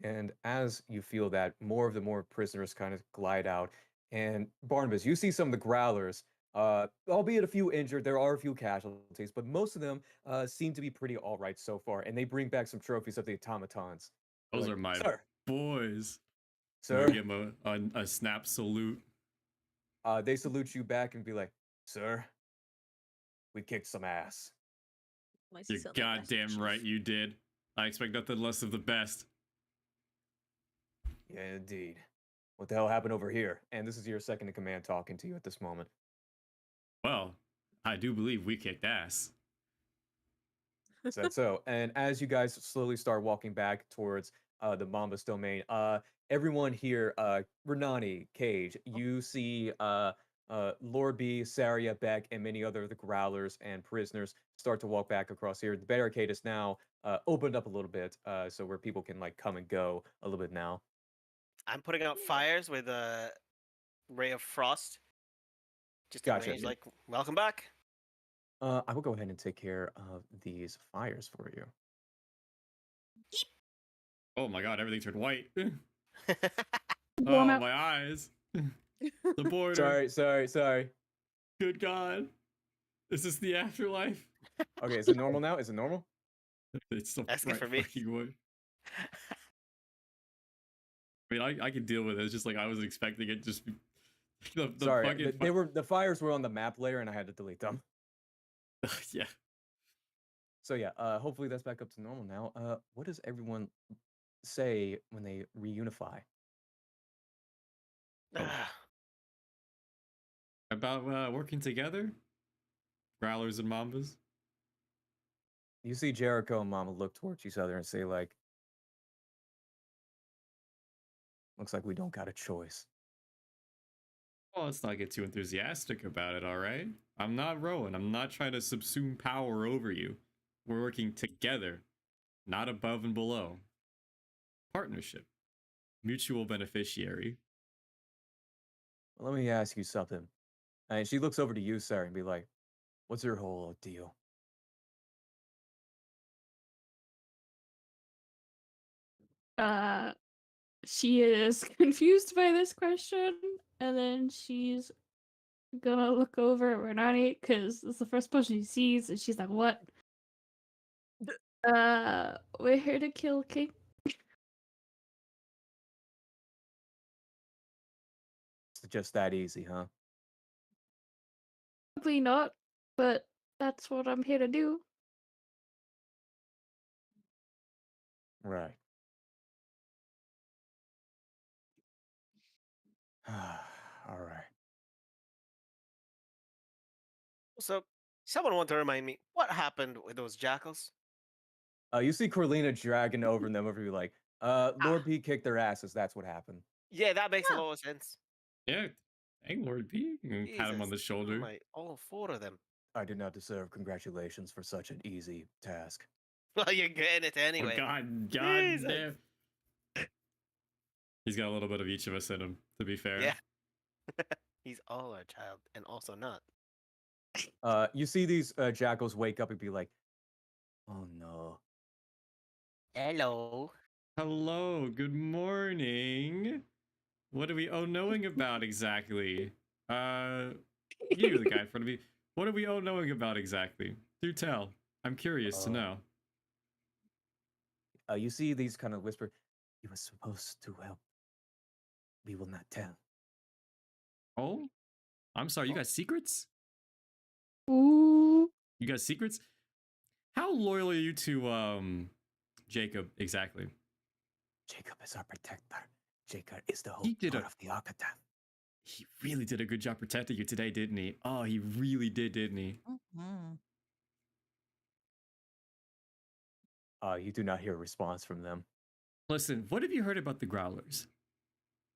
And as you feel that, more prisoners kind of glide out. And Barnabas, you see some of the growlers, albeit a few injured. There are a few casualties, but most of them seem to be pretty all right so far. And they bring back some trophies of the automatons. Those Like, are my sir, boys. sir. I'm gonna give them a snap salute. They salute you back and be like, sir, we kicked some ass. Why does he You're sound like Master goddamn Chief? right you did. I expect nothing less of the best. Yeah, indeed. What the hell happened over here? And this is your second in command talking to you at this moment. Well, I do believe we kicked ass. Is that so? And as you guys slowly start walking back towards the Mambas domain, everyone here, Renani, Cage, you see Lord B, Seria, Beck, and many other of the growlers and prisoners start to walk back across here. The barricade is now opened up a little bit, so where people can like come and go a little bit now. I'm putting out fires with a ray of frost. Just in Gotcha. range, like, welcome back. I will go ahead and take care of these fires for you. Oh my god, everything turned white. Blow 'em Oh, out. my eyes. The border. Sorry. Good god. Is this the afterlife? Okay, is it normal now? Is it normal? It's so That's good bright for me. fucking white. I mean, I can deal with it. It's just like I wasn't expecting it. Just be, the Sorry, fucking the fires were on the map layer, and I had to delete them. yeah. So yeah, hopefully that's back up to normal now. What does everyone say when they reunify? Ah, About working together, growlers and mambas. You see Jericho and Mama look towards each other and say like, "Looks like we don't got a choice." Well, let's not get too enthusiastic about it, all right? I'm not Rowan. I'm not trying to subsume power over you. We're working together, not above and below. Partnership, mutual beneficiary. Let me ask you something. And she looks over to you, Sarah, and be like, "What's your whole deal?" She is confused by this question, and then she's gonna look over at Renani because it's the first person she sees, and she's like, "What? We're here to kill King." It's just that easy, huh? Probably not, but that's what I'm here to do. Right. All right. so, someone want to remind me what happened with those jackals? You see Corlina dragging over them over you like, Lord P kicked their asses. That's what happened. Yeah, that makes a Huh. lot of sense. Yeah, hey, Lord P. You can pat him on the Jesus, shoulder. my, all four of them. I did not deserve congratulations for such an easy task. Well, you're getting it Oh, anyway. god Jesus. damn. He's got a little bit of each of us in him, to be fair. Yeah. He's all our child, and also not. You see these jackals wake up and be like, "Oh no." Hello. Hello, good morning. What are we knowing about exactly? You, the guy in front of me. What are we knowing about exactly? Do tell. I'm curious to know. You see these kind of whisper, "You were supposed to help. We will not tell." Oh, I'm sorry. You got secrets? Ooh. You got secrets? How loyal are you to Jacob exactly? Jacob is our protector. Jacob is the He whole did part a of the architect. he really did a good job protecting you today, didn't he? Oh, he really did, didn't he? Mm-hmm. You do not hear a response from them. Listen, what have you heard about the Growlers?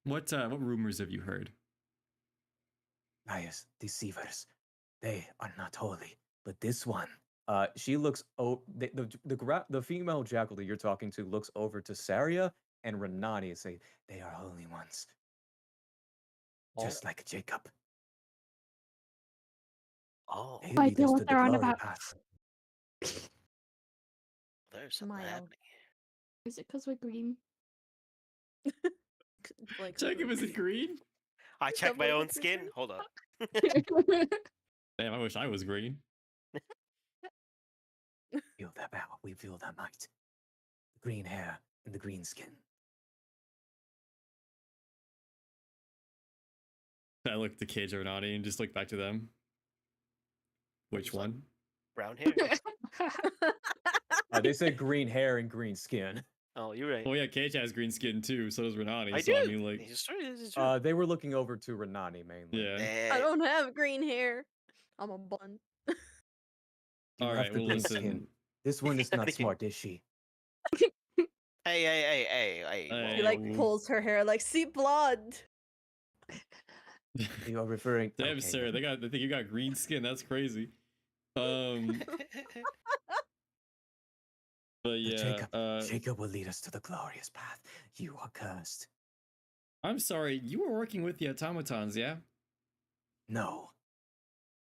What rumors have you heard? Liars, deceivers. They are not holy. But this one. She looks. The female jackal that you're talking to looks over to Seria and Renani and say, "They are holy ones, just like Jacob. Oh, They I lead know us what to the they're on glory about. path." there's something Smile. happening. Is it because we're green? Like Jacob, is it green? I checked my Double own the skin. difference. Hold up. Damn, I wish I was green. Feel their power. We feel their might. The green hair and the green skin. I looked at Cage Renati and just looked back to them. Which Just like- one? Brown hair. They said green hair and green skin. Oh, you're right. Oh yeah, Cage has green skin too. So does Renati. I so do. I mean, like, This is true. They were looking over to Renani mainly. yeah. I don't have green hair. I'm a blonde. You All have right. the Well, green listen. skin. This one is not Thinking- smart, is she? Hey. Hey. He whoa. like Ooh. pulls her hair like, see blood. You are referring. Damn, okay, Sarah, they think you got green skin. That's crazy. But yeah, Jacob will lead us to the glorious path. You are cursed. I'm sorry. You were working with the automatons, yeah? No,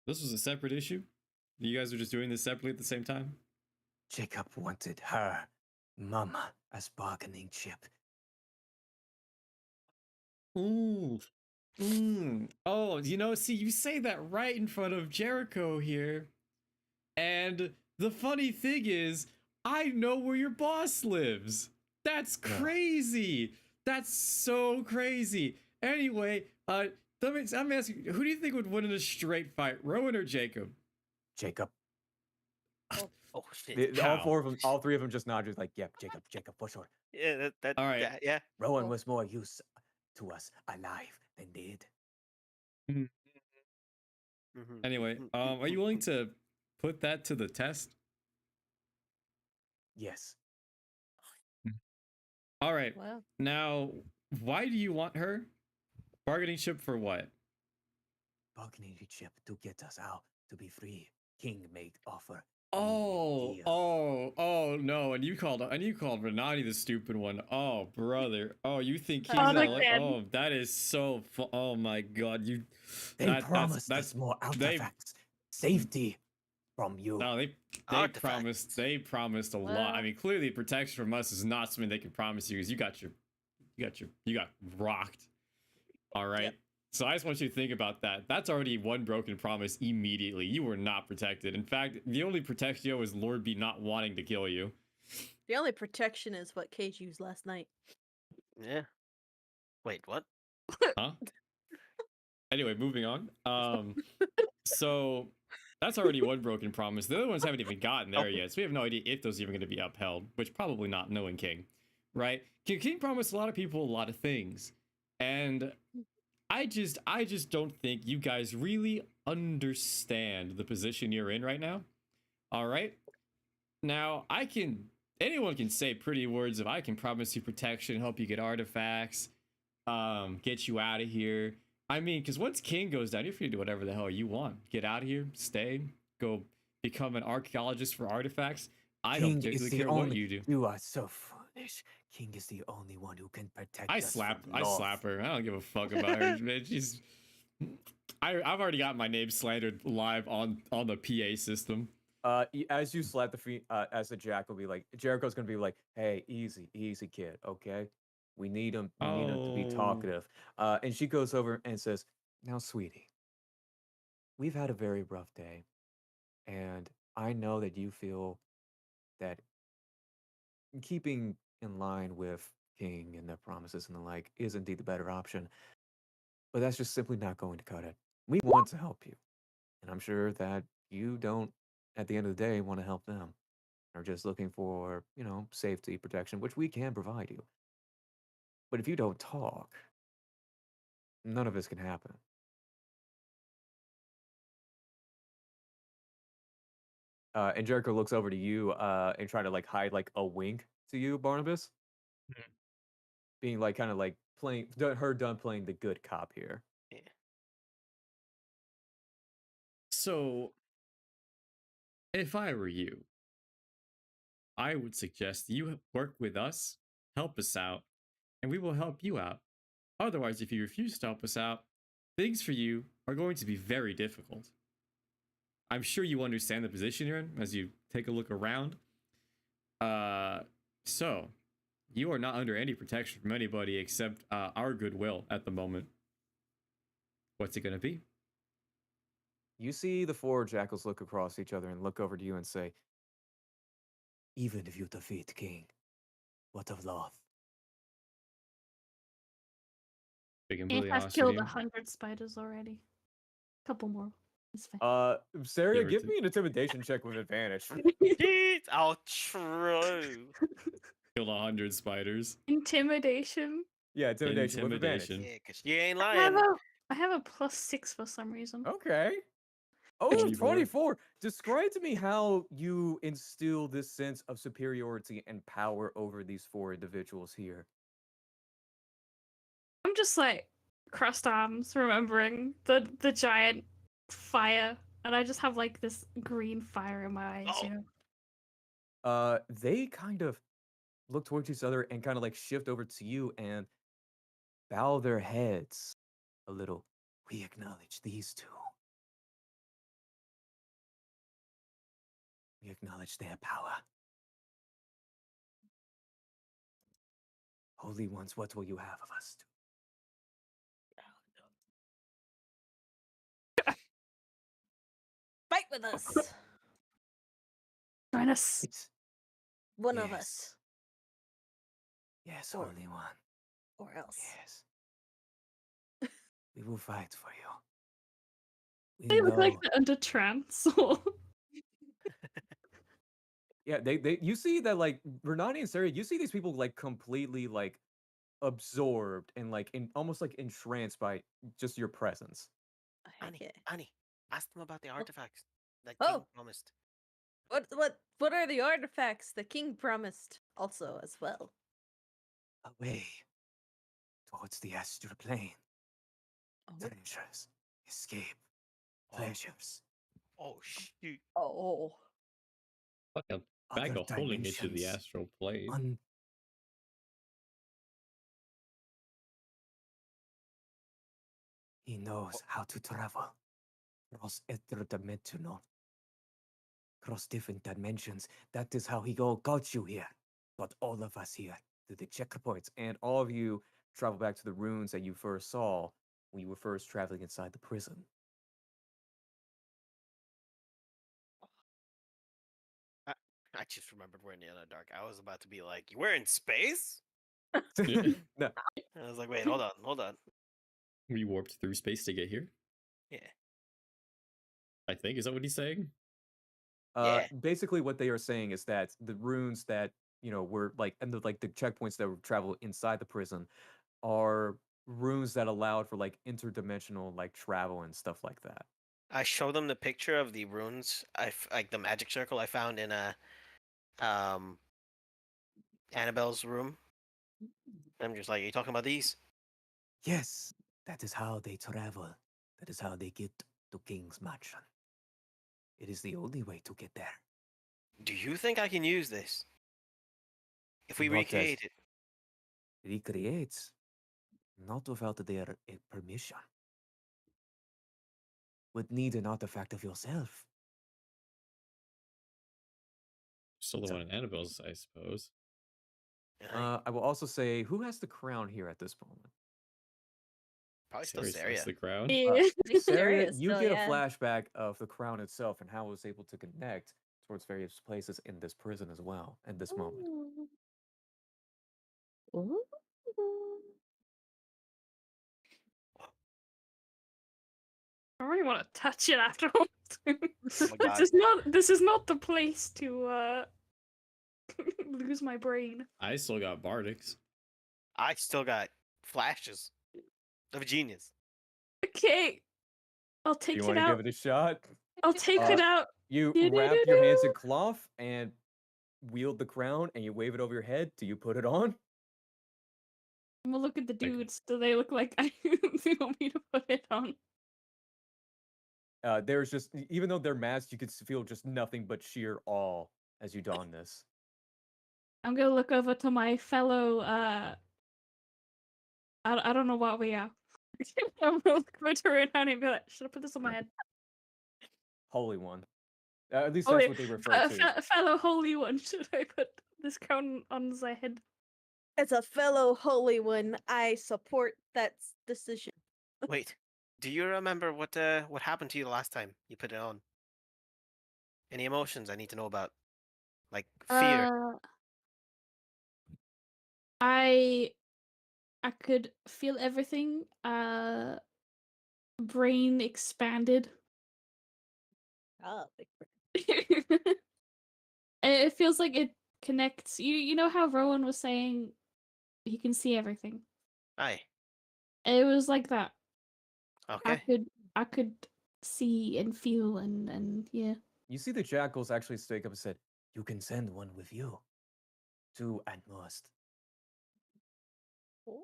This was a separate issue. You guys were just doing this separately at the same time. Jacob wanted her, Mama, as bargaining chip. Ooh. Oh, see, you say that right in front of Jericho here. And the funny thing is, I know where your boss lives. That's No. crazy. That's so crazy. Anyway, let me ask you, who do you think would win in a straight fight, Rowan or Jacob? Jacob. Oh shit. All three of them just nodded like, yep, Jacob, for sure. Yeah, that. All right. Yeah. Rowan Oh. was more use to us alive than dead. Mhm. Anyway, are you willing to put that to the test? Yes. All right. Wow. Now, why do you want her? Bargaining chip for what? Bargaining chip to get us out to be free. King made offer. Oh, deal. no! And you called Renati the stupid one. Oh, brother. Oh, you think he's Oh, not look, like? Dad. Oh, that is so. Oh my God, you. They promised us more they- artifacts. Safety from you. No, they Artifacts. promised a lot. I Well. mean, clearly protection from us is not something they can promise you because you got rocked. All right. Yep. So I just want you to think about that. That's already one broken promise immediately. You were not protected. In fact, the only protection is Lord B not wanting to kill you. The only protection is what Cage used last night. Yeah. Wait, what? Huh? Anyway, moving on. So that's already one broken promise. The other ones haven't even gotten there yet, so we have no idea if those are even going to be upheld, which probably not, knowing King, right? King promised a lot of people a lot of things, and I just don't think you guys really understand the position you're in right now. All right. Now, anyone can say pretty words of I can promise you protection, help you get artifacts, get you out of here. I mean, because once King goes down, you're free to do whatever the hell you want. Get out of here, stay, go become an archaeologist for artifacts. I don't King is particularly the care what only. you do. You are so foolish. King is the only one who can protect I us. slap from her. I don't give a fuck about her. Man, I've already got my name slandered live on the PA system. As you slap the feet, as the jack will be like, Jericho's gonna be like, "Hey, easy, kid, okay? We need him. We need him to be Oh. talkative." And she goes over and says, "Now, sweetie, we've had a very rough day, and I know that you feel that keeping in line with King and their promises and the like is indeed the better option. But that's just simply not going to cut it. We want to help you. And I'm sure that you don't, at the end of the day, want to help them. Are just looking for, safety, protection, which we can provide you. But if you don't talk, none of this can happen. And Jericho looks over to you and trying to like hide like a wink to you, Barnabas, being like kind of like playing her done playing the good cop here. Yeah. So, if I were you, I would suggest you work with us, help us out, and we will help you out. Otherwise, if you refuse to help us out, things for you are going to be very difficult. I'm sure you understand the position you're in as you take a look around. So you are not under any protection from anybody except our goodwill at the moment. What's it going to be? You see the four jackals look across each other and look over to you and say, "Even if you defeat King, what of Loth?" Be If completely I've honest with killed you. 100 spiders already. Couple more. It's fine. Seria, Give her give to- me an intimidation check with advantage. Jeez, I'll try. Kill 100 spiders. Intimidation. Yeah, intimidation with advantage. Intimidation. Yeah, because you ain't I have lying. I have a +6 for some reason. Okay. Oh, 24. 24. Describe to me how you instill this sense of superiority and power over these four individuals here. I'm just like crossed arms, remembering the giant fire, and I just have like this green fire in my eyes, Oh. you know. They kind of look towards each other and kind of like shift over to you and bow their heads a little. We acknowledge these two. We acknowledge their power. Holy ones, what will you have of us? Fight with us. Join us. It's One of us. Yes, Or- Holy One. Or else. Yes. We will fight for you. We They look like know- they're under trance. Or... Yeah, they you see that like Renani and Seria, you see these people like completely like absorbed and like almost like entranced by just your presence. Heck Annie, yeah. Annie, ask them about the artifacts that Oh. King promised. What are the artifacts the king promised also as well? Away towards the astral plane. Oh, what- Treasures, escape, Oh. pleasures. Oh shoot! oh. Like a bag Other of holding it to the dimensions. astral plane. He knows how to travel cross interdimensional, cross different dimensions. That is how he got you here. Got all of us here to the checkpoints, and all of you travel back to the ruins that you first saw when you were first traveling inside the prison. I just remembered we're in the Underdark. I was about to be like, "We're in space." No, I was like, "Wait, hold on." We warped through space to get here. Yeah. I think. Is that what he's saying? Yeah. Basically, what they are saying is that the runes that were like, and the checkpoints that would travel inside the prison are runes that allowed for like interdimensional like travel and stuff like that. I showed them the picture of the runes. Like the magic circle I found in Annabelle's room. I'm just like, "Are you talking about these?" Yes, that is how they travel. That is how they get to King's Mansion. It is the only way to get there. Do you think I can use this? If we Not as- recreate it? Recreates, not without their permission. Would need an artifact of yourself. Still the So- one in Annabelle's, I suppose. I will also say, who has the crown here at this moment? Probably still Serious, Seria. that's the crown. Yeah. Seria, Serious you still, get yeah. a flashback of the crown itself and how it was able to connect towards various places in this prison as well at this moment. Ooh. really want to touch it afterwards. my God. This is not the place to lose my brain. I still got Bardics. I still got flashes of genius. Okay, I'll take You it want to out. give it a shot? I'll take Uh, it out. You wrap your hands in cloth and wield the crown, and you wave it over your head. Do you put it on? I'm gonna look at the Okay. dudes. Do they look like they want me to put it on? There's just, even though they're masked, you could feel just nothing but sheer awe as you don this. I'm gonna look over to my fellow. I don't know what we are. I'm gonna look over to Renani and be like, should I put this on my head? Holy one. At least Oh, that's wait, what they refer to. fellow holy one. Should I put this crown on my head? As a fellow holy one, I support that decision. Wait, do you remember what happened to you the last time you put it on? Any emotions I need to know about? Like fear. I could feel everything. Brain expanded. Ah, big It feels like it connects. You know how Rowan was saying he can see everything. Aye. It was like that. Okay. I could see and feel and yeah. You see the jackals actually stake up and said, "You can send one with you. Two at most." Ooh.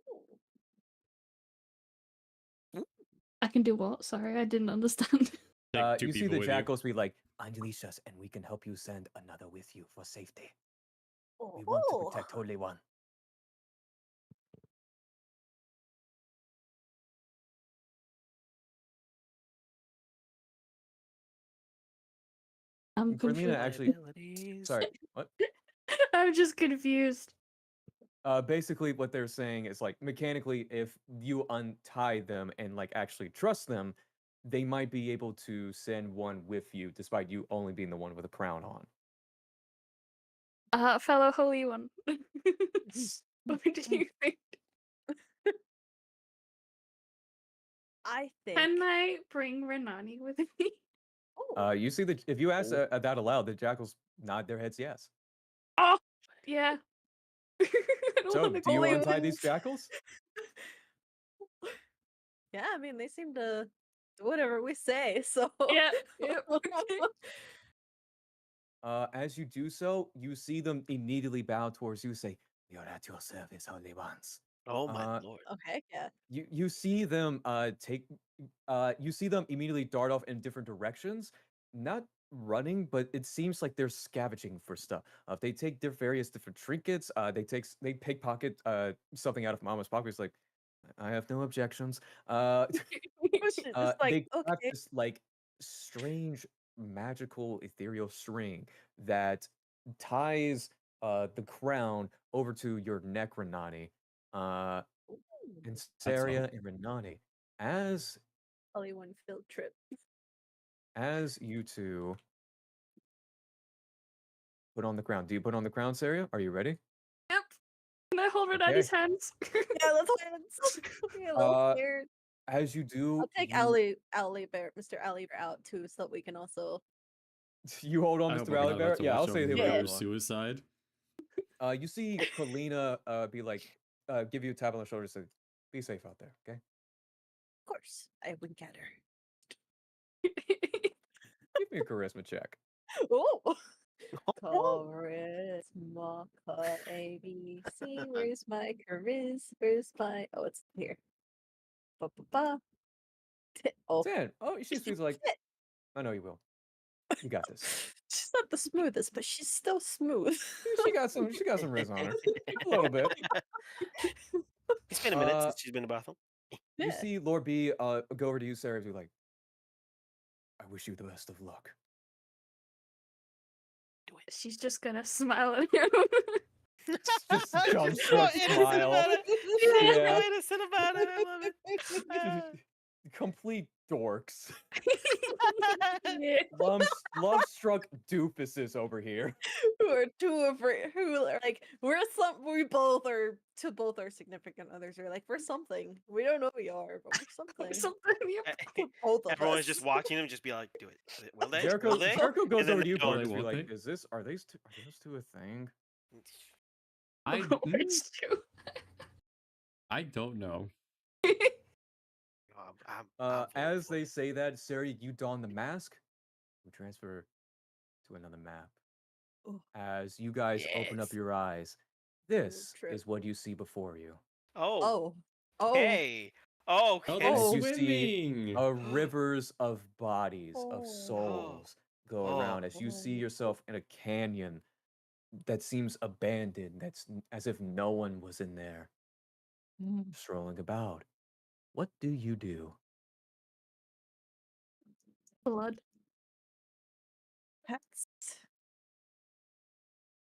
I can do what? Sorry, I didn't understand. Take two You see people the with you. jackals be like, "Unleash us, and we can help you send another with you for safety. We want to Ooh. protect Holy One." I'm And Corlina confused. actually, sorry, what? I'm just confused. Basically, what they're saying is like mechanically, if you untie them and like actually trust them, they might be able to send one with you, despite you only being the one with a crown on. Fellow holy one. What do you think? I think. Can I bring Renani with me? Ooh. You see that if you ask that aloud, the jackals nod their heads yes. Oh, yeah. I don't So, wanna do you go untie with- these jackals? Yeah, I mean, they seem to do whatever we say, so. Yeah, yeah. Okay. As you do so, you see them immediately bow towards you, say, "We are at your service, holy ones." Oh my lord. Okay, yeah. You see them you see them immediately dart off in different directions, not running, but it seems like they're scavenging for stuff. They take their various different trinkets. They pickpocket something out of Mama's pocket. It's like, I have no objections. It's like, They got okay. this like strange magical ethereal string that ties the crown over to your neck, Renani. And Seria and Renani, as Holy one field trip. you two put on the crown. Do you put on the crown, Seria? Are you ready? Yep. Can I hold Renani's hands? Yeah, let's be a little scared. As you do, I'll take Mr. Ali Bear out too, so that we can also. you hold on, I hope Mr. we're not Ali about Bear. to Yeah, I'll watch say a they Yeah. murder suicide. You see Colina be like, give you a tap on the shoulder and say, "Be safe out there, okay?" Of course, I wink at her. Give me a charisma check. Oh! Charisma, ABC. Where's my charisma? Where's my. Oh, it's here. Ba-ba-ba. Oh. 10. Oh, she's like, "I know you will. You got this." She's not the smoothest, but she's still smooth. She got some riz on her. A little bit. It's been a minute since she's been in the bathroom. You Yeah. see Lord B go over to you, Sarah, and be like, "I wish you the best of luck." She's just gonna smile at him. Just dumbstruck so innocent smile. about it. She's Yeah. so innocent about it. I love it. complete dorks. Yeah. Love-struck doofuses over here. Who are who are like we both are to both our significant others. We're like we're something. We don't know who we are, but we're something. Something you For both of Everyone's us. just watching him, just be like, "Do it. Will they? Jericho, Will they?" Jericho goes And then over they to you, don't. Bart, and be Won't like, they? are those two a thing? I It's true. I don't know. I'm voting As for they it. say that, Seria, you don the mask. We transfer to another map. Oh. As you guys open up Yes. your eyes, this trip. is what you see before you. Oh, Oh. hey. Oh, Oh, okay. they're Oh. You see swimming. rivers of bodies, of Oh. souls go Oh. around as you see yourself in a canyon that seems abandoned, as if no one was in there, strolling about. What do you do? Blood.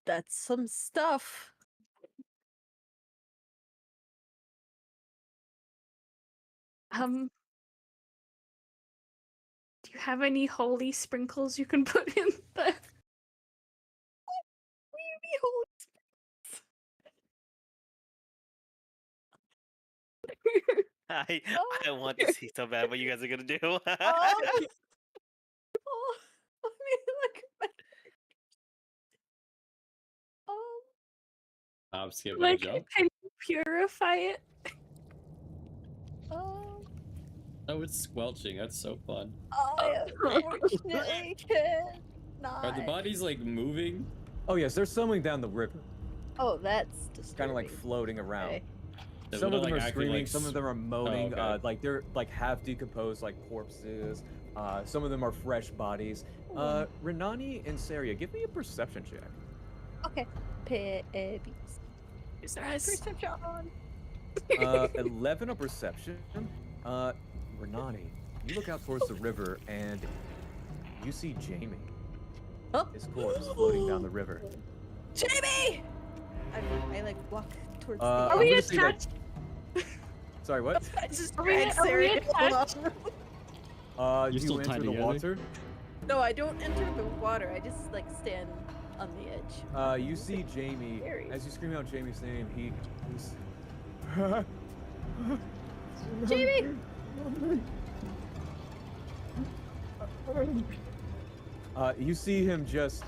That's some stuff. Do you have any holy sprinkles you can put in there? Will you be holy? I want to see so bad what you guys are gonna do. Oh, I mean, like, I'm skipping Like, a jump. can you purify it? um, Oh, it's squelching. That's so fun. I unfortunately cannot. Are the bodies like moving? Oh yes, they're swimming down the river, Oh, that's disturbing. kind of like floating around. Okay. They Some don't, of them like, are acting screaming, like some of them are moaning, okay. like they're like half decomposed, like corpses. Some of them are fresh bodies. Renani and Seria, give me a perception check. Okay. Is there a Perception. 11 on perception. Renani, you look out towards the river and you see Jamie. Oh. His corpse floating down the river. Jamie! I like walk towards the. Are I'm we gonna say that- attached? Sorry, what? I just Are we- drag are we Seria. Hold attached? on. Do you still enter tied the together? water? No, I don't enter the water. I just like stand on the edge. You see Jamie, Scary. as you scream out Jamie's name, he's... Jamie! You see him just...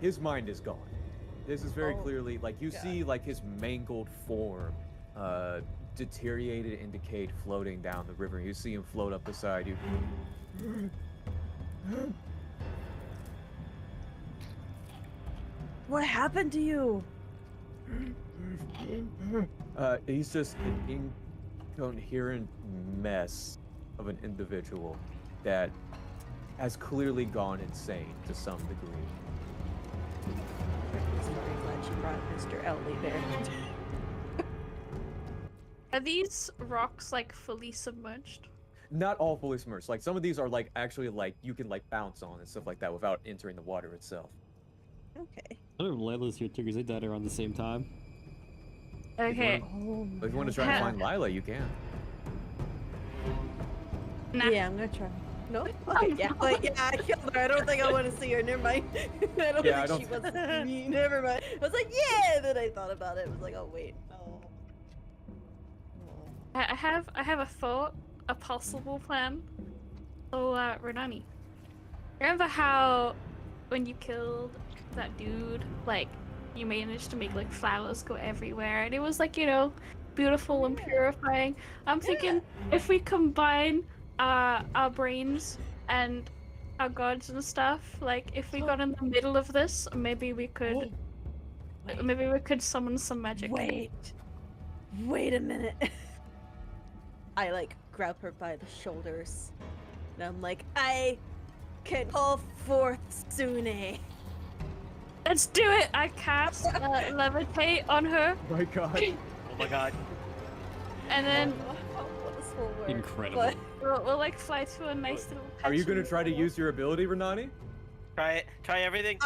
His mind is gone. This is very Oh, clearly, like, you God. see, like, his mangled form, deteriorated and decayed floating down the river. You see him float up beside you. What happened to you? He's just an incoherent mess of an individual that has clearly gone insane to some degree. I'm very glad you brought Mr. Ellie there. Are these rocks like fully submerged? Not all fully submerged. Like some of these are like actually like you can like bounce on and stuff like that without entering the water itself. Okay. I don't know if Lila's here too, because they died around the same time. Okay. Oh, If you want to try and Yeah. find Lila, you can. Nah. Yeah, I'm gonna try. No? Okay, yeah. Like, yeah, I killed her. I don't think I want to see her. Never mind. I don't Yeah, I think she wants to see me. Never mind. I was like, yeah! Then I thought about it. I was like, oh, wait. No. I have a thought, a possible plan. So, Renani, remember how when you killed that dude, like, you managed to make like flowers go everywhere, and it was like, you know, beautiful and purifying. I'm thinking if we combine our brains and our gods and stuff, like if we got in the middle of this, maybe we could, maybe we could summon some magic. Wait a minute. I like grab her by the shoulders, and I'm like, I can call forth Sune. Let's do it! I cast levitate on her, My God. Oh my god. and then How this will work, Incredible. but- we'll like fly to a nice little. Are you gonna patch try to of- use your ability, Renani? Try it. Try everything.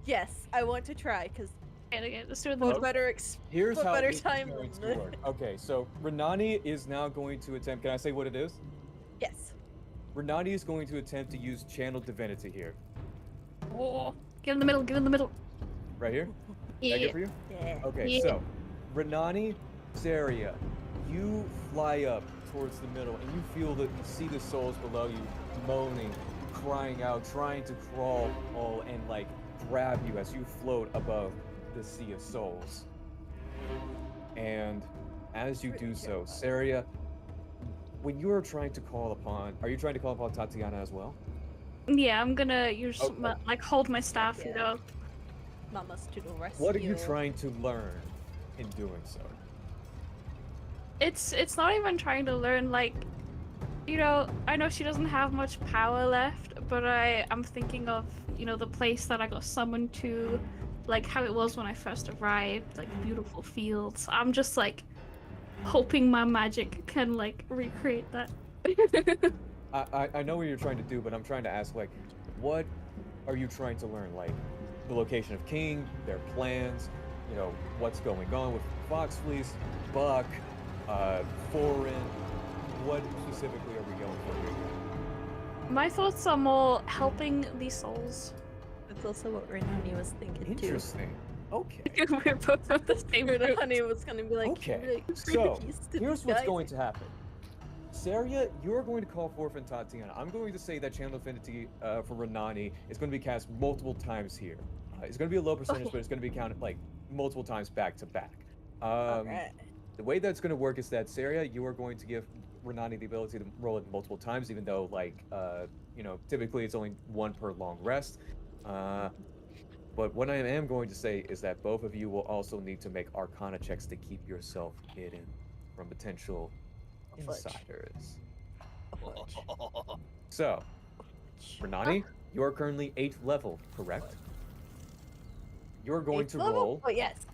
Yes, I want to try because Okay, let's do it in the What middle. better Here's what how better this is time going than to work. Okay, so Renani is now going to attempt. Can I say what it is? Yes. Renani is going to attempt to use Channel Divinity here. Oh, get in the middle. Get in the middle. Right here? Is that good for you? Yeah. Okay, Yeah. so Renani, Seria, you fly up towards the middle and you feel that you see the souls below you moaning, crying out, trying to crawl all and like grab you as you float above the sea of souls. And as you do so, Seria, when you are trying to call upon, are you trying to call upon Tatiana as well? Yeah, I'm gonna use Okay. like hold my staff, you Yeah. know. Mamas to the rescue. What are you trying to learn in doing so? It's not even trying to learn, like, you know, I know she doesn't have much power left, but I'm thinking of, you know, the place that I got summoned to, like how it was when I first arrived, like beautiful fields. I'm just like hoping my magic can like recreate that. I know what you're trying to do, but I'm trying to ask, like, what are you trying to learn? Like, the location of King, their plans, you know, what's going on with Foxfleece, Buck, Voren. What specifically are we going for here? My thoughts are more helping these souls. That's also what Renani was thinking Interesting. Okay. We're both on the same too. route. Renani was gonna be like, Okay, "Really, so please to here's these what's guys." going to happen. Seria, you're going to call forth in Tatiana. I'm going to say that Channel Affinity for Renani is going to be cast multiple times here. It's going to be a low percentage, but it's going to be counted like multiple times back to back. Alright. The way that's going to work is that Seria, you are going to give Renani the ability to roll it multiple times, even though like you know, typically it's only one per long rest. But what I am going to say is that both of you will also need to make Arcana checks to keep yourself hidden from potential Fudge. insiders. Fudge. So, Renani, you are currently 8th level, correct? You're going Eighth to level? roll. Oh yes.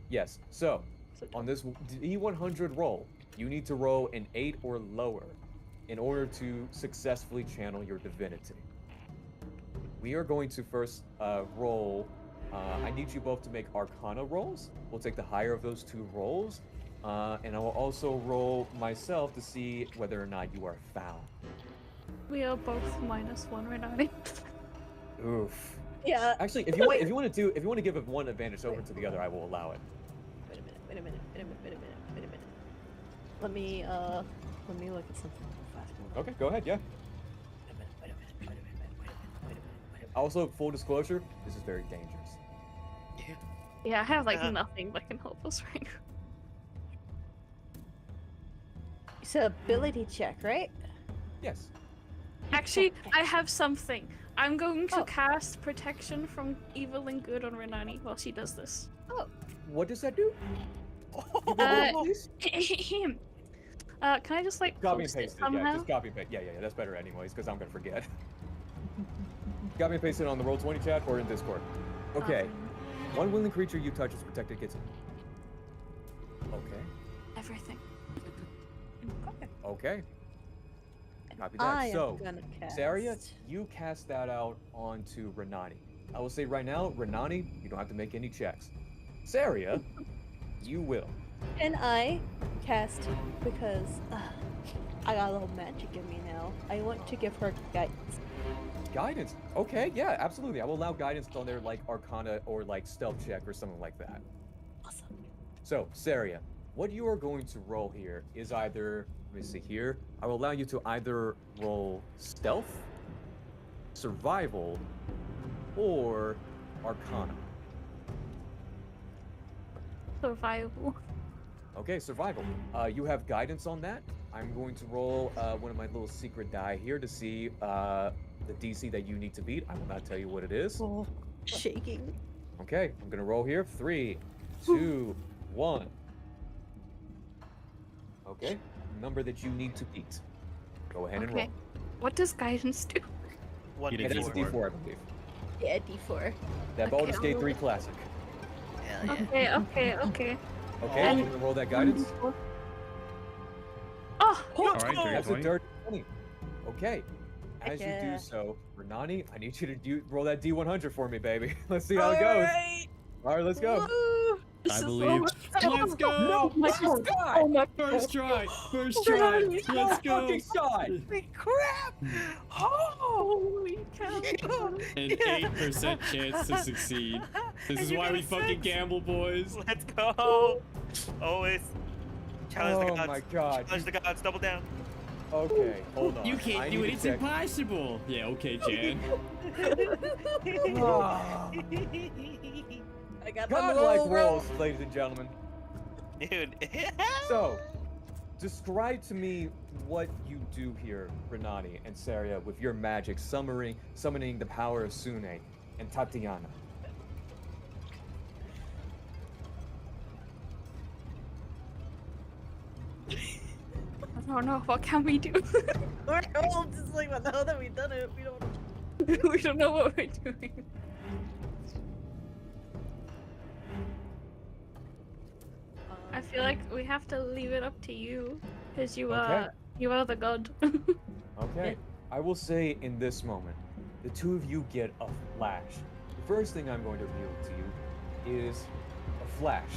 Yes. So, So on this D100 roll, you need to roll an 8 or lower in order to successfully channel your divinity. We are going to first roll. I need you both to make Arcana rolls. We'll take the higher of those two rolls. And I will also roll myself to see whether or not you are found. We are both -1 right now. Oof. Yeah. Actually, if you want to give it one advantage over to the other, I will allow it. Wait a minute. Let me look at something fast. Okay, go ahead. Yeah. Wait a minute. Also, full disclosure, this is very dangerous. Yeah, I have like nothing that can help us right now. It's an ability check, right? Yes. Actually, I have something. I'm going to Oh. cast protection from evil and good on Renani while she does this. What does that do? Please? Can I just like Copy and post it paste it. Yeah, somehow? just copy and paste. Yeah. That's better anyways, because I'm gonna forget. Copy and paste it on the Roll20 chat or in Discord. Okay. One willing creature you touch is protected gets it. Okay. Everything. Okay. Copy that. I So, am gonna cast. Seria, you cast that out onto Renani. I will say right now, Renani, you don't have to make any checks. Seria, you will. And I cast because I got a little magic in me now. I want to give her guidance. Guidance. Okay, yeah, absolutely. I will allow guidance on their like Arcana or like stealth check or something like that. Awesome. So, Seria, what you are going to roll here is either, let me see here, I will allow you to either roll stealth, survival, or Arcana. Survival. Okay, survival. You have guidance on that. I'm going to roll one of my little secret die here to see the DC that you need to beat. I will not tell you what it is. Oh, shaking. Okay, I'm gonna roll here. 3, 2, 1. Okay, number that you need to beat. Go ahead and roll. Okay. What does guidance do? One You Yeah, did that's a D4. D4, I believe. Yeah, D4. That Okay, Baldur's I'll Gate roll 3 it. classic. Hell yeah. Okay. Okay, And- I'm gonna roll that guidance. Oh! All right, That's a 20. dirty 20. Okay. As you do Yeah. so, Renani, I need you to roll that D100 for me, baby. Let's see how it goes. Alright. All right, let's go. Woo! I This is believe. so- Let's go! Oh my god! Oh my First try! First We're try! already Let's go! Fucking shot. Holy crap! Oh! Holy cow! An 8% chance to succeed. This And is you why got we a fucking 6. gamble, boys. Let's go! Always challenge the Oh gods. my god. Challenge the gods. Double down. Okay, hold on. You I can't do need it. to It's check. impossible. Yeah, okay, Jan. Ah. I got the Godlike low roll. rolls, ladies and gentlemen. Dude. So, describe to me what you do here, Renani and Seria, with your magic summoning the power of Sune and Tatiana. I don't know. What can we do? We're all just like, well, now that we've done it, we don't. We don't know what we're doing. I feel like we have to leave it up to you, because you are the god. Okay. I will say in this moment, the two of you get a flash. The first thing I'm going to reveal to you is a flash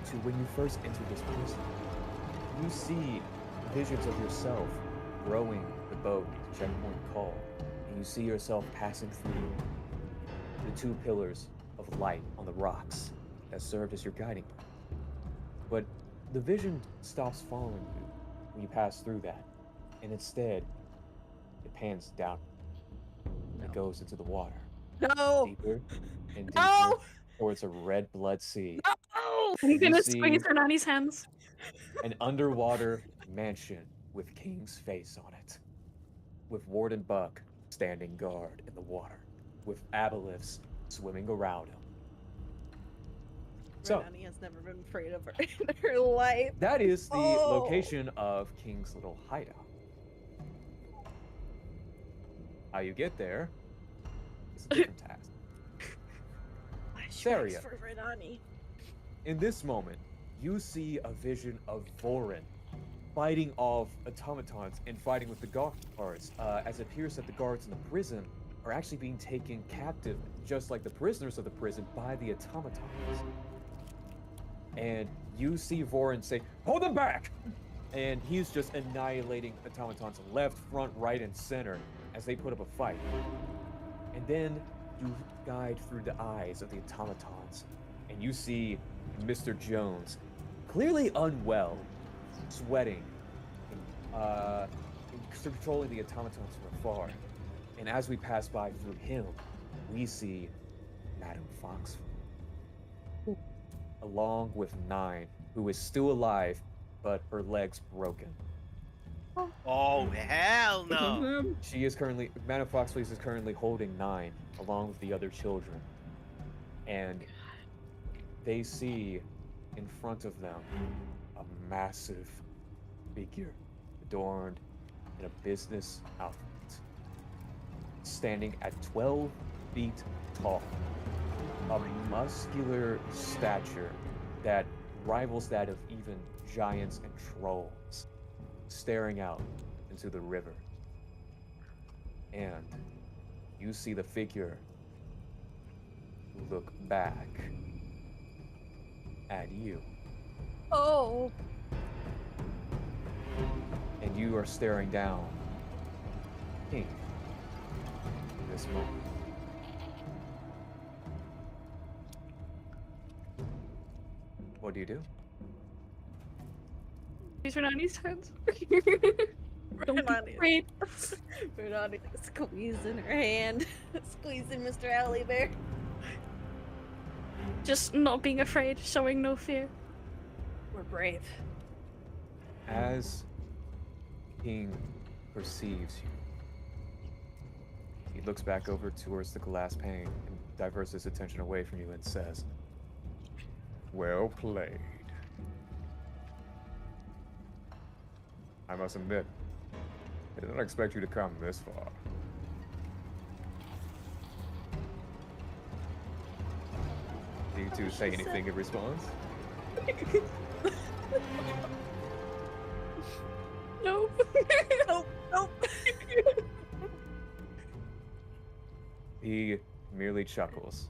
to when you first enter this prison. You see visions of yourself rowing the boat to Checkpoint Call, and you see yourself passing through the two pillars of light on the rocks that served as your guiding point. But the vision stops following you when you pass through that, and instead, it pans down. It goes into the water, No! deeper and deeper No! towards a red blood sea. No! I'm You gonna see- squeeze Hernani's hands. An underwater mansion with King's face on it, with Warden Buck standing guard in the water, with aboleths swimming around him. So, Renani has never been afraid of her in her life. that is the Oh. location of King's little hideout. How you get there is a different task. Seria. For Renani. In this moment, you see a vision of Voren fighting off automatons and fighting with the guards, as it appears that the guards in the prison are actually being taken captive, just like the prisoners of the prison, by the automatons. And you see Voren say, "Hold them back!" And he's just annihilating automatons left, front, right, and center as they put up a fight. And then you guide through the eyes of the automatons, and you see Mr. Jones, clearly unwell, sweating, and controlling the automatons from afar. And as we pass by through him, we see Madame Foxful, along with Nine, who is still alive, but her leg's broken. Oh hell no! She is currently, Madame Foxful is currently holding Nine, along with the other children. And they see in front of them a massive figure adorned in a business outfit, standing at 12 feet tall, a muscular stature that rivals that of even giants and trolls, staring out into the river. And you see the figure look back at you, Oh. and you are staring down King in this moment. What do you do? Squeeze Hernani's hands. Don't be Renani. afraid. Renani squeezing her hand. Squeezing Mr. Owly Bear. Just not being afraid, showing no fear. We're brave. As King perceives you, he looks back over towards the glass pane and diverts his attention away from you and says, "Well played. I must admit, I did not expect you to come this far." Do you two say anything in response? No. Nope. Nope. He merely chuckles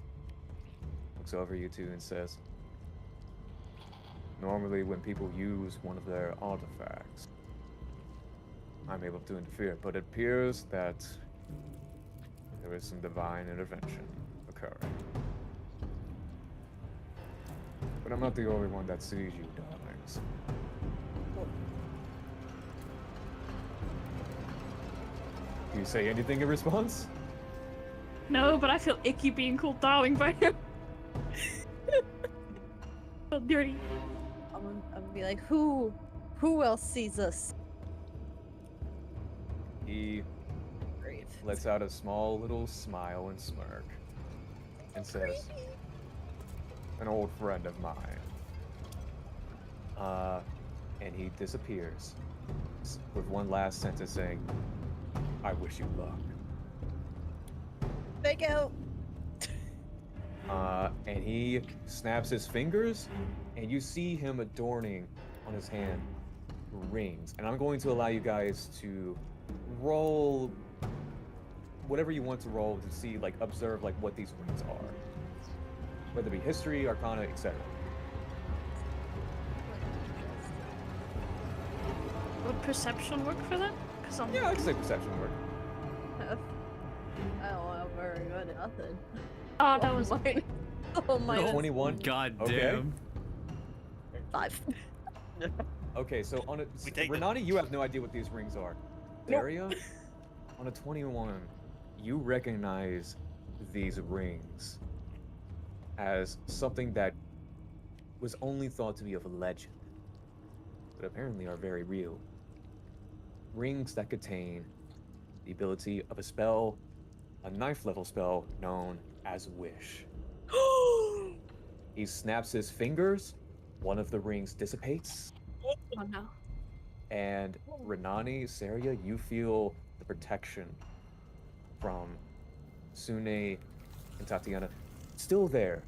looks over you two and says, normally when people use one of their artifacts, I'm able to interfere, but it appears that there is some divine intervention occurring. But I'm not the only one that sees you, darlings. Do you say anything in response? No, but I feel icky being called darling by him. Feel dirty. I'm gonna be like, who else sees us? He Brave. lets out a small little smile and smirk and says, an old friend of mine. And he disappears with one last sentence saying, I wish you luck. Fake out. And he snaps his fingers, and you see him adorning on his hand rings. And I'm going to allow you guys to roll whatever you want to roll to see, like, observe, like, what these rings are. Whether it be history, arcana, etc. Would perception work for that? Because I'm Yeah, I can say perception work. I don't have very good nothing. Oh, that was mine. Oh my. 21. God Okay. damn. 5. Okay, so on a We take them. Renati, you have no idea what these rings are. Seria, on a 21, you recognize these rings as something that was only thought to be of a legend, but apparently are very real. Rings that contain the ability of a spell, a knife level spell known as Wish. He snaps his fingers, one of the rings dissipates, Oh no. and Renani, Seria, you feel the protection from Sune and Tatiana still there,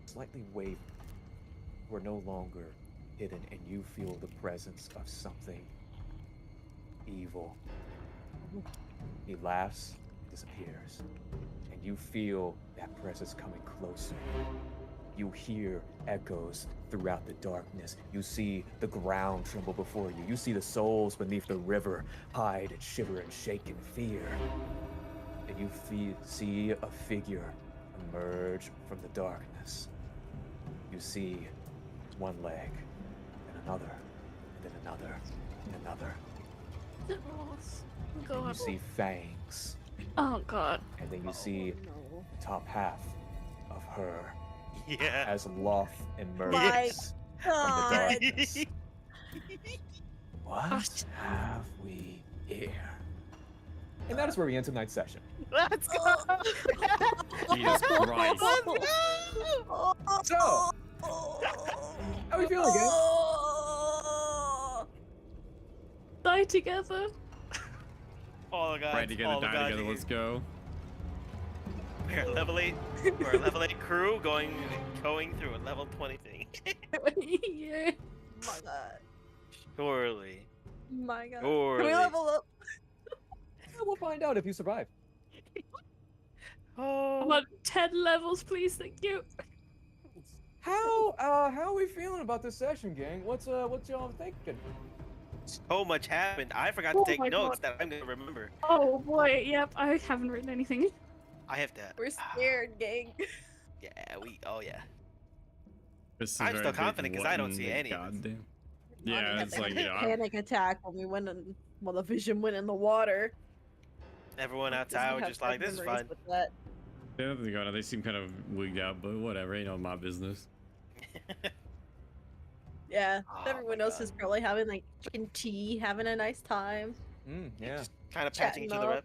slightly wavering. You are no longer hidden, and you feel the presence of something evil. He laughs, disappears, and you feel that presence coming closer. You hear echoes throughout the darkness. You see the ground tremble before you. You see the souls beneath the river hide and shiver and shake in fear. And you see a figure emerge from the darkness. You see one leg, and another, and then another, and another. Oh, And God. you see fangs, Oh God. and then you see No. the top half of her Yeah. as Loth emerges My from the God. darkness. What Gosh. have we here? And that is where we end tonight's session. Let's go. Jesus Christ. So, how we feeling, gang? Die together. All the guys. Right together, all the die guys together, are let's go. here. We're a level 8. We're a level 8 crew going through a level 20 thing. Yeah. My God. Surely. My God. Surely. Can we level up? We'll find out if you survive. I Oh. want 10 levels, please. Thank you. How are we feeling about this session, gang? What's y'all thinking? So much happened. I forgot Oh to take my notes God. that I'm gonna remember. Oh boy. Yep. I haven't written anything. I have to. We're scared, gang. Yeah. Oh yeah. This is I'm very still big confident 'cause I don't what see in the any of this. goddamn- Lonnie Yeah, had it's like like, a you know, panic attack when we went in. Well, the vision went in the water. Everyone Doesn't outside was have just like, good "This is memories fine." with that. they don't think about it. They seem kind of wigged out, but whatever, ain't on my business. Yeah, Oh everyone my else God. is probably having like drinking tea, having a nice time. Yeah. Just kind of patching each Chatting other up. up.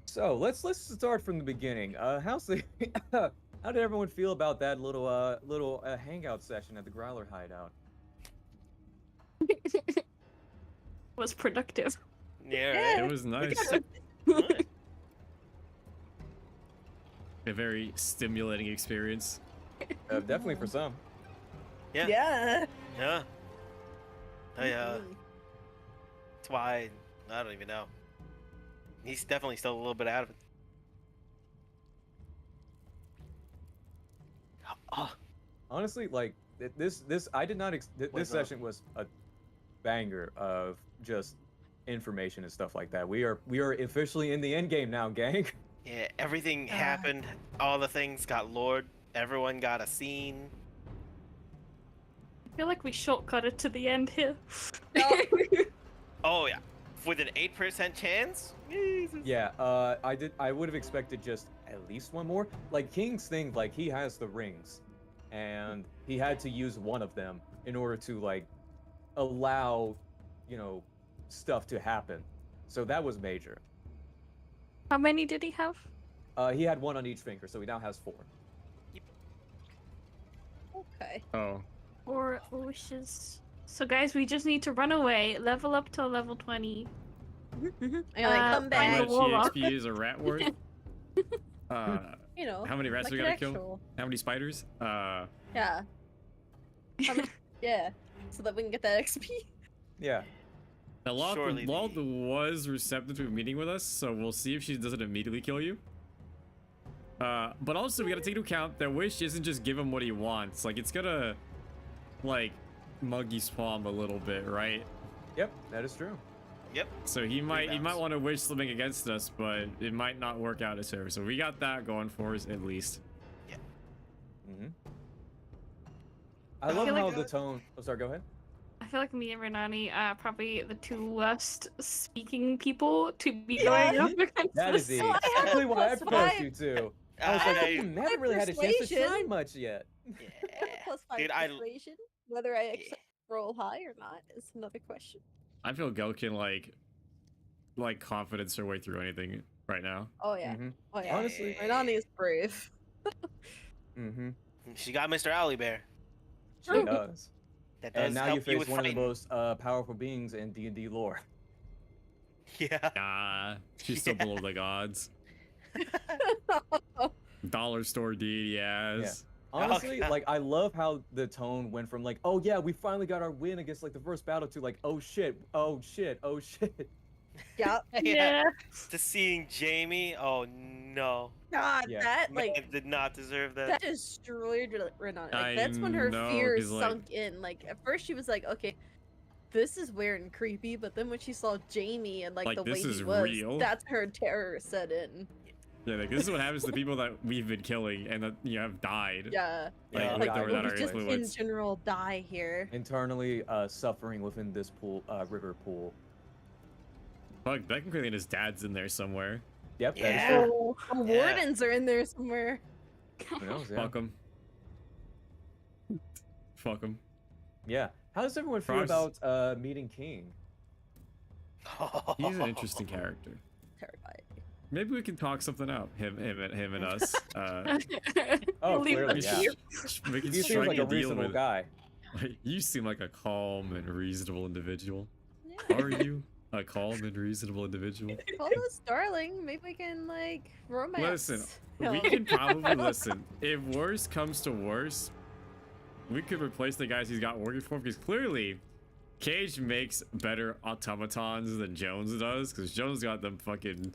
So let's start from the beginning. How's the how did everyone feel about that little hangout session at the Growler hideout? Was productive. Yeah. Yeah. It was nice. Right? A very stimulating experience. Definitely for some. Yeah. Yeah. Yeah. Hey, Mhm. that's why I don't even know. He's definitely still a little bit out of it. Oh, Honestly, like this I did not this Was, session was a banger of just information and stuff like that. We are officially in the end game now, gang. yeah, everything God. happened. All the things got lured. Everyone got a scene. I feel like we shortcutted to the end here. Oh yeah, with an 8% chance. Jesus. Yeah, I would have expected just at least one more. Like King's thing, like he has the rings, and he had to use one of them in order to like allow, stuff to happen. So that was major. How many did he have? He had one on each finger, so he now has 4. Okay. Oh, Or wishes. So guys, we just need to run away, level up till level 20. And like Uh, come find back. the how much warlock. EXP is a rat worth? You know. How many rats like we an gotta kill? actual- How many spiders? Yeah. How many- yeah. So that we can get that XP. Yeah. Now, Surely Lald the- was receptive to meeting with us, so we'll see if she doesn't immediately kill you. But also, we gotta take into account that Wish isn't just give him what he wants. Like, it's gonna, like, monkey swamp a little bit, right? Yep, that is true. Yep. So he might Rebounds. want to Wish slimming against us, but it might not work out as her. So we got that going for us at least. Mm-hmm. I love feel like how the tone. Oh, sorry. Go ahead. I feel like me and Renani are probably the 2 worst speaking people to be Yeah. going up against. That is this. the I have exactly why I plus proposed 5. you to. I was like, I- they haven't really had a chance to persuasion. shine much yet. I have Yeah. a +5 Dude, I- persuasion. Whether I accept roll high or not is another question. I feel Go can like confidence her way through anything right now. Oh yeah. Mm-hmm. Oh yeah. Honestly- Renani is brave. Mm-hmm. She got Mr. Owlbear. She does. That does And now help you face with one of the fighting. most powerful beings in D&D lore. Yeah. Ah, she's still below the gods. Dollar store deity ass. Honestly, God. like I love how the tone went from like, oh yeah, we finally got our win against like the first battle to like, oh shit, oh shit, oh shit. Yeah. Yeah. To seeing Jamie, oh no. God, Yeah. that Man like did not deserve that. that destroyed Renani. Like I that's when her know, fears 'cause, like- sunk in. Like at first she was like, okay, this is weird and creepy, but then when she saw Jamie and like the way this is he was, real. that's her terror set in. Yeah, like this is what happens to people that we've been killing and that have died. Yeah. Like, Yeah, with Like died or we without our just in influence. general die here. Internally suffering within this pool, river pool. Fuck, Beckham and his dad's in there somewhere. Yep, that is Yeah. true. Oh, Yeah. wardens are in there somewhere. Who knows, yeah. Fuck him. Fuck him. Yeah. How does everyone feel Frost- about meeting King? He's an interesting character. Terrified. Maybe we can talk something out. Him and us. Oh, We'll leave clearly, it yeah. to you. We can He seems strike like a a deal reasonable with. guy. You seem like a calm and reasonable individual. Yeah. Are you a calm and reasonable individual? Call us darling. Maybe we can like romance. Listen, him. we can probably listen. If worse comes to worse, we could replace the guys he's got working for him because clearly Cage makes better automatons than Jones does because Jones got them fucking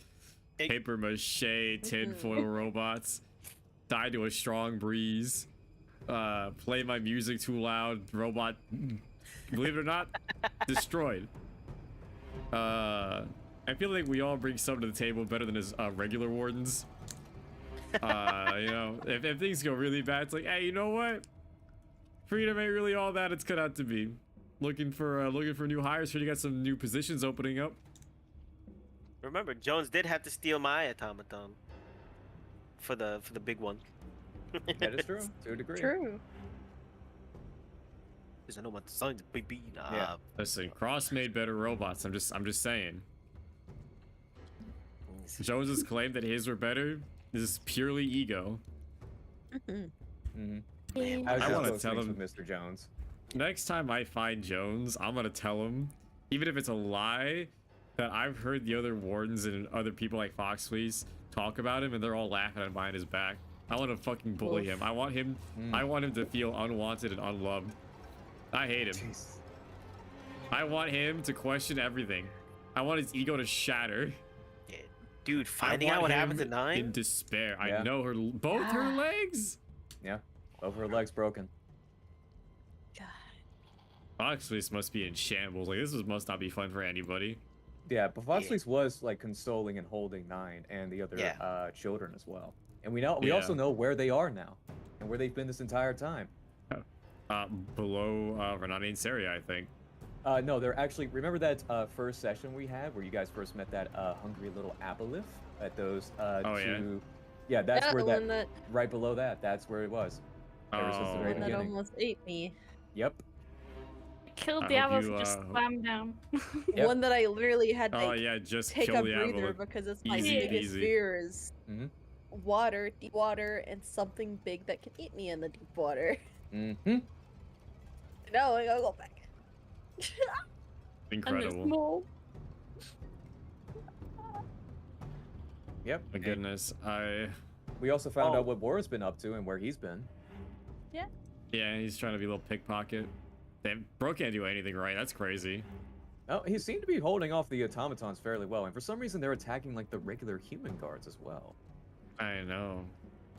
Hey. paper mache tinfoil robots. Die to a strong breeze. Play my music too loud. Robot, believe it or not, destroyed. I feel like we all bring something to the table better than his regular wardens. You know, if things go really bad, it's like, hey, you know what? Freedom ain't really all that it's cut out to be. Looking for new hires. Sure, you got some new positions opening up. Remember, Jones did have to steal my automaton for the big one. That is true, to a degree. True. Because I know what the signs of baby. Yeah. Listen, Cross made better robots. I'm just saying. Jones's claim that his were better is purely ego. Mm-hmm. Man, I wanna want to tell him- with Mr. Jones. Next time I find Jones, I'm gonna tell him, even if it's a lie, that I've heard the other wardens and other people like Fox Fleece talk about him, and they're all laughing at him behind his back. I want to fucking bully him. I want him to feel unwanted and unloved. I hate him. Jeez. I want him to question everything. I want his ego to shatter. dude, I finding want out what him happens at 9. in despair. I Yeah. know both her legs. Yeah. Both her legs broken. God. Foxface must be in shambles. Like, must not be fun for anybody. Yeah, but Foxface was like consoling and holding Nine and the other children as well. And we also know where they are now and where they've been this entire time. Below Renani and Seria, I think. No, they're actually, remember that first session we had where you guys first met that hungry little aboleth at those two... Yeah, that's where that, right below that, that's where it was. Ever since the very That beginning. almost ate me. Yep. Killed the others and just slammed down. Yep. One that I literally had to just take kill a the breather Aboleth. because it's my Easy biggest peasy. fear is water, deep water, and something big that can eat me in the deep water. Mm-hmm. No, I gotta go back. Incredible. Yep. My goodness, We also found out what Warren's been up to and where he's been. Yeah. Yeah, he's trying to be a little pickpocket. Damn, Bro can't do anything right. That's crazy. Oh, he seemed to be holding off the automatons fairly well, and for some reason they're attacking like the regular human guards as well. I know.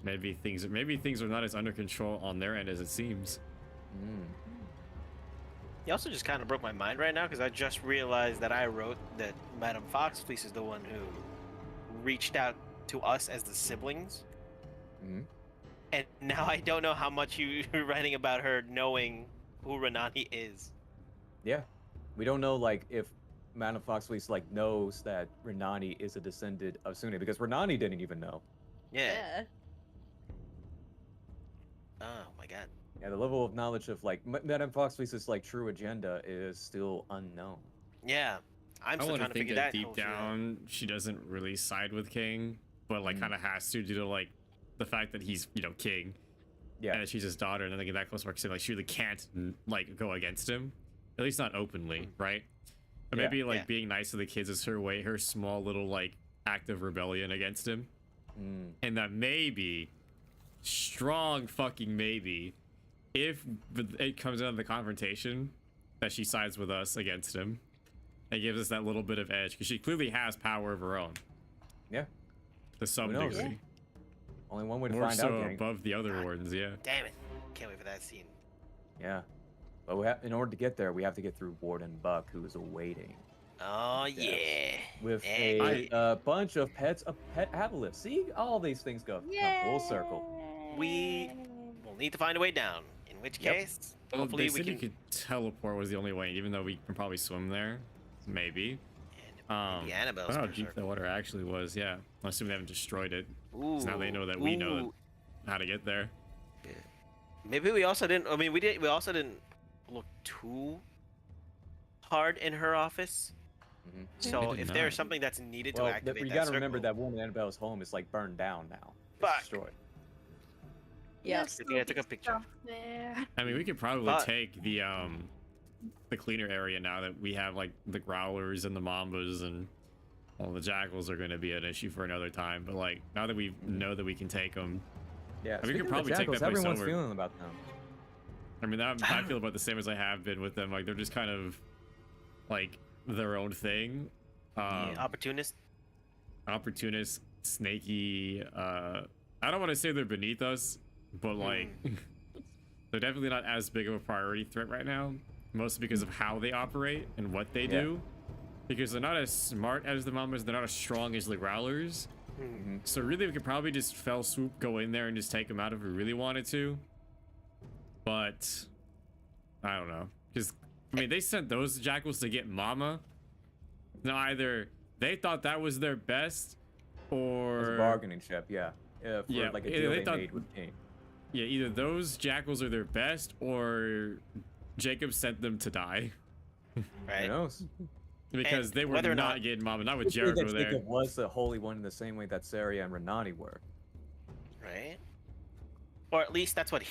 Maybe things are not as under control on their end as it seems. He also just kind of broke my mind right now because I just realized that I wrote that Madame Foxfleece is the one who reached out to us as the siblings. And now I don't know how much you're writing about her knowing who Renani is. Yeah. We don't know like if Madame Foxfleece like knows that Renani is a descendant of Sune because Renani didn't even know. Yeah. Oh my god. Yeah, the level of knowledge of like Madame Foxfleece's like true agenda is still unknown. Yeah. I'm still trying to figure that deep down she doesn't really side with King, but like kind of has to due to like the fact that he's, you know, king. Yeah. And she's his daughter, and then they get that close to like she really can't like go against him. At least not openly, right? But maybe like being nice to the kids is her way, her small little like act of rebellion against him. And that maybe, strong fucking maybe, if it comes down to the confrontation, that she sides with us against him. And gives us that little bit of edge, because she clearly has power of her own. Yeah. To some degree. Yeah. Only one way to More find so out, gang. above the other wardens, yeah. Damn it. Can't wait for that scene. Yeah. But in order to get there, we have to get through Warden Buck, who is awaiting. Oh, yeah. With a bunch of pet aboleths. See? All these things come full circle. We will need to find a way down. In which case, hopefully they said you could teleport was the only way, even though we can probably swim there. Maybe. Maybe Annabelle's I don't know how deep the water actually was, yeah. I assume they haven't destroyed it. Ooh. Now they know that we know how to get there. Yeah. Maybe we also didn't, I mean, we also didn't look too hard in her office. So if there's something that's needed to activate you gotta remember that Warden Annabelle's home is like burned down now. It's destroyed. Yes. I think I took a picture. There. I mean, we could probably take the cleaner area now that we have like the growlers and the mambas, and well, the jackals are going to be an issue for another time. But like now that we know that we can take them, yeah, we could probably take that place everyone's over. feeling about them. I mean, I feel about the same as I have been with them. Like they're just kind of like their own thing. Opportunist, snaky. I don't want to say they're beneath us, but like they're definitely not as big of a priority threat right now. Mostly because of how they operate and what they do. Because they're not as smart as the Mamas, they're not as strong as the Growlers. So really we could probably just fell swoop go in there and just take them out if we really wanted to. But I don't know. Because I mean they sent those jackals to get Mama. Now either they thought that was their best or it was a bargaining chip, for like a deal they made with King. Yeah, either those jackals are their best or Jacob sent them to die. Right. Who knows? Because they were not getting Mama, not with Jericho there. Jacob was the holy one in the same way that Seria and Renani were. Right. Or at least that's what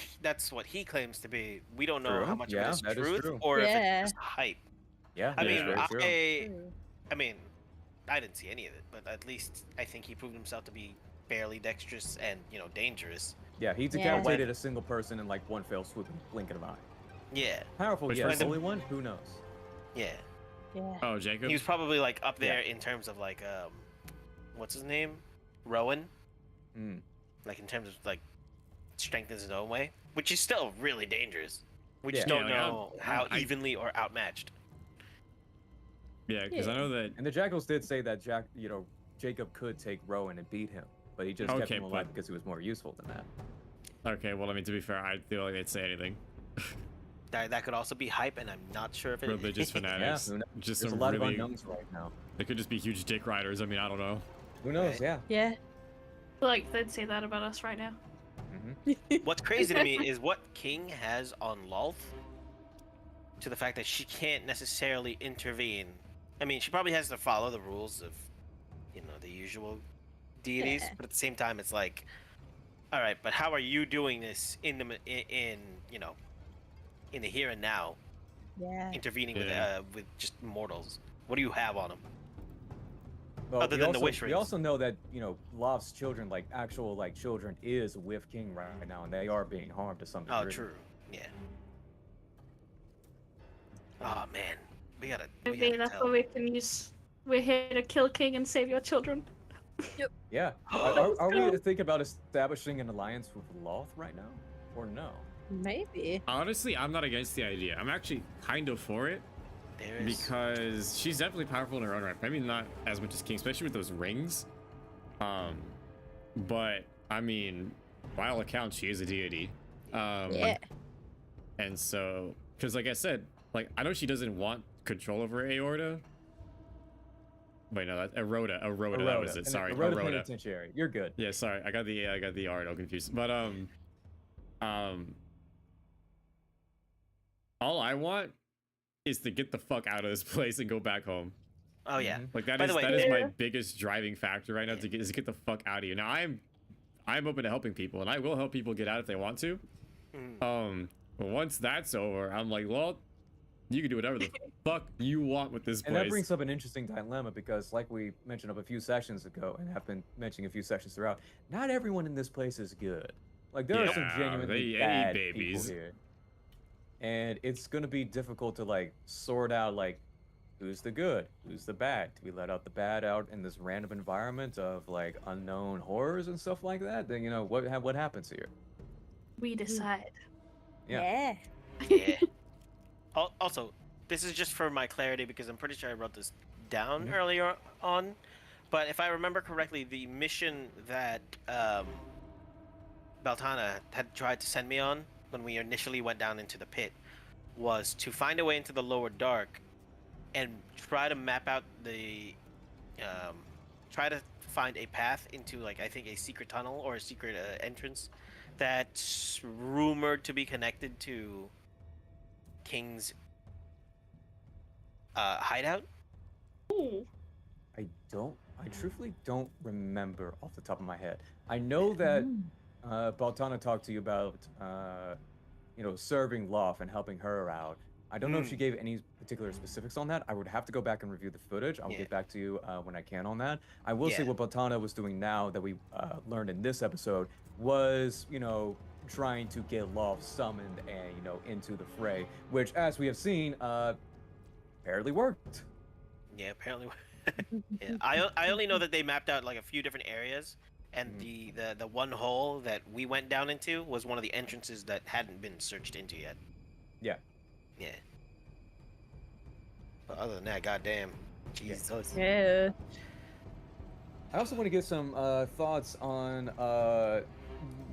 he claims to be. We don't know how much of it is truth or if it's just hype. Yeah. I mean, I didn't see any of it, but at least I think he proved himself to be fairly dexterous and dangerous. Yeah, he decapitated a single person in like one fell swoop and blink of an eye. Yeah. Powerful, yes. Holy one? Who knows? Yeah. Oh, Jacob? He was probably like up there in terms of like what's his name? Rowan? Like in terms of like strengthens his own way, which is still really dangerous. We just Yeah. don't Yeah, like, know how I- evenly or outmatched. Yeah, because I Yeah. know that. And the Jackals did say that Jacob could take Rowan and beat him, but he just kept Okay, him alive but- because he was more useful than that. Okay, well, I mean, to be fair, I feel like they'd say anything. That could also be hype, and I'm not sure if it Religious fanatics. who knows? Just There's a some lot really. of unknowns right now. They could just be huge dick riders. I mean, I don't know. Who knows? Right. Yeah. Yeah. I feel like they'd say that about us right now. What's crazy to me is what King has on Lolth, to the fact that she can't necessarily intervene. I mean, she probably has to follow the rules of, the usual deities, Yeah. but at the same time, it's like, all right, but how are you doing this in the here and now, Yeah. intervening Yeah. with just mortals? What do you have on them? Well, Other than the wish we rings. also know that Loft's children, like actual children, is with King right now, and they are being harmed to some degree. Oh, true. Yeah. Oh man, we gotta Maybe that's tell. what we can use. We're here to kill King and save your children. Yeah. Are we thinking about establishing an alliance with Loth right now, or no? Maybe. Honestly, I'm not against the idea. I'm actually kind of for it There is. because she's definitely powerful in her own right. Maybe not as much as King, especially with those rings. But I mean, by all accounts, she is a deity. Yeah. And so, because like I said, like I know she doesn't want control over Aorta. Wait, no, that's Aroda. Aroda, that was it. And Sorry, Aroda Aroda. Penitentiary. You're good. Yeah, sorry, I got the art all confused. But all I want is to get the fuck out of this place and go back home. Oh yeah. Like that By is the way, that is my Yeah. biggest driving factor right now to get the fuck out of here. Now I'm open to helping people, and I will help people get out if they want to. But once that's over, I'm like, well, you can do whatever the fuck you want with this place. And that brings up an interesting dilemma because, like we mentioned up a few sessions ago, and have been mentioning a few sessions throughout, not everyone in this place is good. Like there are some Yeah, genuinely they bad babies. people here, and it's gonna be difficult to sort out who's the good, who's the bad. Do we let out the bad out in this random environment of unknown horrors and stuff like that? Then what happens here? We decide. Yeah. Yeah. Also, this is just for my clarity because I'm pretty sure I wrote this down earlier on. But if I remember correctly, the mission that Beltana had tried to send me on when we initially went down into the pit was to find a way into the lower dark and try to map out try to find a path into I think a secret tunnel or a secret entrance that's rumored to be connected to King's hideout. Ooh. I truthfully don't remember off the top of my head. I know that Baltana talked to you about serving Loth and helping her out. I don't know if she gave any particular specifics on that. I would have to go back and review the footage. I'll get back to you when I can on that. I will say what Baltana was doing now that we learned in this episode was, trying to get Loth summoned and, into the fray, which, as we have seen, apparently worked. Yeah, apparently. Yeah. I only know that they mapped out a few different areas, and the one hole that we went down into was one of the entrances that hadn't been searched into yet. Yeah. Yeah. But other than that, goddamn, Jesus. Yeah. I also want to get some thoughts on the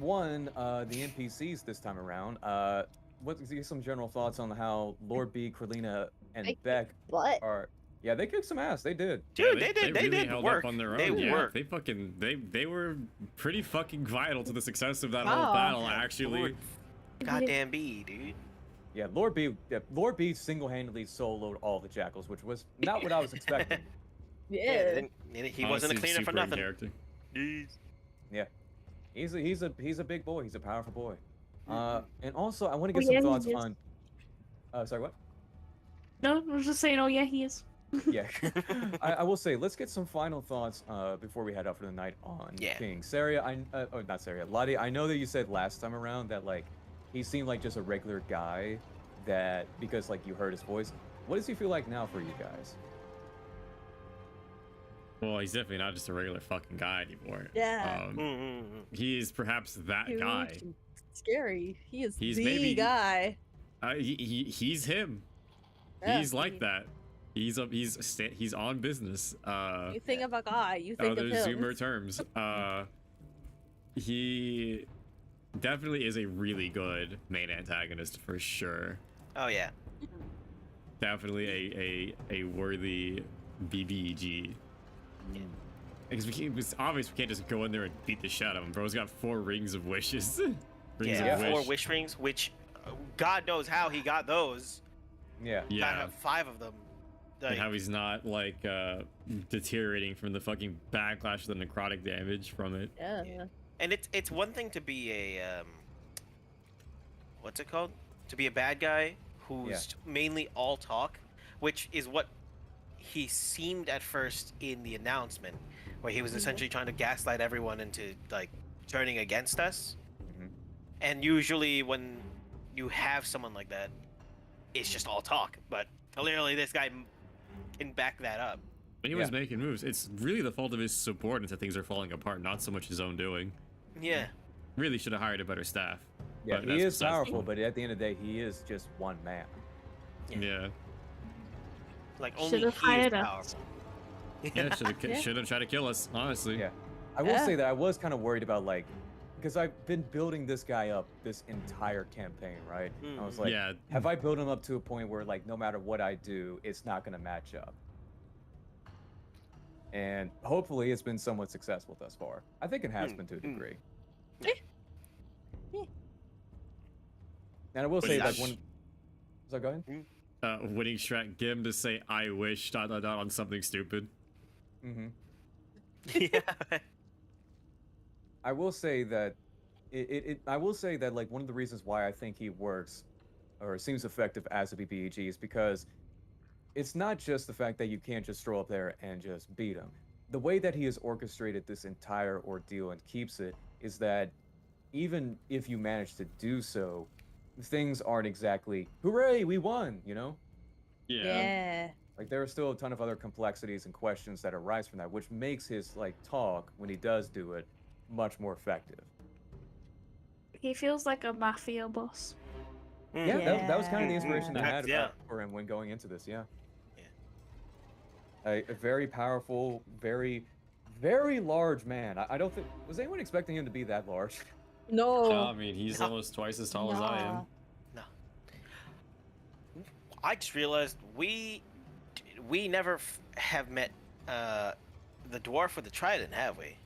NPCs this time around. Get some general thoughts on how Lord B, Krillina, and Beck What? are. Yeah, they kicked some ass. They did. Dude, Yeah, they really did held work up on their own. They Yeah, worked. they were pretty fucking vital to the success of that whole Wow. battle. Actually, Goddamn B, dude. Yeah, Lord B single-handedly soloed all the Jackals, which was not what I was expecting. Yeah. He wasn't a honestly, cleaner for super in nothing. character. Yeah, he's a big boy. He's a powerful boy. And also I want to Oh, get some yeah, he thoughts is. on. Sorry, what? No, I was just saying, oh yeah, he is. Yeah, I will say let's get some final thoughts before we head out for the night on King. Seria, not Seria, Lottie. I know that you said last time around that he seemed like just a regular guy, that because you heard his voice. What does he feel like now for you guys? Well, he's definitely not just a regular fucking guy anymore. Yeah. He is perhaps that Huge guy. and scary. He is He's the maybe- guy. He's him. Yeah, He's like that. He's on business. You think of a guy, you think Other of him. Zoomer terms. He definitely is a really good main antagonist for sure. Oh yeah. Definitely a worthy BBEG. Because it's obvious we can't just go in there and beat the shit out of him. Bro's got 4 rings of wishes. Rings Yeah, of 4 wish. wish rings, which God knows how he got those. Yeah. Gotta Yeah. have 5 of them. And Like, how he's not like deteriorating from the fucking backlash of the necrotic damage from it. Yeah. and it's one thing to be a what's it called? To be a bad guy who's mainly all talk, which is what he seemed at first in the announcement, where he was essentially trying to gaslight everyone into like turning against us. Mhm. And usually when you have someone like that, it's just all talk. But clearly this guy can back that up. When he was making moves, it's really the fault of his subordinates that things are falling apart, not so much his own doing. Yeah. Really should have hired a better staff. Yeah, But he that's is besides the powerful, point. but at the end of the day, he is just one man. Yeah. Like only Should've he is hired us. powerful. Yeah, Yeah. should have tried to kill us, honestly. Yeah. I will Yeah. say that I was kind of worried about, like, because I've been building this guy up this entire campaign, right? I was like, Yeah. have I built him up to a point where, like, no matter what I do, it's not going to match up? And hopefully it's been somewhat successful thus far. I think it has been to a degree. Yeah. And I will But say he's- that one. So go ahead. Winning strat, get him to say "I wish" ... on something stupid. Mm-hmm. Yeah. I will say that I will say that, like, one of the reasons why I think he works or seems effective as a BBEG is because it's not just the fact that you can't just throw up there and just beat him. The way that he has orchestrated this entire ordeal and keeps it is that even if you manage to do so, things aren't exactly hooray, we won, you know? Yeah. Like, there are still a ton of other complexities and questions that arise from that, which makes his, like, talk when he does do it much more effective. He feels like a mafia boss. Yeah, that was kind of the Yeah. inspiration I had Yeah. for him when going into this. Yeah. Yeah. A very powerful, very, very large man. I don't think was anyone expecting him to be that large. No. I mean, he's No. almost twice as tall as I am. Nah. No. I just realized we never have met the dwarf with the trident, have we?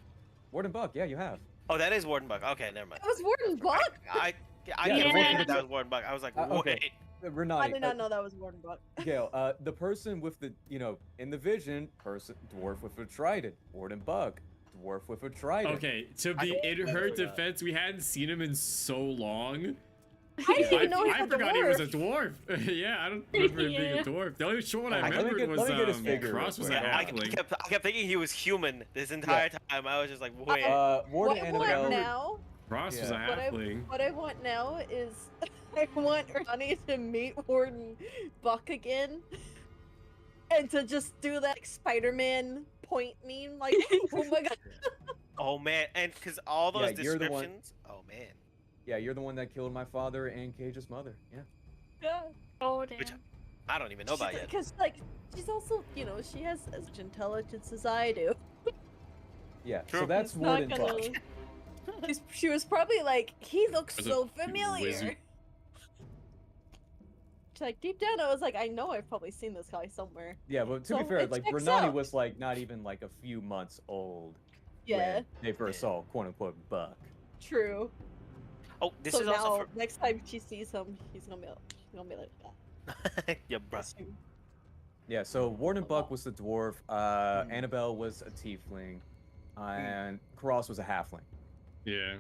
Warden Buck, yeah, you have. Oh, that is Warden Buck. Okay, never mind. That was Warden Buck? I Yeah, kept Warden thinking Buck. that was Warden Buck. I was like, Okay. wait. Renati, I did not know that was Warden Buck. Gail, the person with the, in the vision, dwarf with a trident. Warden Buck, dwarf with a trident. Okay, to be in her defense, we hadn't seen him in so long. I didn't even know he I was a forgot he was a dwarf. dwarf. Yeah, I don't remember him being Yeah. a dwarf. The only short one I Let me remembered get- was let me get his figure Cross real was a quick. Yeah, I halfling. kept thinking he was human this entire time. I was just like, wait. Warden What I want Annabelle. now, Cross was a Yeah. halfling. what I want now is I want Ronnie to meet Warden Buck again. And to just do that like, Spider-Man point meme, like, oh my god. Oh man, and because all those Yeah, you're the one- descriptions. Oh man. Yeah, you're the one that killed my father and Cage's mother. Yeah. Yeah. Oh damn. Which- I don't even know about yet. Because, like, she's also, she has as much intelligence as I do. Yeah. True. So that's It's not Warden gonna- Buck. She was probably like, he looks As a so familiar. wizard. She's like, deep down, I was like, I know I've probably seen this guy somewhere. Yeah, but to be So fair, it like checks Renani out. was like not even like a few months old Yeah, when they first saw quote unquote Buck. true. Oh, this so is now, also next time she sees him, she's gonna be like, for. Yeah, bro. bless you. Yeah, so Warden Buck was the dwarf, Annabelle was a tiefling, and Cross was a halfling. Yeah.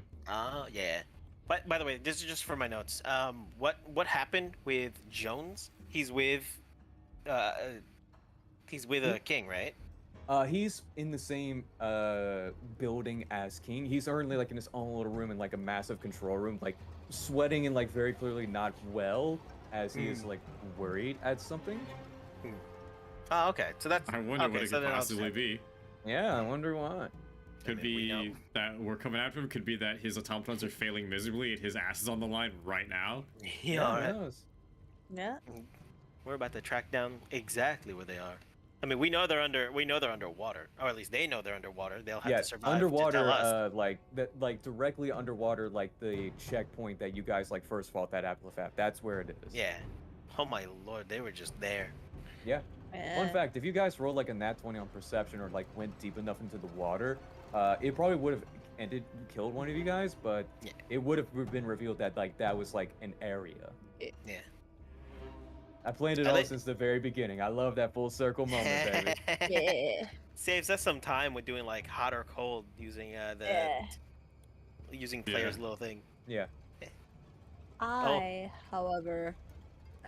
Yeah. But by the way, this is just for my notes. What happened with Jones? He's with a king, right? He's in the same building as King. He's currently like in his own little room in like a massive control room, like sweating and like very clearly not well, as he is like worried at something. Oh, okay. So that's. I wonder okay, what it so could then I'll possibly just- be. Yeah, I wonder why. Could we know. be that we're coming after him. Could be that his automatons are failing miserably and his ass is on the line right now. Yeah, who alright. knows? Yeah. We're about to track down exactly where they are. I mean, we know they're underwater, or at least they know they're underwater. They'll have Yeah, to survive underwater, to tell us. like that, like directly underwater, like the checkpoint that you guys like first fought that Applefab. That's where it is. Yeah. Oh my lord, they were just there. Yeah. Yeah. Fun fact: if you guys rolled like a nat 20 on perception or like went deep enough into the water, it probably would have killed one of you guys, but Yeah. it would have been revealed that like that was like an area. Yeah. I planned it I all like- since the very beginning. I love that full circle moment, baby. Yeah. Saves us some time with doing like hot or cold using Yeah. using Yeah. Claire's little thing. Yeah. I, however,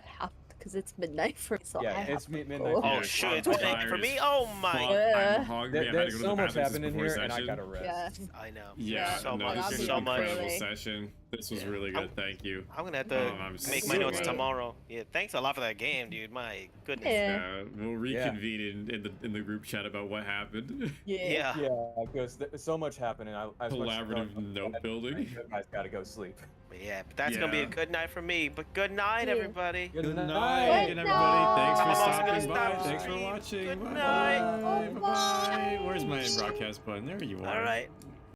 have because it's midnight for me, so Yeah, I have it's to midnight go. for Oh Yeah, shoot, it's I'm midnight for tired me. as Oh my. fuck. Yeah. I'm hungry. I've had to There's go to so the much bathroom since happening before here, and I session. gotta rest. Yeah. I know. Yeah, so no, much. this I'll was be an so up much. incredible early. session. This was really good. Thank you. I'm gonna have to I'm make so my notes glad. tomorrow. Yeah, thanks a lot for that game, dude. My goodness. Yeah. We'll reconvene in the group chat about what happened. Yeah. Yeah, because there's so much happening. As much as Collaborative note building. You guys gotta go sleep. But yeah, but that's gonna be a Yeah. good night for me. But good night, Yeah. everybody. Good night, Good everybody. night. Thanks for I'm also gonna stopping by. stop Thanks for stream. watching. Good Bye night. bye. Bye. Bye. Where's my broadcast button? There you are. All right.